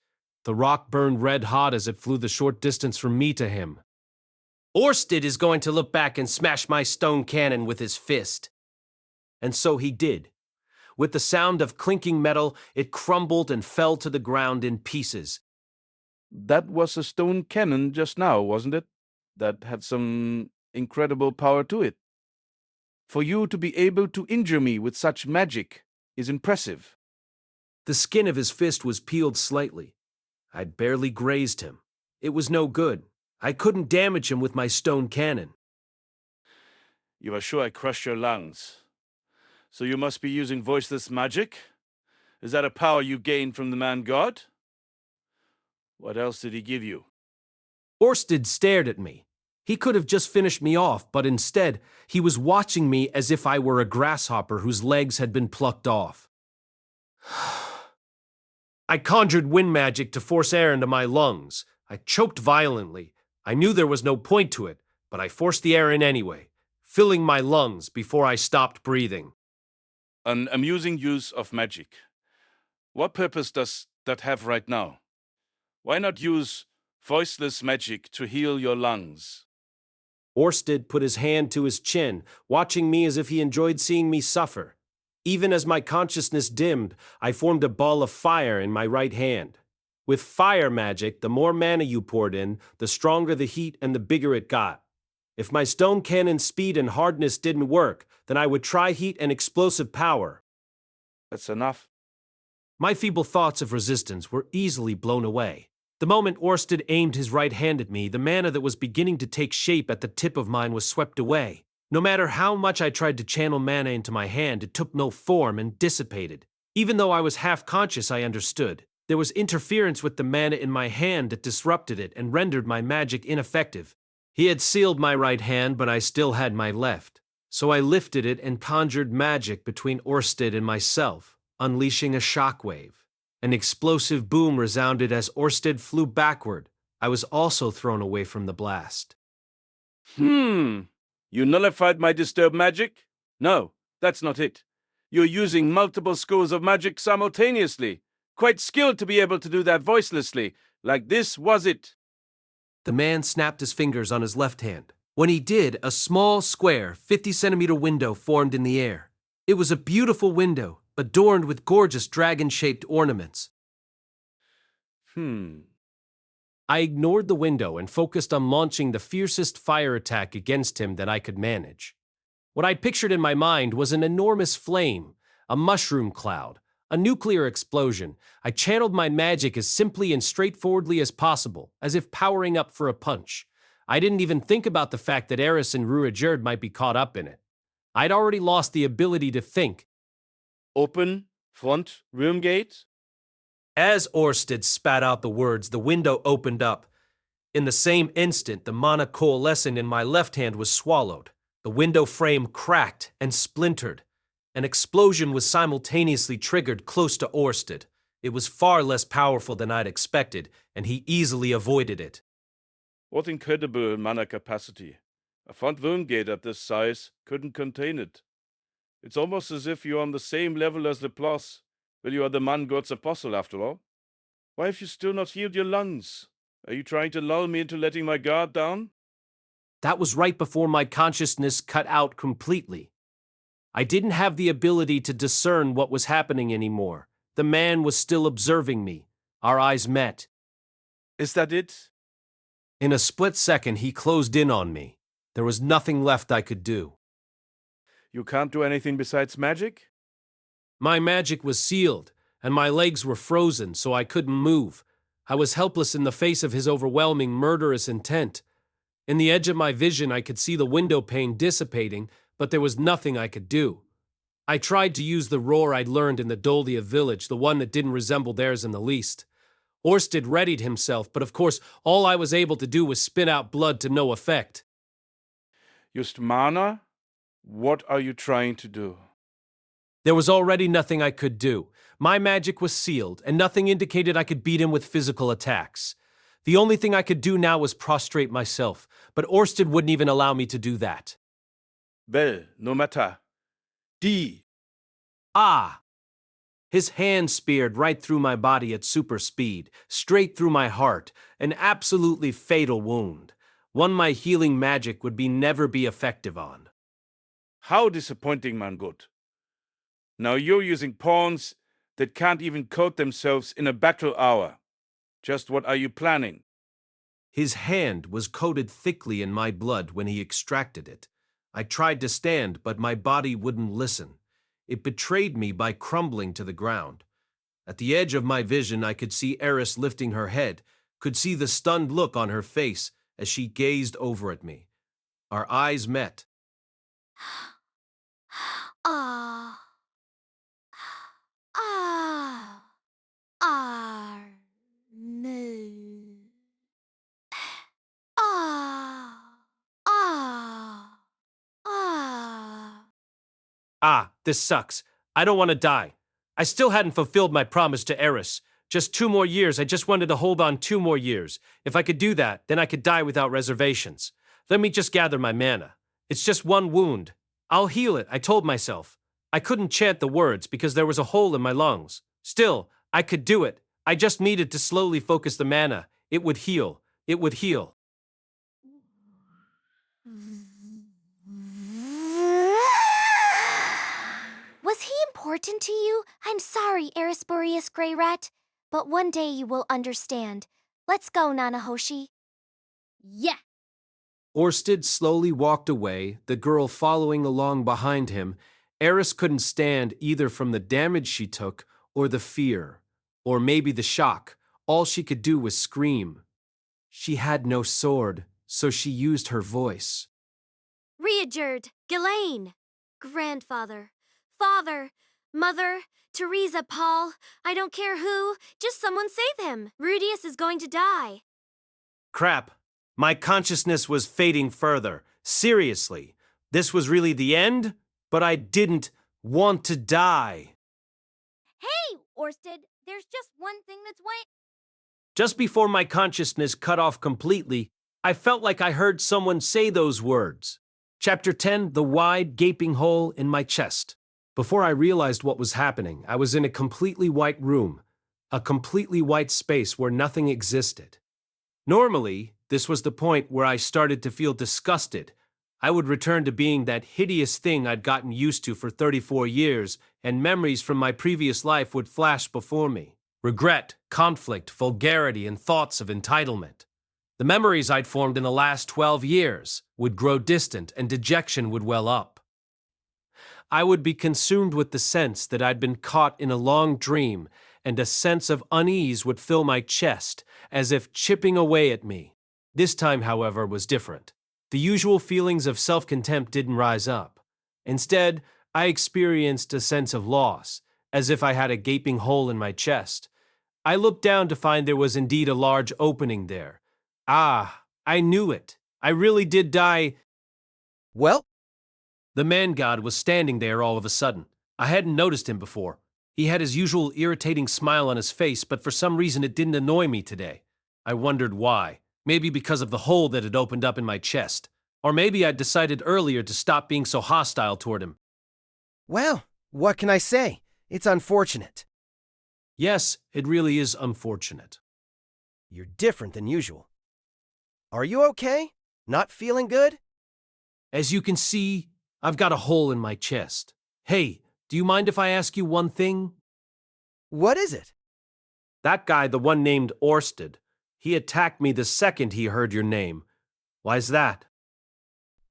The rock burned red hot as it flew the short distance from me to him. Orsted is going to look back and smash my stone cannon with his fist. And so he did. With the sound of clinking metal, it crumbled and fell to the ground in pieces. That was a stone cannon just now, wasn't it? That had some incredible power to it. For you to be able to injure me with such magic is impressive. The skin of his fist was peeled slightly. I'd barely grazed him. It was no good. I couldn't damage him with my stone cannon. You are sure I crushed your lungs. So you must be using voiceless magic? Is that a power you gained from the man god? What else did he give you? Orsted stared at me. He could have just finished me off, but instead, he was watching me as if I were a grasshopper whose legs had been plucked off. I conjured wind magic to force air into my lungs. I choked violently. I knew there was no point to it, but I forced the air in anyway, filling my lungs before I stopped breathing. An amusing use of magic. What purpose does that have right now? Why not use voiceless magic to heal your lungs? Orsted put his hand to his chin, watching me as if he enjoyed seeing me suffer. Even as my consciousness dimmed, I formed a ball of fire in my right hand. With fire magic, the more mana you poured in, the stronger the heat and the bigger it got. If my stone cannon's speed and hardness didn't work, then I would try heat and explosive power. That's enough. My feeble thoughts of resistance were easily blown away. The moment Orsted aimed his right hand at me, the mana that was beginning to take shape at the tip of mine was swept away. No matter how much I tried to channel mana into my hand, it took no form and dissipated. Even though I was half conscious, I understood. There was interference with the mana in my hand that disrupted it and rendered my magic ineffective. He had sealed my right hand, but I still had my left. So I lifted it and conjured magic between Orsted and myself, unleashing a shockwave. An explosive boom resounded as Orsted flew backward. I was also thrown away from the blast. You nullified my disturbed magic? No, that's not it. You're using multiple schools of magic simultaneously. Quite skilled to be able to do that voicelessly. Like this, was it? The man snapped his fingers on his left hand. When he did, a small, square, 50-centimeter window formed in the air. It was a beautiful window, adorned with gorgeous dragon-shaped ornaments. I ignored the window and focused on launching the fiercest fire attack against him that I could manage. What I'd pictured in my mind was an enormous flame, a mushroom cloud, a nuclear explosion. I channeled my magic as simply and straightforwardly as possible, as if powering up for a punch. I didn't even think about the fact that Eris and Rudeus might be caught up in it. I'd already lost the ability to think. Open, front, room gate? As Orsted spat out the words, the window opened up. In the same instant, the mana coalescent in my left hand was swallowed. The window frame cracked and splintered. An explosion was simultaneously triggered close to Orsted. It was far less powerful than I'd expected, and he easily avoided it. What incredible mana capacity. A front room gate at this size couldn't contain it. It's almost as if you're on the same level as the plus. Well, you are the man god's apostle, after all. Why have you still not healed your lungs? Are you trying to lull me into letting my guard down? That was right before my consciousness cut out completely. I didn't have the ability to discern what was happening anymore. The man was still observing me. Our eyes met. Is that it? In a split second, he closed in on me. There was nothing left I could do. You can't do anything besides magic? My magic was sealed, and my legs were frozen, so I couldn't move. I was helpless in the face of his overwhelming murderous intent. In the edge of my vision, I could see the window pane dissipating, but there was nothing I could do. I tried to use the roar I'd learned in the Dolia village, the one that didn't resemble theirs in the least. Orsted readied himself, but of course, all I was able to do was spit out blood to no effect. Just mana? What are you trying to do? There was already nothing I could do. My magic was sealed, and nothing indicated I could beat him with physical attacks. The only thing I could do now was prostrate myself, but Orsted wouldn't even allow me to do that. Well, no matter. Die! Ah! His hand speared right through my body at super speed, straight through my heart, an absolutely fatal wound. One my healing magic would never be effective on. How disappointing, man good. Now you're using pawns that can't even coat themselves in a battle hour. Just what are you planning? His hand was coated thickly in my blood when he extracted it. I tried to stand, but my body wouldn't listen. It betrayed me by crumbling to the ground. At the edge of my vision, I could see Eris lifting her head, could see the stunned look on her face as she gazed over at me. Our eyes met. Ah. Ah. Ah. No. Ah. Ah. Ah. Ah, this sucks. I don't want to die. I still hadn't fulfilled my promise to Eris. Just 2 more years. I just wanted to hold on 2 more years. If I could do that, then I could die without reservations. Let me just gather my mana. It's just 1 wound. I'll heal it, I told myself. I couldn't chant the words because there was a hole in my lungs. Still, I could do it. I just needed to slowly focus the mana. It would heal. It would heal. Was he important to you? I'm sorry, Eris Boreas Grey Rat. But one day you will understand. Let's go, Nanahoshi. Yeah. Orsted slowly walked away, the girl following along behind him. Eris couldn't stand either from the damage she took or the fear, or maybe the shock. All she could do was scream. She had no sword, so she used her voice. Readjerd, Ghislaine, grandfather, father, mother, Teresa, Paul, I don't care who, just someone save him. Rudeus is going to die. Crap. My consciousness was fading further. Seriously. This was really the end, but I didn't want to die. Hey, Orsted, there's just one thing that's Just before my consciousness cut off completely, I felt like I heard someone say those words. Chapter 10, The Wide Gaping Hole in My Chest. Before I realized what was happening, I was in a completely white room, a completely white space where nothing existed. Normally, this was the point where I started to feel disgusted. I would return to being that hideous thing I'd gotten used to for 34 years, and memories from my previous life would flash before me. Regret, conflict, vulgarity, and thoughts of entitlement. The memories I'd formed in the last 12 years would grow distant and dejection would well up. I would be consumed with the sense that I'd been caught in a long dream, and a sense of unease would fill my chest, as if chipping away at me. This time, however, was different. The usual feelings of self-contempt didn't rise up. Instead, I experienced a sense of loss, as if I had a gaping hole in my chest. I looked down to find there was indeed a large opening there. Ah, I knew it. I really did die. Well? The man god was standing there all of a sudden. I hadn't noticed him before. He had his usual irritating smile on his face, but for some reason it didn't annoy me today. I wondered why. Maybe because of the hole that had opened up in my chest. Or maybe I'd decided earlier to stop being so hostile toward him. Well, what can I say? It's unfortunate. Yes, it really is unfortunate. You're different than usual. Are you okay? Not feeling good? As you can see, I've got a hole in my chest. Hey, do you mind if I ask you one thing? What is it? That guy, the one named Orsted, he attacked me the second he heard your name. Why's that?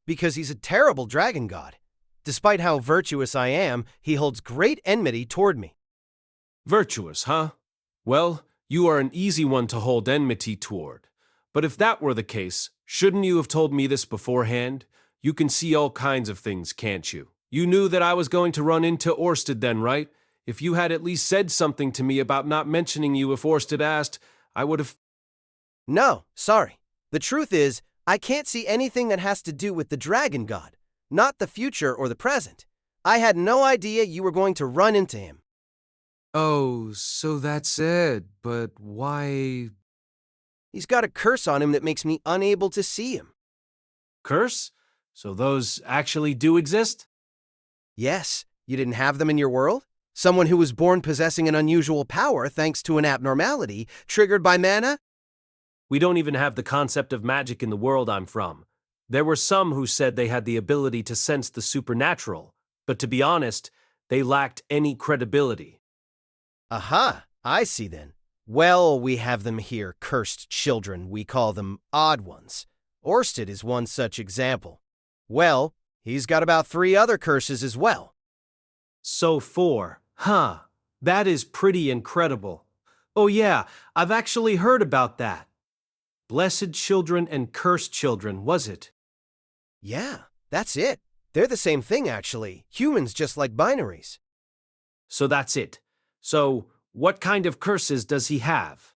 Because he's a terrible dragon god. Despite how virtuous I am, he holds great enmity toward me. Virtuous, huh? Well, you are an easy one to hold enmity toward. But if that were the case, shouldn't you have told me this beforehand? You can see all kinds of things, can't you? You knew that I was going to run into Orsted then, right? If you had at least said something to me about not mentioning you if Orsted asked, I would have... No, sorry. The truth is, I can't see anything that has to do with the dragon god, not the future or the present. I had no idea you were going to run into him. Oh, so that's it, but why... He's got a curse on him that makes me unable to see him. Curse? So those actually do exist? Yes, you didn't have them in your world? Someone who was born possessing an unusual power thanks to an abnormality triggered by mana? We don't even have the concept of magic in the world I'm from. There were some who said they had the ability to sense the supernatural, but to be honest, they lacked any credibility. Aha, I see then. Well, we have them here, cursed children. We call them odd ones. Orsted is one such example. Well, he's got about 3 other curses as well. So 4. Huh. That is pretty incredible. Oh yeah, I've actually heard about that. Blessed children and cursed children, was it? Yeah, that's it. They're the same thing, actually. Humans just like binaries. So that's it. So, what kind of curses does he have?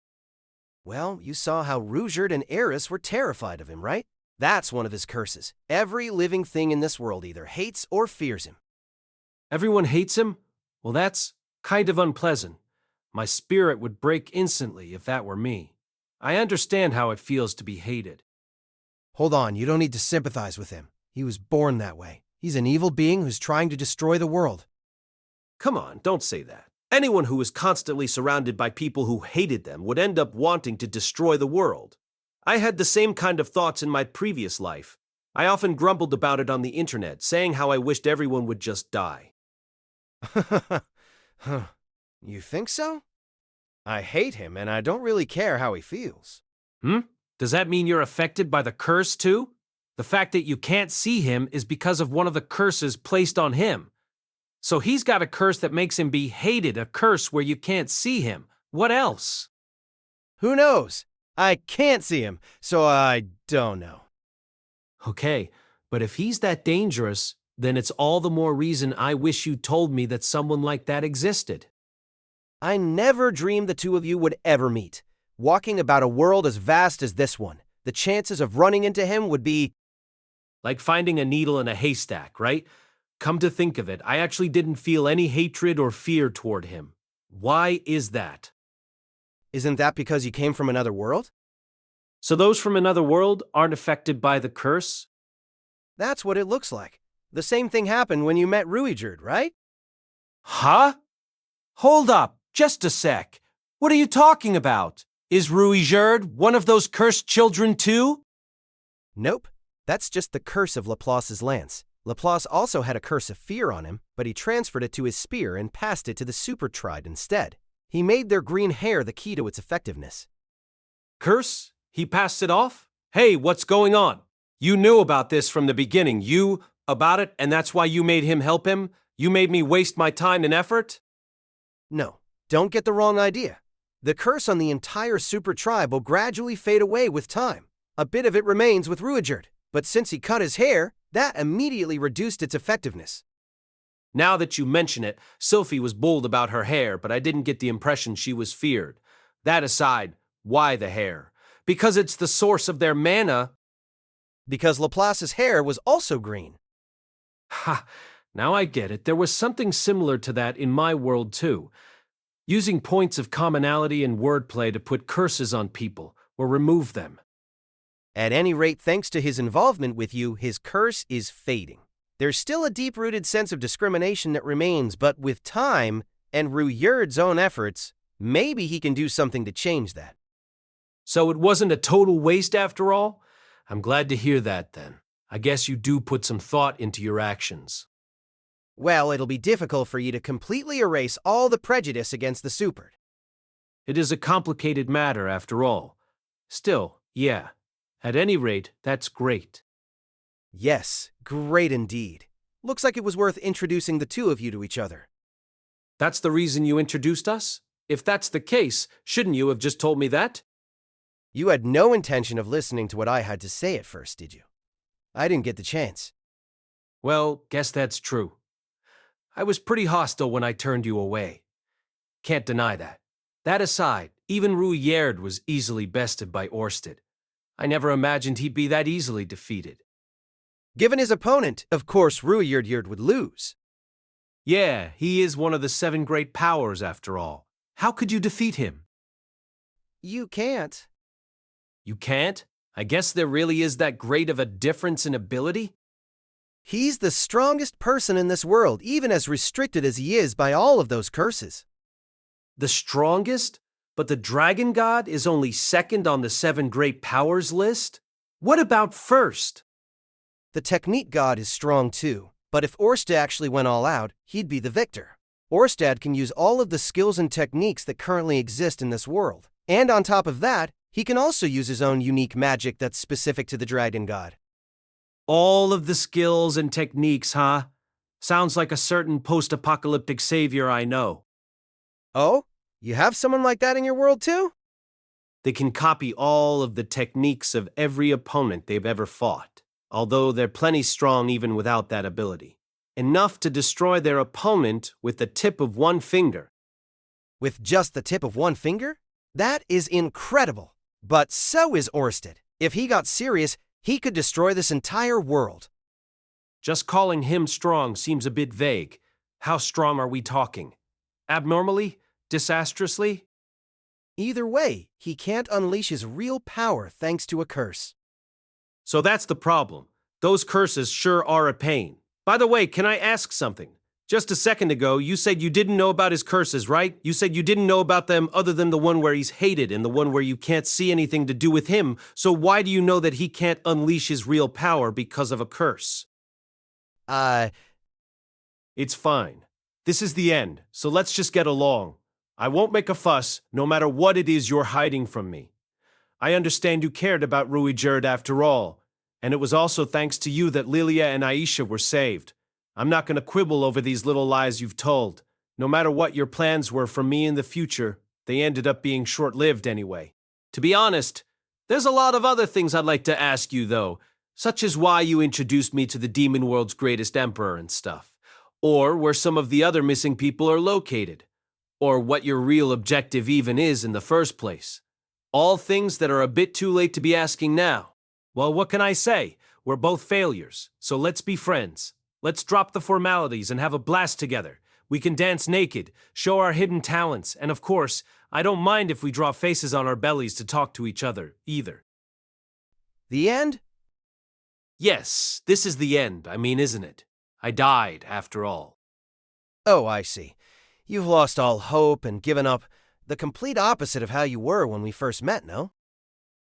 Well, you saw how Rudeus and Eris were terrified of him, right? That's one of his curses. Every living thing in this world either hates or fears him. Everyone hates him? Well, that's kind of unpleasant. My spirit would break instantly if that were me. I understand how it feels to be hated. Hold on, you don't need to sympathize with him. He was born that way. He's an evil being who's trying to destroy the world. Come on, don't say that. Anyone who was constantly surrounded by people who hated them would end up wanting to destroy the world. I had the same kind of thoughts in my previous life. I often grumbled about it on the internet, saying how I wished everyone would just die. You think so? I hate him, and I don't really care how he feels. Does that mean you're affected by the curse, too? The fact that you can't see him is because of one of the curses placed on him. So he's got a curse that makes him be hated, a curse where you can't see him. What else? Who knows? I can't see him, so I don't know. Okay, but if he's that dangerous, then it's all the more reason I wish you told me that someone like that existed. I never dreamed the two of you would ever meet. Walking about a world as vast as this one, the chances of running into him would be Like finding a needle in a haystack, right? Come to think of it, I actually didn't feel any hatred or fear toward him. Why is that? Isn't that because you came from another world? So those from another world aren't affected by the curse? That's what it looks like. The same thing happened when you met Ruijerd, right? Huh? Hold up, just a sec. What are you talking about? Is Ruijerd one of those cursed children too? Nope. That's just the curse of Laplace's lance. Laplace also had a curse of fear on him, but he transferred it to his spear and passed it to the Super Triad instead. He made their green hair the key to its effectiveness. Curse? He passed it off? Hey, what's going on? You knew about this from the beginning. You about it, and that's why you made him help him? You made me waste my time and effort? No, don't get the wrong idea. The curse on the entire Super Tribe will gradually fade away with time. A bit of it remains with Ruijerd, but since he cut his hair, that immediately reduced its effectiveness. Now that you mention it, Sylphie was bold about her hair, but I didn't get the impression she was feared. That aside, why the hair? Because it's the source of their mana. Because Laplace's hair was also green. Ha! Now I get it. There was something similar to that in my world too. Using points of commonality and wordplay to put curses on people, or remove them. At any rate, thanks to his involvement with you, his curse is fading. There's still a deep-rooted sense of discrimination that remains, but with time and Ruijerd's own efforts, maybe he can do something to change that. So it wasn't a total waste after all? I'm glad to hear that then. I guess you do put some thought into your actions. Well, it'll be difficult for you to completely erase all the prejudice against the Superd. It is a complicated matter after all. Still, yeah. At any rate, that's great. Yes, great indeed. Looks like it was worth introducing the two of you to each other. That's the reason you introduced us? If that's the case, shouldn't you have just told me that? You had no intention of listening to what I had to say at first, did you? I didn't get the chance. Well, guess that's true. I was pretty hostile when I turned you away. Can't deny that. That aside, even Ruijerd was easily bested by Orsted. I never imagined he'd be that easily defeated. Given his opponent, of course Ruijerd would lose. Yeah, he is one of the 7 great powers after all. How could you defeat him? You can't. You can't? I guess there really is that great of a difference in ability? He's the strongest person in this world, even as restricted as he is by all of those curses. The strongest? But the Dragon God is only second on the 7 great powers list? What about first? The Technique God is strong too, but if Orsted actually went all out, he'd be the victor. Orsted can use all of the skills and techniques that currently exist in this world. And on top of that, he can also use his own unique magic that's specific to the Dragon God. All of the skills and techniques, huh? Sounds like a certain post-apocalyptic savior I know. Oh? You have someone like that in your world too? They can copy all of the techniques of every opponent they've ever fought, although they're plenty strong even without that ability. Enough to destroy their opponent with the tip of one finger. With just the tip of one finger? That is incredible. But so is Orsted. If he got serious, he could destroy this entire world. Just calling him strong seems a bit vague. How strong are we talking? Abnormally? Disastrously? Either way, he can't unleash his real power thanks to a curse. So that's the problem. Those curses sure are a pain. By the way, can I ask something? Just a second ago, you said you didn't know about his curses, right? You said you didn't know about them other than the one where he's hated and the one where you can't see anything to do with him. So why do you know that he can't unleash his real power because of a curse? It's fine. This is the end, so let's just get along. I won't make a fuss, no matter what it is you're hiding from me. I understand you cared about Ruijerd after all, and it was also thanks to you that Lilia and Aisha were saved. I'm not going to quibble over these little lies you've told. No matter what your plans were for me in the future, they ended up being short-lived anyway. To be honest, there's a lot of other things I'd like to ask you, though, such as why you introduced me to the demon world's greatest emperor and stuff, or where some of the other missing people are located, or what your real objective even is in the first place. All things that are a bit too late to be asking now. Well, what can I say? We're both failures, so let's be friends. Let's drop the formalities and have a blast together. We can dance naked, show our hidden talents, and of course, I don't mind if we draw faces on our bellies to talk to each other, either. The end? Yes, this is the end, isn't it? I died, after all. Oh, I see. You've lost all hope and given up. The complete opposite of how you were when we first met, no?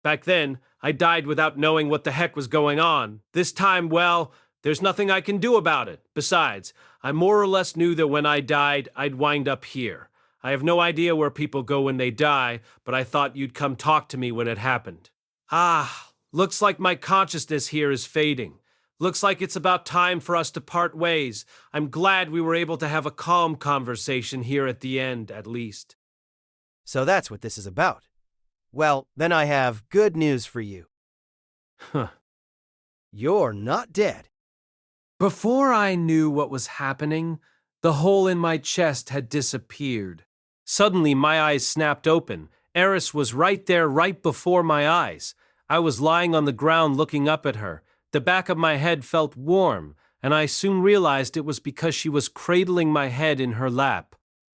Back then, I died without knowing what the heck was going on. This time, well, there's nothing I can do about it. Besides, I more or less knew that when I died, I'd wind up here. I have no idea where people go when they die, but I thought you'd come talk to me when it happened. Looks like my consciousness here is fading. Looks like it's about time for us to part ways. I'm glad we were able to have a calm conversation here at the end, at least. So that's what this is about. Well, then I have good news for you. You're not dead. Before I knew what was happening, the hole in my chest had disappeared. Suddenly, my eyes snapped open. Eris was right there, right before my eyes. I was lying on the ground looking up at her. The back of my head felt warm, and I soon realized it was because she was cradling my head in her lap.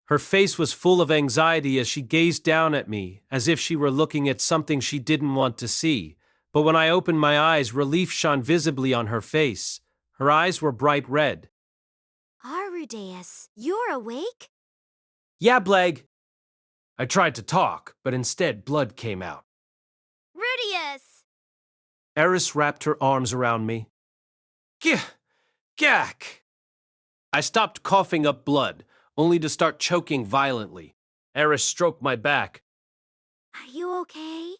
Her face was full of anxiety as she gazed down at me, as if she were looking at something she didn't want to see. But when I opened my eyes, relief shone visibly on her face. Her eyes were bright red. Rudeus, you're awake? Yeah, Bleg. I tried to talk, but instead blood came out. Rudeus! Eris wrapped her arms around me. Gack! I stopped coughing up blood, only to start choking violently. Eris stroked my back. Are you okay?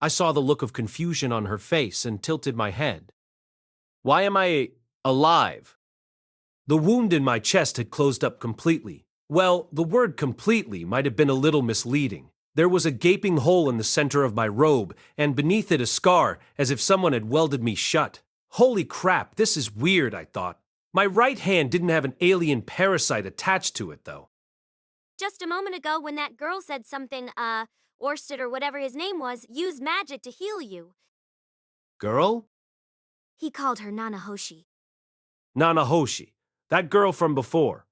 I saw the look of confusion on her face and tilted my head. Why am I alive? The wound in my chest had closed up completely. Well, the word completely might have been a little misleading. There was a gaping hole in the center of my robe, and beneath it a scar, as if someone had welded me shut. Holy crap, this is weird, I thought. My right hand didn't have an alien parasite attached to it, though. Just a moment ago when that girl said something, Orsted or whatever his name was, used magic to heal you. Girl? He called her Nanahoshi. Nanahoshi. That girl from before.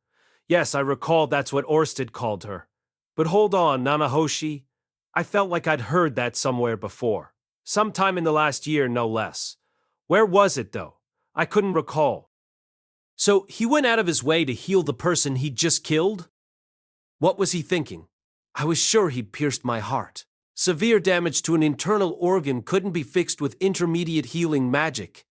Yes, I recall that's what Orsted called her. But hold on, Nanahoshi. I felt like I'd heard that somewhere before. Sometime in the last year, no less. Where was it, though? I couldn't recall. So he went out of his way to heal the person he'd just killed? What was he thinking? I was sure he'd pierced my heart. Severe damage to an internal organ couldn't be fixed with intermediate healing magic.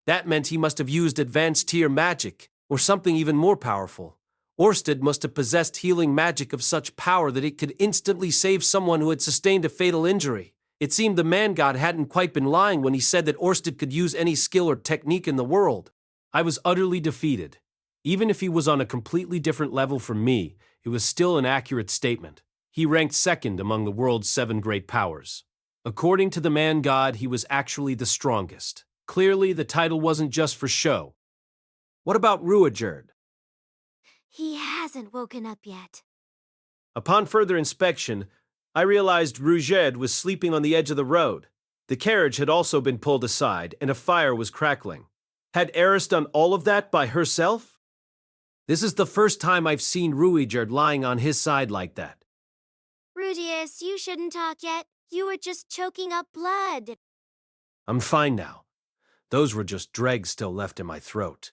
That meant he must have used advanced tier magic, or something even more powerful. Orsted must have possessed healing magic of such power that it could instantly save someone who had sustained a fatal injury. It seemed the man-god hadn't quite been lying when he said that Orsted could use any skill or technique in the world. I was utterly defeated. Even if he was on a completely different level from me, it was still an accurate statement. He ranked second among the world's 7 great powers. According to the man-god, he was actually the strongest. Clearly, the title wasn't just for show. What about Rudeus? He hasn't woken up yet. Upon further inspection, I realized Rudeus was sleeping on the edge of the road. The carriage had also been pulled aside, and a fire was crackling. Had Eris done all of that by herself? This is the first time I've seen Rudeus lying on his side like that. Rudeus, you shouldn't talk yet. You were just choking up blood. I'm fine now. Those were just dregs still left in my throat.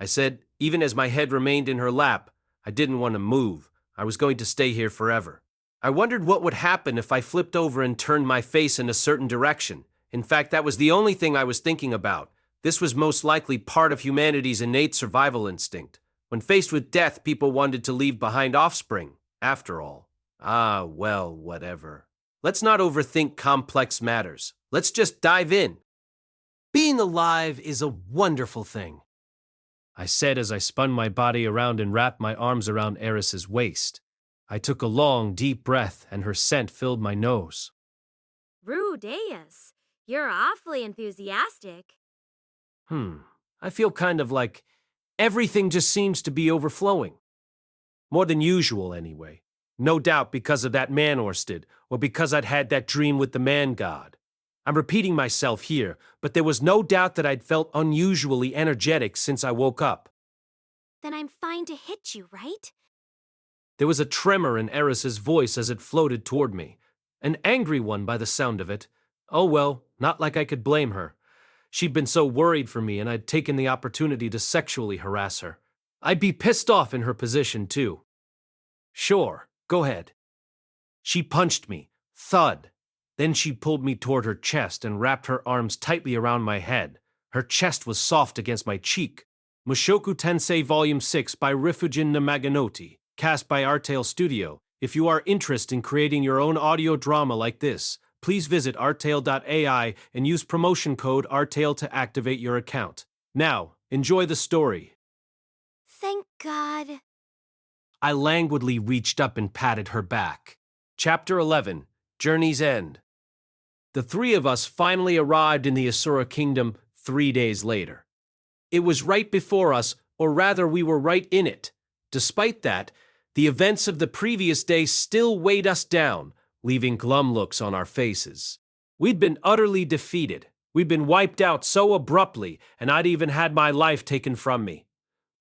I said, even as my head remained in her lap, I didn't want to move. I was going to stay here forever. I wondered what would happen if I flipped over and turned my face in a certain direction. In fact, that was the only thing I was thinking about. This was most likely part of humanity's innate survival instinct. When faced with death, people wanted to leave behind offspring, after all. Well, whatever. Let's not overthink complex matters. Let's just dive in. Being alive is a wonderful thing, I said as I spun my body around and wrapped my arms around Eris's waist. I took a long, deep breath, and her scent filled my nose. Rudeus, you're awfully enthusiastic. I feel kind of like everything just seems to be overflowing. More than usual, anyway. No doubt because of that man Orsted, or because I'd had that dream with the man-god. I'm repeating myself here, but there was no doubt that I'd felt unusually energetic since I woke up. Then I'm fine to hit you, right? There was a tremor in Eris's voice as it floated toward me. An angry one by the sound of it. Oh well, not like I could blame her. She'd been so worried for me and I'd taken the opportunity to sexually harass her. I'd be pissed off in her position too. Sure, go ahead. She punched me. Thud. Then she pulled me toward her chest and wrapped her arms tightly around my head. Her chest was soft against my cheek. Mushoku Tensei Volume 6 by Rifujin Namaganoti, cast by Artale Studio. If you are interested in creating your own audio drama like this, please visit artale.ai and use promotion code ARTALE to activate your account. Now, enjoy the story. Thank God. I languidly reached up and patted her back. Chapter 11, Journey's End. The three of us finally arrived in the Asura Kingdom 3 days later. It was right before us, or rather we were right in it. Despite that, the events of the previous day still weighed us down, leaving glum looks on our faces. We'd been utterly defeated. We'd been wiped out so abruptly, and I'd even had my life taken from me.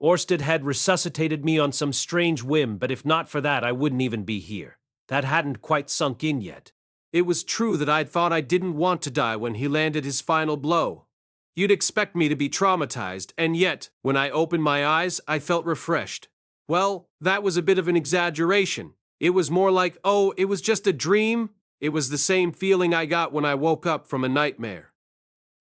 Orsted had resuscitated me on some strange whim, but if not for that, I wouldn't even be here. That hadn't quite sunk in yet. It was true that I'd thought I didn't want to die when he landed his final blow. You'd expect me to be traumatized, and yet, when I opened my eyes, I felt refreshed. Well, that was a bit of an exaggeration. It was more like, oh, it was just a dream. It was the same feeling I got when I woke up from a nightmare.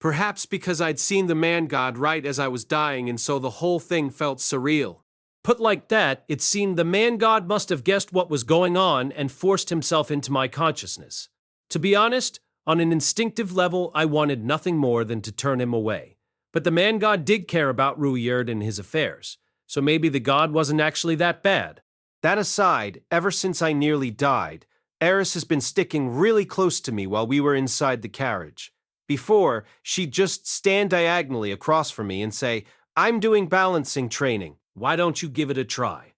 Perhaps because I'd seen the man-god right as I was dying, and so the whole thing felt surreal. Put like that, it seemed the man-god must have guessed what was going on and forced himself into my consciousness. To be honest, on an instinctive level, I wanted nothing more than to turn him away. But the man-god did care about Rudeus and his affairs, so maybe the god wasn't actually that bad. That aside, ever since I nearly died, Eris has been sticking really close to me while we were inside the carriage. Before, she'd just stand diagonally across from me and say, "I'm doing balancing training. Why don't you give it a try?"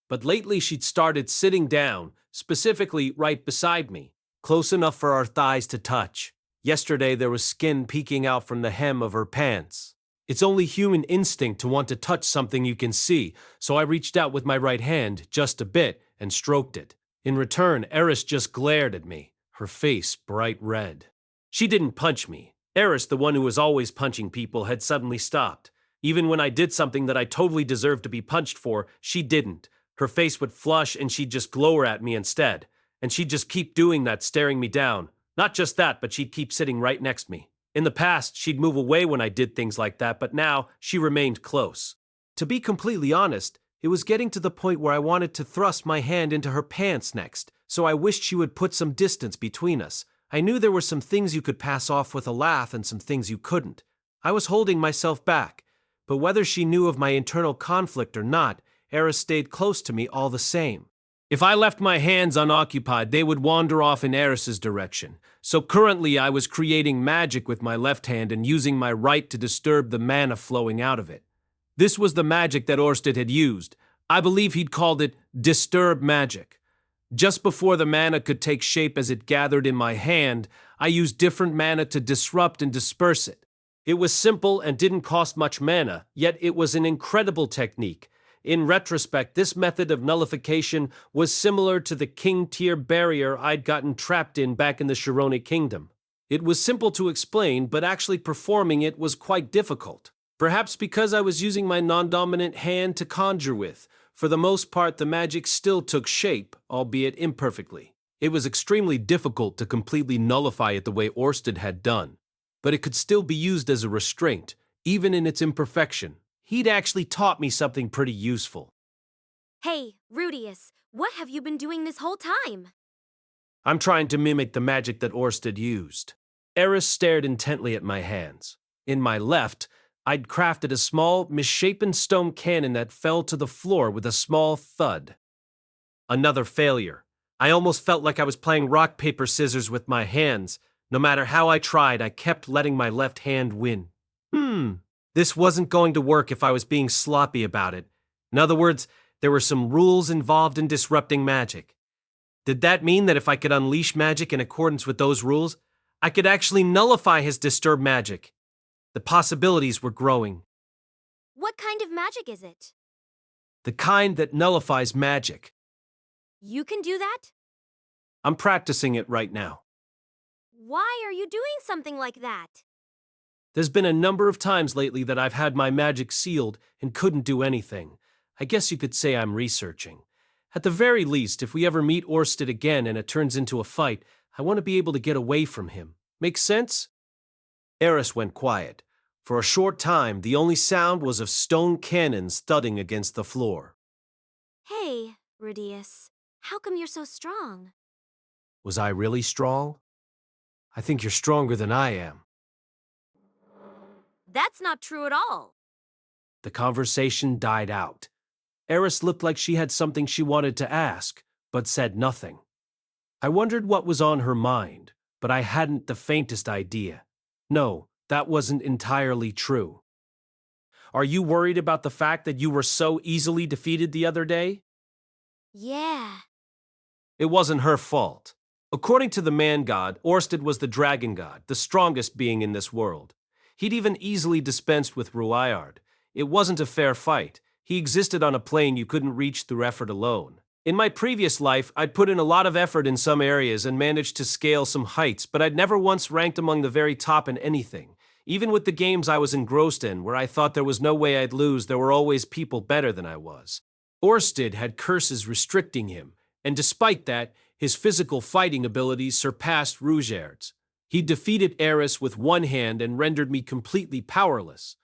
But lately she'd started sitting down, specifically right beside me, close enough for our thighs to touch. Yesterday there was skin peeking out from the hem of her pants. It's only human instinct to want to touch something you can see, so I reached out with my right hand, just a bit, and stroked it. In return, Eris just glared at me, her face bright red. She didn't punch me. Eris, the one who was always punching people, had suddenly stopped. Even when I did something that I totally deserved to be punched for, she didn't. Her face would flush and she'd just glower at me instead. And she'd just keep doing that, staring me down. Not just that, but she'd keep sitting right next to me. In the past, she'd move away when I did things like that, but now she remained close. To be completely honest, it was getting to the point where I wanted to thrust my hand into her pants next, so I wished she would put some distance between us. I knew there were some things you could pass off with a laugh and some things you couldn't. I was holding myself back, but whether she knew of my internal conflict or not, Eris stayed close to me all the same. If I left my hands unoccupied, they would wander off in Eris's direction. So currently I was creating magic with my left hand and using my right to disturb the mana flowing out of it. This was the magic that Orsted had used. I believe he'd called it disturb magic. Just before the mana could take shape as it gathered in my hand, I used different mana to disrupt and disperse it. It was simple and didn't cost much mana, yet it was an incredible technique. In retrospect, this method of nullification was similar to the king-tier barrier I'd gotten trapped in back in the Shirone kingdom. It was simple to explain, but actually performing it was quite difficult. Perhaps because I was using my non-dominant hand to conjure with. For the most part, the magic still took shape, albeit imperfectly. It was extremely difficult to completely nullify it the way Orsted had done, but it could still be used as a restraint, even in its imperfection. He'd actually taught me something pretty useful. Hey, Rudeus, what have you been doing this whole time? I'm trying to mimic the magic that Orsted used. Eris stared intently at my hands. In my left, I'd crafted a small, misshapen stone cannon that fell to the floor with a small thud. Another failure. I almost felt like I was playing rock, paper, scissors with my hands. No matter how I tried, I kept letting my left hand win. This wasn't going to work if I was being sloppy about it. In other words, there were some rules involved in disrupting magic. Did that mean that if I could unleash magic in accordance with those rules, I could actually nullify his disturbed magic. The possibilities were growing. What kind of magic is it? The kind that nullifies magic. You can do that? I'm practicing it right now. Why are you doing something like that? There's been a number of times lately that I've had my magic sealed and couldn't do anything. I guess you could say I'm researching. At the very least, if we ever meet Orsted again and it turns into a fight, I want to be able to get away from him. Make sense? Eris went quiet. For a short time, the only sound was of stone cannons thudding against the floor. Hey, Rudeus. How come you're so strong? Was I really strong? I think you're stronger than I am. That's not true at all. The conversation died out. Eris looked like she had something she wanted to ask, but said nothing. I wondered what was on her mind, but I hadn't the faintest idea. No, that wasn't entirely true. Are you worried about the fact that you were so easily defeated the other day? Yeah. It wasn't her fault. According to the man god, Orsted was the dragon god, the strongest being in this world. He'd even easily dispensed with Ruayard. It wasn't a fair fight. He existed on a plane you couldn't reach through effort alone. In my previous life, I'd put in a lot of effort in some areas and managed to scale some heights, but I'd never once ranked among the very top in anything. Even with the games I was engrossed in, where I thought there was no way I'd lose, there were always people better than I was. Orsted had curses restricting him, and despite that, his physical fighting abilities surpassed Rudeus's. He defeated Eris with one hand and rendered me completely powerless.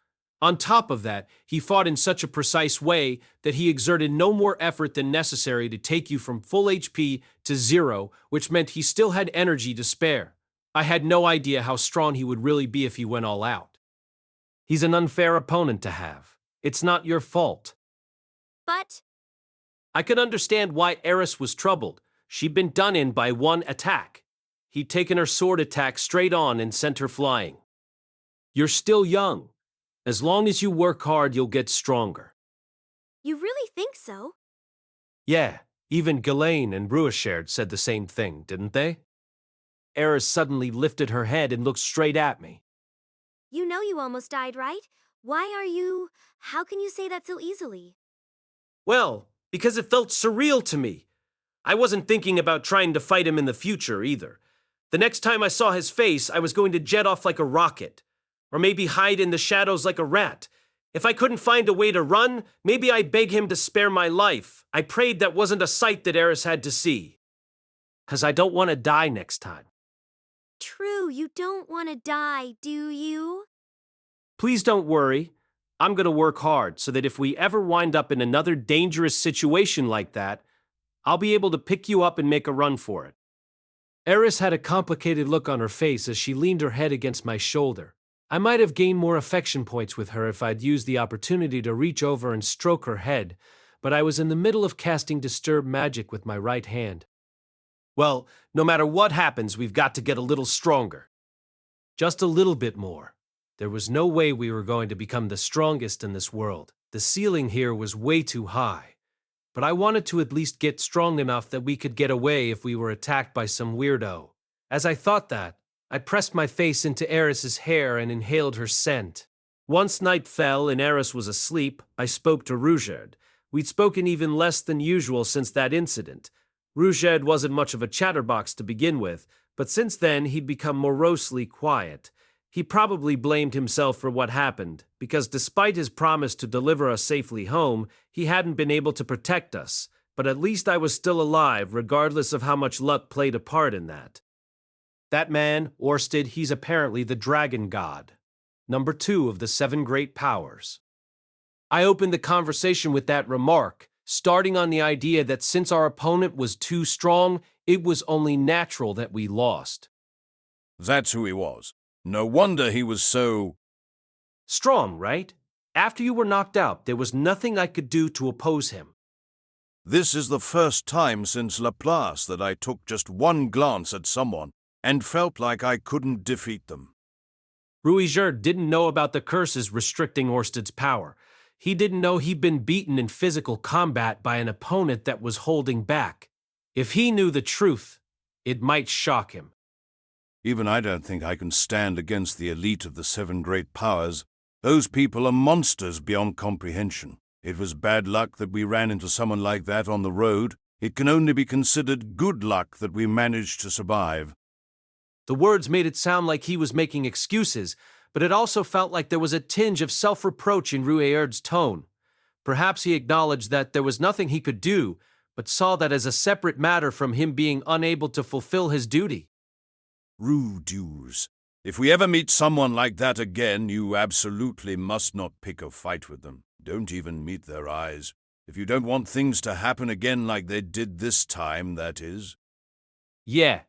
On top of that, he fought in such a precise way that he exerted no more effort than necessary to take you from full HP to 0, which meant he still had energy to spare. I had no idea how strong he would really be if he went all out. He's an unfair opponent to have. It's not your fault. But I could understand why Eris was troubled. She'd been done in by one attack. He'd taken her sword attack straight on and sent her flying. You're still young. As long as you work hard, you'll get stronger. You really think so? Yeah, even Ghislaine and Rudeus said the same thing, didn't they? Eris suddenly lifted her head and looked straight at me. You know you almost died, right? How can you say that so easily? Well, because it felt surreal to me. I wasn't thinking about trying to fight him in the future either. The next time I saw his face, I was going to jet off like a rocket. Or maybe hide in the shadows like a rat. If I couldn't find a way to run, maybe I'd beg him to spare my life. I prayed that wasn't a sight that Eris had to see. 'Cause I don't want to die next time. True, you don't want to die, do you? Please don't worry. I'm going to work hard so that if we ever wind up in another dangerous situation like that, I'll be able to pick you up and make a run for it. Eris had a complicated look on her face as she leaned her head against my shoulder. I might have gained more affection points with her if I'd used the opportunity to reach over and stroke her head, but I was in the middle of casting Disturb Magic with my right hand. Well, no matter what happens, we've got to get a little stronger. Just a little bit more. There was no way we were going to become the strongest in this world. The ceiling here was way too high. But I wanted to at least get strong enough that we could get away if we were attacked by some weirdo. As I thought that, I pressed my face into Eris's hair and inhaled her scent. Once night fell and Eris was asleep, I spoke to Rudeus. We'd spoken even less than usual since that incident. Rudeus wasn't much of a chatterbox to begin with, but since then he'd become morosely quiet. He probably blamed himself for what happened, because despite his promise to deliver us safely home, he hadn't been able to protect us. But at least I was still alive, regardless of how much luck played a part in that. That man, Orsted, he's apparently the dragon god, number 2 of the 7 great powers. I opened the conversation with that remark, starting on the idea that since our opponent was too strong, it was only natural that we lost. That's who he was. No wonder he was so... strong, right? After you were knocked out, there was nothing I could do to oppose him. This is the first time since Laplace that I took just one glance at someone and felt like I couldn't defeat them. Rudeus didn't know about the curses restricting Orsted's power. He didn't know he'd been beaten in physical combat by an opponent that was holding back. If he knew the truth, it might shock him. Even I don't think I can stand against the elite of the seven great powers. Those people are monsters beyond comprehension. It was bad luck that we ran into someone like that on the road. It can only be considered good luck that we managed to survive. The words made it sound like he was making excuses, but it also felt like there was a tinge of self-reproach in Rudeus's tone. Perhaps he acknowledged that there was nothing he could do, but saw that as a separate matter from him being unable to fulfill his duty. Rudeus, if we ever meet someone like that again, you absolutely must not pick a fight with them. Don't even meet their eyes. If you don't want things to happen again like they did this time, that is. Yeah.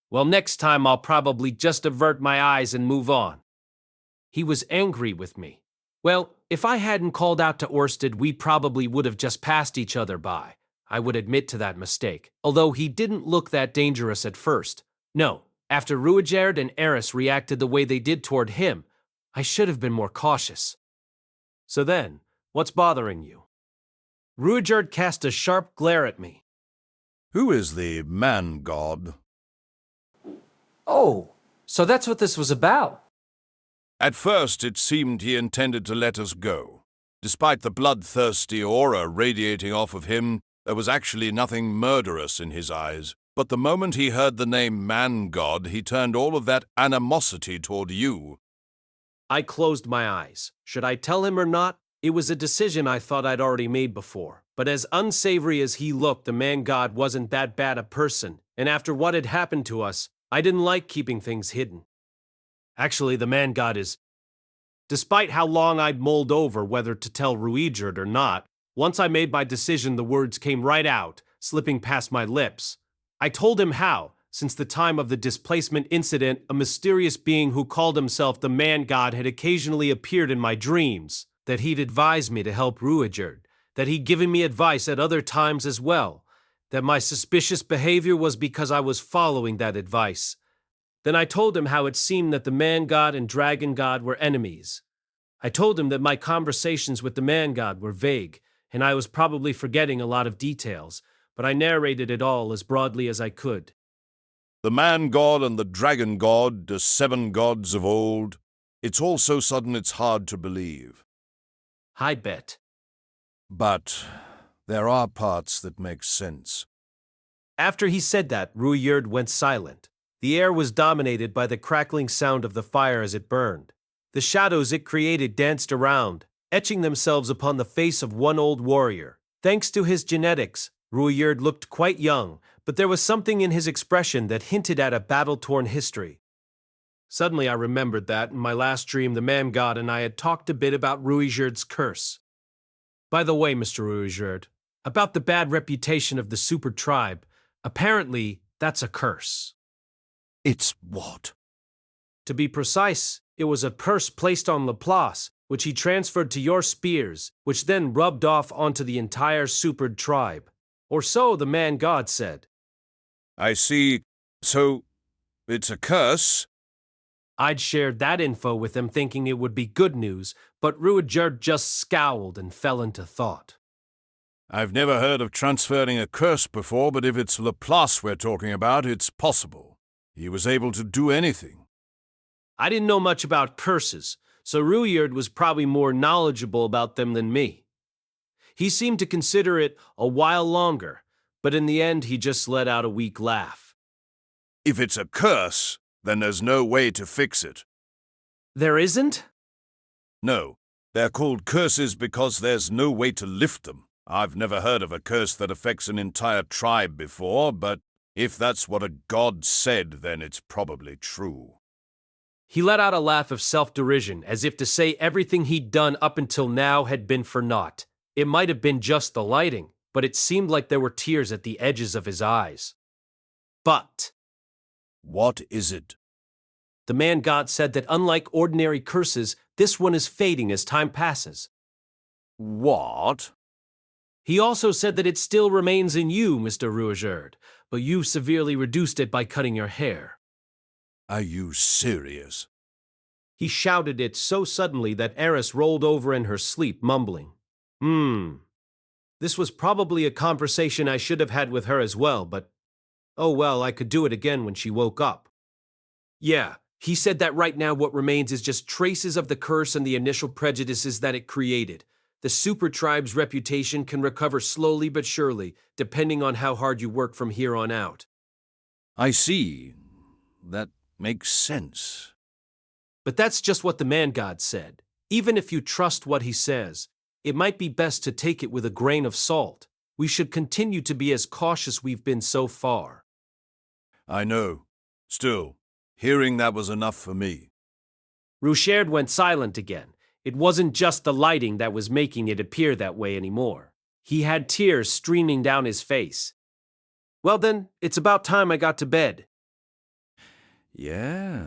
Well, next time I'll probably just avert my eyes and move on. He was angry with me. Well, if I hadn't called out to Orsted, we probably would have just passed each other by. I would admit to that mistake, although he didn't look that dangerous at first. No, after Rudeus and Eris reacted the way they did toward him, I should have been more cautious. So then, what's bothering you? Rudeus cast a sharp glare at me. Who is the man-god? Oh, so that's what this was about. At first, it seemed he intended to let us go. Despite the bloodthirsty aura radiating off of him, there was actually nothing murderous in his eyes. But the moment he heard the name man-god, he turned all of that animosity toward you. I closed my eyes. Should I tell him or not? It was a decision I thought I'd already made before. But as unsavory as he looked, the man-god wasn't that bad a person. And after what had happened to us, I didn't like keeping things hidden. Actually, the man-god is... Despite how long I'd mulled over whether to tell Rudeus or not, once I made my decision, the words came right out, slipping past my lips. I told him how, since the time of the displacement incident, a mysterious being who called himself the man-god had occasionally appeared in my dreams, that he'd advised me to help Rudeus, that he'd given me advice at other times as well, that my suspicious behavior was because I was following that advice. Then I told him how it seemed that the man-god and dragon-god were enemies. I told him that my conversations with the man-god were vague, and I was probably forgetting a lot of details, but I narrated it all as broadly as I could. The man-god and the dragon-god, the seven gods of old. It's all so sudden it's hard to believe. I bet. But there are parts that make sense. After he said that, Rudeus went silent. The air was dominated by the crackling sound of the fire as it burned. The shadows it created danced around, etching themselves upon the face of one old warrior. Thanks to his genetics, Rudeus looked quite young, but there was something in his expression that hinted at a battle-torn history. Suddenly I remembered that, in my last dream, the man-god and I had talked a bit about Rudeus's curse. By the way, Mr. Rudeus, about the bad reputation of the super tribe, apparently that's a curse. It's what? To be precise, it was a curse placed on Laplace, which he transferred to your spears, which then rubbed off onto the entire supered tribe. Or so the man-god said. I see. So, it's a curse? I'd shared that info with him thinking it would be good news, but Rudeus just scowled and fell into thought. I've never heard of transferring a curse before, but if it's Laplace we're talking about, it's possible. He was able to do anything. I didn't know much about curses, so Rudeus was probably more knowledgeable about them than me. He seemed to consider it a while longer, but in the end he just let out a weak laugh. If it's a curse, then there's no way to fix it. There isn't? No, they're called curses because there's no way to lift them. I've never heard of a curse that affects an entire tribe before, but if that's what a god said, then it's probably true. He let out a laugh of self-derision, as if to say everything he'd done up until now had been for naught. It might have been just the lighting, but it seemed like there were tears at the edges of his eyes. But... What is it? The man-god said that unlike ordinary curses, this one is fading as time passes. What? He also said that it still remains in you, Mr. Rudeus, but you severely reduced it by cutting your hair. Are you serious? He shouted it so suddenly that Eris rolled over in her sleep, mumbling. This was probably a conversation I should have had with her as well, but... Oh well, I could do it again when she woke up. Yeah, he said that right now what remains is just traces of the curse and the initial prejudices that it created. The super tribe's reputation can recover slowly but surely, depending on how hard you work from here on out. I see. That makes sense. But that's just what the man god said. Even if you trust what he says, it might be best to take it with a grain of salt. We should continue to be as cautious we've been so far. I know. Still, hearing that was enough for me. Rouchard went silent again. It wasn't just the lighting that was making it appear that way anymore. He had tears streaming down his face. Well then, it's about time I got to bed. Yeah.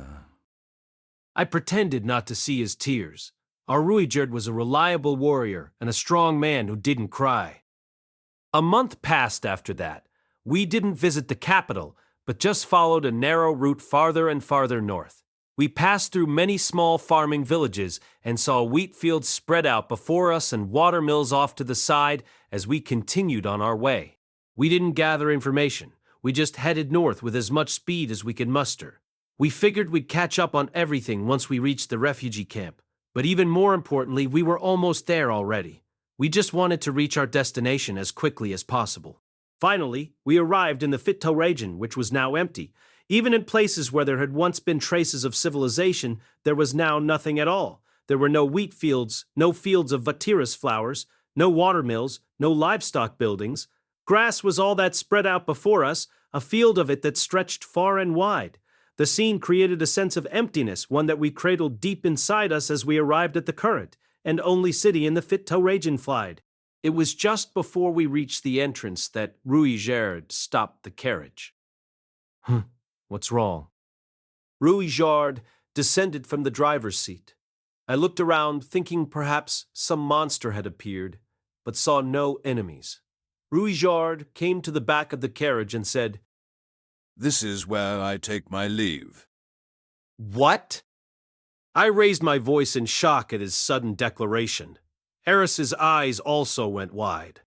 I pretended not to see his tears. Our Ruijerd was a reliable warrior and a strong man who didn't cry. A month passed after that. We didn't visit the capital, but just followed a narrow route farther and farther north. We passed through many small farming villages and saw wheat fields spread out before us and water mills off to the side as we continued on our way. We didn't gather information. We just headed north with as much speed as we could muster. We figured we'd catch up on everything once we reached the refugee camp. But even more importantly, we were almost there already. We just wanted to reach our destination as quickly as possible. Finally, we arrived in the Fitto region, which was now empty. Even in places where there had once been traces of civilization, there was now nothing at all. There were no wheat fields, no fields of Vatiris flowers, no water mills, no livestock buildings. Grass was all that spread out before us, a field of it that stretched far and wide. The scene created a sense of emptiness, one that we cradled deep inside us as we arrived at the current and only city in the Fitto region flied. It was just before we reached the entrance that Ruijerd stopped the carriage. What's wrong? Ruijerd descended from the driver's seat. I looked around, thinking perhaps some monster had appeared, but saw no enemies. Ruijerd came to the back of the carriage and said, "This is where I take my leave." "What?" I raised my voice in shock at his sudden declaration. Eris's eyes also went wide.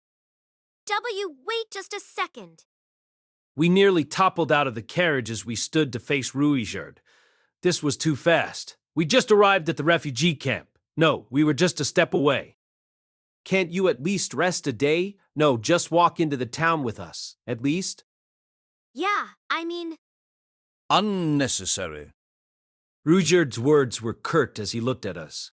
Wait just a second. We nearly toppled out of the carriage as we stood to face Ruijerd. This was too fast. We just arrived at the refugee camp. No, we were just a step away. Can't you at least rest a day? No, just walk into the town with us, at least. Yeah, I mean... Unnecessary. Ruijerd's words were curt as he looked at us.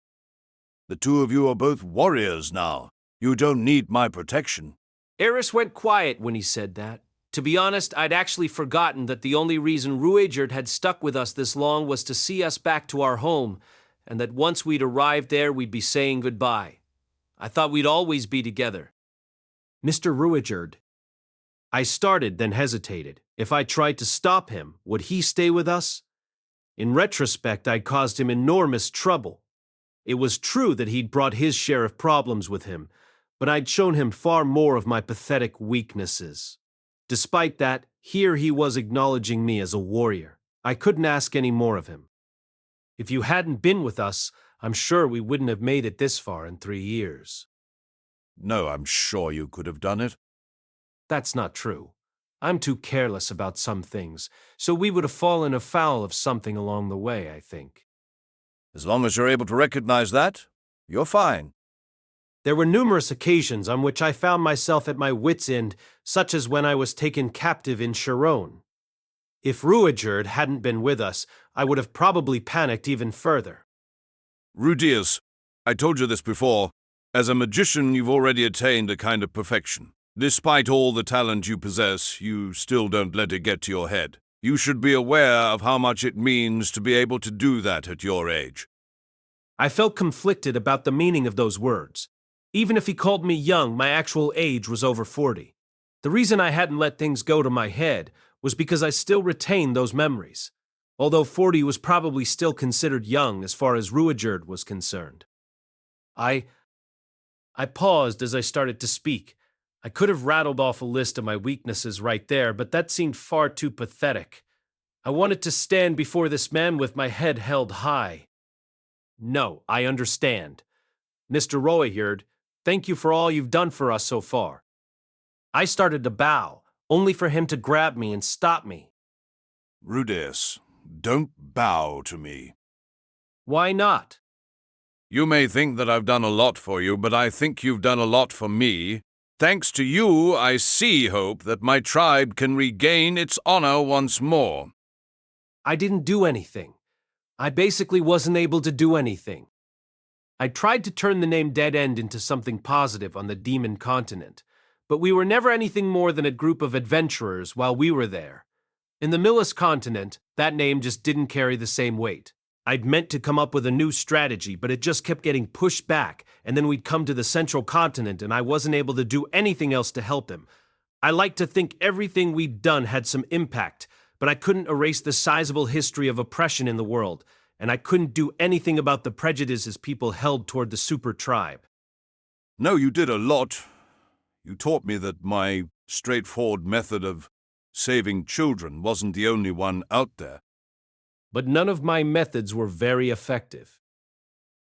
The two of you are both warriors now. You don't need my protection. Eris went quiet when he said that. To be honest, I'd actually forgotten that the only reason Ruijerd had stuck with us this long was to see us back to our home, and that once we'd arrived there, we'd be saying goodbye. I thought we'd always be together. Mr. Ruijerd. I started, then hesitated. If I tried to stop him, would he stay with us? In retrospect, I'd caused him enormous trouble. It was true that he'd brought his share of problems with him, but I'd shown him far more of my pathetic weaknesses. Despite that, here he was acknowledging me as a warrior. I couldn't ask any more of him. If you hadn't been with us, I'm sure we wouldn't have made it this far in 3 years. No, I'm sure you could have done it. That's not true. I'm too careless about some things, so we would have fallen afoul of something along the way, I think. As long as you're able to recognize that, you're fine. There were numerous occasions on which I found myself at my wits' end, such as when I was taken captive in Shirone. If Ruijerd hadn't been with us, I would have probably panicked even further. Rudeus, I told you this before. As a magician, you've already attained a kind of perfection. Despite all the talent you possess, you still don't let it get to your head. You should be aware of how much it means to be able to do that at your age. I felt conflicted about the meaning of those words. Even if he called me young, my actual age was over 40. The reason I hadn't let things go to my head was because I still retained those memories, although 40 was probably still considered young as far as Ruijerd was concerned. I paused as I started to speak. I could have rattled off a list of my weaknesses right there, but that seemed far too pathetic. I wanted to stand before this man with my head held high. No, I understand. Mr. Ruijerd, thank you for all you've done for us so far. I started to bow, only for him to grab me and stop me. Rudeus, don't bow to me. Why not? You may think that I've done a lot for you, but I think you've done a lot for me. Thanks to you, I see hope that my tribe can regain its honor once more. I didn't do anything. I basically wasn't able to do anything. I tried to turn the name Dead End into something positive on the Demon Continent, but we were never anything more than a group of adventurers while we were there. In the Millis Continent, that name just didn't carry the same weight. I'd meant to come up with a new strategy, but it just kept getting pushed back, and then we'd come to the Central Continent and I wasn't able to do anything else to help him. I like to think everything we'd done had some impact, but I couldn't erase the sizable history of oppression in the world, and I couldn't do anything about the prejudices people held toward the super tribe. No, you did a lot. You taught me that my straightforward method of saving children wasn't the only one out there. But none of my methods were very effective.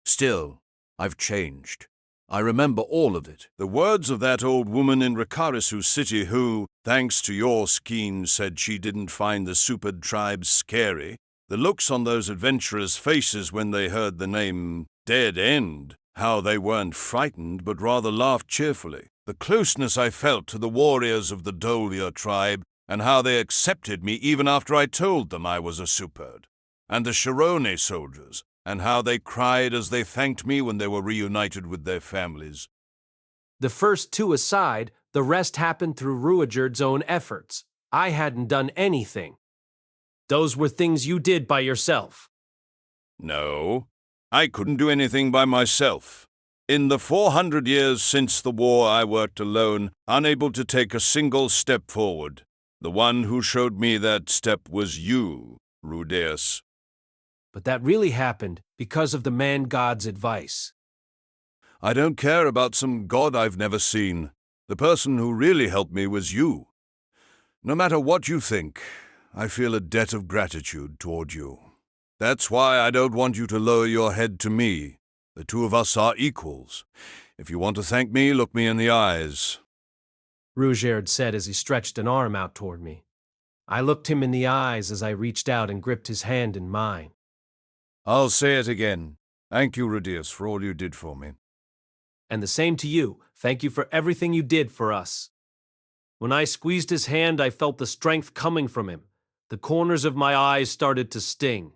Still, I've changed. I remember all of it. The words of that old woman in Rikarisu City who, thanks to your schemes, said she didn't find the super tribe scary. The looks on those adventurers' faces when they heard the name Dead End, how they weren't frightened but rather laughed cheerfully. The closeness I felt to the warriors of the Dolia tribe and how they accepted me even after I told them I was a superd. And the Shirone soldiers, and how they cried as they thanked me when they were reunited with their families. The first two aside, the rest happened through Ruijerd's own efforts. I hadn't done anything. Those were things you did by yourself. No, I couldn't do anything by myself. In the 400 years since the war, I worked alone, unable to take a single step forward. The one who showed me that step was you, Rudeus. But that really happened because of the man-god's advice. I don't care about some god I've never seen. The person who really helped me was you. No matter what you think, I feel a debt of gratitude toward you. That's why I don't want you to lower your head to me. The two of us are equals. If you want to thank me, look me in the eyes. Ruijerd said as he stretched an arm out toward me. I looked him in the eyes as I reached out and gripped his hand in mine. I'll say it again. Thank you, Rudeus, for all you did for me. And the same to you. Thank you for everything you did for us. When I squeezed his hand, I felt the strength coming from him. The corners of my eyes started to sting.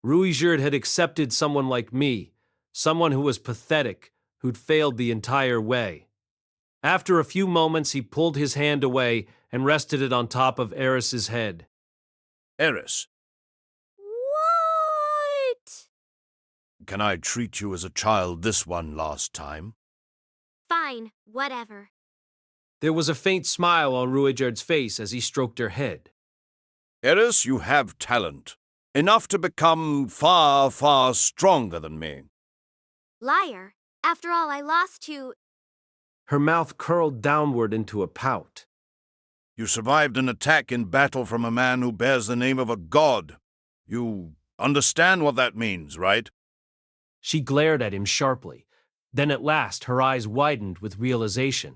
Ruijerd had accepted someone like me, someone who was pathetic, who'd failed the entire way. After a few moments, he pulled his hand away and rested it on top of Eris's head. Eris. What? Can I treat you as a child this one last time? Fine, whatever. There was a faint smile on Ruijerd's face as he stroked her head. Eris, you have talent. Enough to become far, far stronger than me. Liar. After all, I lost to... Her mouth curled downward into a pout. You survived an attack in battle from a man who bears the name of a god. You understand what that means, right? She glared at him sharply. Then at last her eyes widened with realization.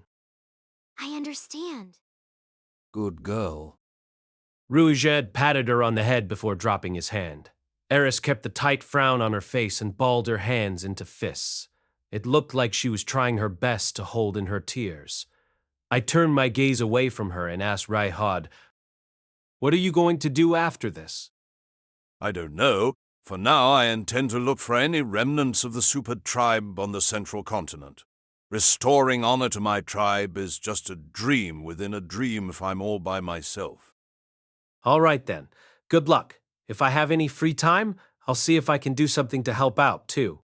I understand. Good girl. Ruijerd patted her on the head before dropping his hand. Eris kept the tight frown on her face and balled her hands into fists. It looked like she was trying her best to hold in her tears. I turned my gaze away from her and asked Raihad, "What are you going to do after this?" I don't know. For now, I intend to look for any remnants of the super tribe on the Central Continent. Restoring honor to my tribe is just a dream within a dream if I'm all by myself. All right then. Good luck. If I have any free time, I'll see if I can do something to help out, too.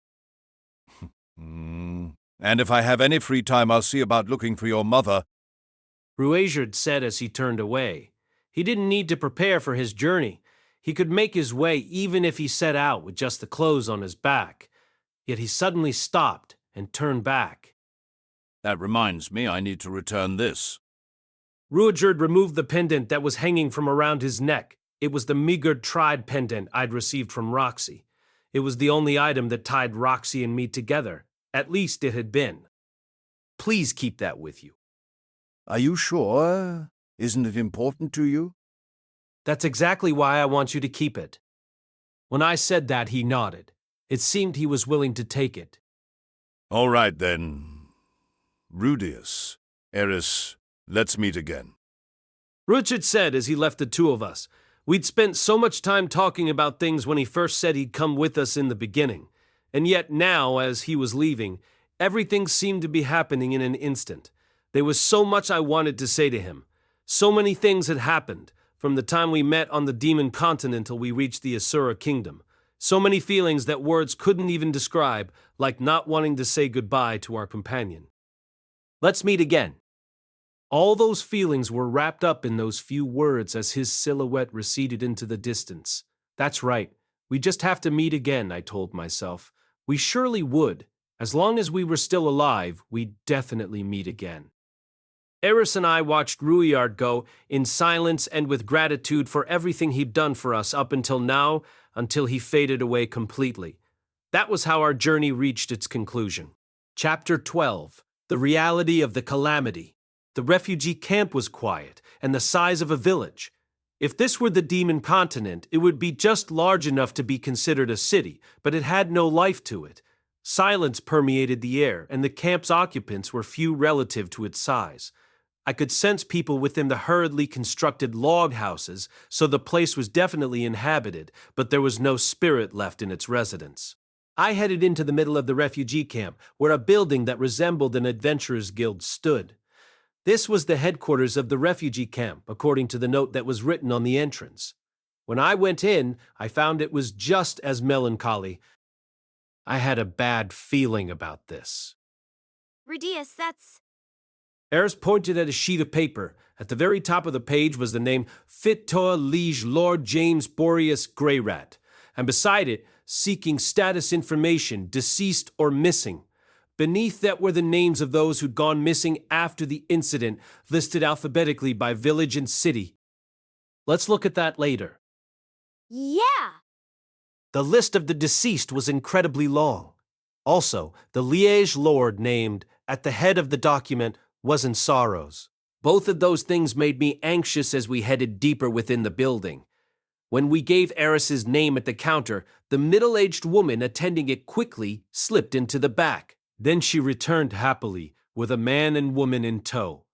And if I have any free time, I'll see about looking for your mother. Ruijerd said as he turned away. He didn't need to prepare for his journey. He could make his way even if he set out with just the clothes on his back. Yet he suddenly stopped and turned back. That reminds me, I need to return this. Ruijerd removed the pendant that was hanging from around his neck. It was the meager tribe pendant I'd received from Roxy. It was the only item that tied Roxy and me together. At least it had been. Please keep that with you. Are you sure? Isn't it important to you? That's exactly why I want you to keep it. When I said that, he nodded. It seemed he was willing to take it. All right, then. Rudeus, Eris, let's meet again. Richard said as he left the two of us. We'd spent so much time talking about things when he first said he'd come with us in the beginning. And yet now, as he was leaving, everything seemed to be happening in an instant. There was so much I wanted to say to him. So many things had happened, from the time we met on the Demon Continent till we reached the Asura Kingdom. So many feelings that words couldn't even describe, like not wanting to say goodbye to our companion. Let's meet again. All those feelings were wrapped up in those few words as his silhouette receded into the distance. That's right. We just have to meet again, I told myself. We surely would. As long as we were still alive, we'd definitely meet again. Eris and I watched Ruiard go in silence and with gratitude for everything he'd done for us up until now, until he faded away completely. That was how our journey reached its conclusion. Chapter 12. The Reality of the Calamity. The refugee camp was quiet and the size of a village. If this were the Demon Continent, it would be just large enough to be considered a city, but it had no life to it. Silence permeated the air, and the camp's occupants were few relative to its size. I could sense people within the hurriedly constructed log houses, so the place was definitely inhabited, but there was no spirit left in its residents. I headed into the middle of the refugee camp, where a building that resembled an adventurers' guild stood. This was the headquarters of the refugee camp, according to the note that was written on the entrance. When I went in, I found it was just as melancholy. I had a bad feeling about this. Rudeus, that's... Eris pointed at a sheet of paper. At the very top of the page was the name Fitor Liege Lord James Boreas Greyrat, and beside it, seeking status information, deceased or missing. Beneath that were the names of those who'd gone missing after the incident, listed alphabetically by village and city. Let's look at that later. Yeah! The list of the deceased was incredibly long. Also, the liege lord named at the head of the document was in sorrows. Both of those things made me anxious as we headed deeper within the building. When we gave Eris's name at the counter, the middle-aged woman attending it quickly slipped into the back. Then she returned happily, with a man and woman in tow.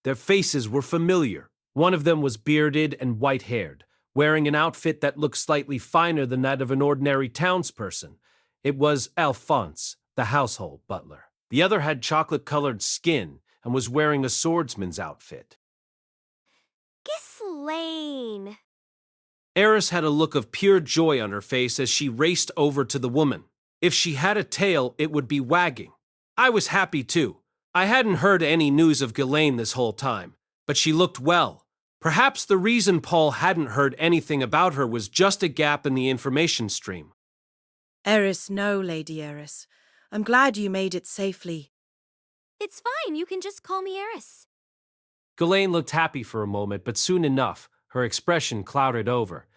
Their faces were familiar. One of them was bearded and white-haired, wearing an outfit that looked slightly finer than that of an ordinary townsperson. It was Alphonse, the household butler. The other had chocolate-colored skin and was wearing a swordsman's outfit. Ghislaine. Eris had a look of pure joy on her face as she raced over to the woman. If she had a tail, it would be wagging. I was happy too. I hadn't heard any news of Ghislaine this whole time, but she looked well. Perhaps the reason Paul hadn't heard anything about her was just a gap in the information stream. Eris, no, Lady Eris. I'm glad you made it safely. It's fine, you can just call me Eris. Ghislaine looked happy for a moment, but soon enough, her expression clouded over.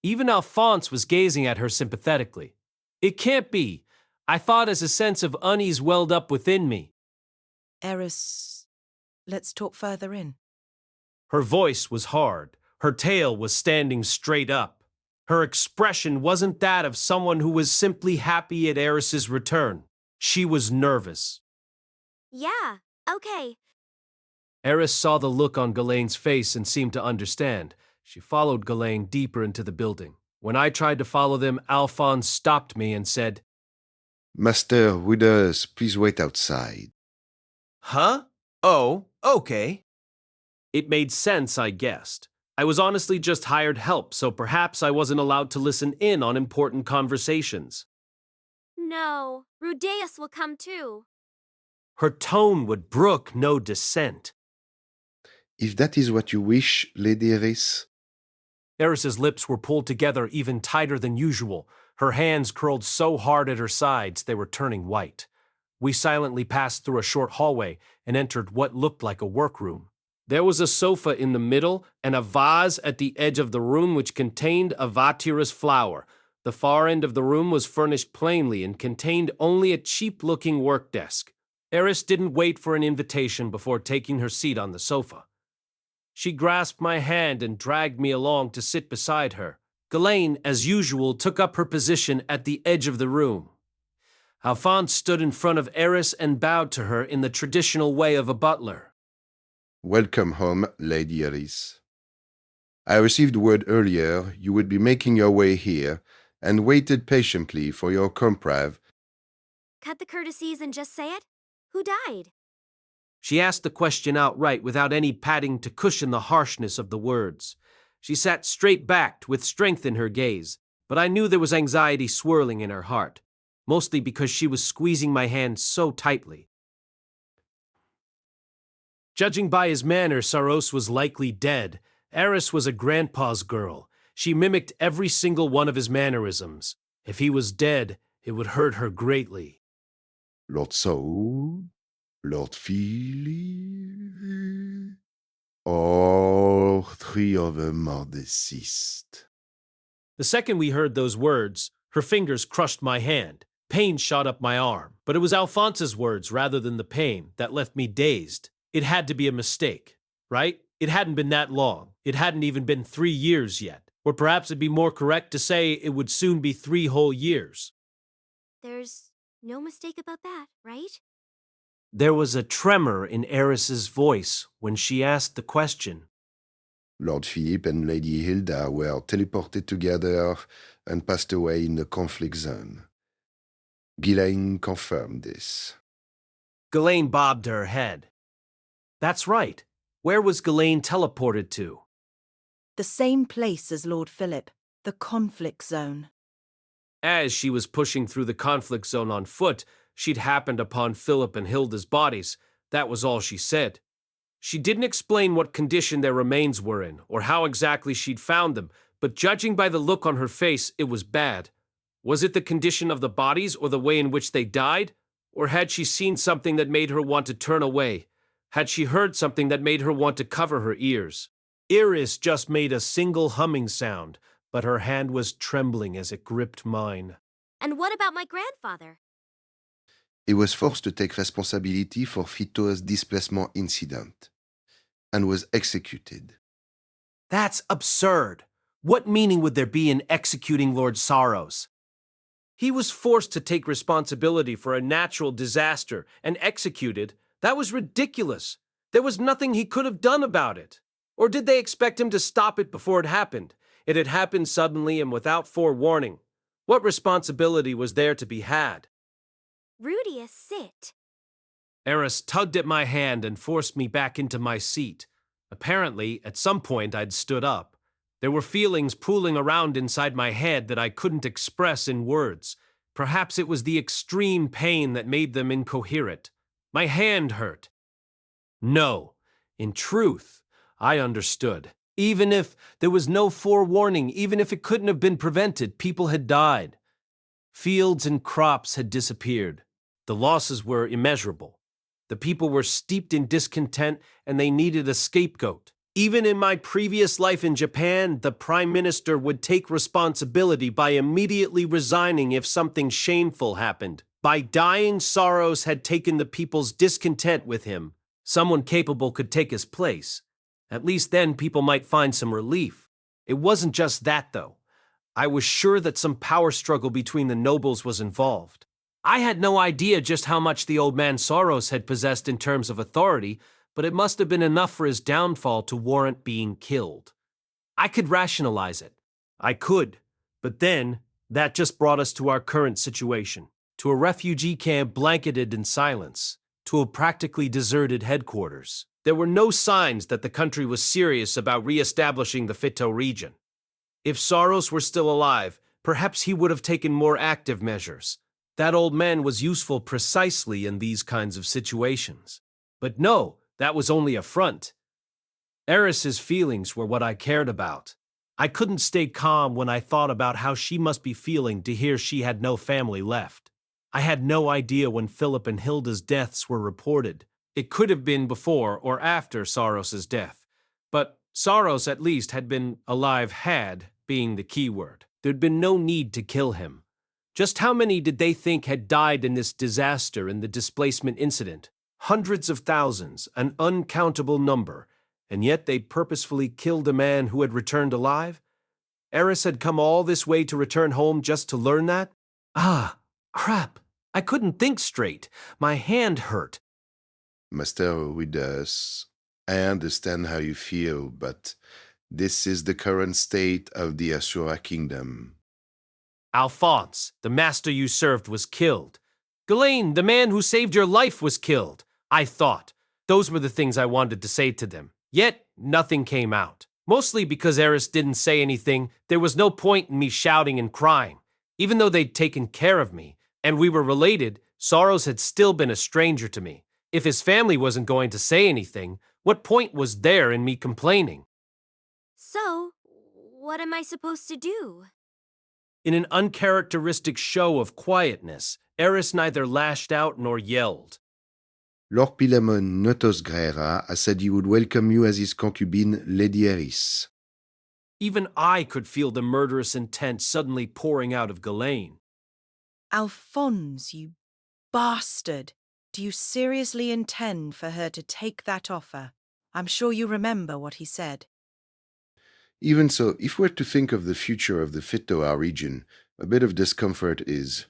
Even Alphonse was gazing at her sympathetically. It can't be. I thought as a sense of unease welled up within me. Eris, let's talk further in. Her voice was hard. Her tail was standing straight up. Her expression wasn't that of someone who was simply happy at Eris's return. She was nervous. Yeah, okay. Eris saw the look on Ghislaine's face and seemed to understand. She followed Ghislaine deeper into the building. When I tried to follow them, Alphonse stopped me and said, Master, with us, please wait outside. Huh? Oh, okay. It made sense, I guessed. I was honestly just hired help, so perhaps I wasn't allowed to listen in on important conversations. No, Rudeus will come too. Her tone would brook no dissent. If that is what you wish, Lady Eris. Eris's lips were pulled together even tighter than usual. Her hands curled so hard at her sides they were turning white. We silently passed through a short hallway and entered what looked like a workroom. There was a sofa in the middle and a vase at the edge of the room which contained a vatirus flower. The far end of the room was furnished plainly and contained only a cheap-looking work desk. Eris didn't wait for an invitation before taking her seat on the sofa. She grasped my hand and dragged me along to sit beside her. Ghislaine, as usual, took up her position at the edge of the room. Alphonse stood in front of Eris and bowed to her in the traditional way of a butler. Welcome home, Lady Eris. I received word earlier you would be making your way here and waited patiently for your comrade. Cut the courtesies and just say it? Who died? She asked the question outright without any padding to cushion the harshness of the words. She sat straight-backed with strength in her gaze, but I knew there was anxiety swirling in her heart, mostly because she was squeezing my hand so tightly. Judging by his manner, Saros was likely dead. Eris was a grandpa's girl. She mimicked every single one of his mannerisms. If he was dead, it would hurt her greatly. Lord Saul, Lord Philly, all three of them are deceased. The second we heard those words, her fingers crushed my hand. Pain shot up my arm, but it was Alphonse's words rather than the pain that left me dazed. It had to be a mistake, right? It hadn't been that long. It hadn't even been 3 years yet. Or perhaps it'd be more correct to say it would soon be 3 whole years. There's no mistake about that, right? There was a tremor in Eris's voice when she asked the question. Lord Philip and Lady Hilda were teleported together and passed away in the conflict zone. Ghislaine confirmed this. Ghislaine bobbed her head. That's right. Where was Ghislaine teleported to? The same place as Lord Philip, the conflict zone. As she was pushing through the conflict zone on foot, she'd happened upon Philip and Hilda's bodies. That was all she said. She didn't explain what condition their remains were in, or how exactly she'd found them, but judging by the look on her face, it was bad. Was it the condition of the bodies or the way in which they died? Or had she seen something that made her want to turn away? Had she heard something that made her want to cover her ears? Eris just made a single humming sound, but her hand was trembling as it gripped mine. And what about my grandfather? He was forced to take responsibility for Fito's displacement incident and was executed. That's absurd. What meaning would there be in executing Lord Saros? He was forced to take responsibility for a natural disaster and executed. That was ridiculous. There was nothing he could have done about it. Or did they expect him to stop it before it happened? It had happened suddenly and without forewarning. What responsibility was there to be had? Rudeus, sit. Eris tugged at my hand and forced me back into my seat. Apparently, at some point I'd stood up. There were feelings pooling around inside my head that I couldn't express in words. Perhaps it was the extreme pain that made them incoherent. My hand hurt. No, in truth, I understood. Even if there was no forewarning, even if it couldn't have been prevented, people had died. Fields and crops had disappeared. The losses were immeasurable. The people were steeped in discontent and they needed a scapegoat. Even in my previous life in Japan, the Prime Minister would take responsibility by immediately resigning if something shameful happened. By dying, Saros had taken the people's discontent with him. Someone capable could take his place. At least then people might find some relief. It wasn't just that, though. I was sure that some power struggle between the nobles was involved. I had no idea just how much the old man Saros had possessed in terms of authority, but it must have been enough for his downfall to warrant being killed. I could rationalize it. I could. But then, that just brought us to our current situation. To a refugee camp blanketed in silence. To a practically deserted headquarters. There were no signs that the country was serious about re-establishing the Fito region. If Saros were still alive, perhaps he would have taken more active measures. That old man was useful precisely in these kinds of situations. But no, that was only a front. Eris's feelings were what I cared about. I couldn't stay calm when I thought about how she must be feeling to hear she had no family left. I had no idea when Philip and Hilda's deaths were reported. It could have been before or after Saros's death. But Saros at least had been alive, had being the key word. There'd been no need to kill him. Just how many did they think had died in this disaster in the displacement incident? Hundreds of thousands, an uncountable number, and yet they purposefully killed a man who had returned alive? Eris had come all this way to return home just to learn that? Ah, crap. I couldn't think straight. My hand hurt. Master Rudeus, I understand how you feel, but this is the current state of the Asura kingdom. Alphonse, the master you served, was killed. Ghislaine, the man who saved your life, was killed. I thought. Those were the things I wanted to say to them. Yet, nothing came out. Mostly because Eris didn't say anything, there was no point in me shouting and crying. Even though they'd taken care of me, and we were related, Soros had still been a stranger to me. If his family wasn't going to say anything, what point was there in me complaining? So, what am I supposed to do? In an uncharacteristic show of quietness, Eris neither lashed out nor yelled. Lord Pilamon Notos Grera has said he would welcome you as his concubine, Lady Eris. Even I could feel the murderous intent suddenly pouring out of Ghislaine. Alphonse, you bastard. Do you seriously intend for her to take that offer? I'm sure you remember what he said. Even so, if we're to think of the future of the Fitoa region, a bit of discomfort is.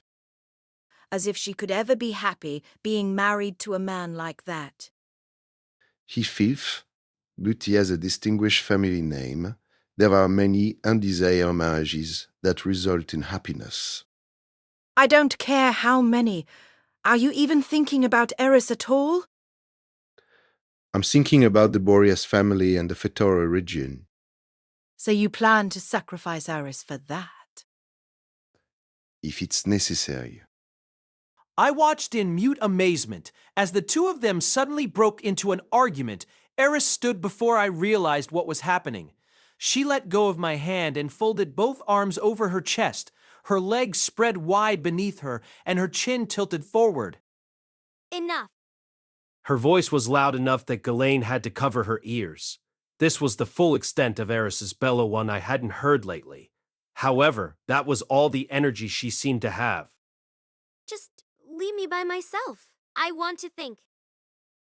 As if she could ever be happy being married to a man like that. He filth, but he has a distinguished family name. There are many undesired marriages that result in happiness. I don't care how many. Are you even thinking about Eris at all? I'm thinking about the Boreas family and the Fetora region. So you plan to sacrifice Eris for that? If it's necessary. I watched in mute amazement as the two of them suddenly broke into an argument. Eris stood before I realized what was happening. She let go of my hand and folded both arms over her chest, her legs spread wide beneath her, and her chin tilted forward. Enough. Her voice was loud enough that Ghislaine had to cover her ears. This was the full extent of Eris's bellow one I hadn't heard lately. However, that was all the energy she seemed to have. Just leave me by myself. I want to think.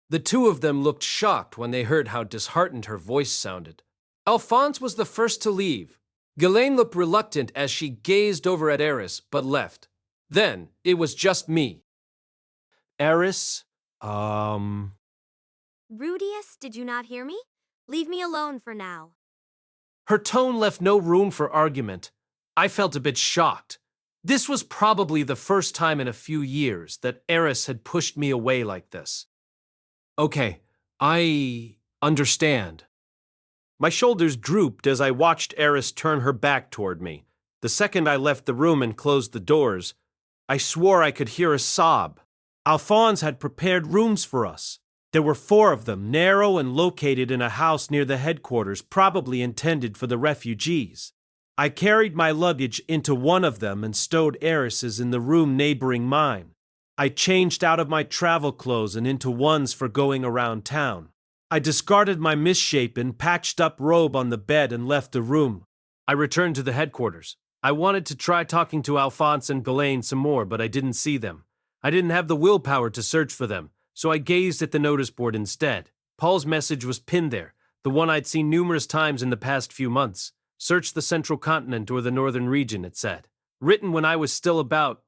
The two of them looked shocked when they heard how disheartened her voice sounded. Alphonse was the first to leave. Ghislaine looked reluctant as she gazed over at Eris, but left. Then, it was just me. Eris, Rudeus, did you not hear me? Leave me alone for now. Her tone left no room for argument. I felt a bit shocked. This was probably the first time in a few years that Eris had pushed me away like this. Okay, I understand. My shoulders drooped as I watched Eris turn her back toward me. The second I left the room and closed the doors, I swore I could hear a sob. Alphonse had prepared rooms for us. There were 4 of them, narrow and located in a house near the headquarters, probably intended for the refugees. I carried my luggage into one of them and stowed Eris's in the room neighboring mine. I changed out of my travel clothes and into ones for going around town. I discarded my misshapen, patched-up robe on the bed and left the room. I returned to the headquarters. I wanted to try talking to Alphonse and Ghislaine some more, but I didn't see them. I didn't have the willpower to search for them, so I gazed at the notice board instead. Paul's message was pinned there, the one I'd seen numerous times in the past few months. Search the central continent or the northern region, it said. Written when I was still about,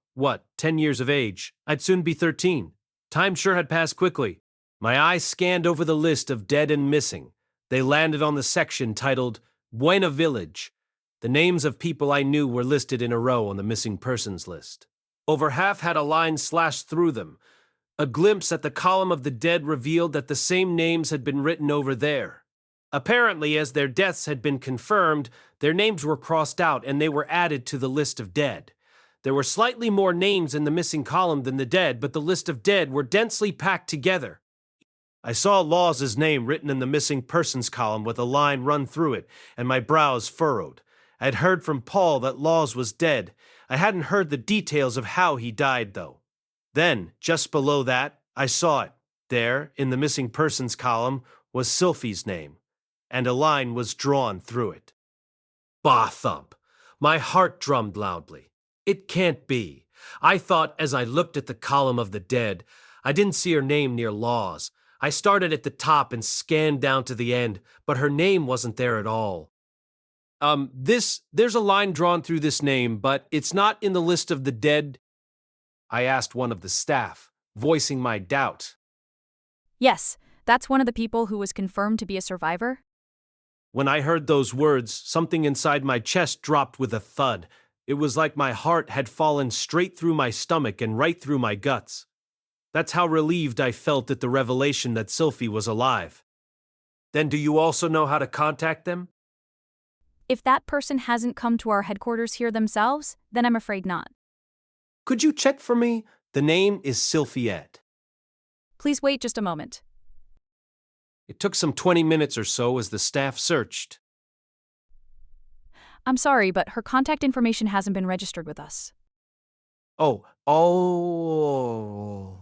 10 years of age. I'd soon be 13. Time sure had passed quickly. My eyes scanned over the list of dead and missing. They landed on the section titled Buena Village. The names of people I knew were listed in a row on the missing persons list. Over half had a line slashed through them. A glimpse at the column of the dead revealed that the same names had been written over there. Apparently, as their deaths had been confirmed, their names were crossed out and they were added to the list of dead. There were slightly more names in the missing column than the dead, but the list of dead were densely packed together. I saw Laws's name written in the missing persons column with a line run through it, and my brows furrowed. I had heard from Paul that Laws was dead. I hadn't heard the details of how he died, though. Then, just below that, I saw it. There, in the missing persons column, was Sylphie's name, and a line was drawn through it. Bah thump! My heart drummed loudly. It can't be. I thought as I looked at the column of the dead, I didn't see her name near Laws. I started at the top and scanned down to the end, but her name wasn't there at all. There's a line drawn through this name, but it's not in the list of the dead. I asked one of the staff, voicing my doubt. Yes, that's one of the people who was confirmed to be a survivor. When I heard those words, something inside my chest dropped with a thud. It was like my heart had fallen straight through my stomach and right through my guts. That's how relieved I felt at the revelation that Sylphie was alive. Then do you also know how to contact them? If that person hasn't come to our headquarters here themselves, then I'm afraid not. Could you check for me? The name is Sylphiette. Please wait just a moment. It took some 20 minutes or so as the staff searched. I'm sorry, but her contact information hasn't been registered with us. Oh, all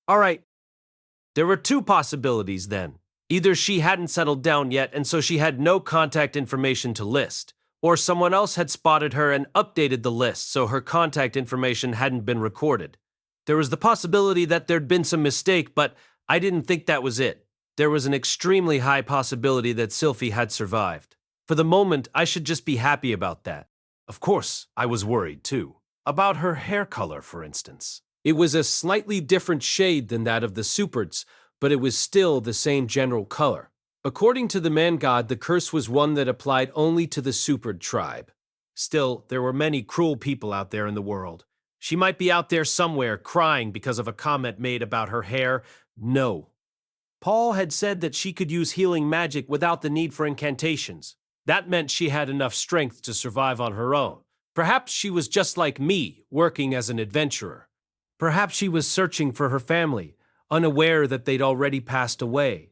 right. There were two possibilities then. Either she hadn't settled down yet and so she had no contact information to list, or someone else had spotted her and updated the list so her contact information hadn't been recorded. There was the possibility that there'd been some mistake, but I didn't think that was it. There was an extremely high possibility that Sylphie had survived. For the moment, I should just be happy about that. Of course, I was worried too. About her hair color, for instance. It was a slightly different shade than that of the Superts, but it was still the same general color. According to the man god, the curse was one that applied only to the Superd tribe. Still, there were many cruel people out there in the world. She might be out there somewhere crying because of a comment made about her hair. No. Paul had said that she could use healing magic without the need for incantations. That meant she had enough strength to survive on her own. Perhaps she was just like me, working as an adventurer. Perhaps she was searching for her family, unaware that they'd already passed away.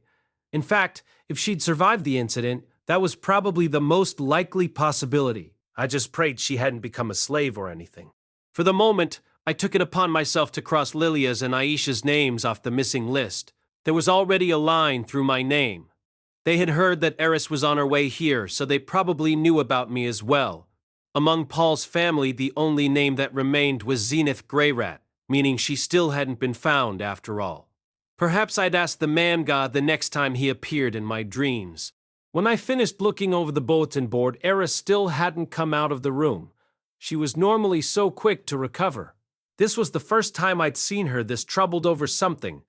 In fact, if she'd survived the incident, that was probably the most likely possibility. I just prayed she hadn't become a slave or anything. For the moment, I took it upon myself to cross Lilia's and Aisha's names off the missing list. There was already a line through my name. They had heard that Eris was on her way here, so they probably knew about me as well. Among Paul's family, the only name that remained was Zenith Greyrat, meaning she still hadn't been found after all. Perhaps I'd ask the man god the next time he appeared in my dreams. When I finished looking over the bulletin board, Eris still hadn't come out of the room. She was normally so quick to recover. This was the first time I'd seen her this troubled over something,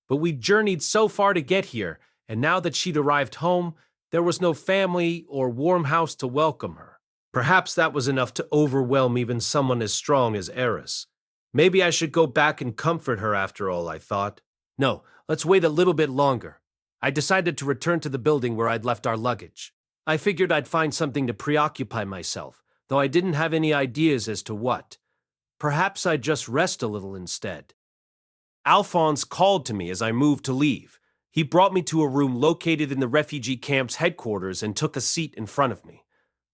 but we'd journeyed so far to get here, and now that she'd arrived home, there was no family or warm house to welcome her. Perhaps that was enough to overwhelm even someone as strong as Eris. Maybe I should go back and comfort her after all, I thought. No, let's wait a little bit longer. I decided to return to the building where I'd left our luggage. I figured I'd find something to preoccupy myself, though I didn't have any ideas as to what. Perhaps I'd just rest a little instead. Alphonse called to me as I moved to leave. He brought me to a room located in the refugee camp's headquarters and took a seat in front of me.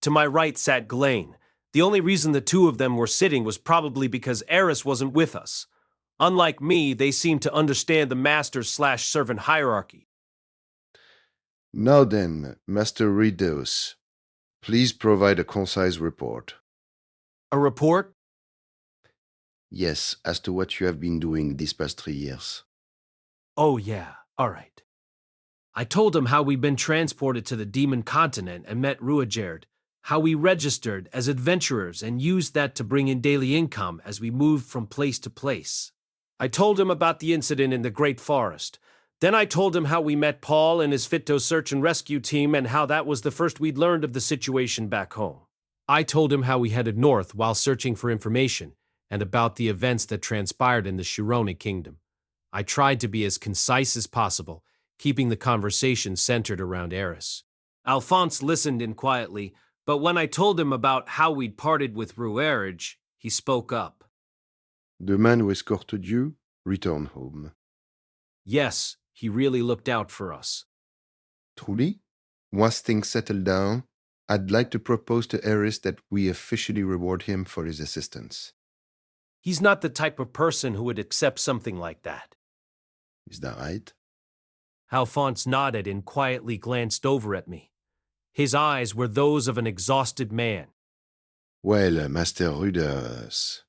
To my right sat Ghislaine. The only reason the two of them were sitting was probably because Eris wasn't with us. Unlike me, they seemed to understand the master/servant hierarchy. Now then, Master Rudeus, please provide a concise report. A report? Yes, as to what you have been doing these past 3 years. Oh yeah, all right. I told him how we'd been transported to the Demon Continent and met Ruigerd, how we registered as adventurers and used that to bring in daily income as we moved from place to place. I told him about the incident in the Great Forest. Then I told him how we met Paul and his Fitto search and rescue team and how that was the first we'd learned of the situation back home. I told him how we headed north while searching for information and about the events that transpired in the Shirone kingdom. I tried to be as concise as possible, keeping the conversation centered around Eris. Alphonse listened in quietly, but when I told him about how we'd parted with Ruigerd, he spoke up. The man who escorted you returned home. Yes, he really looked out for us. Truly, once things settle down, I'd like to propose to Eris that we officially reward him for his assistance. He's not the type of person who would accept something like that. Is that right? Alphonse nodded and quietly glanced over at me. His eyes were those of an exhausted man. Well, Master Rudeus,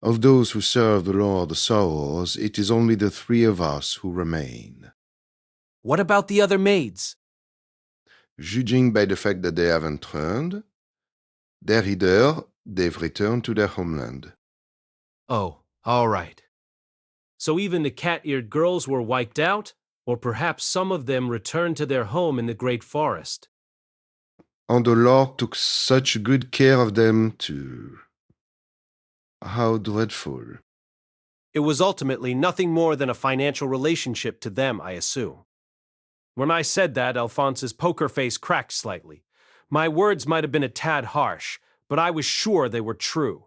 of those who serve the Lord of Sorrows, it is only the 3 of us who remain. What about the other maids? Judging by the fact that they haven't returned, they've returned to their homeland. Oh, all right. So even the cat-eared girls were wiped out? Or perhaps some of them returned to their home in the Great Forest? And the Lord took such good care of them too. How dreadful. It was ultimately nothing more than a financial relationship to them, I assume. When I said that, Alphonse's poker face cracked slightly. My words might have been a tad harsh, but I was sure they were true.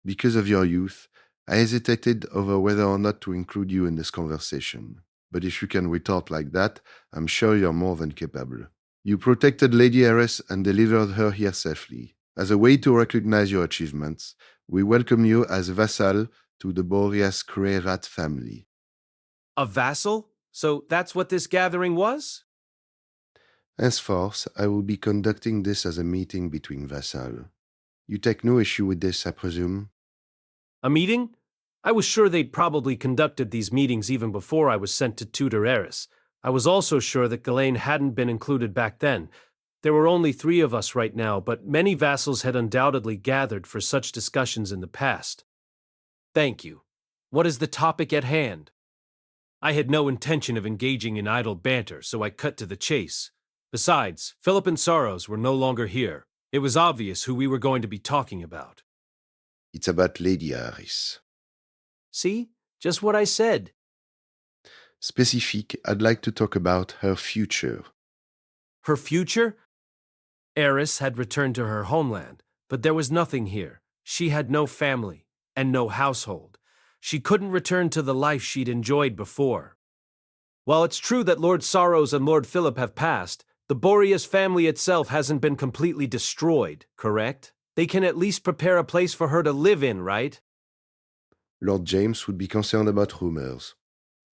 Because of your youth, I hesitated over whether or not to include you in this conversation. But if you can retort like that, I'm sure you're more than capable. You protected Lady Eris and delivered her here safely. As a way to recognize your achievements, we welcome you as a vassal to the Boreas Crerat family. A vassal? So that's what this gathering was? Henceforth, I will be conducting this as a meeting between vassals. You take no issue with this, I presume? A meeting? I was sure they'd probably conducted these meetings even before I was sent to tutor Eris. I was also sure that Ghislaine hadn't been included back then. There were only 3 of us right now, but many vassals had undoubtedly gathered for such discussions in the past. Thank you. What is the topic at hand? I had no intention of engaging in idle banter, so I cut to the chase. Besides, Philip and Sorrows were no longer here. It was obvious who we were going to be talking about. It's about Lady Eris. See? Just what I said. Specific, I'd like to talk about her future. Her future? Eris had returned to her homeland, but there was nothing here. She had no family and no household. She couldn't return to the life she'd enjoyed before. While it's true that Lord Sorrows and Lord Philip have passed, the Boreas family itself hasn't been completely destroyed, correct? They can at least prepare a place for her to live in, right? Lord James would be concerned about rumors.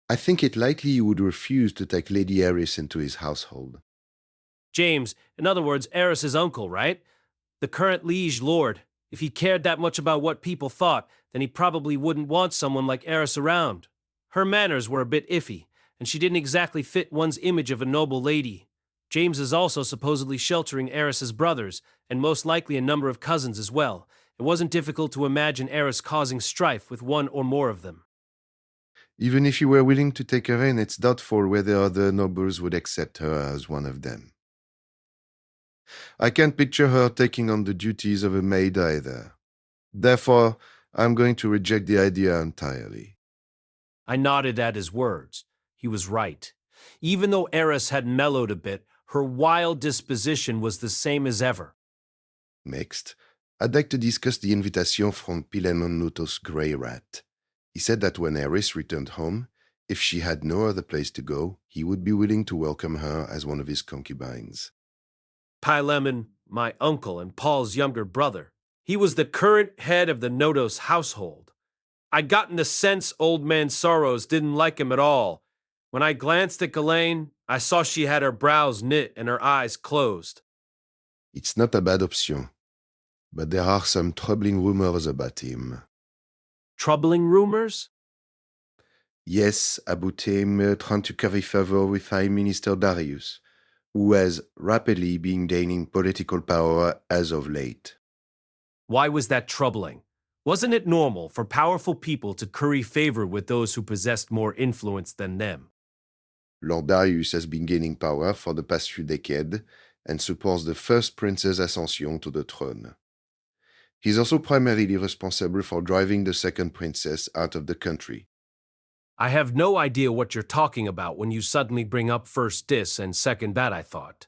I think it likely he would refuse to take Lady Eris into his household. James, in other words, Eris's uncle, right? The current liege lord. If he cared that much about what people thought, then he probably wouldn't want someone like Eris around. Her manners were a bit iffy, and she didn't exactly fit one's image of a noble lady. James is also supposedly sheltering Eris's brothers, and most likely a number of cousins as well. It wasn't difficult to imagine Eris causing strife with one or more of them. Even if you were willing to take her in, it's doubtful whether other nobles would accept her as one of them. I can't picture her taking on the duties of a maid either. Therefore, I'm going to reject the idea entirely. I nodded at his words. He was right. Even though Eris had mellowed a bit, her wild disposition was the same as ever. Next, I'd like to discuss the invitation from Pilemon Lutos Grey Rat. He said that when Eris returned home, if she had no other place to go, he would be willing to welcome her as one of his concubines. Pilemon, my uncle and Paul's younger brother. He was the current head of the Nodos household. I'd gotten the sense Old Man Sorrows didn't like him at all. When I glanced at Ghislaine, I saw she had her brows knit and her eyes closed. It's not a bad option, but there are some troubling rumors about him. Troubling rumors? Yes, about him trying to curry favor with Prime Minister Darius, who has rapidly been gaining political power as of late. Why was that troubling? Wasn't it normal for powerful people to curry favor with those who possessed more influence than them? Lord Darius has been gaining power for the past few decades and supports the first prince's ascension to the throne. He's also primarily responsible for driving the second princess out of the country. I have no idea what you're talking about when you suddenly bring up first this and second that, I thought.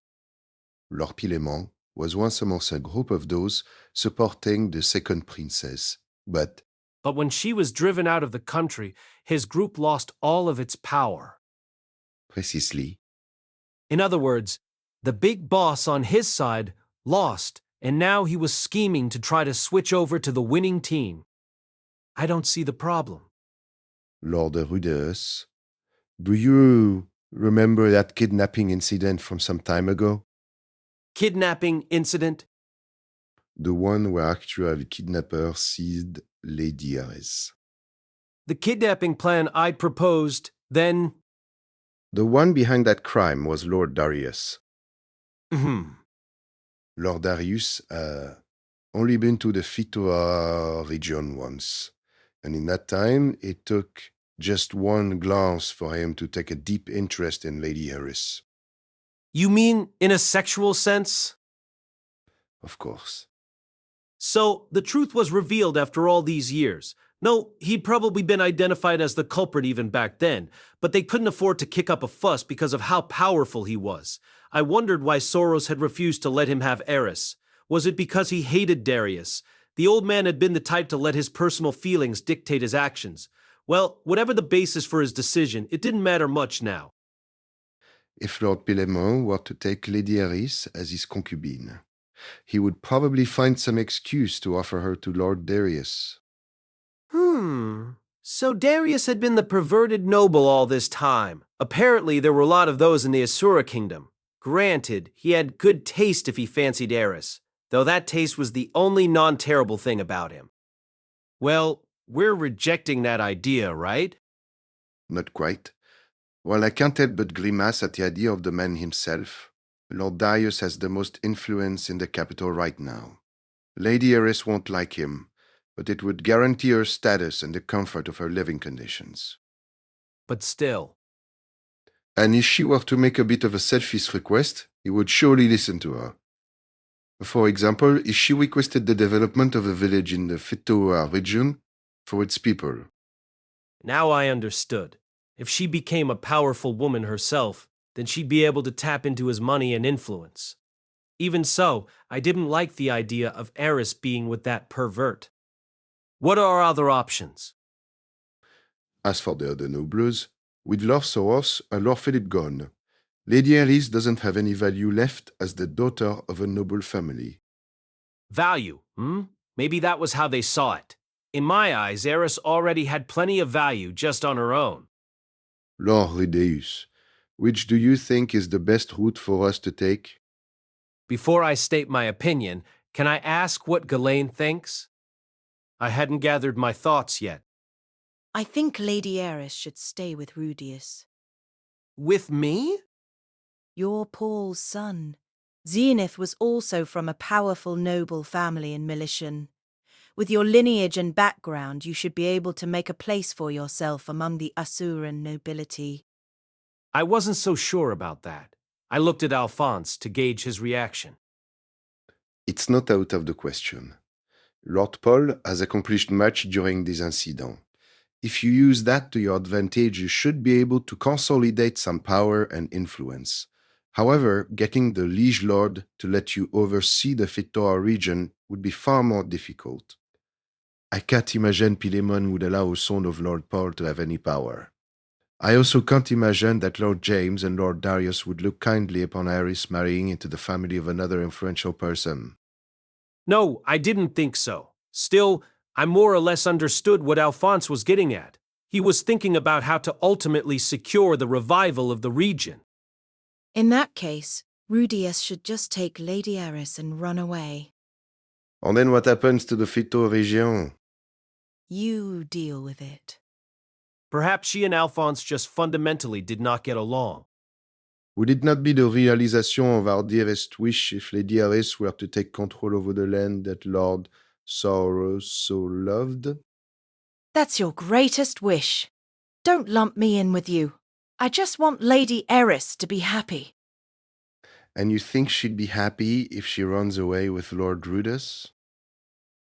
Lord Pilemon was once amongst a group of those supporting the second princess, but when she was driven out of the country, his group lost all of its power. Precisely. In other words, the big boss on his side lost, and now he was scheming to try to switch over to the winning team. I don't see the problem. Lord Rudeus, do you remember that kidnapping incident from some time ago? Kidnapping incident? The one where actual kidnapper seized Lady Eris. The kidnapping plan I proposed, then... The one behind that crime was Lord Darius. Lord Darius only been to the Fitoa region once, and in that time it took just one glance for him to take a deep interest in Lady Eris. You mean in a sexual sense? Of course. So, the truth was revealed after all these years. No, he'd probably been identified as the culprit even back then, but they couldn't afford to kick up a fuss because of how powerful he was. I wondered why Soros had refused to let him have Eris. Was it because he hated Darius? The old man had been the type to let his personal feelings dictate his actions. Well, whatever the basis for his decision, it didn't matter much now. If Lord Pilemon were to take Lady Eris as his concubine, he would probably find some excuse to offer her to Lord Darius. So Darius had been the perverted noble all this time. Apparently, there were a lot of those in the Asura kingdom. Granted, he had good taste if he fancied Eris, though that taste was the only non-terrible thing about him. Well, we're rejecting that idea, right? Not quite. While I can't help but grimace at the idea of the man himself, Lord Darius has the most influence in the capital right now. Lady Eris won't like him, but it would guarantee her status and the comfort of her living conditions. But still. And if she were to make a bit of a selfish request, he would surely listen to her. For example, if she requested the development of a village in the Fitoa region for its people. Now I understood. If she became a powerful woman herself, then she'd be able to tap into his money and influence. Even so, I didn't like the idea of Eris being with that pervert. What are our other options? As for the other nobles, with Lord Soros and Lord Philip gone, Lady Eris doesn't have any value left as the daughter of a noble family. Value, Maybe that was how they saw it. In my eyes, Eris already had plenty of value just on her own. Lord Rudeus, which do you think is the best route for us to take? Before I state my opinion, can I ask what Ghislaine thinks? I hadn't gathered my thoughts yet. I think Lady Eris should stay with Rudeus. With me? You're Paul's son. Zenith was also from a powerful noble family in Militian. With your lineage and background, you should be able to make a place for yourself among the Asuran nobility. I wasn't so sure about that. I looked at Alphonse to gauge his reaction. It's not out of the question. Lord Paul has accomplished much during this incident. If you use that to your advantage, you should be able to consolidate some power and influence. However, getting the liege lord to let you oversee the Fitoa region would be far more difficult. I can't imagine Pilemon would allow a son of Lord Paul to have any power. I also can't imagine that Lord James and Lord Darius would look kindly upon Eris marrying into the family of another influential person. No, I didn't think so. Still, I more or less understood what Alphonse was getting at. He was thinking about how to ultimately secure the revival of the region. In that case, Rudeus should just take Lady Eris and run away. And then what happens to the Fitoa region? You deal with it. Perhaps she and Alphonse just fundamentally did not get along. Would it not be the realization of our dearest wish if Lady Eris were to take control over the land that Lord Soros so loved? That's your greatest wish. Don't lump me in with you. I just want Lady Eris to be happy. And you think she'd be happy if she runs away with Lord Rudeus?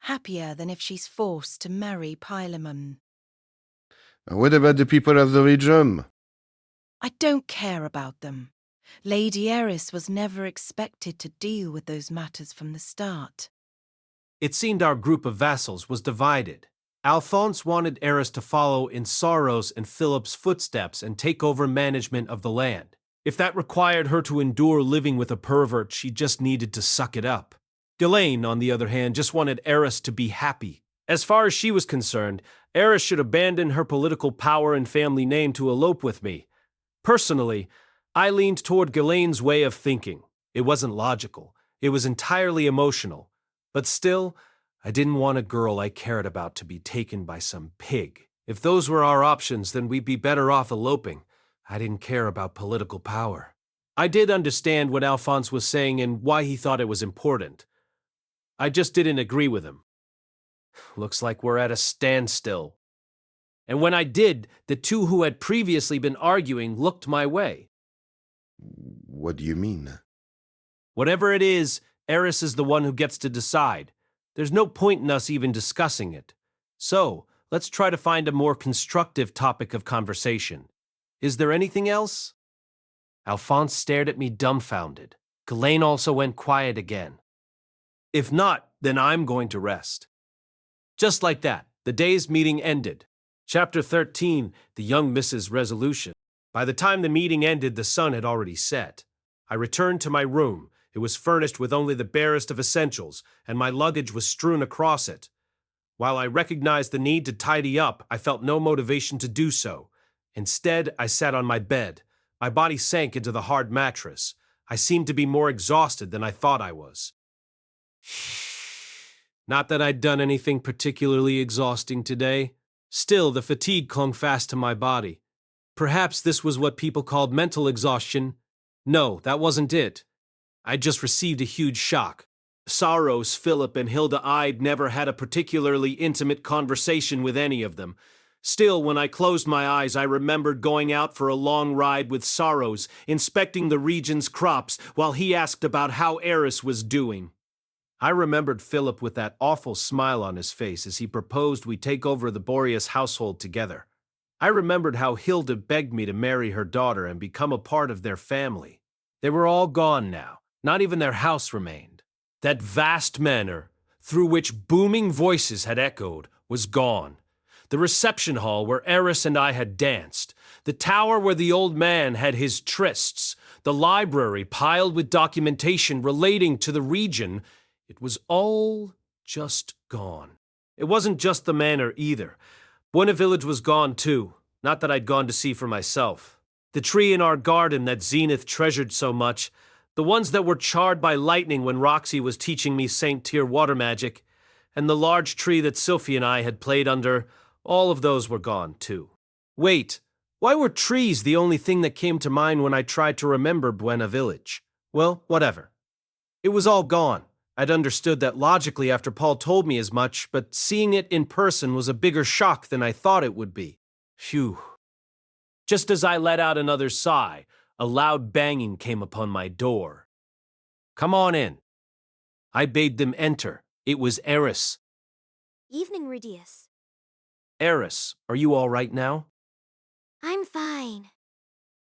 Happier than if she's forced to marry Pilemon. And what about the people of the region? I don't care about them. Lady Eris was never expected to deal with those matters from the start. It seemed our group of vassals was divided. Alphonse wanted Eris to follow in Soros and Philip's footsteps and take over management of the land. If that required her to endure living with a pervert, she just needed to suck it up. Ghislaine, on the other hand, just wanted Eris to be happy. As far as she was concerned, Eris should abandon her political power and family name to elope with me. Personally, I leaned toward Ghislaine's way of thinking. It wasn't logical. It was entirely emotional. But still, I didn't want a girl I cared about to be taken by some pig. If those were our options, then we'd be better off eloping. I didn't care about political power. I did understand what Alphonse was saying and why he thought it was important. I just didn't agree with him. Looks like we're at a standstill. And when I did, the two who had previously been arguing looked my way. What do you mean? Whatever it is, Eris is the one who gets to decide. There's no point in us even discussing it. So, let's try to find a more constructive topic of conversation. Is there anything else? Alphonse stared at me dumbfounded. Ghislaine also went quiet again. If not, then I'm going to rest. Just like that, the day's meeting ended. Chapter 13, The Young Mrs. Resolution. By the time the meeting ended, the sun had already set. I returned to my room. It was furnished with only the barest of essentials, and my luggage was strewn across it. While I recognized the need to tidy up, I felt no motivation to do so. Instead, I sat on my bed. My body sank into the hard mattress. I seemed to be more exhausted than I thought I was. Not that I'd done anything particularly exhausting today. Still, the fatigue clung fast to my body. Perhaps this was what people called mental exhaustion. No, that wasn't it. I'd just received a huge shock. Saros, Philip, and Hilda I'd never had a particularly intimate conversation with any of them. Still, when I closed my eyes, I remembered going out for a long ride with Saros, inspecting the region's crops, while he asked about how Eris was doing. I remembered Philip with that awful smile on his face as he proposed we take over the Boreas household together. I remembered how Hilda begged me to marry her daughter and become a part of their family. They were all gone now. Not even their house remained. That vast manor, through which booming voices had echoed, was gone. The reception hall where Eris and I had danced, the tower where the old man had his trysts, the library piled with documentation relating to the region, it was all just gone. It wasn't just the manor either. Buena Village was gone too, not that I'd gone to see for myself. The tree in our garden that Zenith treasured so much, the ones that were charred by lightning when Roxy was teaching me St. Tyr water magic, and the large tree that Sophie and I had played under, all of those were gone too. Wait, why were trees the only thing that came to mind when I tried to remember Buena Village? Well, whatever. It was all gone. I'd understood that logically after Paul told me as much, but seeing it in person was a bigger shock than I thought it would be. Phew. Just as I let out another sigh, a loud banging came upon my door. Come on in. I bade them enter. It was Eris. Evening, Rudeus. Eris, are you all right now? I'm fine,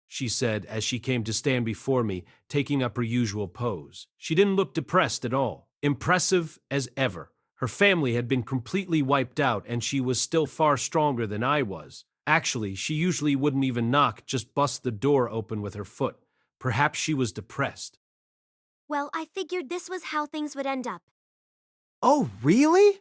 She said as she came to stand before me, taking up her usual pose. She didn't look depressed at all. Impressive as ever. Her family had been completely wiped out, and she was still far stronger than I was. Actually, she usually wouldn't even knock, just bust the door open with her foot. Perhaps she was depressed. Well, I figured this was how things would end up. Oh, really?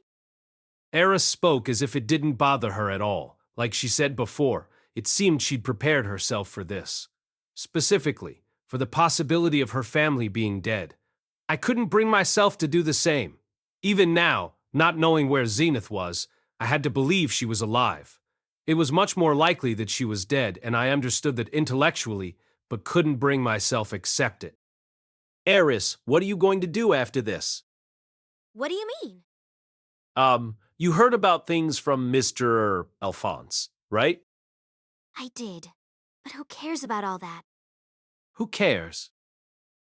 Eris spoke as if it didn't bother her at all. Like she said before, it seemed she'd prepared herself for this. Specifically, for the possibility of her family being dead. I couldn't bring myself to do the same. Even now, not knowing where Zenith was, I had to believe she was alive. It was much more likely that she was dead, and I understood that intellectually, but couldn't bring myself accept it. Eris, what are you going to do after this? What do you mean? You heard about things from Mr. Alphonse, right? I did. But who cares about all that? Who cares?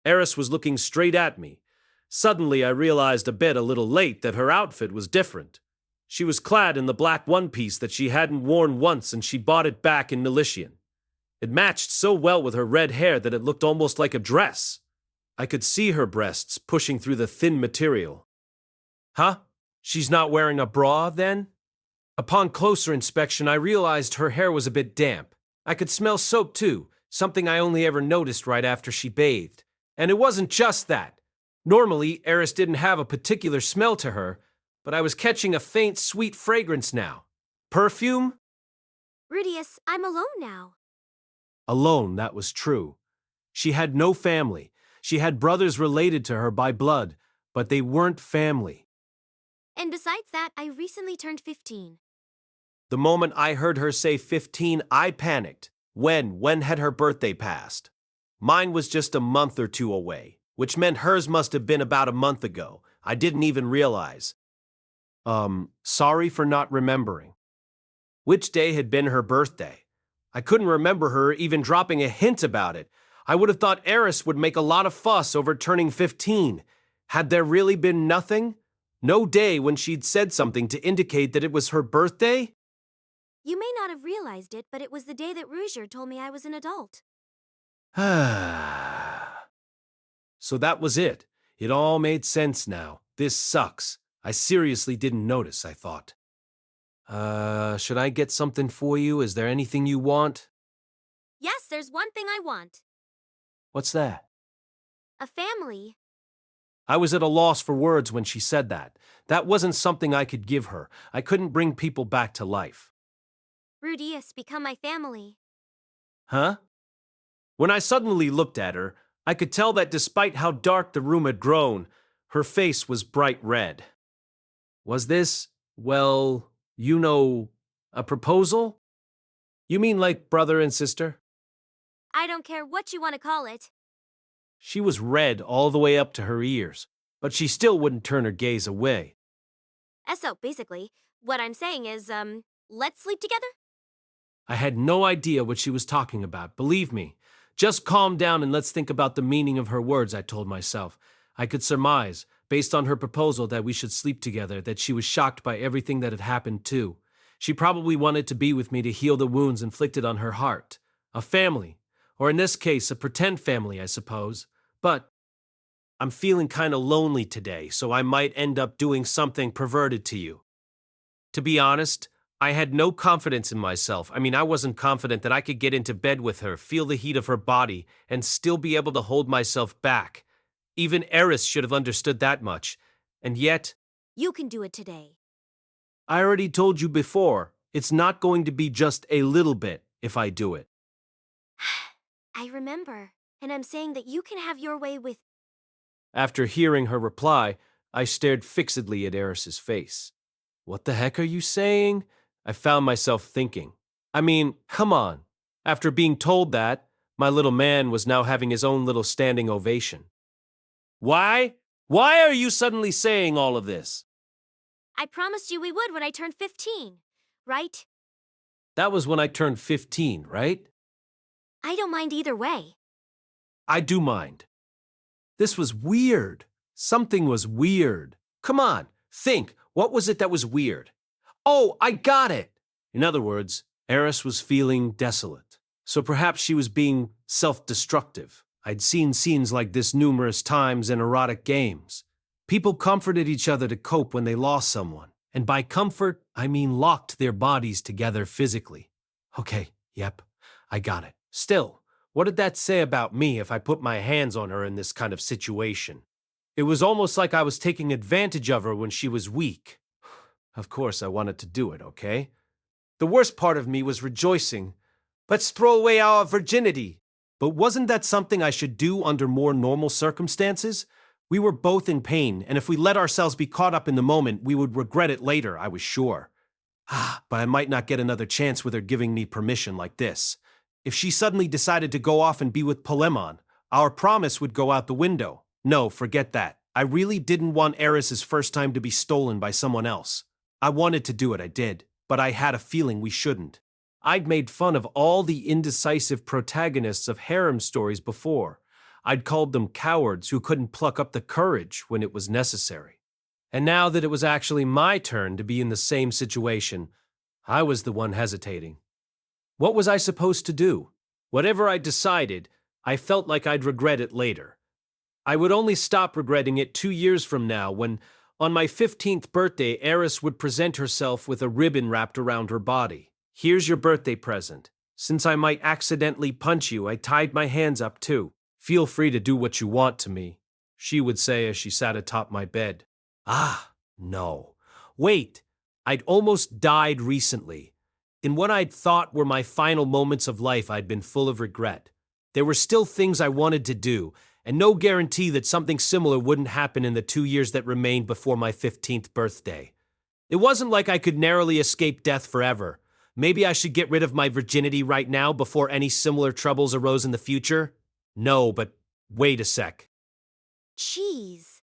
Eris was looking straight at me. Suddenly, I realized a little late that her outfit was different. She was clad in the black one-piece that she hadn't worn once, and she bought it back in Militian. It matched so well with her red hair that it looked almost like a dress. I could see her breasts pushing through the thin material. Huh? She's not wearing a bra, then? Upon closer inspection, I realized her hair was a bit damp. I could smell soap, too, something I only ever noticed right after she bathed. And it wasn't just that. Normally, Eris didn't have a particular smell to her, but I was catching a faint, sweet fragrance now. Perfume? Rudeus, I'm alone now. Alone, that was true. She had no family. She had brothers related to her by blood, but they weren't family. And besides that, I recently turned 15. The moment I heard her say 15, I panicked. When had her birthday passed? Mine was just a month or two away, which meant hers must have been about a month ago. I didn't even realize. Sorry for not remembering. Which day had been her birthday? I couldn't remember her even dropping a hint about it. I would have thought Eris would make a lot of fuss over turning 15. Had there really been nothing? No day when she'd said something to indicate that it was her birthday? You may not have realized it, but it was the day that Rouger told me I was an adult. So that was it. It all made sense now. This sucks. I seriously didn't notice, I thought. Should I get something for you? Is there anything you want? Yes, there's one thing I want. What's that? A family. I was at a loss for words when she said that. That wasn't something I could give her. I couldn't bring people back to life. Rudeus, become my family. Huh? When I suddenly looked at her, I could tell that despite how dark the room had grown, her face was bright red. Was this, well, you know, a proposal? You mean like brother and sister? I don't care what you want to call it. She was red all the way up to her ears, but she still wouldn't turn her gaze away. So, basically, what I'm saying is, let's sleep together? I had no idea what she was talking about, believe me. Just calm down and let's think about the meaning of her words, I told myself. I could surmise, based on her proposal that we should sleep together, that she was shocked by everything that had happened too. She probably wanted to be with me to heal the wounds inflicted on her heart. A family, or in this case, a pretend family, I suppose. But I'm feeling kinda lonely today, so I might end up doing something perverted to you. To be honest, I had no confidence in myself. I wasn't confident that I could get into bed with her, feel the heat of her body, and still be able to hold myself back. Even Eris should have understood that much. And yet... You can do it today. I already told you before, it's not going to be just a little bit if I do it. I remember, and I'm saying that you can have your way with... After hearing her reply, I stared fixedly at Eris's face. What the heck are you saying? I found myself thinking. Come on. After being told that, my little man was now having his own little standing ovation. Why? Why are you suddenly saying all of this? I promised you we would when I turned 15, right? That was when I turned 15, right? I don't mind either way. I do mind. This was weird. Something was weird. Come on, think. What was it that was weird? Oh, I got it! In other words, Eris was feeling desolate. So perhaps she was being self-destructive. I'd seen scenes like this numerous times in erotic games. People comforted each other to cope when they lost someone. And by comfort, I mean locked their bodies together physically. Okay, yep, I got it. Still, what did that say about me if I put my hands on her in this kind of situation? It was almost like I was taking advantage of her when she was weak. Of course, I wanted to do it, okay? The worst part of me was rejoicing. Let's throw away our virginity. But wasn't that something I should do under more normal circumstances? We were both in pain, and if we let ourselves be caught up in the moment, we would regret it later, I was sure. But I might not get another chance with her giving me permission like this. If she suddenly decided to go off and be with Polemon, our promise would go out the window. No, forget that. I really didn't want Eris's first time to be stolen by someone else. I wanted to do it, I did, but I had a feeling we shouldn't. I'd made fun of all the indecisive protagonists of harem stories before. I'd called them cowards who couldn't pluck up the courage when it was necessary. And now that it was actually my turn to be in the same situation, I was the one hesitating. What was I supposed to do? Whatever I decided, I felt like I'd regret it later. I would only stop regretting it 2 years from now when, on my 15th birthday, Eris would present herself with a ribbon wrapped around her body. Here's your birthday present. Since I might accidentally punch you, I tied my hands up too. Feel free to do what you want to me, she would say as she sat atop my bed. No. Wait, I'd almost died recently. In what I'd thought were my final moments of life, I'd been full of regret. There were still things I wanted to do, and no guarantee that something similar wouldn't happen in the 2 years that remained before my 15th birthday. It wasn't like I could narrowly escape death forever. Maybe I should get rid of my virginity right now before any similar troubles arose in the future? No, but wait a sec. Jeez.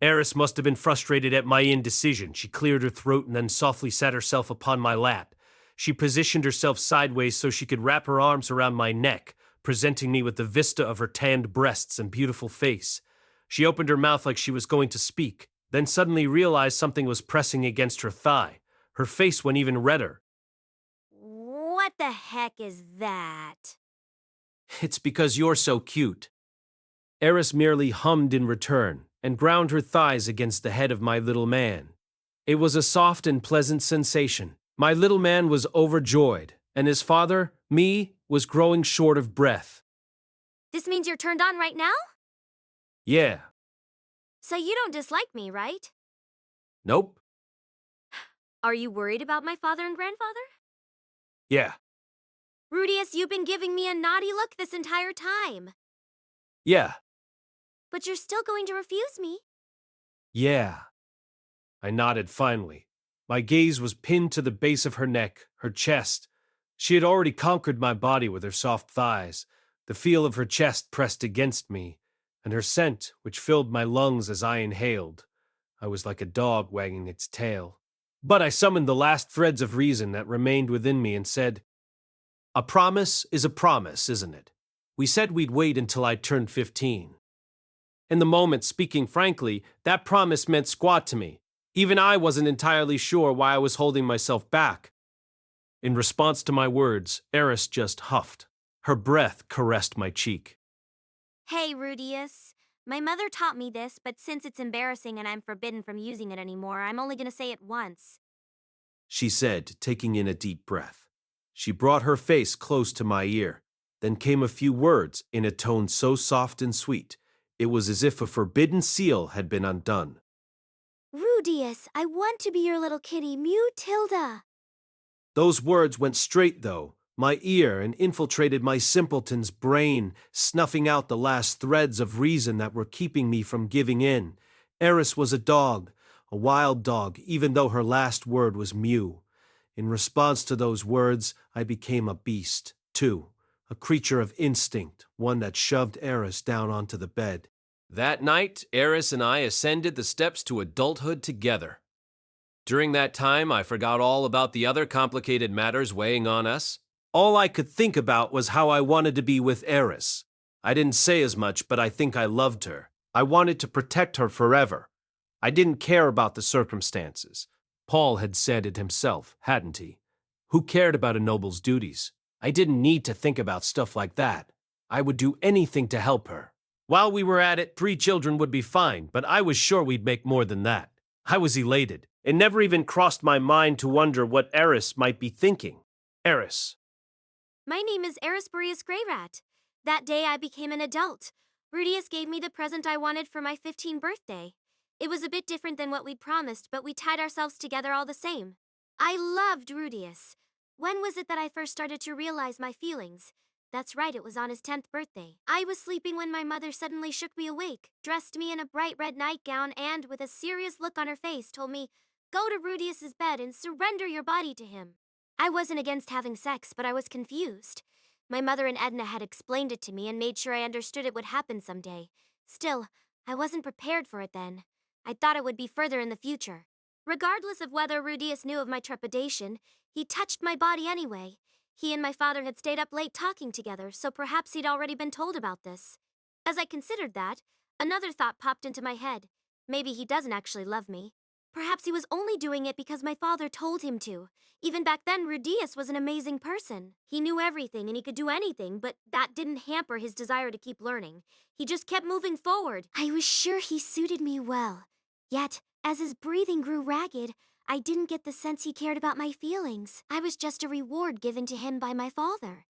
Eris must have been frustrated at my indecision. She cleared her throat and then softly sat herself upon my lap. She positioned herself sideways so she could wrap her arms around my neck, presenting me with the vista of her tanned breasts and beautiful face. She opened her mouth like she was going to speak, then suddenly realized something was pressing against her thigh. Her face went even redder. What the heck is that? It's because you're so cute. Eris merely hummed in return and ground her thighs against the head of my little man. It was a soft and pleasant sensation. My little man was overjoyed, and his father, me, was growing short of breath. This means you're turned on right now? Yeah. So you don't dislike me, right? Nope. Are you worried about my father and grandfather? Yeah. Rudeus, you've been giving me a naughty look this entire time. Yeah. But you're still going to refuse me. Yeah. I nodded finally. My gaze was pinned to the base of her neck, her chest. She had already conquered my body with her soft thighs, the feel of her chest pressed against me, and her scent, which filled my lungs as I inhaled. I was like a dog wagging its tail. But I summoned the last threads of reason that remained within me and said, "A promise is a promise, isn't it? We said we'd wait until I turned 15. In the moment, speaking frankly, that promise meant squat to me. Even I wasn't entirely sure why I was holding myself back. In response to my words, Eris just huffed. Her breath caressed my cheek. Hey, Rudeus. My mother taught me this, but since it's embarrassing and I'm forbidden from using it anymore, I'm only going to say it once. She said, taking in a deep breath. She brought her face close to my ear. Then came a few words in a tone so soft and sweet, it was as if a forbidden seal had been undone. Rudeus, I want to be your little kitty, Mew Tilda. Those words went straight, though, my ear and infiltrated my simpleton's brain, snuffing out the last threads of reason that were keeping me from giving in. Eris was a dog, a wild dog, even though her last word was Mew. In response to those words, I became a beast, too, a creature of instinct, one that shoved Eris down onto the bed. That night, Eris and I ascended the steps to adulthood together. During that time, I forgot all about the other complicated matters weighing on us. All I could think about was how I wanted to be with Eris. I didn't say as much, but I think I loved her. I wanted to protect her forever. I didn't care about the circumstances. Paul had said it himself, hadn't he? Who cared about a noble's duties? I didn't need to think about stuff like that. I would do anything to help her. While we were at it, 3 children would be fine, but I was sure we'd make more than that. I was elated. It never even crossed my mind to wonder what Eris might be thinking. Eris. My name is Eris Greyrat. That day I became an adult. Rudeus gave me the present I wanted for my 15th birthday. It was a bit different than what we'd promised, but we tied ourselves together all the same. I loved Rudeus. When was it that I first started to realize my feelings? That's right, it was on his 10th birthday. I was sleeping when my mother suddenly shook me awake, dressed me in a bright red nightgown, and, with a serious look on her face, told me, "Go to Rudeus's bed and surrender your body to him." I wasn't against having sex, but I was confused. My mother and Edna had explained it to me and made sure I understood it would happen someday. Still, I wasn't prepared for it then. I thought it would be further in the future. Regardless of whether Rudeus knew of my trepidation, he touched my body anyway. He and my father had stayed up late talking together, so perhaps he'd already been told about this. As I considered that, another thought popped into my head. Maybe he doesn't actually love me. Perhaps he was only doing it because my father told him to. Even back then, Rudeus was an amazing person. He knew everything and he could do anything, but that didn't hamper his desire to keep learning. He just kept moving forward. I was sure he suited me well. Yet, as his breathing grew ragged, I didn't get the sense he cared about my feelings. I was just a reward given to him by my father.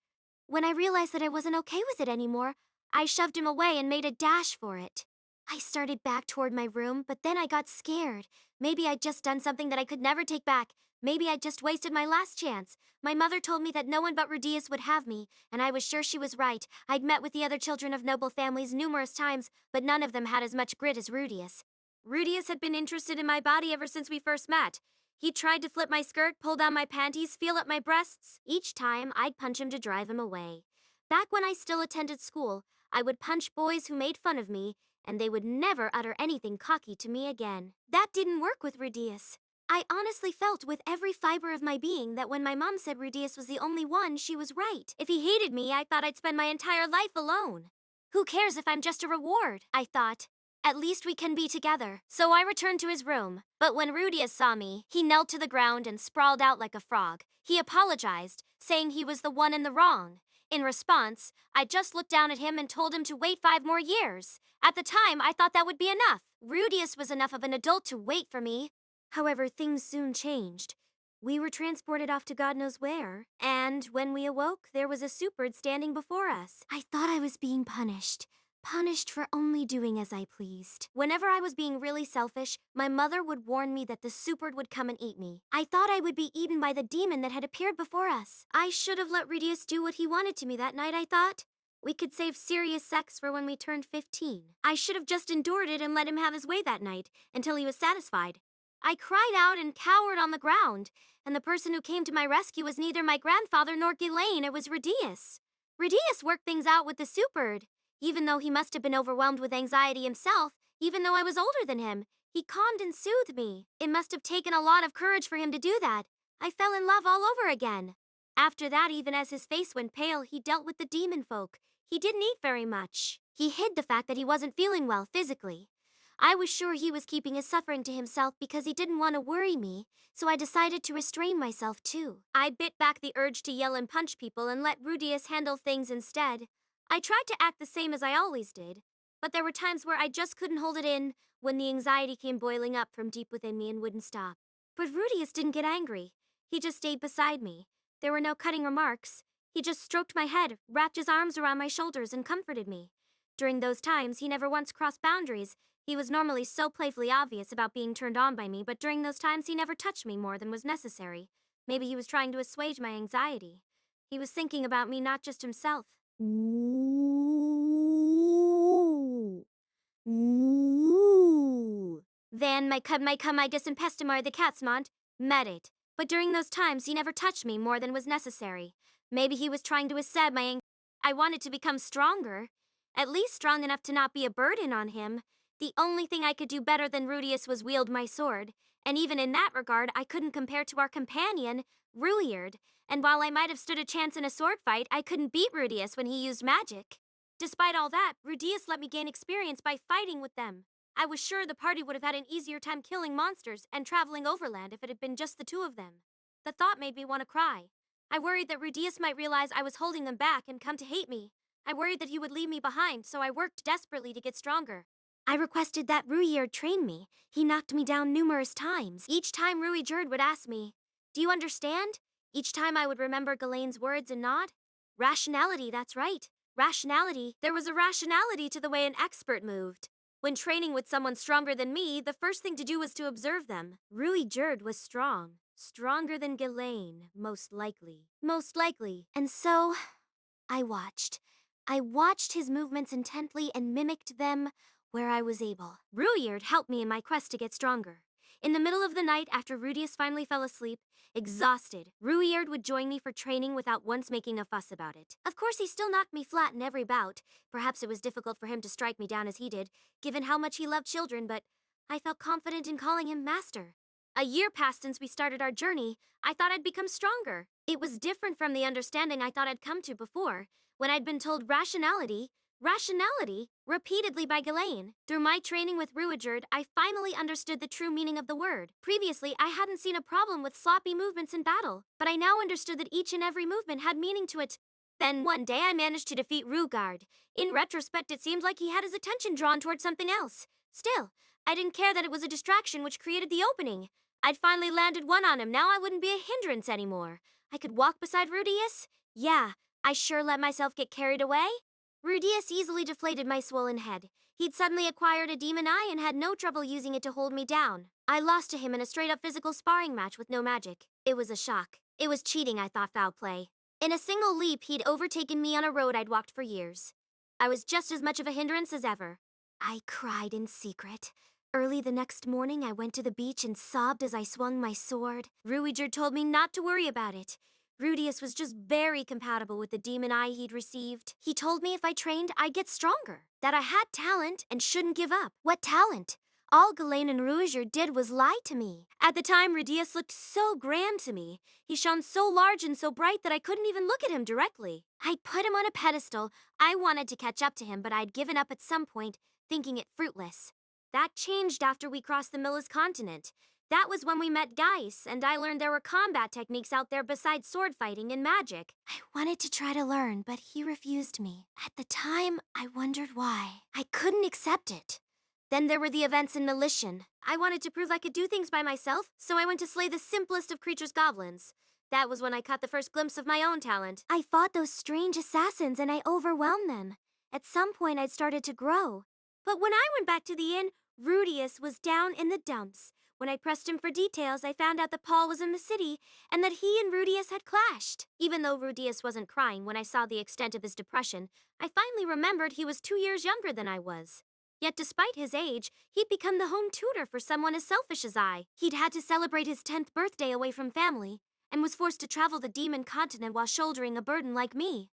When I realized that I wasn't okay with it anymore, I shoved him away and made a dash for it. I started back toward my room, but then I got scared. Maybe I'd just done something that I could never take back. Maybe I'd just wasted my last chance. My mother told me that no one but Rudeus would have me, and I was sure she was right. I'd met with the other children of noble families numerous times, but none of them had as much grit as Rudeus. Rudeus had been interested in my body ever since we first met. He tried to flip my skirt, pull down my panties, feel up my breasts. Each time, I'd punch him to drive him away. Back when I still attended school, I would punch boys who made fun of me, and they would never utter anything cocky to me again. That didn't work with Rudeus. I honestly felt with every fiber of my being that when my mom said Rudeus was the only one, she was right. If he hated me, I thought I'd spend my entire life alone. Who cares if I'm just a reward, I thought. At least we can be together. So I returned to his room. But when Rudeus saw me, he knelt to the ground and sprawled out like a frog. He apologized, saying he was the one in the wrong. In response, I just looked down at him and told him to wait 5 more years. At the time, I thought that would be enough. Rudeus was enough of an adult to wait for me. However, things soon changed. We were transported off to God knows where, and when we awoke, there was a superd standing before us. I thought I was being punished. Punished for only doing as I pleased. Whenever I was being really selfish, my mother would warn me that the superd would come and eat me. I thought I would be eaten by the demon that had appeared before us. I should have let Rudeus do what he wanted to me that night, I thought. We could save serious sex for when we turned 15. I should have just endured it and let him have his way that night, until he was satisfied. I cried out and cowered on the ground, and the person who came to my rescue was neither my grandfather nor Ghislaine, it was Rudeus. Rudeus worked things out with the superd. Even though he must have been overwhelmed with anxiety himself, even though I was older than him, he calmed and soothed me. It must have taken a lot of courage for him to do that. I fell in love all over again. After that, even as his face went pale, he dealt with the demon folk. He didn't eat very much. He hid the fact that he wasn't feeling well physically. I was sure he was keeping his suffering to himself because he didn't want to worry me, so I decided to restrain myself too. I bit back the urge to yell and punch people and let Rudeus handle things instead. I tried to act the same as I always did, but there were times where I just couldn't hold it in, when the anxiety came boiling up from deep within me and wouldn't stop. But Rudeus didn't get angry. He just stayed beside me. There were no cutting remarks. He just stroked my head, wrapped his arms around my shoulders, and comforted me. During those times, he never once crossed boundaries. He was normally so playfully obvious about being turned on by me, but during those times he never touched me more than was necessary. Maybe he was trying to assuage my anxiety. He was thinking about me, not just himself. Ooh. Ooh. Then my cummigus and pestimar the catsmont met it. But during those times, he never touched me more than was necessary. Maybe he was trying to assuage my anxiety. I wanted to become stronger. At least strong enough to not be a burden on him. The only thing I could do better than Rudeus was wield my sword. And even in that regard, I couldn't compare to our companion, Rudeus. And while I might have stood a chance in a sword fight, I couldn't beat Rudeus when he used magic. Despite all that, Rudeus let me gain experience by fighting with them. I was sure the party would have had an easier time killing monsters and traveling overland if it had been just the two of them. The thought made me want to cry. I worried that Rudeus might realize I was holding them back and come to hate me. I worried that he would leave me behind, so I worked desperately to get stronger. I requested that Rudeus train me. He knocked me down numerous times. Each time Rudeus would ask me, "Do you understand?" Each time I would remember Ghislaine's words and nod. Rationality, that's right. Rationality. There was a rationality to the way an expert moved. When training with someone stronger than me, the first thing to do was to observe them. Rudeus was strong. Stronger than Ghislaine, most likely. Most likely. And so, I watched. I watched his movements intently and mimicked them where I was able. Rudeus helped me in my quest to get stronger. In the middle of the night, after Rudeus finally fell asleep, exhausted, Rudeus would join me for training without once making a fuss about it. Of course, he still knocked me flat in every bout. Perhaps it was difficult for him to strike me down as he did, given how much he loved children, but I felt confident in calling him master. A year passed since we started our journey. I thought I'd become stronger. It was different from the understanding I thought I'd come to before, when I'd been told rationality, repeatedly by Ghislaine. Through my training with Rudeus, I finally understood the true meaning of the word. Previously, I hadn't seen a problem with sloppy movements in battle, but I now understood that each and every movement had meaning to it. Then one day I managed to defeat Rudeus. In retrospect, it seemed like he had his attention drawn towards something else. Still, I didn't care that it was a distraction which created the opening. I'd finally landed one on him. Now I wouldn't be a hindrance anymore. I could walk beside Rudeus? Yeah, I sure let myself get carried away. Rudeus easily deflated my swollen head. He'd suddenly acquired a demon eye and had no trouble using it to hold me down. I lost to him in a straight-up physical sparring match with no magic. It was a shock. It was cheating, I thought, foul play. In a single leap, he'd overtaken me on a road I'd walked for years. I was just as much of a hindrance as ever. I cried in secret. Early the next morning, I went to the beach and sobbed as I swung my sword. Rudeus told me not to worry about it. Rudeus was just very compatible with the demon eye he'd received. He told me if I trained, I'd get stronger, that I had talent and shouldn't give up. What talent? All Ghislaine and Rouger did was lie to me. At the time, Rudeus looked so grand to me. He shone so large and so bright that I couldn't even look at him directly. I'd put him on a pedestal. I wanted to catch up to him, but I'd given up at some point, thinking it fruitless. That changed after we crossed the Millis continent. That was when we met Geis, and I learned there were combat techniques out there besides sword fighting and magic. I wanted to try to learn, but he refused me. At the time, I wondered why. I couldn't accept it. Then there were the events in Militian. I wanted to prove I could do things by myself, so I went to slay the simplest of creatures' goblins. That was when I caught the first glimpse of my own talent. I fought those strange assassins and I overwhelmed them. At some point, I'd started to grow. But when I went back to the inn, Rudeus was down in the dumps. When I pressed him for details, I found out that Paul was in the city and that he and Rudeus had clashed. Even though Rudeus wasn't crying when I saw the extent of his depression, I finally remembered he was 2 years younger than I was. Yet despite his age, he'd become the home tutor for someone as selfish as I. He'd had to celebrate his 10th birthday away from family and was forced to travel the demon continent while shouldering a burden like me.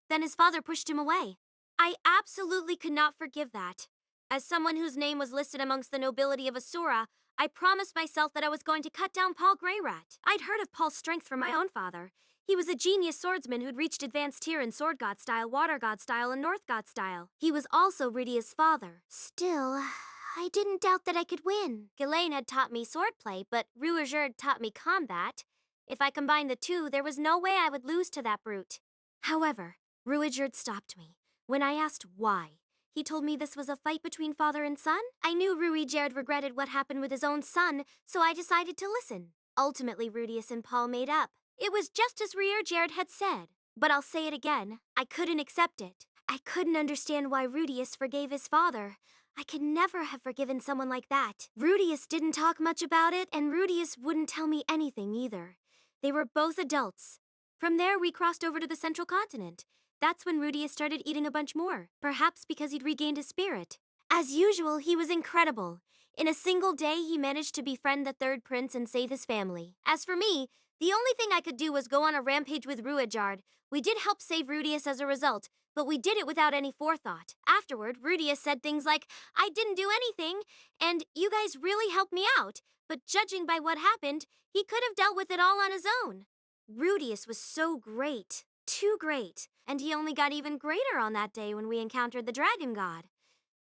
Then his father pushed him away. I absolutely could not forgive that. As someone whose name was listed amongst the nobility of Asura, I promised myself that I was going to cut down Paul Greyrat. I'd heard of Paul's strength from my own father. He was a genius swordsman who'd reached advanced tier in Sword God style, Water God style, and North God style. He was also Rudeus' father. Still, I didn't doubt that I could win. Ghislaine had taught me swordplay, but Rouger taught me combat. If I combined the two, there was no way I would lose to that brute. However, Rouger stopped me. When I asked why, he told me this was a fight between father and son. I knew Ruigerd regretted what happened with his own son, so I decided to listen. Ultimately, Rudeus and Paul made up. It was just as Ruigerd had said. But I'll say it again, I couldn't accept it. I couldn't understand why Rudeus forgave his father. I could never have forgiven someone like that. Rudeus didn't talk much about it, and Rudeus wouldn't tell me anything either. They were both adults. From there, we crossed over to the Central Continent. That's when Rudeus started eating a bunch more, perhaps because he'd regained his spirit. As usual, he was incredible. In a single day, he managed to befriend the third prince and save his family. As for me, the only thing I could do was go on a rampage with Ruigerd. We did help save Rudeus as a result, but we did it without any forethought. Afterward, Rudeus said things like, I didn't do anything, and you guys really helped me out. But judging by what happened, he could have dealt with it all on his own. Rudeus was so great. Too great. And he only got even greater on that day when we encountered the Dragon God.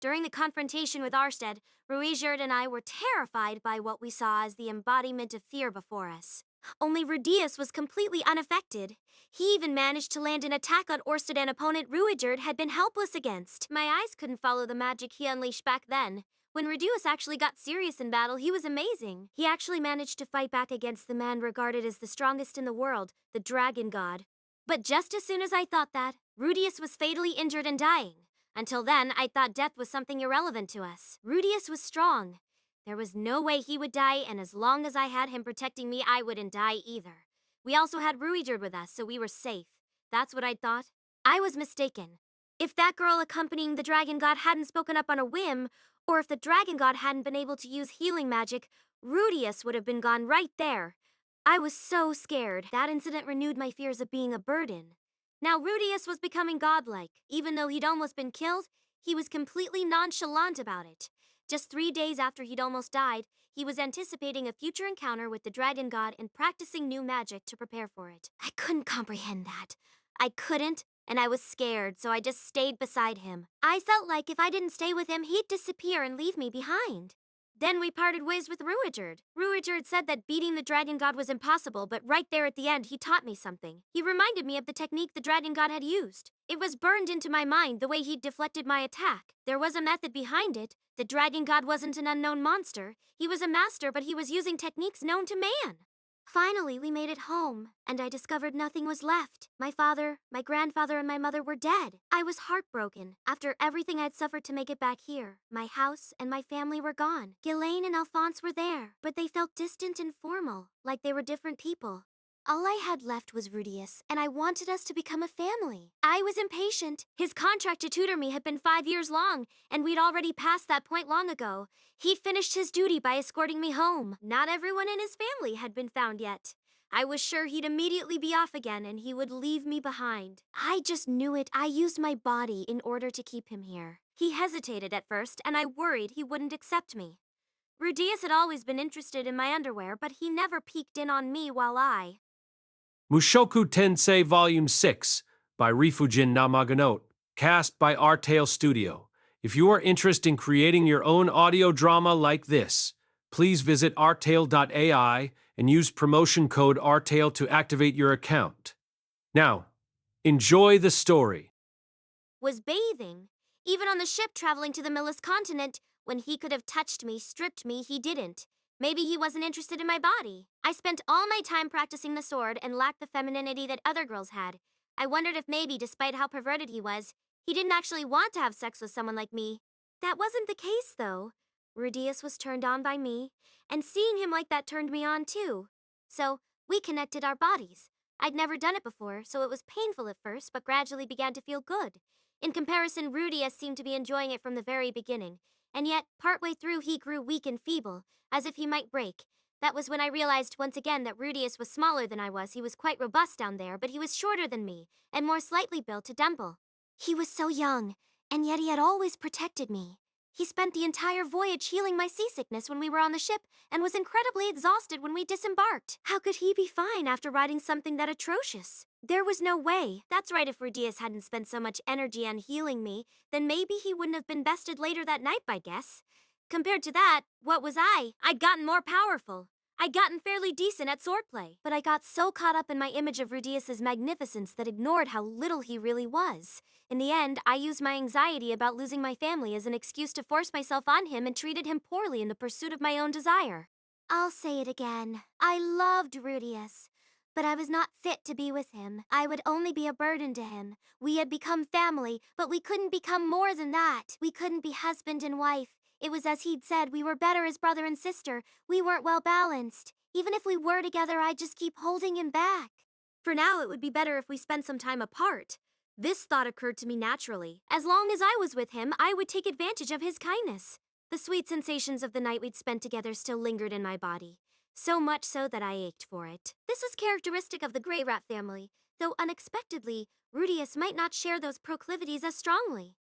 During the confrontation with Arsted, Ruigerd and I were terrified by what we saw as the embodiment of fear before us. Only Rudeus was completely unaffected. He even managed to land an attack on Orsted, an opponent Ruigerd had been helpless against. My eyes couldn't follow the magic he unleashed back then. When Rudeus actually got serious in battle, he was amazing. He actually managed to fight back against the man regarded as the strongest in the world, the Dragon God. But just as soon as I thought that, Rudeus was fatally injured and dying. Until then, I thought death was something irrelevant to us. Rudeus was strong. There was no way he would die, and as long as I had him protecting me, I wouldn't die either. We also had Ruigerd with us, so we were safe. That's what I'd thought. I was mistaken. If that girl accompanying the Dragon God hadn't spoken up on a whim, or if the Dragon God hadn't been able to use healing magic, Rudeus would have been gone right there. I was so scared. That incident renewed my fears of being a burden. Now Rudeus was becoming godlike. Even though he'd almost been killed, he was completely nonchalant about it. Just 3 days after he'd almost died, he was anticipating a future encounter with the Dragon God and practicing new magic to prepare for it. I couldn't comprehend that. I couldn't, and I was scared, so I just stayed beside him. I felt like if I didn't stay with him, he'd disappear and leave me behind. Then we parted ways with Ruigerd. Ruigerd said that beating the Dragon God was impossible, but right there at the end, he taught me something. He reminded me of the technique the Dragon God had used. It was burned into my mind the way he'd deflected my attack. There was a method behind it. The Dragon God wasn't an unknown monster. He was a master, but he was using techniques known to man. Finally, we made it home, and I discovered nothing was left. My father, my grandfather, and my mother were dead. I was heartbroken. After everything I'd suffered to make it back here, my house and my family were gone. Ghislaine and Alphonse were there, but they felt distant and formal, like they were different people. All I had left was Rudeus, and I wanted us to become a family. I was impatient. His contract to tutor me had been 5 years long, and we'd already passed that point long ago. He'd finished his duty by escorting me home. Not everyone in his family had been found yet. I was sure he'd immediately be off again and he would leave me behind. I just knew it. I used my body in order to keep him here. He hesitated at first, and I worried he wouldn't accept me. Rudeus had always been interested in my underwear, but he never peeked in on me while I... Mushoku Tensei Volume 6 by Rifujin Namaganote, cast by Artale Studio. If you are interested in creating your own audio drama like this, please visit artale.ai and use promotion code ARTALE to activate your account. Now, enjoy the story. was bathing. Even on the ship traveling to the Millis continent, when he could have touched me, stripped me, he didn't. Maybe he wasn't interested in my body. I spent all my time practicing the sword and lacked the femininity that other girls had. I wondered if maybe, despite how perverted he was, he didn't actually want to have sex with someone like me. That wasn't the case, though. Rudeus was turned on by me, and seeing him like that turned me on, too. So, we connected our bodies. I'd never done it before, so it was painful at first, but gradually began to feel good. In comparison, Rudeus seemed to be enjoying it from the very beginning, and yet, partway through, he grew weak and feeble, as if he might break. That was when I realized once again that Rudeus was smaller than I was. He was quite robust down there, but he was shorter than me, and more slightly built to Demple. He was so young, and yet he had always protected me. He spent the entire voyage healing my seasickness when we were on the ship, and was incredibly exhausted when we disembarked. How could he be fine after riding something that atrocious? There was no way. That's right, if Rudeus hadn't spent so much energy on healing me, then maybe he wouldn't have been bested later that night, I guess. Compared to that, what was I? I'd gotten more powerful. I'd gotten fairly decent at swordplay, but I got so caught up in my image of Rudeus's magnificence that ignored how little he really was. In the end, I used my anxiety about losing my family as an excuse to force myself on him and treated him poorly in the pursuit of my own desire. I'll say it again. I loved Rudeus, but I was not fit to be with him. I would only be a burden to him. We had become family, but we couldn't become more than that. We couldn't be husband and wife. It was as he'd said, we were better as brother and sister. We weren't well balanced. Even if we were together, I'd just keep holding him back. For now, it would be better if we spent some time apart. This thought occurred to me naturally. As long as I was with him, I would take advantage of his kindness. The sweet sensations of the night we'd spent together still lingered in my body. So much so that I ached for it. This was characteristic of the Grey Rat family, though unexpectedly, Rudeus might not share those proclivities as strongly.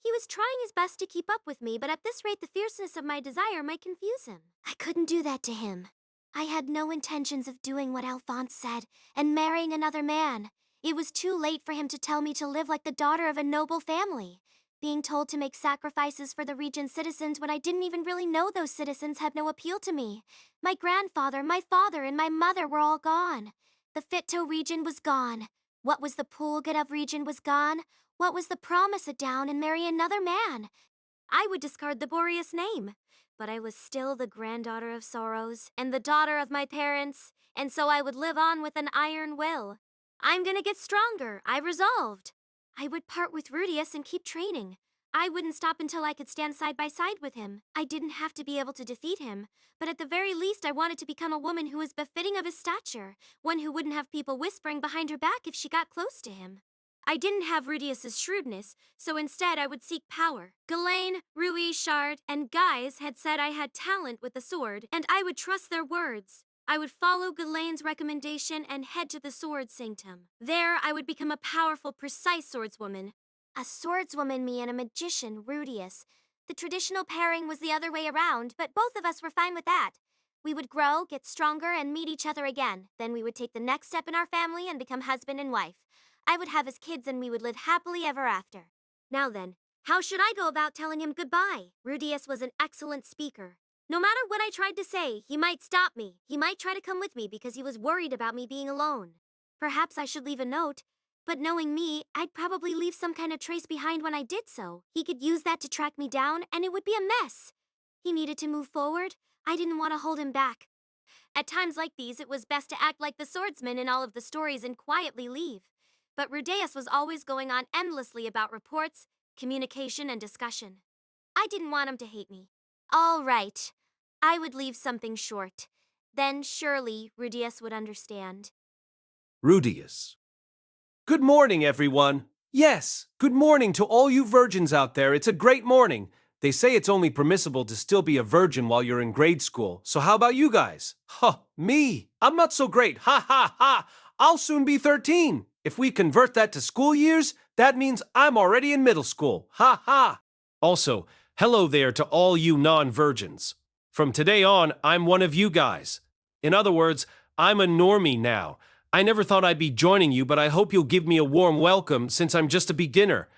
He was trying his best to keep up with me, but at this rate the fierceness of my desire might confuse him. I couldn't do that to him. I had no intentions of doing what Alphonse said and marrying another man. It was too late for him to tell me to live like the daughter of a noble family. Being told to make sacrifices for the region's citizens when I didn't even really know those citizens had no appeal to me. My grandfather, my father, and my mother were all gone. The Fitto region was gone. What was the Pulgadov region was gone. What was the promise of down and marry another man? I would discard the Boreas name, but I was still the granddaughter of sorrows and the daughter of my parents, and so I would live on with an iron will. I'm gonna get stronger, I resolved. I would part with Rudeus and keep training. I wouldn't stop until I could stand side by side with him. I didn't have to be able to defeat him, but at the very least I wanted to become a woman who was befitting of his stature, one who wouldn't have people whispering behind her back if she got close to him. I didn't have Rudeus's shrewdness, so instead I would seek power. Ghislaine, Rui, Shard, and Guys had said I had talent with the sword, and I would trust their words. I would follow Ghislaine's recommendation and head to the sword sanctum. There I would become a powerful, precise swordswoman. A swordswoman, me, and a magician, Rudeus. The traditional pairing was the other way around, but both of us were fine with that. We would grow, get stronger, and meet each other again. Then we would take the next step in our family and become husband and wife. I would have his kids and we would live happily ever after. Now then, how should I go about telling him goodbye? Rudeus was an excellent speaker. No matter what I tried to say, he might stop me. He might try to come with me because he was worried about me being alone. Perhaps I should leave a note, but knowing me, I'd probably leave some kind of trace behind when I did so. He could use that to track me down, and it would be a mess. He needed to move forward. I didn't want to hold him back. At times like these, it was best to act like the swordsman in all of the stories and quietly leave. But Rudeus was always going on endlessly about reports, communication, and discussion. I didn't want him to hate me. All right. I would leave something short. Then surely Rudeus would understand. Rudeus. Good morning, everyone. Yes, good morning to all you virgins out there. It's a great morning. They say it's only permissible to still be a virgin while you're in grade school, so how about you guys? Huh, me? I'm not so great. Ha ha ha! I'll soon be 13. If we convert that to school years, that means I'm already in middle school. Ha ha! Also, hello there to all you non-virgins. From today on, I'm one of you guys. In other words, I'm a normie now. I never thought I'd be joining you, but I hope you'll give me a warm welcome since I'm just a beginner.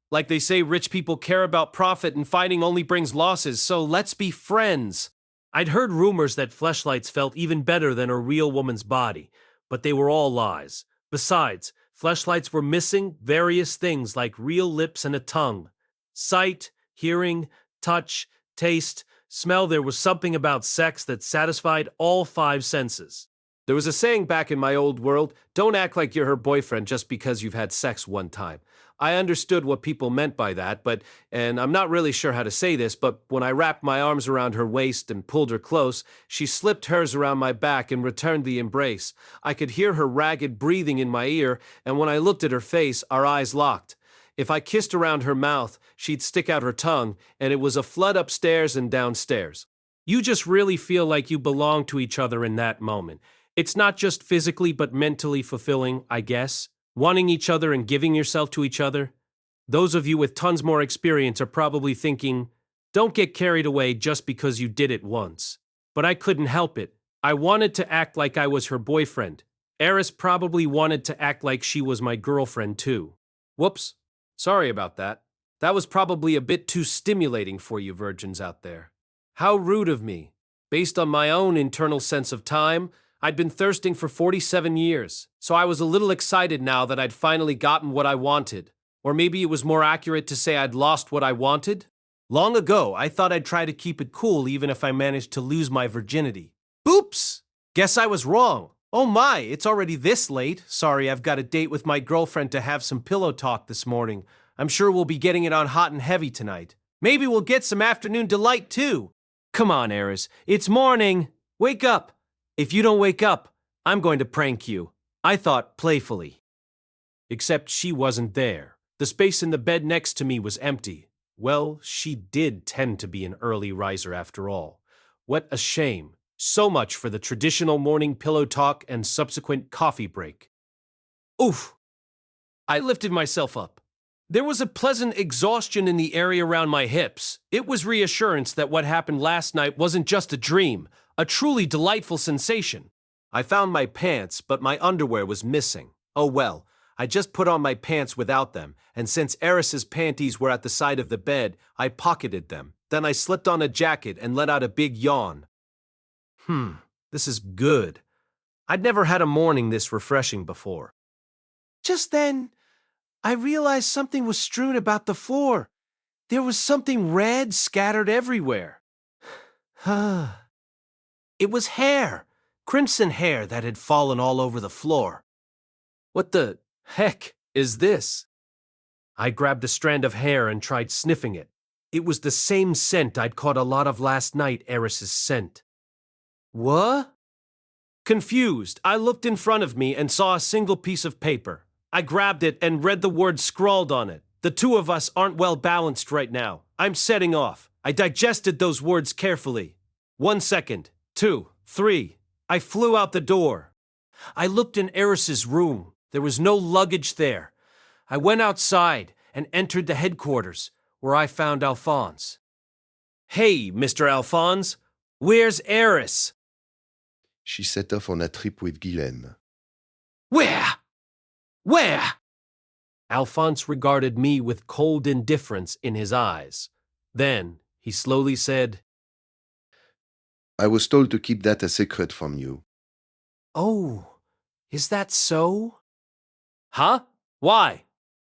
Like they say, rich people care about profit and fighting only brings losses, so let's be friends. I'd heard rumors that fleshlights felt even better than a real woman's body, but they were all lies. Besides, fleshlights were missing various things like real lips and a tongue. Sight, hearing, touch, taste, smell. There was something about sex that satisfied all 5 senses. There was a saying back in my old world, don't act like you're her boyfriend just because you've had sex one time. I understood what people meant by that, and I'm not really sure how to say this, but when I wrapped my arms around her waist and pulled her close, she slipped hers around my back and returned the embrace. I could hear her ragged breathing in my ear, and when I looked at her face, our eyes locked. If I kissed around her mouth, she'd stick out her tongue, and it was a flood upstairs and downstairs. You just really feel like you belong to each other in that moment. It's not just physically but mentally fulfilling, I guess. Wanting each other and giving yourself to each other. Those of you with tons more experience are probably thinking, don't get carried away just because you did it once. But I couldn't help it. I wanted to act like I was her boyfriend. Eris probably wanted to act like she was my girlfriend too. Whoops. Sorry about that. That was probably a bit too stimulating for you virgins out there. How rude of me. Based on my own internal sense of time, I'd been thirsting for 47 years, so I was a little excited now that I'd finally gotten what I wanted. Or maybe it was more accurate to say I'd lost what I wanted. Long ago, I thought I'd try to keep it cool even if I managed to lose my virginity. Boops! Guess I was wrong. Oh my, it's already this late. Sorry, I've got a date with my girlfriend to have some pillow talk this morning. I'm sure we'll be getting it on hot and heavy tonight. Maybe we'll get some afternoon delight too. Come on, Eris, it's morning. Wake up. If you don't wake up, I'm going to prank you. I thought playfully. Except she wasn't there. The space in the bed next to me was empty. Well, she did tend to be an early riser after all. What a shame. So much for the traditional morning pillow talk and subsequent coffee break. Oof! I lifted myself up. There was a pleasant exhaustion in the area around my hips. It was reassurance that what happened last night wasn't just a dream. A truly delightful sensation. I found my pants, but my underwear was missing. Oh well, I just put on my pants without them, and since Eris's panties were at the side of the bed, I pocketed them. Then I slipped on a jacket and let out a big yawn. This is good. I'd never had a morning this refreshing before. Just then, I realized something was strewn about the floor. There was something red scattered everywhere. It was hair, crimson hair that had fallen all over the floor. What the heck is this? I grabbed a strand of hair and tried sniffing it. It was the same scent I'd caught a lot of last night, Eris's scent. What? Confused, I looked in front of me and saw a single piece of paper. I grabbed it and read the words scrawled on it. The two of us aren't well balanced right now. I'm setting off. I digested those words carefully. 1 second. 2, 3. I flew out the door. I looked in Eris's room. There was no luggage there. I went outside and entered the headquarters, where I found Alphonse. Hey, Mr. Alphonse, where's Eris? She set off on a trip with Guylaine. Where? Where? Alphonse regarded me with cold indifference in his eyes. Then he slowly said, I was told to keep that a secret from you. Oh, is that so? Huh? Why?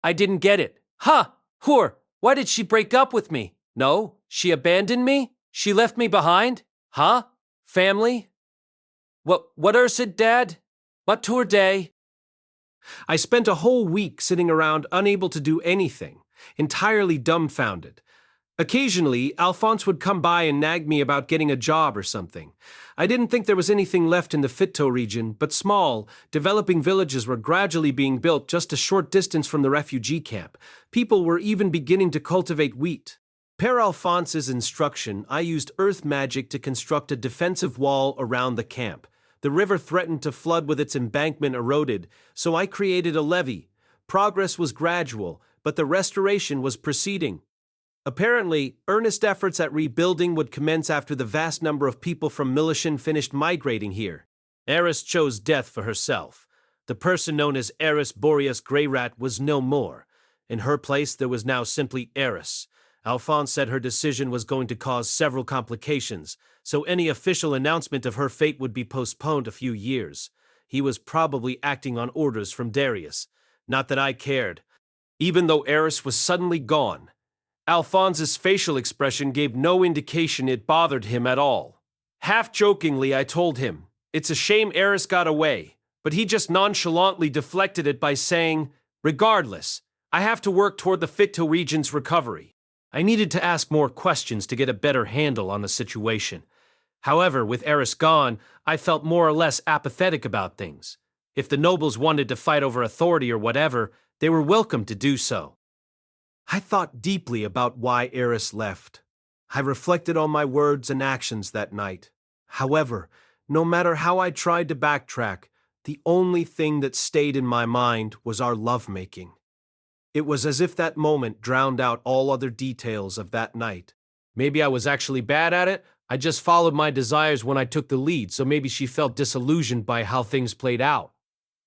I didn't get it. Huh? Whore, why did she break up with me? No, she abandoned me? She left me behind? Huh? Family? What is it, Dad? What tour day? I spent a whole week sitting around unable to do anything, entirely dumbfounded. Occasionally, Alphonse would come by and nag me about getting a job or something. I didn't think there was anything left in the Fitto region, but small, developing villages were gradually being built just a short distance from the refugee camp. People were even beginning to cultivate wheat. Per Alphonse's instruction, I used earth magic to construct a defensive wall around the camp. The river threatened to flood with its embankment eroded, so I created a levee. Progress was gradual, but the restoration was proceeding. Apparently, earnest efforts at rebuilding would commence after the vast number of people from Milishan finished migrating here. Eris chose death for herself. The person known as Eris Boreas Greyrat was no more. In her place, there was now simply Eris. Alphonse said her decision was going to cause several complications, so any official announcement of her fate would be postponed a few years. He was probably acting on orders from Darius. Not that I cared. Even though Eris was suddenly gone, Alphonse's facial expression gave no indication it bothered him at all. Half-jokingly, I told him, "It's a shame Eris got away," but he just nonchalantly deflected it by saying, "Regardless, I have to work toward the Ficto region's recovery." I needed to ask more questions to get a better handle on the situation. However, with Eris gone, I felt more or less apathetic about things. If the nobles wanted to fight over authority or whatever, they were welcome to do so. I thought deeply about why Eris left. I reflected on my words and actions that night. However, no matter how I tried to backtrack, the only thing that stayed in my mind was our lovemaking. It was as if that moment drowned out all other details of that night. Maybe I was actually bad at it. I just followed my desires when I took the lead, so maybe she felt disillusioned by how things played out.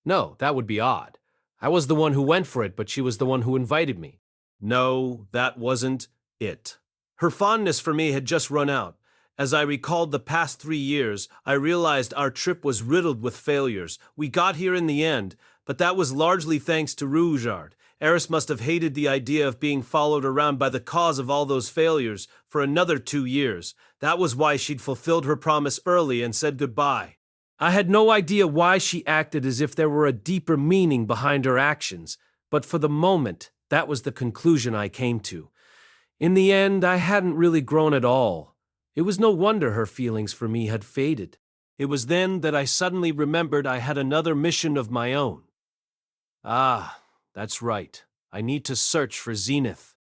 No, that would be odd. I was the one who went for it, but she was the one who invited me. No, that wasn't it. Her fondness for me had just run out. As I recalled the past 3 years, I realized our trip was riddled with failures. We got here in the end, but that was largely thanks to Rougeard. Eris must have hated the idea of being followed around by the cause of all those failures for another 2 years. That was why she'd fulfilled her promise early and said goodbye. I had no idea why she acted as if there were a deeper meaning behind her actions, but for the moment, that was the conclusion I came to. In the end, I hadn't really grown at all. It was no wonder her feelings for me had faded. It was then that I suddenly remembered I had another mission of my own. Ah, that's right. I need to search for Zenith.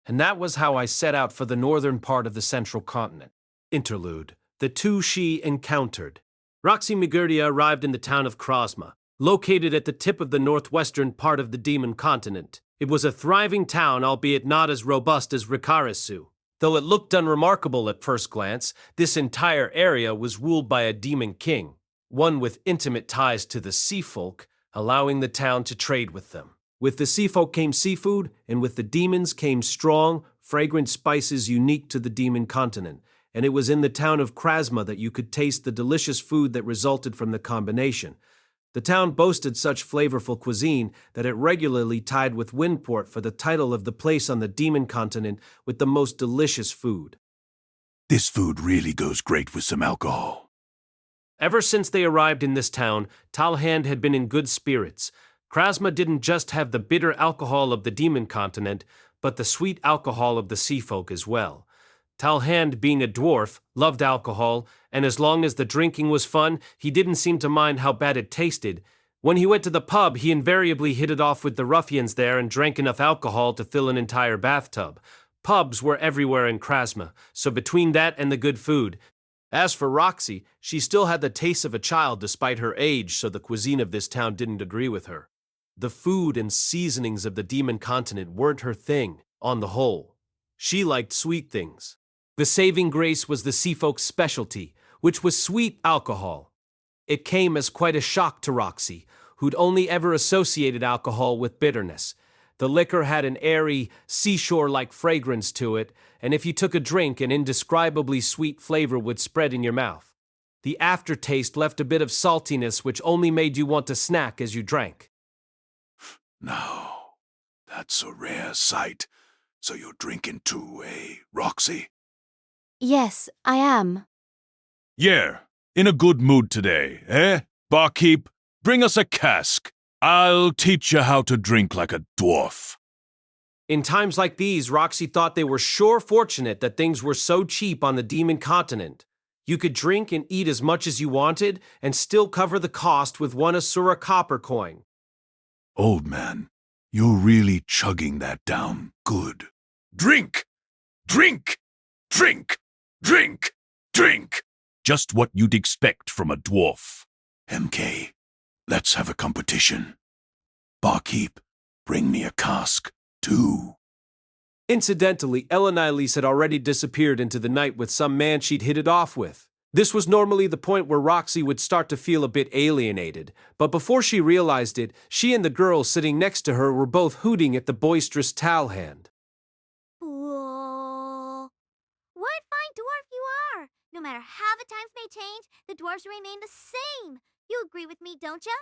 And that was how I set out for the northern part of the central continent. Interlude. The two she encountered. Roxy Migurdia arrived in the town of Krasma, located at the tip of the northwestern part of the demon continent. It was a thriving town, albeit not as robust as Rikarisu. Though it looked unremarkable at first glance, this entire area was ruled by a demon king, one with intimate ties to the sea folk, allowing the town to trade with them. With the sea folk came seafood, and with the demons came strong, fragrant spices unique to the demon continent, and it was in the town of Krasma that you could taste the delicious food that resulted from the combination. The town boasted such flavorful cuisine that it regularly tied with Windport for the title of the place on the demon continent with the most delicious food. This food really goes great with some alcohol. Ever since they arrived in this town, Talhand had been in good spirits. Krasma didn't just have the bitter alcohol of the demon continent, but the sweet alcohol of the sea folk as well. Talhand, being a dwarf, loved alcohol, and as long as the drinking was fun, he didn't seem to mind how bad it tasted. When he went to the pub, he invariably hit it off with the ruffians there and drank enough alcohol to fill an entire bathtub. Pubs were everywhere in Krasma, so between that and the good food. As for Roxy, she still had the taste of a child despite her age, so the cuisine of this town didn't agree with her. The food and seasonings of the demon continent weren't her thing, on the whole. She liked sweet things. The saving grace was the sea folk's specialty, which was sweet alcohol. It came as quite a shock to Roxy, who'd only ever associated alcohol with bitterness. The liquor had an airy, seashore-like fragrance to it, and if you took a drink, an indescribably sweet flavor would spread in your mouth. The aftertaste left a bit of saltiness which only made you want to snack as you drank. Now, that's a rare sight. So you're drinking too, eh, Roxy? Yes, I am. Yeah, in a good mood today, eh? Barkeep, bring us a cask. I'll teach you how to drink like a dwarf. In times like these, Roxy thought they were sure fortunate that things were so cheap on the demon continent. You could drink and eat as much as you wanted and still cover the cost with 1 Asura copper coin. Old man, you're really chugging that down good. Drink! Drink! Drink! Drink! Drink! Just what you'd expect from a dwarf. MK, let's have a competition. Barkeep, bring me a cask, too. Incidentally, Elenilis had already disappeared into the night with some man she'd hit it off with. This was normally the point where Roxy would start to feel a bit alienated, but before she realized it, she and the girl sitting next to her were both hooting at the boisterous Talhand. Whoa. What a fine dwarf you are! No matter how the times may change, the dwarves remain the same. You agree with me, don't ya?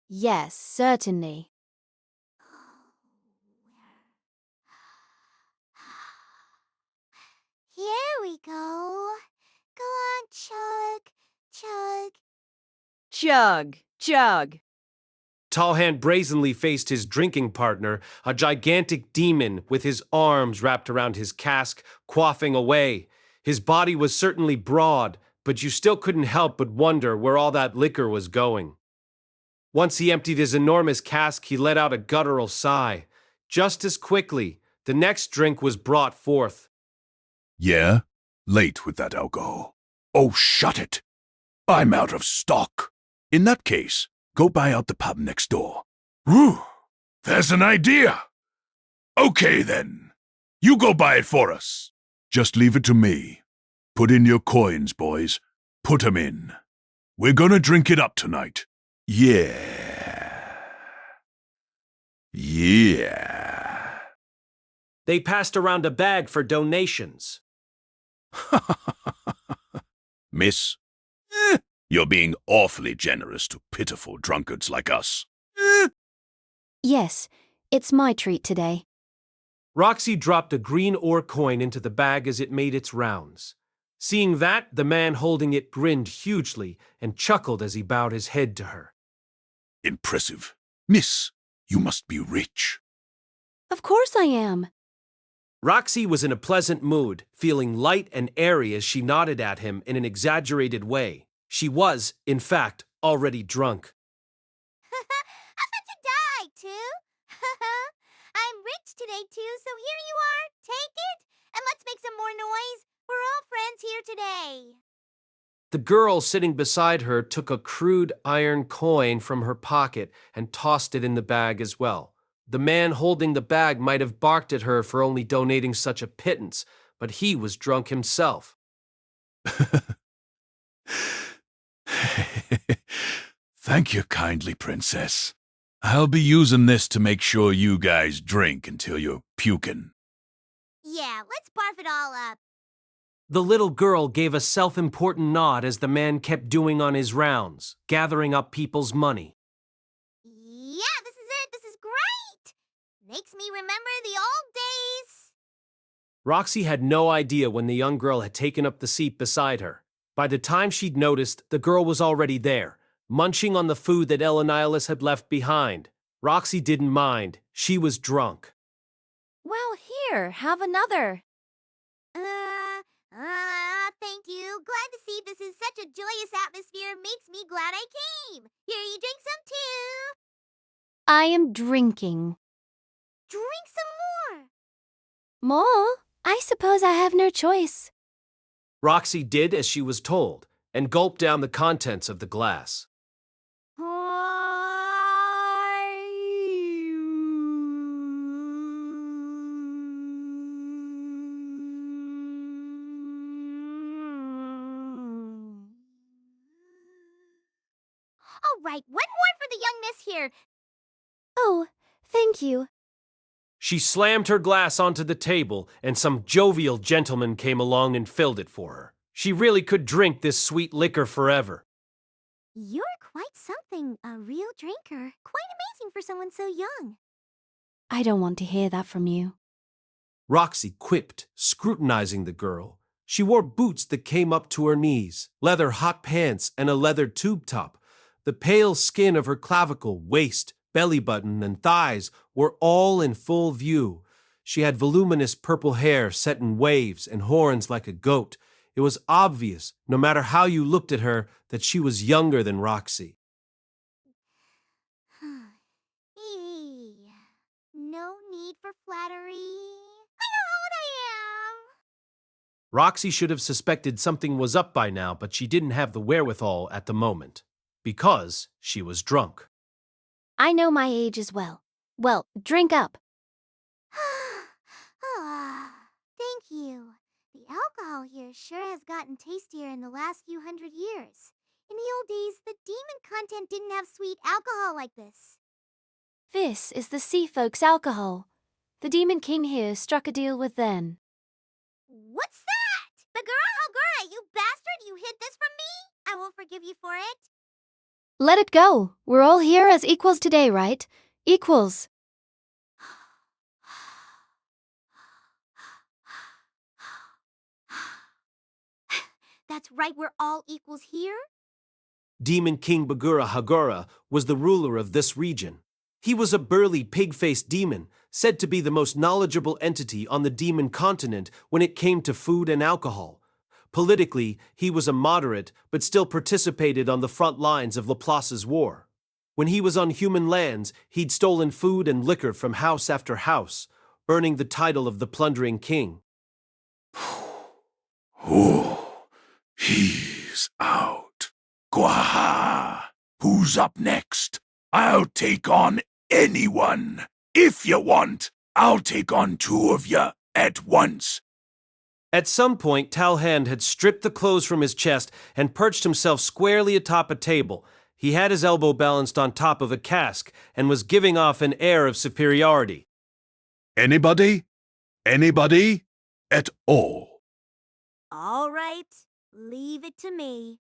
Yes, certainly. Here we go. Go on, chug, chug. Chug, chug. Talhand brazenly faced his drinking partner, a gigantic demon with his arms wrapped around his cask, quaffing away. His body was certainly broad, but you still couldn't help but wonder where all that liquor was going. Once he emptied his enormous cask, he let out a guttural sigh. Just as quickly, the next drink was brought forth. Yeah? Late with that alcohol. Oh, shut it! I'm out of stock. In that case, go buy out the pub next door. Whew! There's an idea! Okay, then. You go buy it for us. Just leave it to me. Put in your coins, boys. Put 'em in. We're gonna drink it up tonight. Yeah. Yeah. They passed around a bag for donations. Miss, you're being awfully generous to pitiful drunkards like us. Yes, it's my treat today. Roxy dropped a green ore coin into the bag as it made its rounds. Seeing that, the man holding it grinned hugely and chuckled as he bowed his head to her. Impressive. Miss, you must be rich. Of course I am. Roxy was in a pleasant mood, feeling light and airy as she nodded at him in an exaggerated way. She was, in fact, already drunk. How about you die, too? I'm rich today, too, so here you are. Take it, and let's make some more noise. We're all friends here today. The girl sitting beside her took a crude iron coin from her pocket and tossed it in the bag as well. The man holding the bag might have barked at her for only donating such a pittance, but he was drunk himself. Thank you kindly, Princess. I'll be using this to make sure you guys drink until you're puking. Yeah, let's barf it all up. The little girl gave a self-important nod as the man kept doing on his rounds, gathering up people's money. Yeah, this is it. This is great. Makes me remember the old days. Roxy had no idea when the young girl had taken up the seat beside her. By the time she'd noticed, the girl was already there, munching on the food that Elenilis had left behind. Roxy didn't mind. She was drunk. Well, here, have another. Thank you. Glad to see this is such a joyous atmosphere. Makes me glad I came. Here, you drink some too. I am drinking. Drink some more. More? I suppose I have no choice. Roxy did as she was told and gulped down the contents of the glass. All right, one more for the young miss here. Oh, thank you. She slammed her glass onto the table, and some jovial gentleman came along and filled it for her. She really could drink this sweet liquor forever. You're quite something, a real drinker. Quite amazing for someone so young. I don't want to hear that from you. Roxy quipped, scrutinizing the girl. She wore boots that came up to her knees, leather hot pants, and a leather tube top. The pale skin of her clavicle, waist, belly button, and thighs were all in full view. She had voluminous purple hair set in waves and horns like a goat. It was obvious, no matter how you looked at her, that she was younger than Roxy. No need for flattery. I know how old I am. Roxy should have suspected something was up by now, but she didn't have the wherewithal at the moment, because she was drunk. I know my age as well. Well, drink up. Thank you. The alcohol here sure has gotten tastier in the last few hundred years. In the old days, the demon content didn't have sweet alcohol like this. This is the sea folks' alcohol. The Demon King here struck a deal with them. What's that? Bagura, you bastard! You hid this from me? I won't forgive you for it. Let it go. We're all here as equals today, right? Equals. That's right, we're all equals here? Demon King Bagura Hagura was the ruler of this region. He was a burly, pig-faced demon, said to be the most knowledgeable entity on the demon continent when it came to food and alcohol. Politically, he was a moderate, but still participated on the front lines of Laplace's war. When he was on human lands, he'd stolen food and liquor from house after house, earning the title of the plundering king. He's out. Gwaha! Who's up next? I'll take on anyone. If you want, I'll take on two of you at once. At some point, Talhand had stripped the clothes from his chest and perched himself squarely atop a table. He had his elbow balanced on top of a cask and was giving off an air of superiority. Anybody? Anybody? At all? All right, leave it to me.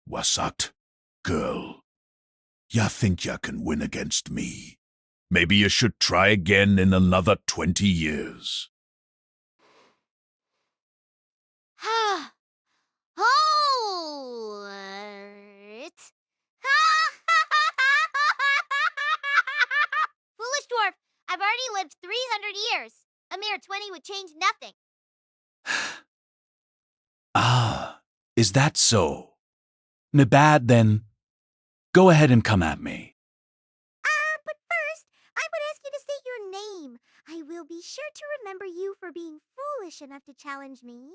Wasat, girl. Ya think ya can win against me? Maybe you should try again in another 20 years. Hold it. Foolish dwarf, I've already lived 300 years. A mere 20 would change nothing. Ah, is that so? Nabad, then. Go ahead and come at me. But first, I would ask you to state your name. I will be sure to remember you for being foolish enough to challenge me.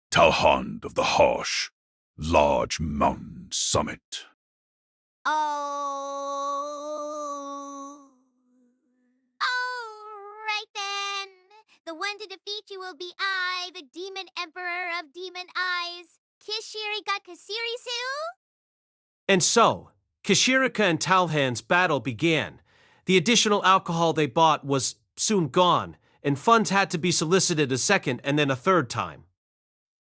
Talhand of the harsh, large mountain summit. Oh. All right then. The one to defeat you will be I, the Demon Emperor of Demon Eyes, Kishirika Kasirisu. And so, Kishirika and Talhand's battle began. The additional alcohol they bought was soon gone, and funds had to be solicited a second and then a third time.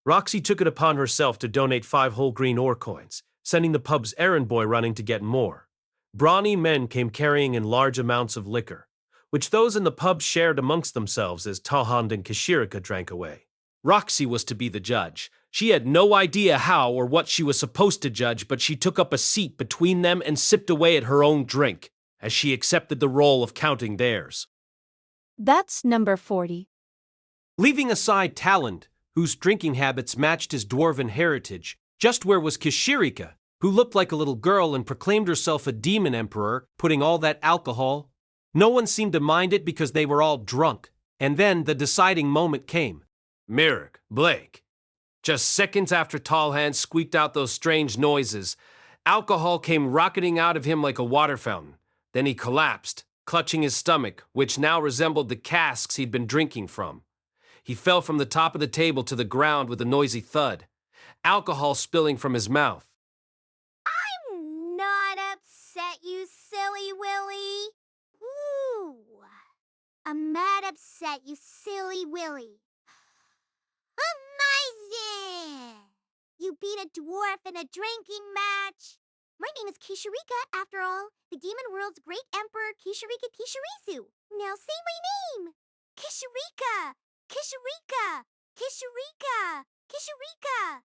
Roxy took it upon herself to donate 5 whole green ore coins, sending the pub's errand boy running to get more. Brawny men came carrying in large amounts of liquor, which those in the pub shared amongst themselves as Talhand and Kishirika drank away. Roxy was to be the judge. She had no idea how or what she was supposed to judge, but she took up a seat between them and sipped away at her own drink, as she accepted the role of counting theirs. That's number 40. Leaving aside Talhand, whose drinking habits matched his dwarven heritage, just where was Kishirika, who looked like a little girl and proclaimed herself a demon emperor, putting all that alcohol. No one seemed to mind it because they were all drunk. And then the deciding moment came. Mirk, Blake. Just seconds after Talhand squeaked out those strange noises, alcohol came rocketing out of him like a water fountain. Then he collapsed, clutching his stomach, which now resembled the casks he'd been drinking from. He fell from the top of the table to the ground with a noisy thud, alcohol spilling from his mouth. I'm not upset, you silly Willy. Ooh. I'm mad upset, you silly Willy. Amazing! You beat a dwarf in a drinking match. My name is Kishirika, after all, the demon world's great emperor Kishirika Kishirisu. Now say my name. Kishirika! Kishirika! Kishirika! Kishirika!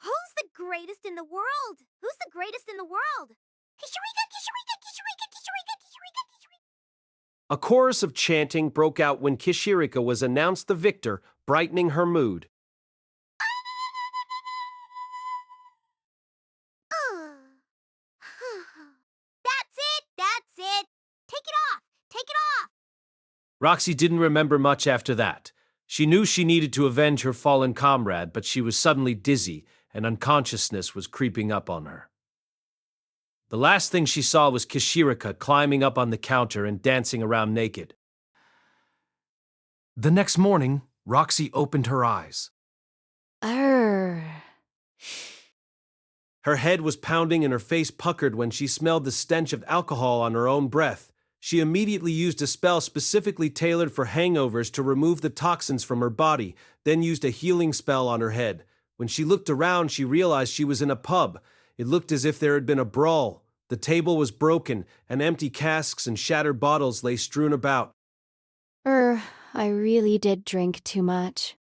Who's the greatest in the world? Who's the greatest in the world? Kishirika! Kishirika! Kishirika! Kishirika! Kishirika! Kishirika! A chorus of chanting broke out when Kishirika was announced the victor, brightening her mood. That's it! That's it! Take it off! Take it off! Roxy didn't remember much after that. She knew she needed to avenge her fallen comrade, but she was suddenly dizzy, and unconsciousness was creeping up on her. The last thing she saw was Kishirika climbing up on the counter and dancing around naked. The next morning, Roxy opened her eyes. Her head was pounding and her face puckered when she smelled the stench of alcohol on her own breath. She immediately used a spell specifically tailored for hangovers to remove the toxins from her body, then used a healing spell on her head. When she looked around, she realized she was in a pub. It looked as if there had been a brawl. The table was broken, and empty casks and shattered bottles lay strewn about. I really did drink too much.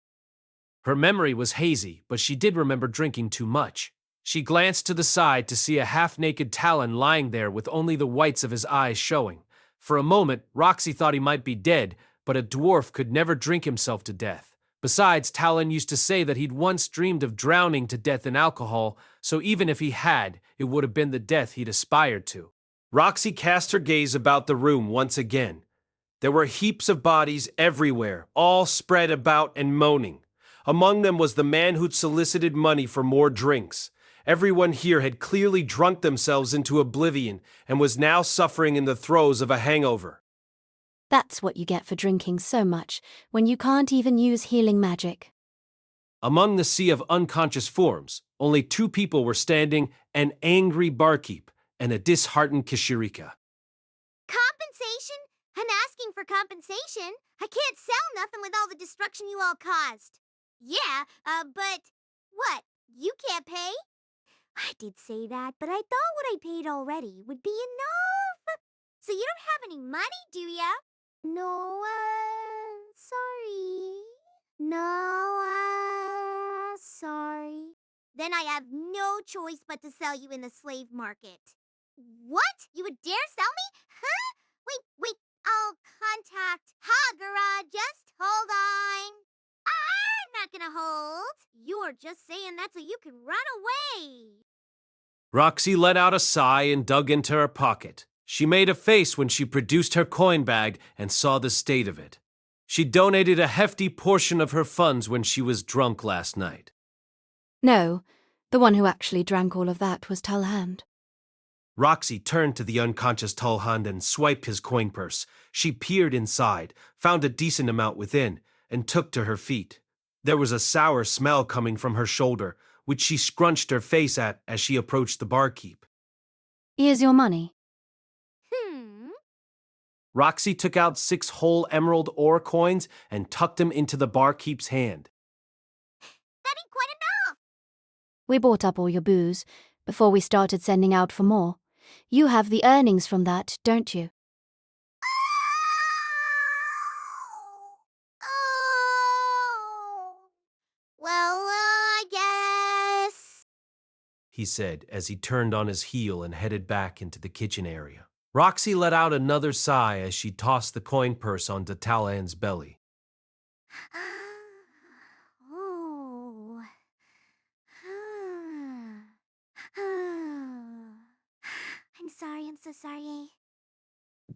Her memory was hazy, but she did remember drinking too much. She glanced to the side to see a half-naked Talon lying there with only the whites of his eyes showing. For a moment, Roxy thought he might be dead, but a dwarf could never drink himself to death. Besides, Talon used to say that he'd once dreamed of drowning to death in alcohol, so even if he had, it would have been the death he'd aspired to. Roxy cast her gaze about the room once again. There were heaps of bodies everywhere, all spread about and moaning. Among them was the man who'd solicited money for more drinks. Everyone here had clearly drunk themselves into oblivion and was now suffering in the throes of a hangover. That's what you get for drinking so much, when you can't even use healing magic. Among the sea of unconscious forms, only 2 people were standing, an angry barkeep and a disheartened Kishirika. Compensation? I'm asking for compensation. I can't sell nothing with all the destruction you all caused. Yeah, but what? You can't pay? I did say that, but I thought what I paid already would be enough. So you don't have any money, do ya? No, sorry. No, sorry. Then I have no choice but to sell you in the slave market. What? You would dare sell me? Huh? Wait, I'll contact Hagara. Just hold on. I'm not gonna hold. You're just saying that so you can run away. Roxy let out a sigh and dug into her pocket. She made a face when she produced her coin bag and saw the state of it. She donated a hefty portion of her funds when she was drunk last night. No, the one who actually drank all of that was Talhand. Roxy turned to the unconscious Talhand and swiped his coin purse. She peered inside, found a decent amount within, and took to her feet. There was a sour smell coming from her shoulder, which she scrunched her face at as she approached the barkeep. Here's your money. Roxy took out 6 whole emerald ore coins and tucked them into the barkeep's hand. That ain't quite enough. We bought up all your booze before we started sending out for more. You have the earnings from that, don't you? Well, I guess, he said as he turned on his heel and headed back into the kitchen area. Roxy let out another sigh as she tossed the coin purse onto Talhand's belly. Oh. I'm so sorry.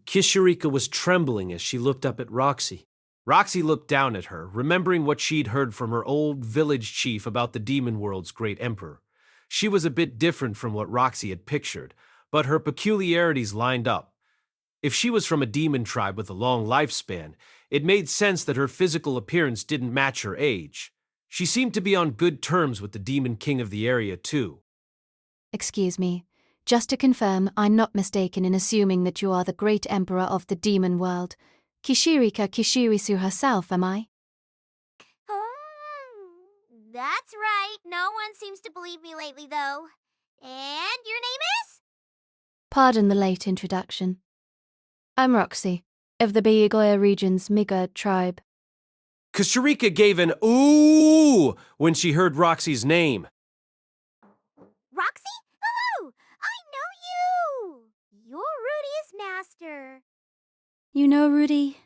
Kishirika was trembling as she looked up at Roxy. Roxy looked down at her, remembering what she'd heard from her old village chief about the demon world's great emperor. She was a bit different from what Roxy had pictured, but her peculiarities lined up. If she was from a demon tribe with a long lifespan, it made sense that her physical appearance didn't match her age. She seemed to be on good terms with the demon king of the area, too. Excuse me. Just to confirm, I'm not mistaken in assuming that you are the great emperor of the demon world. Kishirika Kishirisu herself, am I? That's right. No one seems to believe me lately, though. And your name is? Pardon the late introduction. I'm Roxy, of the Beagoya region's Miga tribe. Kishirika gave an ooh when she heard Roxy's name. Roxy? Oh, I know you! You're Rudeus Master. You know Rudy?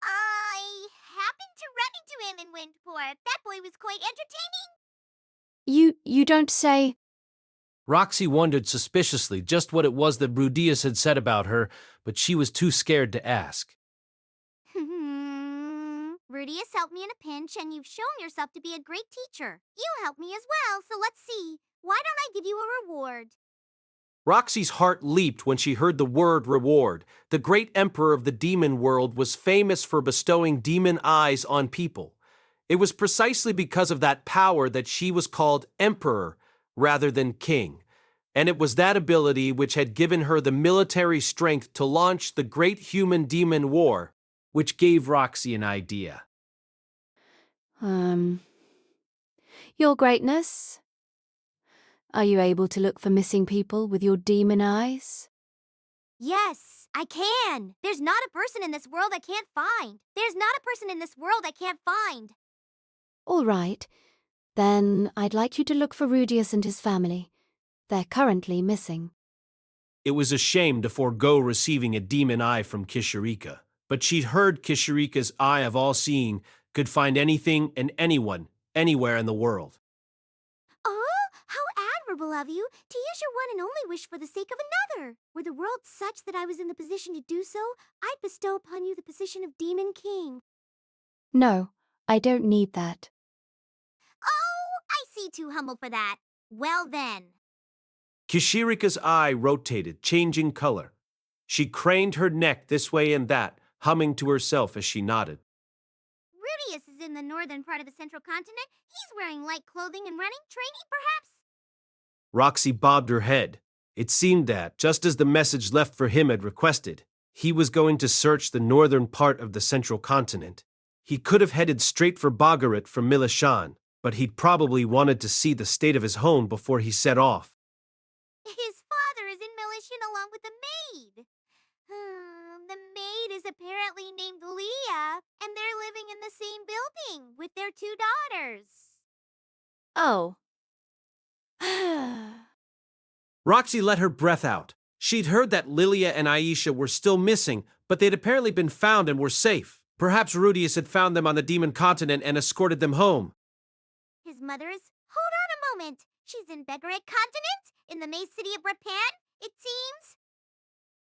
I happened to run into him in Windport. That boy was quite entertaining. You don't say... Roxy wondered suspiciously just what it was that Rudeus had said about her, but she was too scared to ask. Rudeus Rudeus helped me in a pinch, and you've shown yourself to be a great teacher. You helped me as well, so let's see. Why don't I give you a reward? Roxy's heart leaped when she heard the word reward. The great emperor of the demon world was famous for bestowing demon eyes on people. It was precisely because of that power that she was called emperor rather than king. And it was that ability which had given her the military strength to launch the great human-demon war, which gave Roxy an idea. Your Greatness? Are you able to look for missing people with your demon eyes? Yes, I can. There's not a person in this world I can't find. There's not a person in this world I can't find. All right. Then I'd like you to look for Rudeus and his family. They're currently missing. It was a shame to forego receiving a demon eye from Kishirika, but she'd heard Kishirika's eye of all-seeing could find anything and anyone, anywhere in the world. Oh, how admirable of you to use your one and only wish for the sake of another. Were the world such that I was in the position to do so, I'd bestow upon you the position of Demon King. No, I don't need that. Oh, I see too humble for that. Well then. Kishirika's eye rotated, changing color. She craned her neck this way and that, humming to herself as she nodded. Rudeus is in the northern part of the central continent. He's wearing light clothing and running, training, perhaps? Roxy bobbed her head. It seemed that, just as the message left for him had requested, he was going to search the northern part of the central continent. He could have headed straight for Bagarat from Milishan, but he'd probably wanted to see the state of his home before he set off. His father is in Milishan along with the maid. The maid is apparently named Lilia, and they're living in the same building with their 2 daughters. Oh. Roxy let her breath out. She'd heard that Lilia and Aisha were still missing, but they'd apparently been found and were safe. Perhaps Rudeus had found them on the demon continent and escorted them home. His mother is... Hold on a moment. She's in Bagarat continent? In the maze city of Rapan, it seems?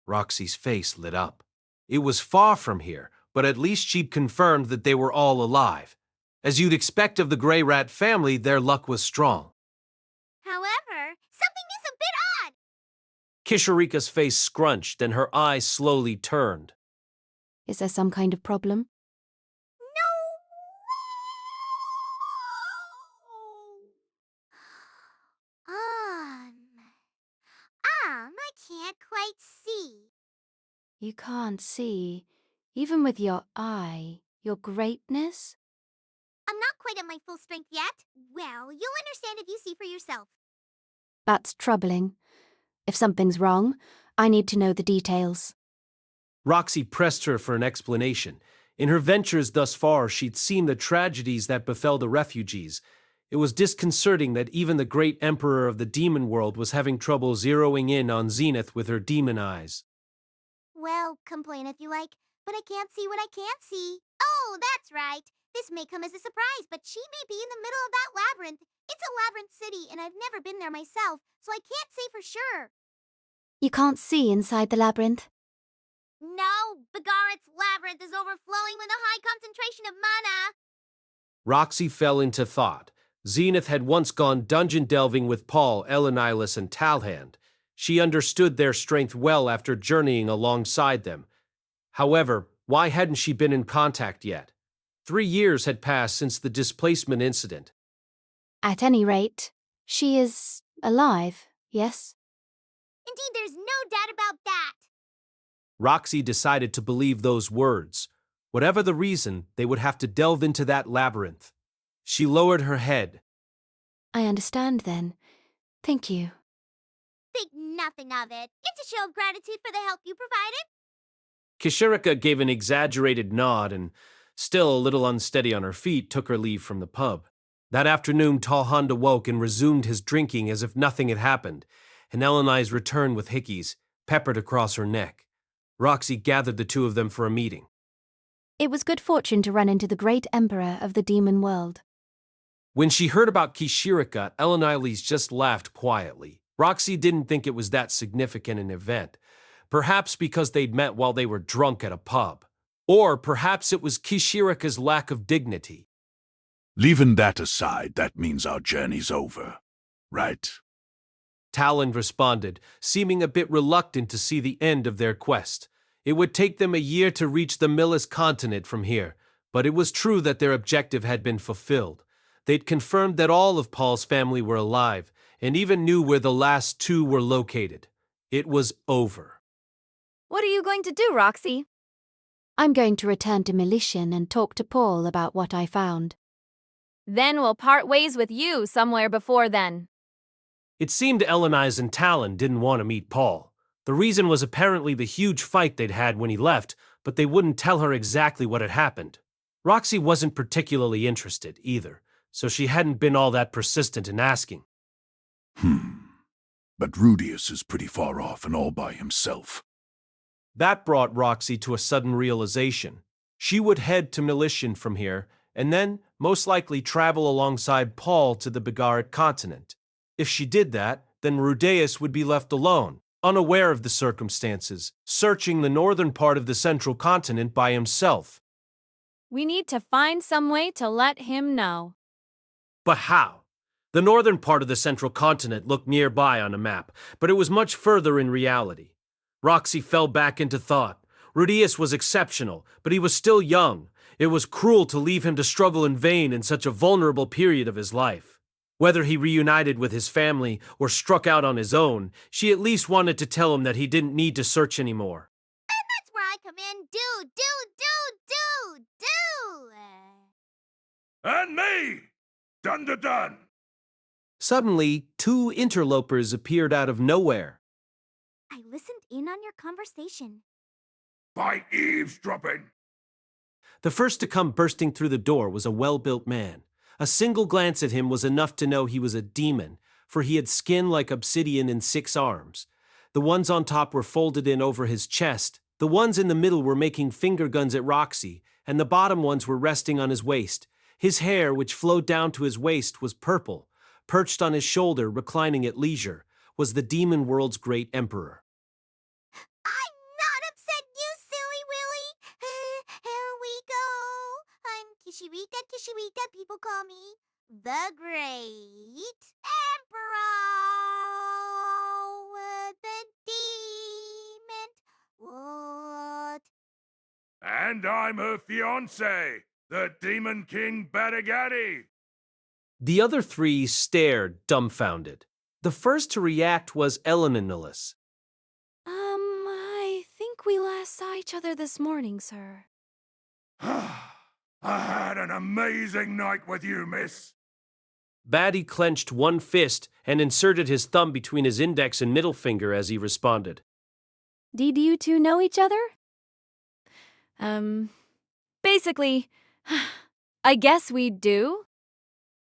Roxy's face lit up. It was far from here, but at least she'd confirmed that they were all alive. As you'd expect of the Grey Rat family, their luck was strong. However, something is a bit odd. Kishirika's face scrunched and her eyes slowly turned. Is there some kind of problem? I can't quite see. You can't see, even with your eye, your greatness? I'm not quite at my full strength yet. Well, you'll understand if you see for yourself. That's troubling. If something's wrong, I need to know the details. Roxy pressed her for an explanation. In her ventures thus far, she'd seen the tragedies that befell the refugees. It was disconcerting that even the great emperor of the demon world was having trouble zeroing in on Zenith with her demon eyes. Well, complain if you like, but I can't see what I can't see. Oh, that's right. This may come as a surprise, but she may be in the middle of that labyrinth. It's a labyrinth city, and I've never been there myself, so I can't say for sure. You can't see inside the labyrinth? No, Bagarat's labyrinth is overflowing with a high concentration of mana. Roxy fell into thought. Zenith had once gone dungeon delving with Paul, Elenilis, and Talhand. She understood their strength well after journeying alongside them. However, why hadn't she been in contact yet? 3 years had passed since the displacement incident. At any rate, she is alive, yes? Indeed, there's no doubt about that. Roxy decided to believe those words. Whatever the reason, they would have to delve into that labyrinth. She lowered her head. I understand then. Thank you. Think nothing of it. It's a show of gratitude for the help you provided. Kishirika gave an exaggerated nod and, still a little unsteady on her feet, took her leave from the pub. That afternoon, Talhand awoke and resumed his drinking as if nothing had happened, and Eleni's returned with hickeys, peppered across her neck. Roxy gathered the two of them for a meeting. It was good fortune to run into the great emperor of the demon world. When she heard about Kishirika, Elenilis just laughed quietly. Roxy didn't think it was that significant an event, perhaps because they'd met while they were drunk at a pub. Or perhaps it was Kishirika's lack of dignity. Leaving that aside, that means our journey's over, right? Talon responded, seeming a bit reluctant to see the end of their quest. It would take them a year to reach the Millis continent from here, but it was true that their objective had been fulfilled. They'd confirmed that all of Paul's family were alive, and even knew where the last two were located. It was over. What are you going to do, Roxy? I'm going to return to Militian and talk to Paul about what I found. Then we'll part ways with you somewhere before then. It seemed Elenize and Talon didn't want to meet Paul. The reason was apparently the huge fight they'd had when he left, but they wouldn't tell her exactly what had happened. Roxy wasn't particularly interested either, so she hadn't been all that persistent in asking. But Rudeus is pretty far off and all by himself. That brought Roxy to a sudden realization. She would head to Militian from here, and then most likely travel alongside Paul to the Bigaret continent. If she did that, then Rudeus would be left alone, unaware of the circumstances, searching the northern part of the central continent by himself. We need to find some way to let him know. But how? The northern part of the central continent looked nearby on a map, but it was much further in reality. Roxy fell back into thought. Rudeus was exceptional, but he was still young. It was cruel to leave him to struggle in vain in such a vulnerable period of his life. Whether he reunited with his family or struck out on his own, she at least wanted to tell him that he didn't need to search anymore. And that's where I come in. Do. And me! Dun. Suddenly, two interlopers appeared out of nowhere. I listened in on your conversation. By eavesdropping! The first to come bursting through the door was a well-built man. A single glance at him was enough to know he was a demon, for he had skin like obsidian and 6 arms. The ones on top were folded in over his chest, the ones in the middle were making finger guns at Roxy, and the bottom ones were resting on his waist. His hair, which flowed down to his waist, was purple. Perched on his shoulder, reclining at leisure, was the demon world's great emperor. I'm not upset, you silly Willy. Here we go. I'm Kishirika, people call me the Great Emperor. The demon world. And I'm her fiancé, the Demon King Badigatti. The other three stared, dumbfounded. The first to react was Eleninolis. I think we last saw each other this morning, sir. I had an amazing night with you, miss. Batty clenched one fist and inserted his thumb between his index and middle finger as he responded. Did you two know each other? Basically, I guess we do.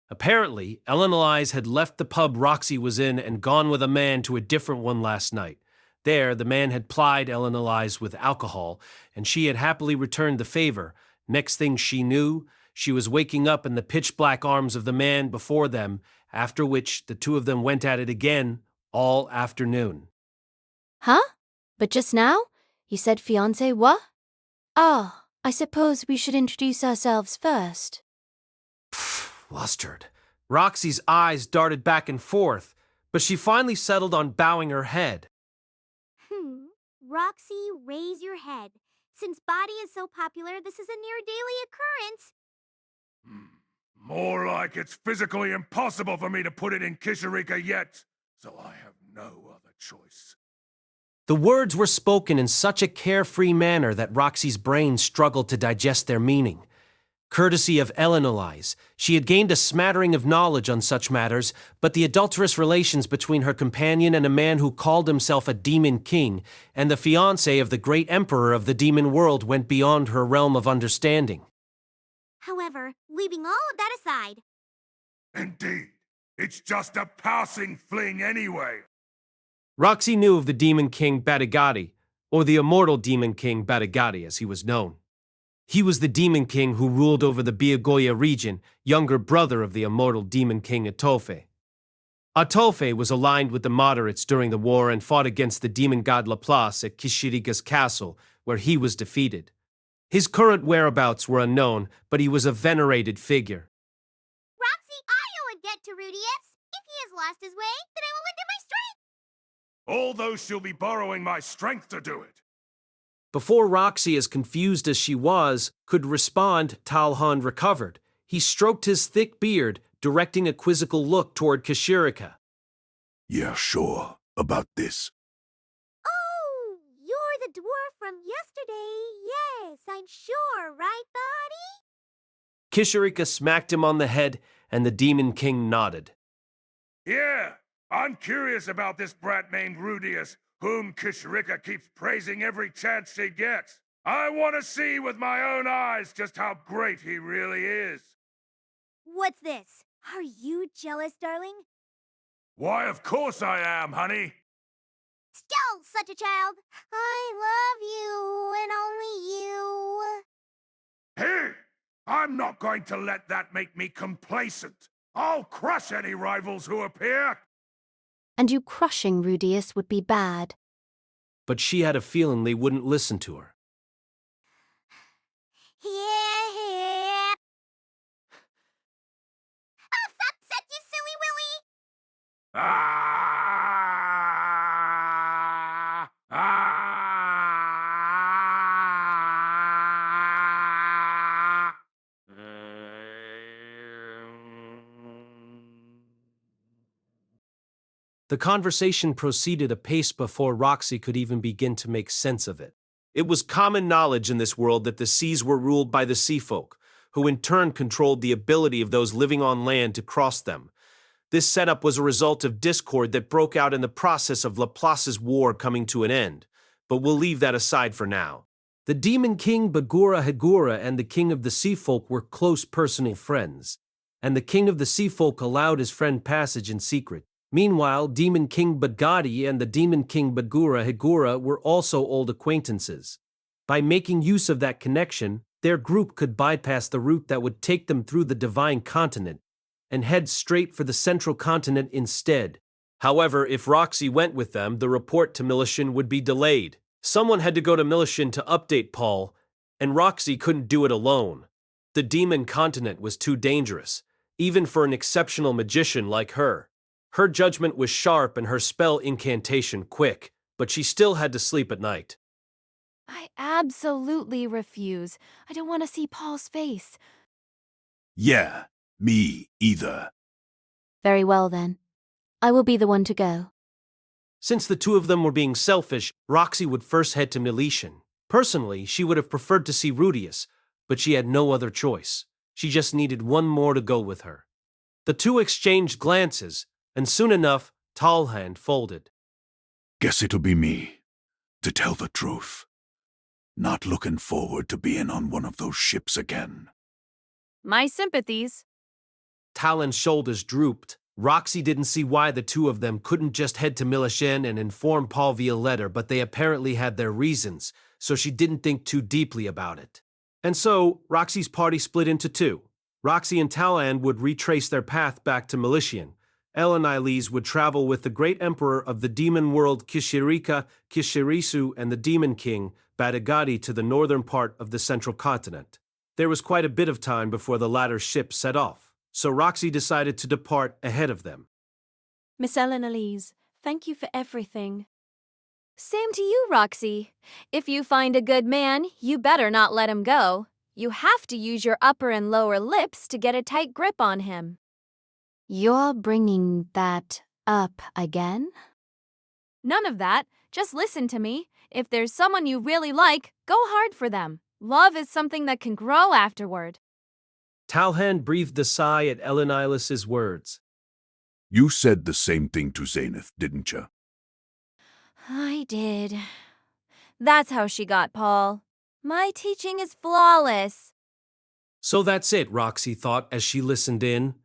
Apparently, Elenilize had left the pub Roxy was in and gone with a man to a different one last night. There, the man had plied Elenilize with alcohol, and she had happily returned the favor. Next thing she knew, she was waking up in the pitch-black arms of the man before them, after which the two of them went at it again all afternoon. Huh? But just now? You said fiancé what? Ah, I suppose we should introduce ourselves first. Flustered. Roxy's eyes darted back and forth, but she finally settled on bowing her head. Roxy, raise your head. Since body is so popular, this is a near daily occurrence. More like it's physically impossible for me to put it in Kishirika yet, so I have no other choice. The words were spoken in such a carefree manner that Roxy's brain struggled to digest their meaning. Courtesy of Elenilize, she had gained a smattering of knowledge on such matters, but the adulterous relations between her companion and a man who called himself a demon king and the fiancé of the great emperor of the demon world went beyond her realm of understanding. However, leaving all of that aside... Indeed, it's just a passing fling anyway. Roxy knew of the demon king Badigatti, or the immortal demon king Badigatti as he was known. He was the demon king who ruled over the Biagoya region, younger brother of the immortal demon king Atofe. Atofe was aligned with the moderates during the war and fought against the demon god Laplace at Kishirika's castle, where he was defeated. His current whereabouts were unknown, but he was a venerated figure. Roxy, I owe a debt to Rudeus. If he has lost his way, then I will lend him my strength. Although she'll be borrowing my strength to do it. Before Roxy, as confused as she was, could respond, Talhan recovered. He stroked his thick beard, directing a quizzical look toward Kishirika. Yeah, sure. About this. Oh, you're the dwarf from yesterday. Yes, I'm sure, right, buddy? Kishirika smacked him on the head, and the Demon King nodded. Yeah, I'm curious about this brat named Rudeus, whom Kishirika keeps praising every chance she gets. I want to see with my own eyes just how great he really is. What's this? Are you jealous, darling? Why, of course I am, honey. Still such a child. I love you, and only you. Hey, I'm not going to let that make me complacent. I'll crush any rivals who appear. And you crushing Rudeus would be bad. But she had a feeling they wouldn't listen to her. Yeah. Oh, stop, set, you silly Willy! Ah! Ah! The conversation proceeded apace before Roxy could even begin to make sense of it. It was common knowledge in this world that the seas were ruled by the sea folk, who in turn controlled the ability of those living on land to cross them. This setup was a result of discord that broke out in the process of Laplace's war coming to an end, but we'll leave that aside for now. The Demon King Bagura Hagura and the King of the Sea Folk were close personal friends, and the King of the Sea Folk allowed his friend passage in secret. Meanwhile, Demon King Bagadi and the Demon King Bagura Hagura were also old acquaintances. By making use of that connection, their group could bypass the route that would take them through the Divine Continent and head straight for the Central Continent instead. However, if Roxy went with them, the report to Milishin would be delayed. Someone had to go to Milishin to update Paul, and Roxy couldn't do it alone. The Demon Continent was too dangerous, even for an exceptional magician like her. Her judgment was sharp and her spell incantation quick, but she still had to sleep at night. I absolutely refuse. I don't want to see Paul's face. Yeah, me either. Very well then. I will be the one to go. Since the two of them were being selfish, Roxy would first head to Milishin. Personally, she would have preferred to see Rudeus, but she had no other choice. She just needed one more to go with her. The two exchanged glances, and soon enough, Talhand folded. Guess it'll be me, to tell the truth. Not looking forward to being on one of those ships again. My sympathies. Talon's shoulders drooped. Roxy didn't see why the two of them couldn't just head to Milishin and inform Paul via letter, but they apparently had their reasons, so she didn't think too deeply about it. And so, Roxy's party split into two. Roxy and Talon would retrace their path back to Milishin. Eleniles would travel with the great emperor of the demon world Kishirika, Kishirisu, and the demon king, Badagadi, to the northern part of the central continent. There was quite a bit of time before the latter's ship set off, so Roxy decided to depart ahead of them. Miss Eleniles, thank you for everything. Same to you, Roxy. If you find a good man, you better not let him go. You have to use your upper and lower lips to get a tight grip on him. You're bringing that up again? None of that. Just listen to me. If there's someone you really like, go hard for them. Love is something that can grow afterward. Talhan breathed a sigh at Elenilis's words. You said the same thing to Zenith, didn't you? I did. That's how she got Paul. My teaching is flawless. So that's it, Roxy thought as she listened in.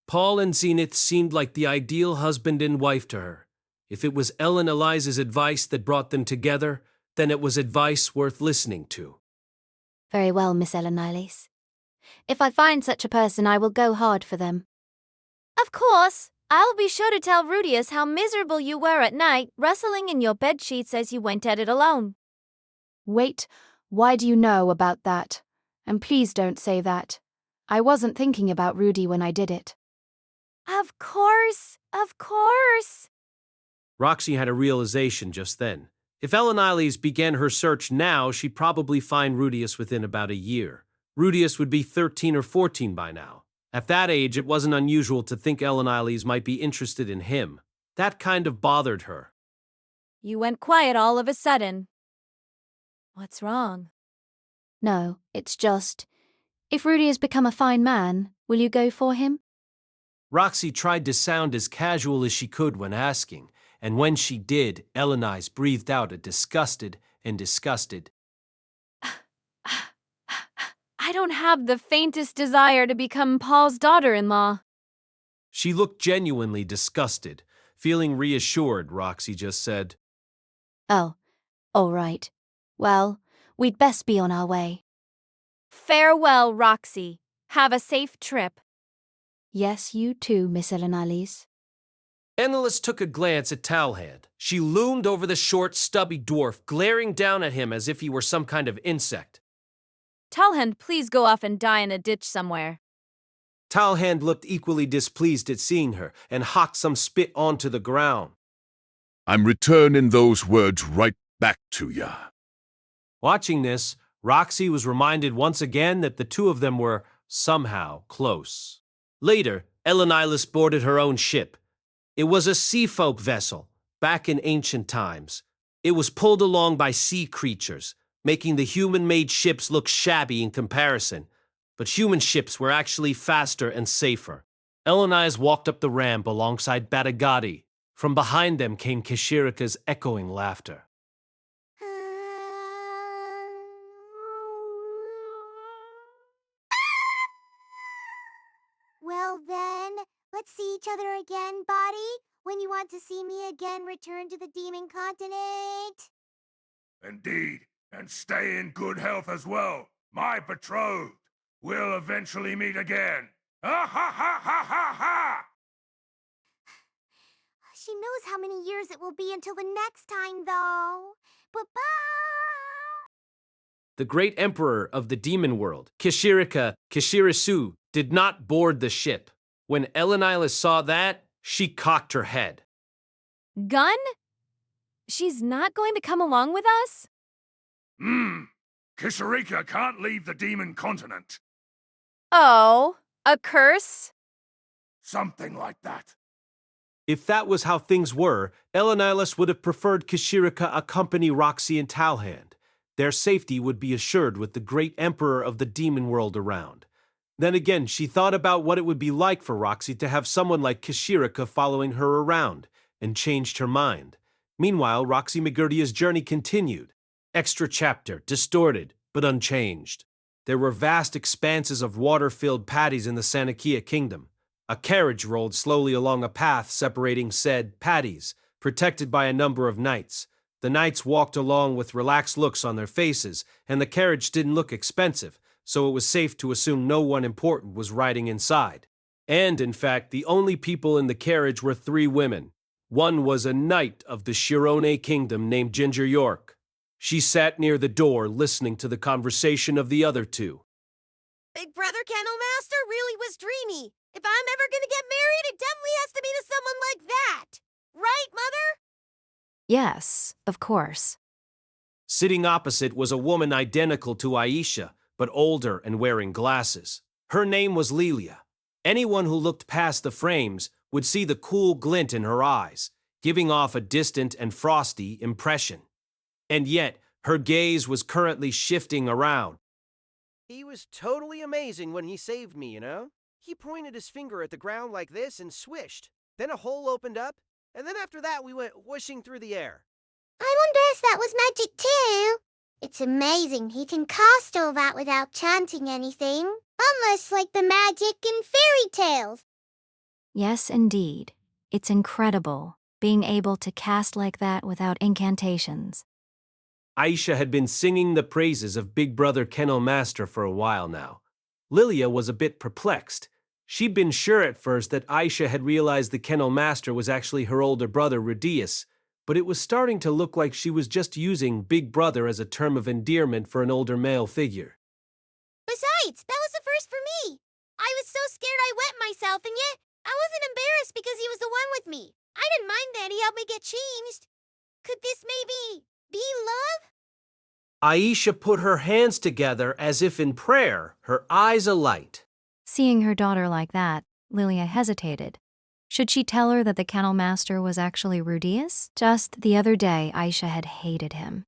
Paul and Zenith seemed like the ideal husband and wife to her. If it was Ellen Eliza's advice that brought them together, then it was advice worth listening to. Very well, Miss Eleniles. If I find such a person, I will go hard for them. Of course. I'll be sure to tell Rudeus how miserable you were at night, rustling in your bedsheets as you went at it alone. Wait, Why do you know about that? And please don't say that. I wasn't thinking about Rudy when I did it. Of course, of course. Roxy had a realization just then. If Eleniles began her search now, she'd probably find Rudeus within about a year. Rudeus would be 13 or 14 by now. At that age, it wasn't unusual to think Eleniles might be interested in him. That kind of bothered her. You went quiet all of a sudden. What's wrong? No, it's just, if Rudy has become a fine man, will you go for him? Roxy tried to sound as casual as she could when asking, and when she did, Elenice breathed out a disgusted. I don't have the faintest desire to become Paul's daughter-in-law. She looked genuinely disgusted. Feeling reassured, Roxy just said, Oh, all right. Well, we'd best be on our way. Farewell, Roxy. Have a safe trip. Yes, you too, Miss Elenice. Enelus took a glance at Talhand. She loomed over the short, stubby dwarf, glaring down at him as if he were some kind of insect. Talhand, please go off and die in a ditch somewhere. Talhand looked equally displeased at seeing her and hocked some spit onto the ground. I'm returning those words right back to ya. Watching this, Roxy was reminded once again that the two of them were somehow close. Later, Elenilis boarded her own ship. It was a seafolk vessel, back in ancient times. It was pulled along by sea creatures, making the human-made ships look shabby in comparison. But human ships were actually faster and safer. Elenice walked up the ramp alongside Batagati. From behind them came Kishirika's echoing laughter. Well then, let's see each other again, Body. When you want to see me again, return to the demon continent. Indeed, and stay in good health as well, my betrothed. We'll eventually meet again. Ha ha ha ha ha ha! She knows how many years it will be until the next time, though. Bye-bye! The great emperor of the demon world, Kishirisu, did not board the ship. When Elenilis saw that, she cocked her head. Gun? She's not going to come along with us? Kishirika can't leave the demon continent. Oh, a curse? Something like that. If that was how things were, Elenilis would have preferred Kishirika accompany Roxy and Talhand. Their safety would be assured with the great emperor of the demon world around. Then again, she thought about what it would be like for Roxy to have someone like Kishirika following her around, and changed her mind. Meanwhile, Roxy Magurdia's journey continued. Extra chapter, distorted, but unchanged. There were vast expanses of water-filled paddies in the Sanakia kingdom. A carriage rolled slowly along a path separating said paddies, protected by a number of knights. The knights walked along with relaxed looks on their faces, and the carriage didn't look expensive, so it was safe to assume no one important was riding inside. And, in fact, the only people in the carriage were 3 women. One was a knight of the Shirone kingdom named Ginger York. She sat near the door listening to the conversation of the other 2. Big Brother Kennel Master really was dreamy. If I'm ever gonna get married, it definitely has to be to someone like that. Right, Mother? Yes, of course. Sitting opposite was a woman identical to Aisha, but older and wearing glasses. Her name was Lilia. Anyone who looked past the frames would see the cool glint in her eyes, giving off a distant and frosty impression. And yet, her gaze was currently shifting around. He was totally amazing when he saved me, you know? He pointed his finger at the ground like this and swished. Then a hole opened up, and then after that we went whooshing through the air. I wonder if that was magic too. It's amazing he can cast all that without chanting anything. Almost like the magic in fairy tales. Yes, indeed. It's incredible, being able to cast like that without incantations. Aisha had been singing the praises of Big Brother Kennel Master for a while now. Lilia was a bit perplexed. She'd been sure at first that Aisha had realized the Kennel Master was actually her older brother Rudeus, but it was starting to look like she was just using big brother as a term of endearment for an older male figure. Besides, that was a first for me. I was so scared I wet myself, and yet I wasn't embarrassed because he was the one with me. I didn't mind that he helped me get changed. Could this maybe be love? Aisha put her hands together as if in prayer, her eyes alight. Seeing her daughter like that, Lilia hesitated. Should she tell her that the kennel master was actually Rudeus? Just the other day, Aisha had hated him.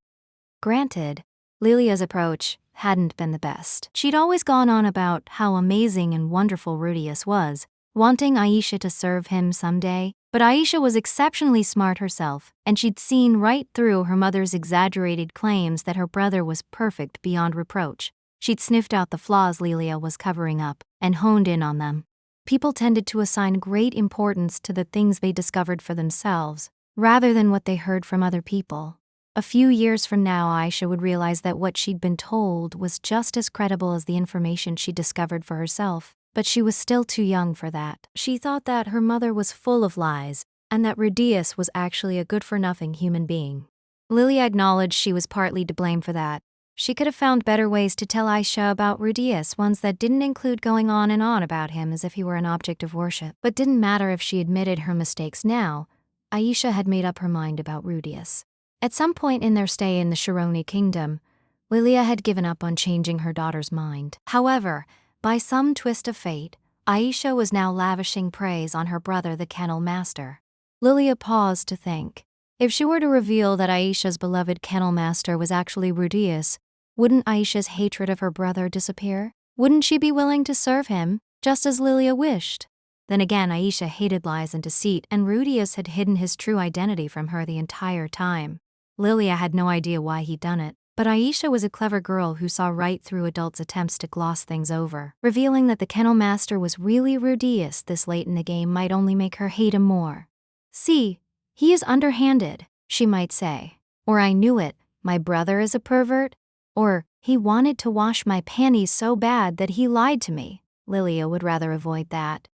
Granted, Lilia's approach hadn't been the best. She'd always gone on about how amazing and wonderful Rudeus was, wanting Aisha to serve him someday. But Aisha was exceptionally smart herself, and she'd seen right through her mother's exaggerated claims that her brother was perfect beyond reproach. She'd sniffed out the flaws Lilia was covering up and honed in on them. People tended to assign great importance to the things they discovered for themselves, rather than what they heard from other people. A few years from now, Aisha would realize that what she'd been told was just as credible as the information she discovered for herself. But she was still too young for that. She thought that her mother was full of lies, and that Rudeus was actually a good-for-nothing human being. Lilia acknowledged she was partly to blame for that. She could have found better ways to tell Aisha about Rudeus, ones that didn't include going on and on about him as if he were an object of worship. But didn't matter if she admitted her mistakes now. Aisha had made up her mind about Rudeus. At some point in their stay in the Shirone kingdom, Lilia had given up on changing her daughter's mind. However, by some twist of fate, Aisha was now lavishing praise on her brother, the kennel master. Lilia paused to think. If she were to reveal that Aisha's beloved kennel master was actually Rudeus, wouldn't Aisha's hatred of her brother disappear? Wouldn't she be willing to serve him, just as Lilia wished? Then again, Aisha hated lies and deceit, and Rudeus had hidden his true identity from her the entire time. Lilia had no idea why he'd done it. But Aisha was a clever girl who saw right through adults' attempts to gloss things over. Revealing that the kennel master was really Rudeus this late in the game might only make her hate him more. See, he is underhanded, she might say. Or I knew it, my brother is a pervert. Or he wanted to wash my panties so bad that he lied to me. Lilia would rather avoid that.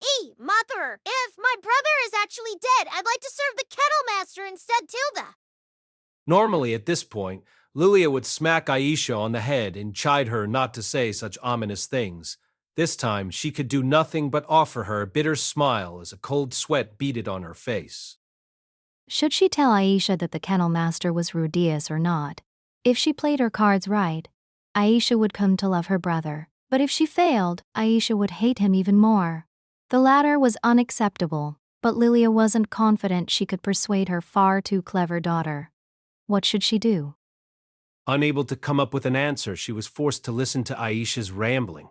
Hey, mother, if my brother is actually dead, I'd like to serve the kennel master instead, Tilda. Normally, at this point, Lilia would smack Aisha on the head and chide her not to say such ominous things. This time, she could do nothing but offer her a bitter smile as a cold sweat beaded on her face. Should she tell Aisha that the kennel master was Rudeus or not? If she played her cards right, Aisha would come to love her brother. But if she failed, Aisha would hate him even more. The latter was unacceptable, but Lilia wasn't confident she could persuade her far too clever daughter. What should she do? Unable to come up with an answer, she was forced to listen to Aisha's rambling.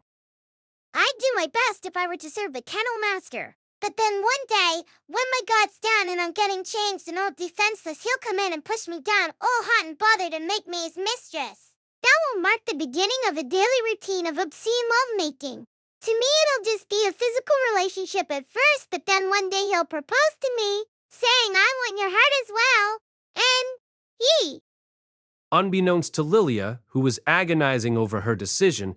I'd do my best if I were to serve the kennel master. But then one day, when my guard's down and I'm getting changed and all defenseless, he'll come in and push me down, all hot and bothered, and make me his mistress. That will mark the beginning of a daily routine of obscene lovemaking. To me, it'll just be a physical relationship at first, but then one day he'll propose to me, saying I want your heart as well, and Unbeknownst to Lilia, who was agonizing over her decision,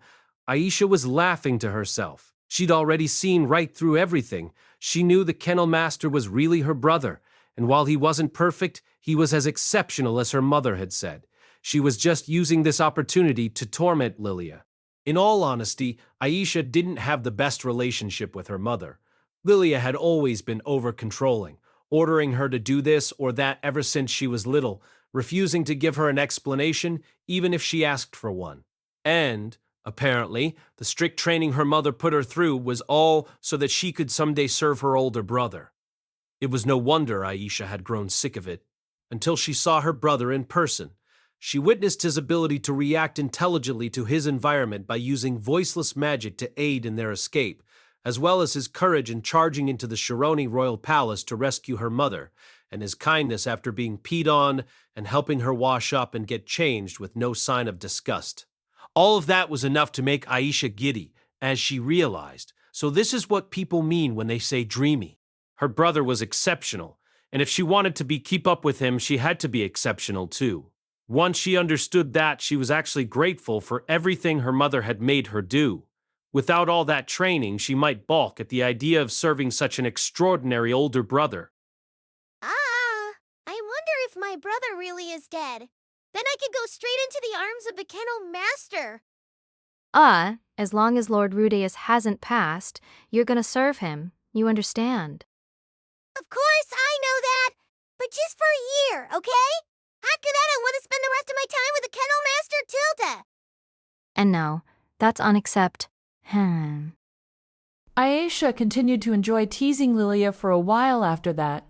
Aisha was laughing to herself. She'd already seen right through everything. She knew the kennel master was really her brother, and while he wasn't perfect, he was as exceptional as her mother had said. She was just using this opportunity to torment Lilia. In all honesty, Aisha didn't have the best relationship with her mother. Lilia had always been over-controlling, ordering her to do this or that ever since she was little, refusing to give her an explanation even if she asked for one. And, apparently, the strict training her mother put her through was all so that she could someday serve her older brother. It was no wonder Aisha had grown sick of it, until she saw her brother in person. She witnessed his ability to react intelligently to his environment by using voiceless magic to aid in their escape, as well as his courage in charging into the Shirone royal palace to rescue her mother, and his kindness after being peed on and helping her wash up and get changed with no sign of disgust. All of that was enough to make Aisha giddy, as she realized. So this is what people mean when they say dreamy. Her brother was exceptional, and if she wanted to keep up with him, she had to be exceptional too. Once she understood that, she was actually grateful for everything her mother had made her do. Without all that training, she might balk at the idea of serving such an extraordinary older brother. if my brother really is dead? Then I could go straight into the arms of the kennel master. As long as Lord Rudeus hasn't passed, you're gonna serve him. You understand? Of course, I know that. But just for a year, okay? After that, I want to spend the rest of my time with the kennel master Tilda. And no, that's unaccept. Aisha continued to enjoy teasing Lilia for a while after that.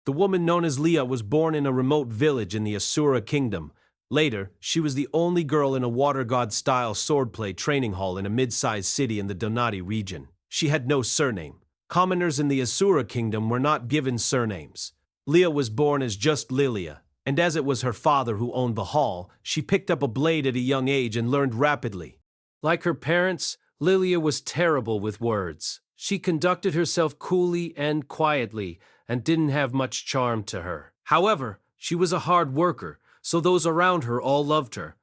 The woman known as Lilia was born in a remote village in the Asura kingdom. Later, she was the only girl in a water god-style swordplay training hall in a mid-sized city in the Donati region. She had no surname. Commoners in the Asura kingdom were not given surnames. Lilia was born as just Lilia, and as it was her father who owned the hall, she picked up a blade at a young age and learned rapidly. Like her parents, Lilia was terrible with words. She conducted herself coolly and quietly, and didn't have much charm to her. However, she was a hard worker, so those around her all loved her.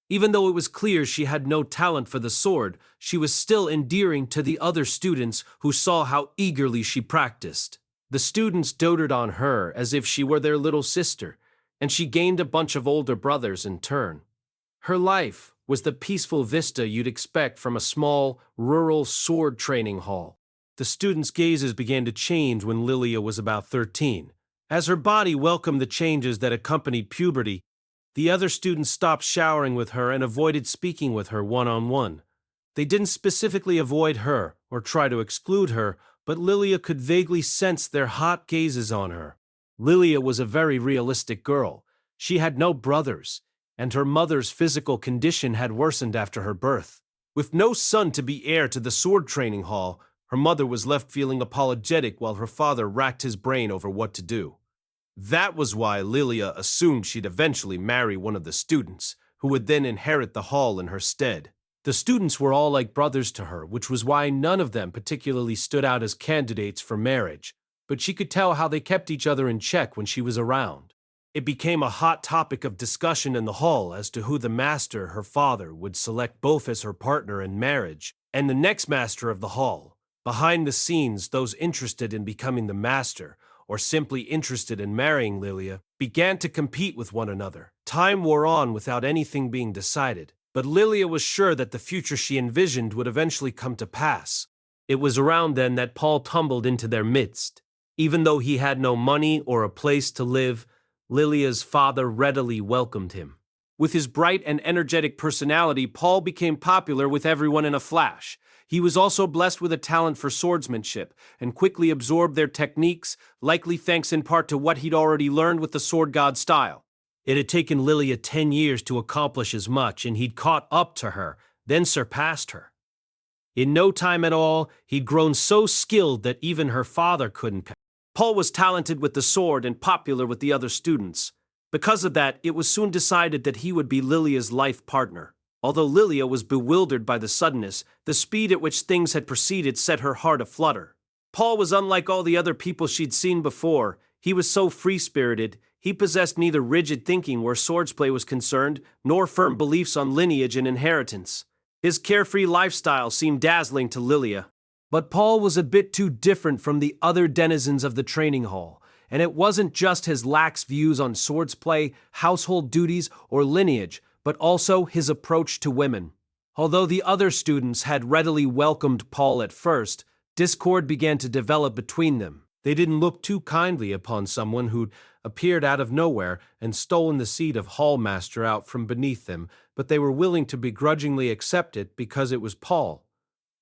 Even though it was clear she had no talent for the sword, she was still endearing to the other students who saw how eagerly she practiced. The students doted on her as if she were their little sister, and she gained a bunch of older brothers in turn. Her life was the peaceful vista you'd expect from a small, rural sword training hall. The students' gazes began to change when Lilia was about 13. As her body welcomed the changes that accompanied puberty, the other students stopped showering with her and avoided speaking with her one-on-one. They didn't specifically avoid her or try to exclude her, but Lilia could vaguely sense their hot gazes on her. Lilia was a very realistic girl. She had no brothers, and her mother's physical condition had worsened after her birth. With no son to be heir to the sword training hall, her mother was left feeling apologetic while her father racked his brain over what to do. That was why Lilia assumed she'd eventually marry one of the students, who would then inherit the hall in her stead. The students were all like brothers to her, which was why none of them particularly stood out as candidates for marriage, but she could tell how they kept each other in check when she was around. It became a hot topic of discussion in the hall as to who the master, her father, would select both as her partner in marriage, and the next master of the hall. Behind the scenes, those interested in becoming the master, or simply interested in marrying Lilia, began to compete with one another. Time wore on without anything being decided, but Lilia was sure that the future she envisioned would eventually come to pass. It was around then that Paul tumbled into their midst. Even though he had no money or a place to live, Lilia's father readily welcomed him. With his bright and energetic personality, Paul became popular with everyone in a flash. He was also blessed with a talent for swordsmanship and quickly absorbed their techniques, likely thanks in part to what he'd already learned with the sword god style. It had taken Lilia 10 years to accomplish as much, and he'd caught up to her, then surpassed her. In no time at all, he'd grown so skilled that even her father couldn't catch. Paul was talented with the sword and popular with the other students. Because of that, it was soon decided that he would be Lilia's life partner. Although Lilia was bewildered by the suddenness, the speed at which things had proceeded set her heart aflutter. Paul was unlike all the other people she'd seen before. He was so free-spirited. He possessed neither rigid thinking where swordsplay was concerned, nor firm beliefs on lineage and inheritance. His carefree lifestyle seemed dazzling to Lilia. But Paul was a bit too different from the other denizens of the training hall, and it wasn't just his lax views on swordsplay, household duties, or lineage, but also his approach to women. Although the other students had readily welcomed Paul at first, discord began to develop between them. They didn't look too kindly upon someone who'd appeared out of nowhere and stolen the seat of hallmaster out from beneath them, but they were willing to begrudgingly accept it because it was Paul.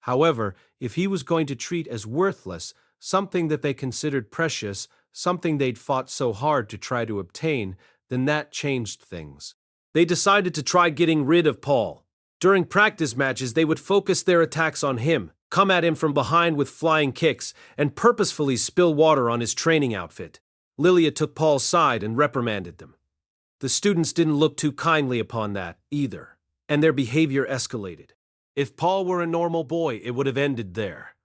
However, if he was going to treat as worthless something that they considered precious, something they'd fought so hard to try to obtain, then that changed things. They decided to try getting rid of Paul. During practice matches, they would focus their attacks on him, come at him from behind with flying kicks, and purposefully spill water on his training outfit. Lilia took Paul's side and reprimanded them. The students didn't look too kindly upon that, either, and their behavior escalated. If Paul were a normal boy, it would have ended there.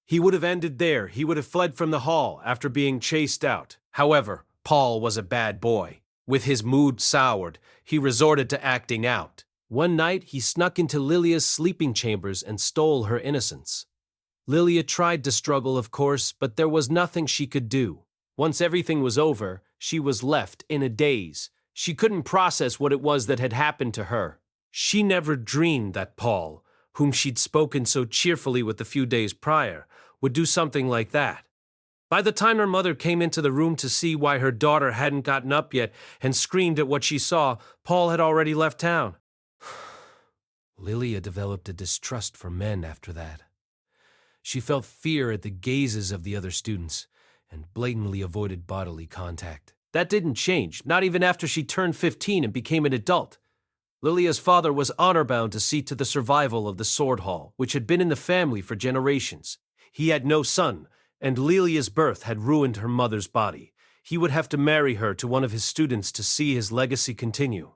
He would have fled from the hall after being chased out. However, Paul was a bad boy. With his mood soured, he resorted to acting out. One night, he snuck into Lilia's sleeping chambers and stole her innocence. Lilia tried to struggle, of course, but there was nothing she could do. Once everything was over, she was left in a daze. She couldn't process what it was that had happened to her. She never dreamed that Paul, whom she'd spoken so cheerfully with a few days prior, would do something like that. By the time her mother came into the room to see why her daughter hadn't gotten up yet and screamed at what she saw, Paul had already left town. Lilia developed a distrust for men after that. She felt fear at the gazes of the other students and blatantly avoided bodily contact. That didn't change, not even after she turned 15 and became an adult. Lilia's father was honor-bound to see to the survival of the sword hall, which had been in the family for generations. He had no son, and Lilia's birth had ruined her mother's body. He would have to marry her to one of his students to see his legacy continue.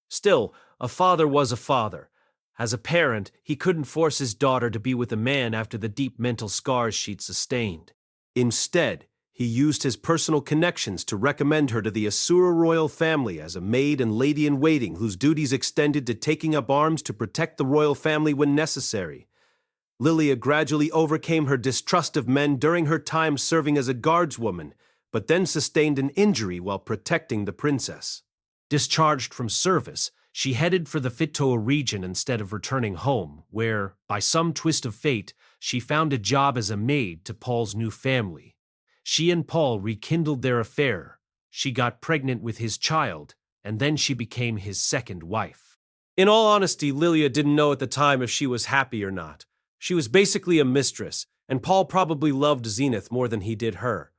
Still, a father was a father. As a parent, he couldn't force his daughter to be with a man after the deep mental scars she'd sustained. Instead, he used his personal connections to recommend her to the Asura royal family as a maid and lady-in-waiting whose duties extended to taking up arms to protect the royal family when necessary. Lilia gradually overcame her distrust of men during her time serving as a guardswoman, but then sustained an injury while protecting the princess. Discharged from service, she headed for the Fitoa region instead of returning home, where, by some twist of fate, she found a job as a maid to Paul's new family. She and Paul rekindled their affair. She got pregnant with his child, and then she became his second wife. In all honesty, Lilia didn't know at the time if she was happy or not. She was basically a mistress, and Paul probably loved Zenith more than he did her.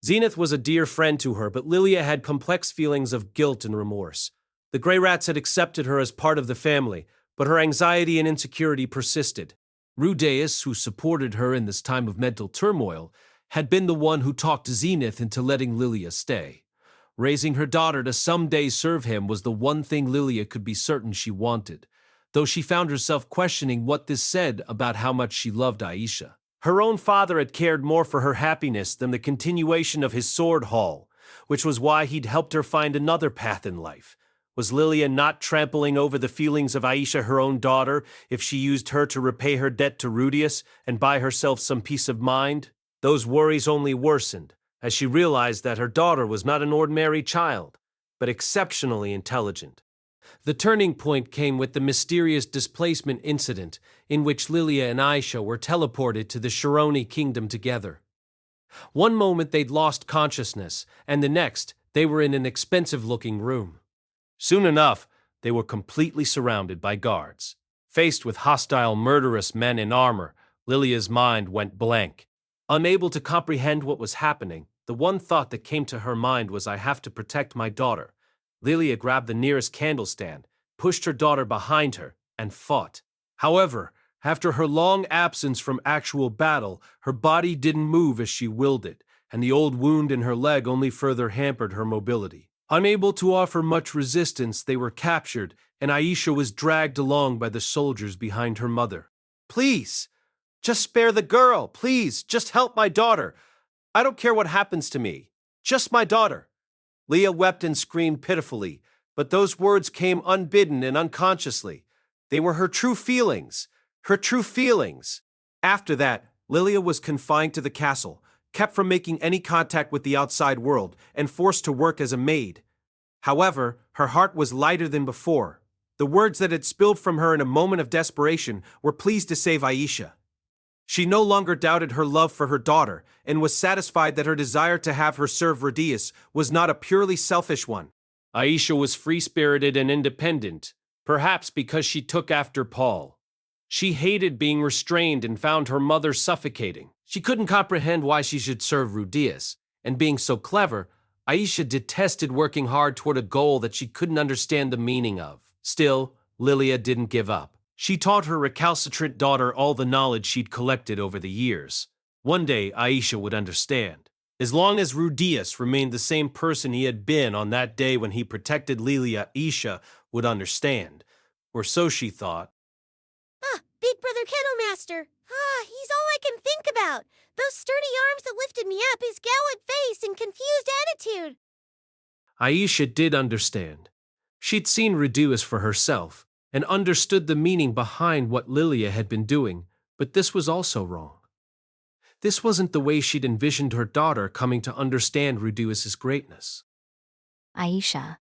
Zenith was a dear friend to her, but Lilia had complex feelings of guilt and remorse. The Grey Rats had accepted her as part of the family, but her anxiety and insecurity persisted. Rudeus, who supported her in this time of mental turmoil, had been the one who talked Zenith into letting Lilia stay. Raising her daughter to someday serve him was the one thing Lilia could be certain she wanted, though she found herself questioning what this said about how much she loved Aisha. Her own father had cared more for her happiness than the continuation of his sword hall, which was why he'd helped her find another path in life. Was Lilia not trampling over the feelings of Aisha, her own daughter, if she used her to repay her debt to Rudeus and buy herself some peace of mind? Those worries only worsened, as she realized that her daughter was not an ordinary child, but exceptionally intelligent. The turning point came with the mysterious displacement incident in which Lilia and Aisha were teleported to the Shirone kingdom together. One moment they'd lost consciousness, and the next they were in an expensive-looking room. Soon enough, they were completely surrounded by guards. Faced with hostile, murderous men in armor, Lilia's mind went blank. Unable to comprehend what was happening, the one thought that came to her mind was, I have to protect my daughter. Lilia grabbed the nearest candle stand, pushed her daughter behind her, and fought. However, after her long absence from actual battle, her body didn't move as she willed it, and the old wound in her leg only further hampered her mobility. Unable to offer much resistance, they were captured, and Aisha was dragged along by the soldiers behind her mother. Please! Just spare the girl, please. Just help my daughter. I don't care what happens to me. Just my daughter. Leah wept and screamed pitifully, but those words came unbidden and unconsciously. They were her true feelings. Her true feelings. After that, Lilia was confined to the castle, kept from making any contact with the outside world, and forced to work as a maid. However, her heart was lighter than before. The words that had spilled from her in a moment of desperation were pleased to save Aisha. She no longer doubted her love for her daughter and was satisfied that her desire to have her serve Rudeus was not a purely selfish one. Aisha was free-spirited and independent, perhaps because she took after Paul. She hated being restrained and found her mother suffocating. She couldn't comprehend why she should serve Rudeus, and being so clever, Aisha detested working hard toward a goal that she couldn't understand the meaning of. Still, Lilia didn't give up. She taught her recalcitrant daughter all the knowledge she'd collected over the years. One day, Aisha would understand. As long as Rudeus remained the same person he had been on that day when he protected Lilia, Aisha would understand. Or so she thought. Big Brother Kennelmaster. He's all I can think about. Those sturdy arms that lifted me up, his gallant face and confused attitude. Aisha did understand. She'd seen Rudeus for herself, and understood the meaning behind what Lilia had been doing, but this was also wrong. This wasn't the way she'd envisioned her daughter coming to understand Rudeus's greatness. Aisha.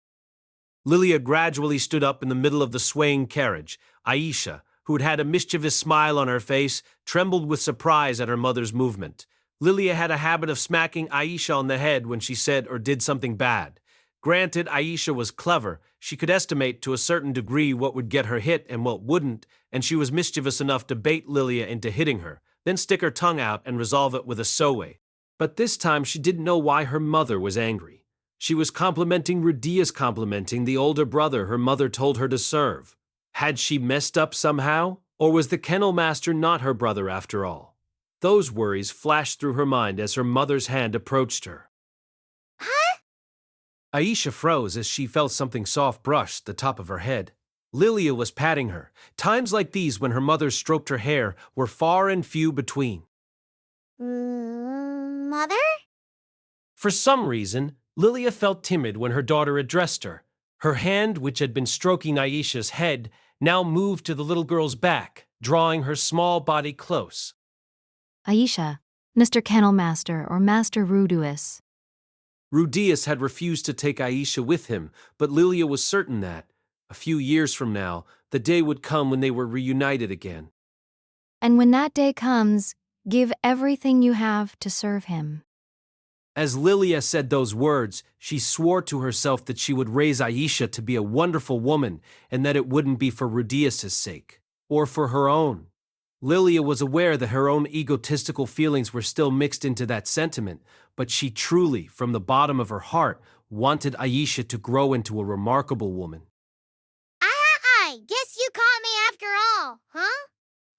Lilia gradually stood up in the middle of the swaying carriage. Aisha, who had had a mischievous smile on her face, trembled with surprise at her mother's movement. Lilia had a habit of smacking Aisha on the head when she said or did something bad. Granted, Aisha was clever. She could estimate to a certain degree what would get her hit and what wouldn't, and she was mischievous enough to bait Lilia into hitting her, then stick her tongue out and resolve it with a soe. But this time she didn't know why her mother was angry. She was complimenting Rudeus, complimenting the older brother her mother told her to serve. Had she messed up somehow? Or was the kennel master not her brother after all? Those worries flashed through her mind as her mother's hand approached her. Huh? Aisha froze as she felt something soft brush the top of her head. Lilia was patting her. Times like these when her mother stroked her hair were far and few between. Mother? For some reason, Lilia felt timid when her daughter addressed her. Her hand, which had been stroking Aisha's head, now moved to the little girl's back, drawing her small body close. Aisha, Mr. Kennel Master or Master Rudeus. Rudeus had refused to take Aisha with him, but Lilia was certain that, a few years from now, the day would come when they were reunited again. And when that day comes, give everything you have to serve him. As Lilia said those words, she swore to herself that she would raise Aisha to be a wonderful woman and that it wouldn't be for Rudeus's sake, or for her own. Lilia was aware that her own egotistical feelings were still mixed into that sentiment, but she truly, from the bottom of her heart, wanted Aisha to grow into a remarkable woman. I guess you caught me after all, huh?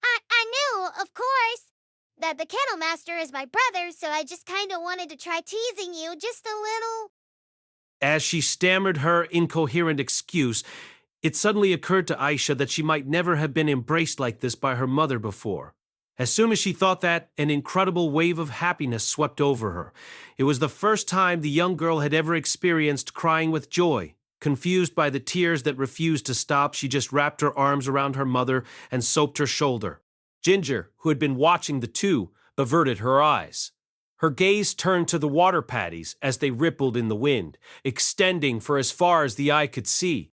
I knew, of course, that the Kennel Master is my brother, so I just kinda wanted to try teasing you just a little. As she stammered her incoherent excuse, it suddenly occurred to Aisha that she might never have been embraced like this by her mother before. As soon as she thought that, an incredible wave of happiness swept over her. It was the first time the young girl had ever experienced crying with joy. Confused by the tears that refused to stop, she just wrapped her arms around her mother and soaped her shoulder. Ginger, who had been watching the two, averted her eyes. Her gaze turned to the water patties as they rippled in the wind, extending for as far as the eye could see.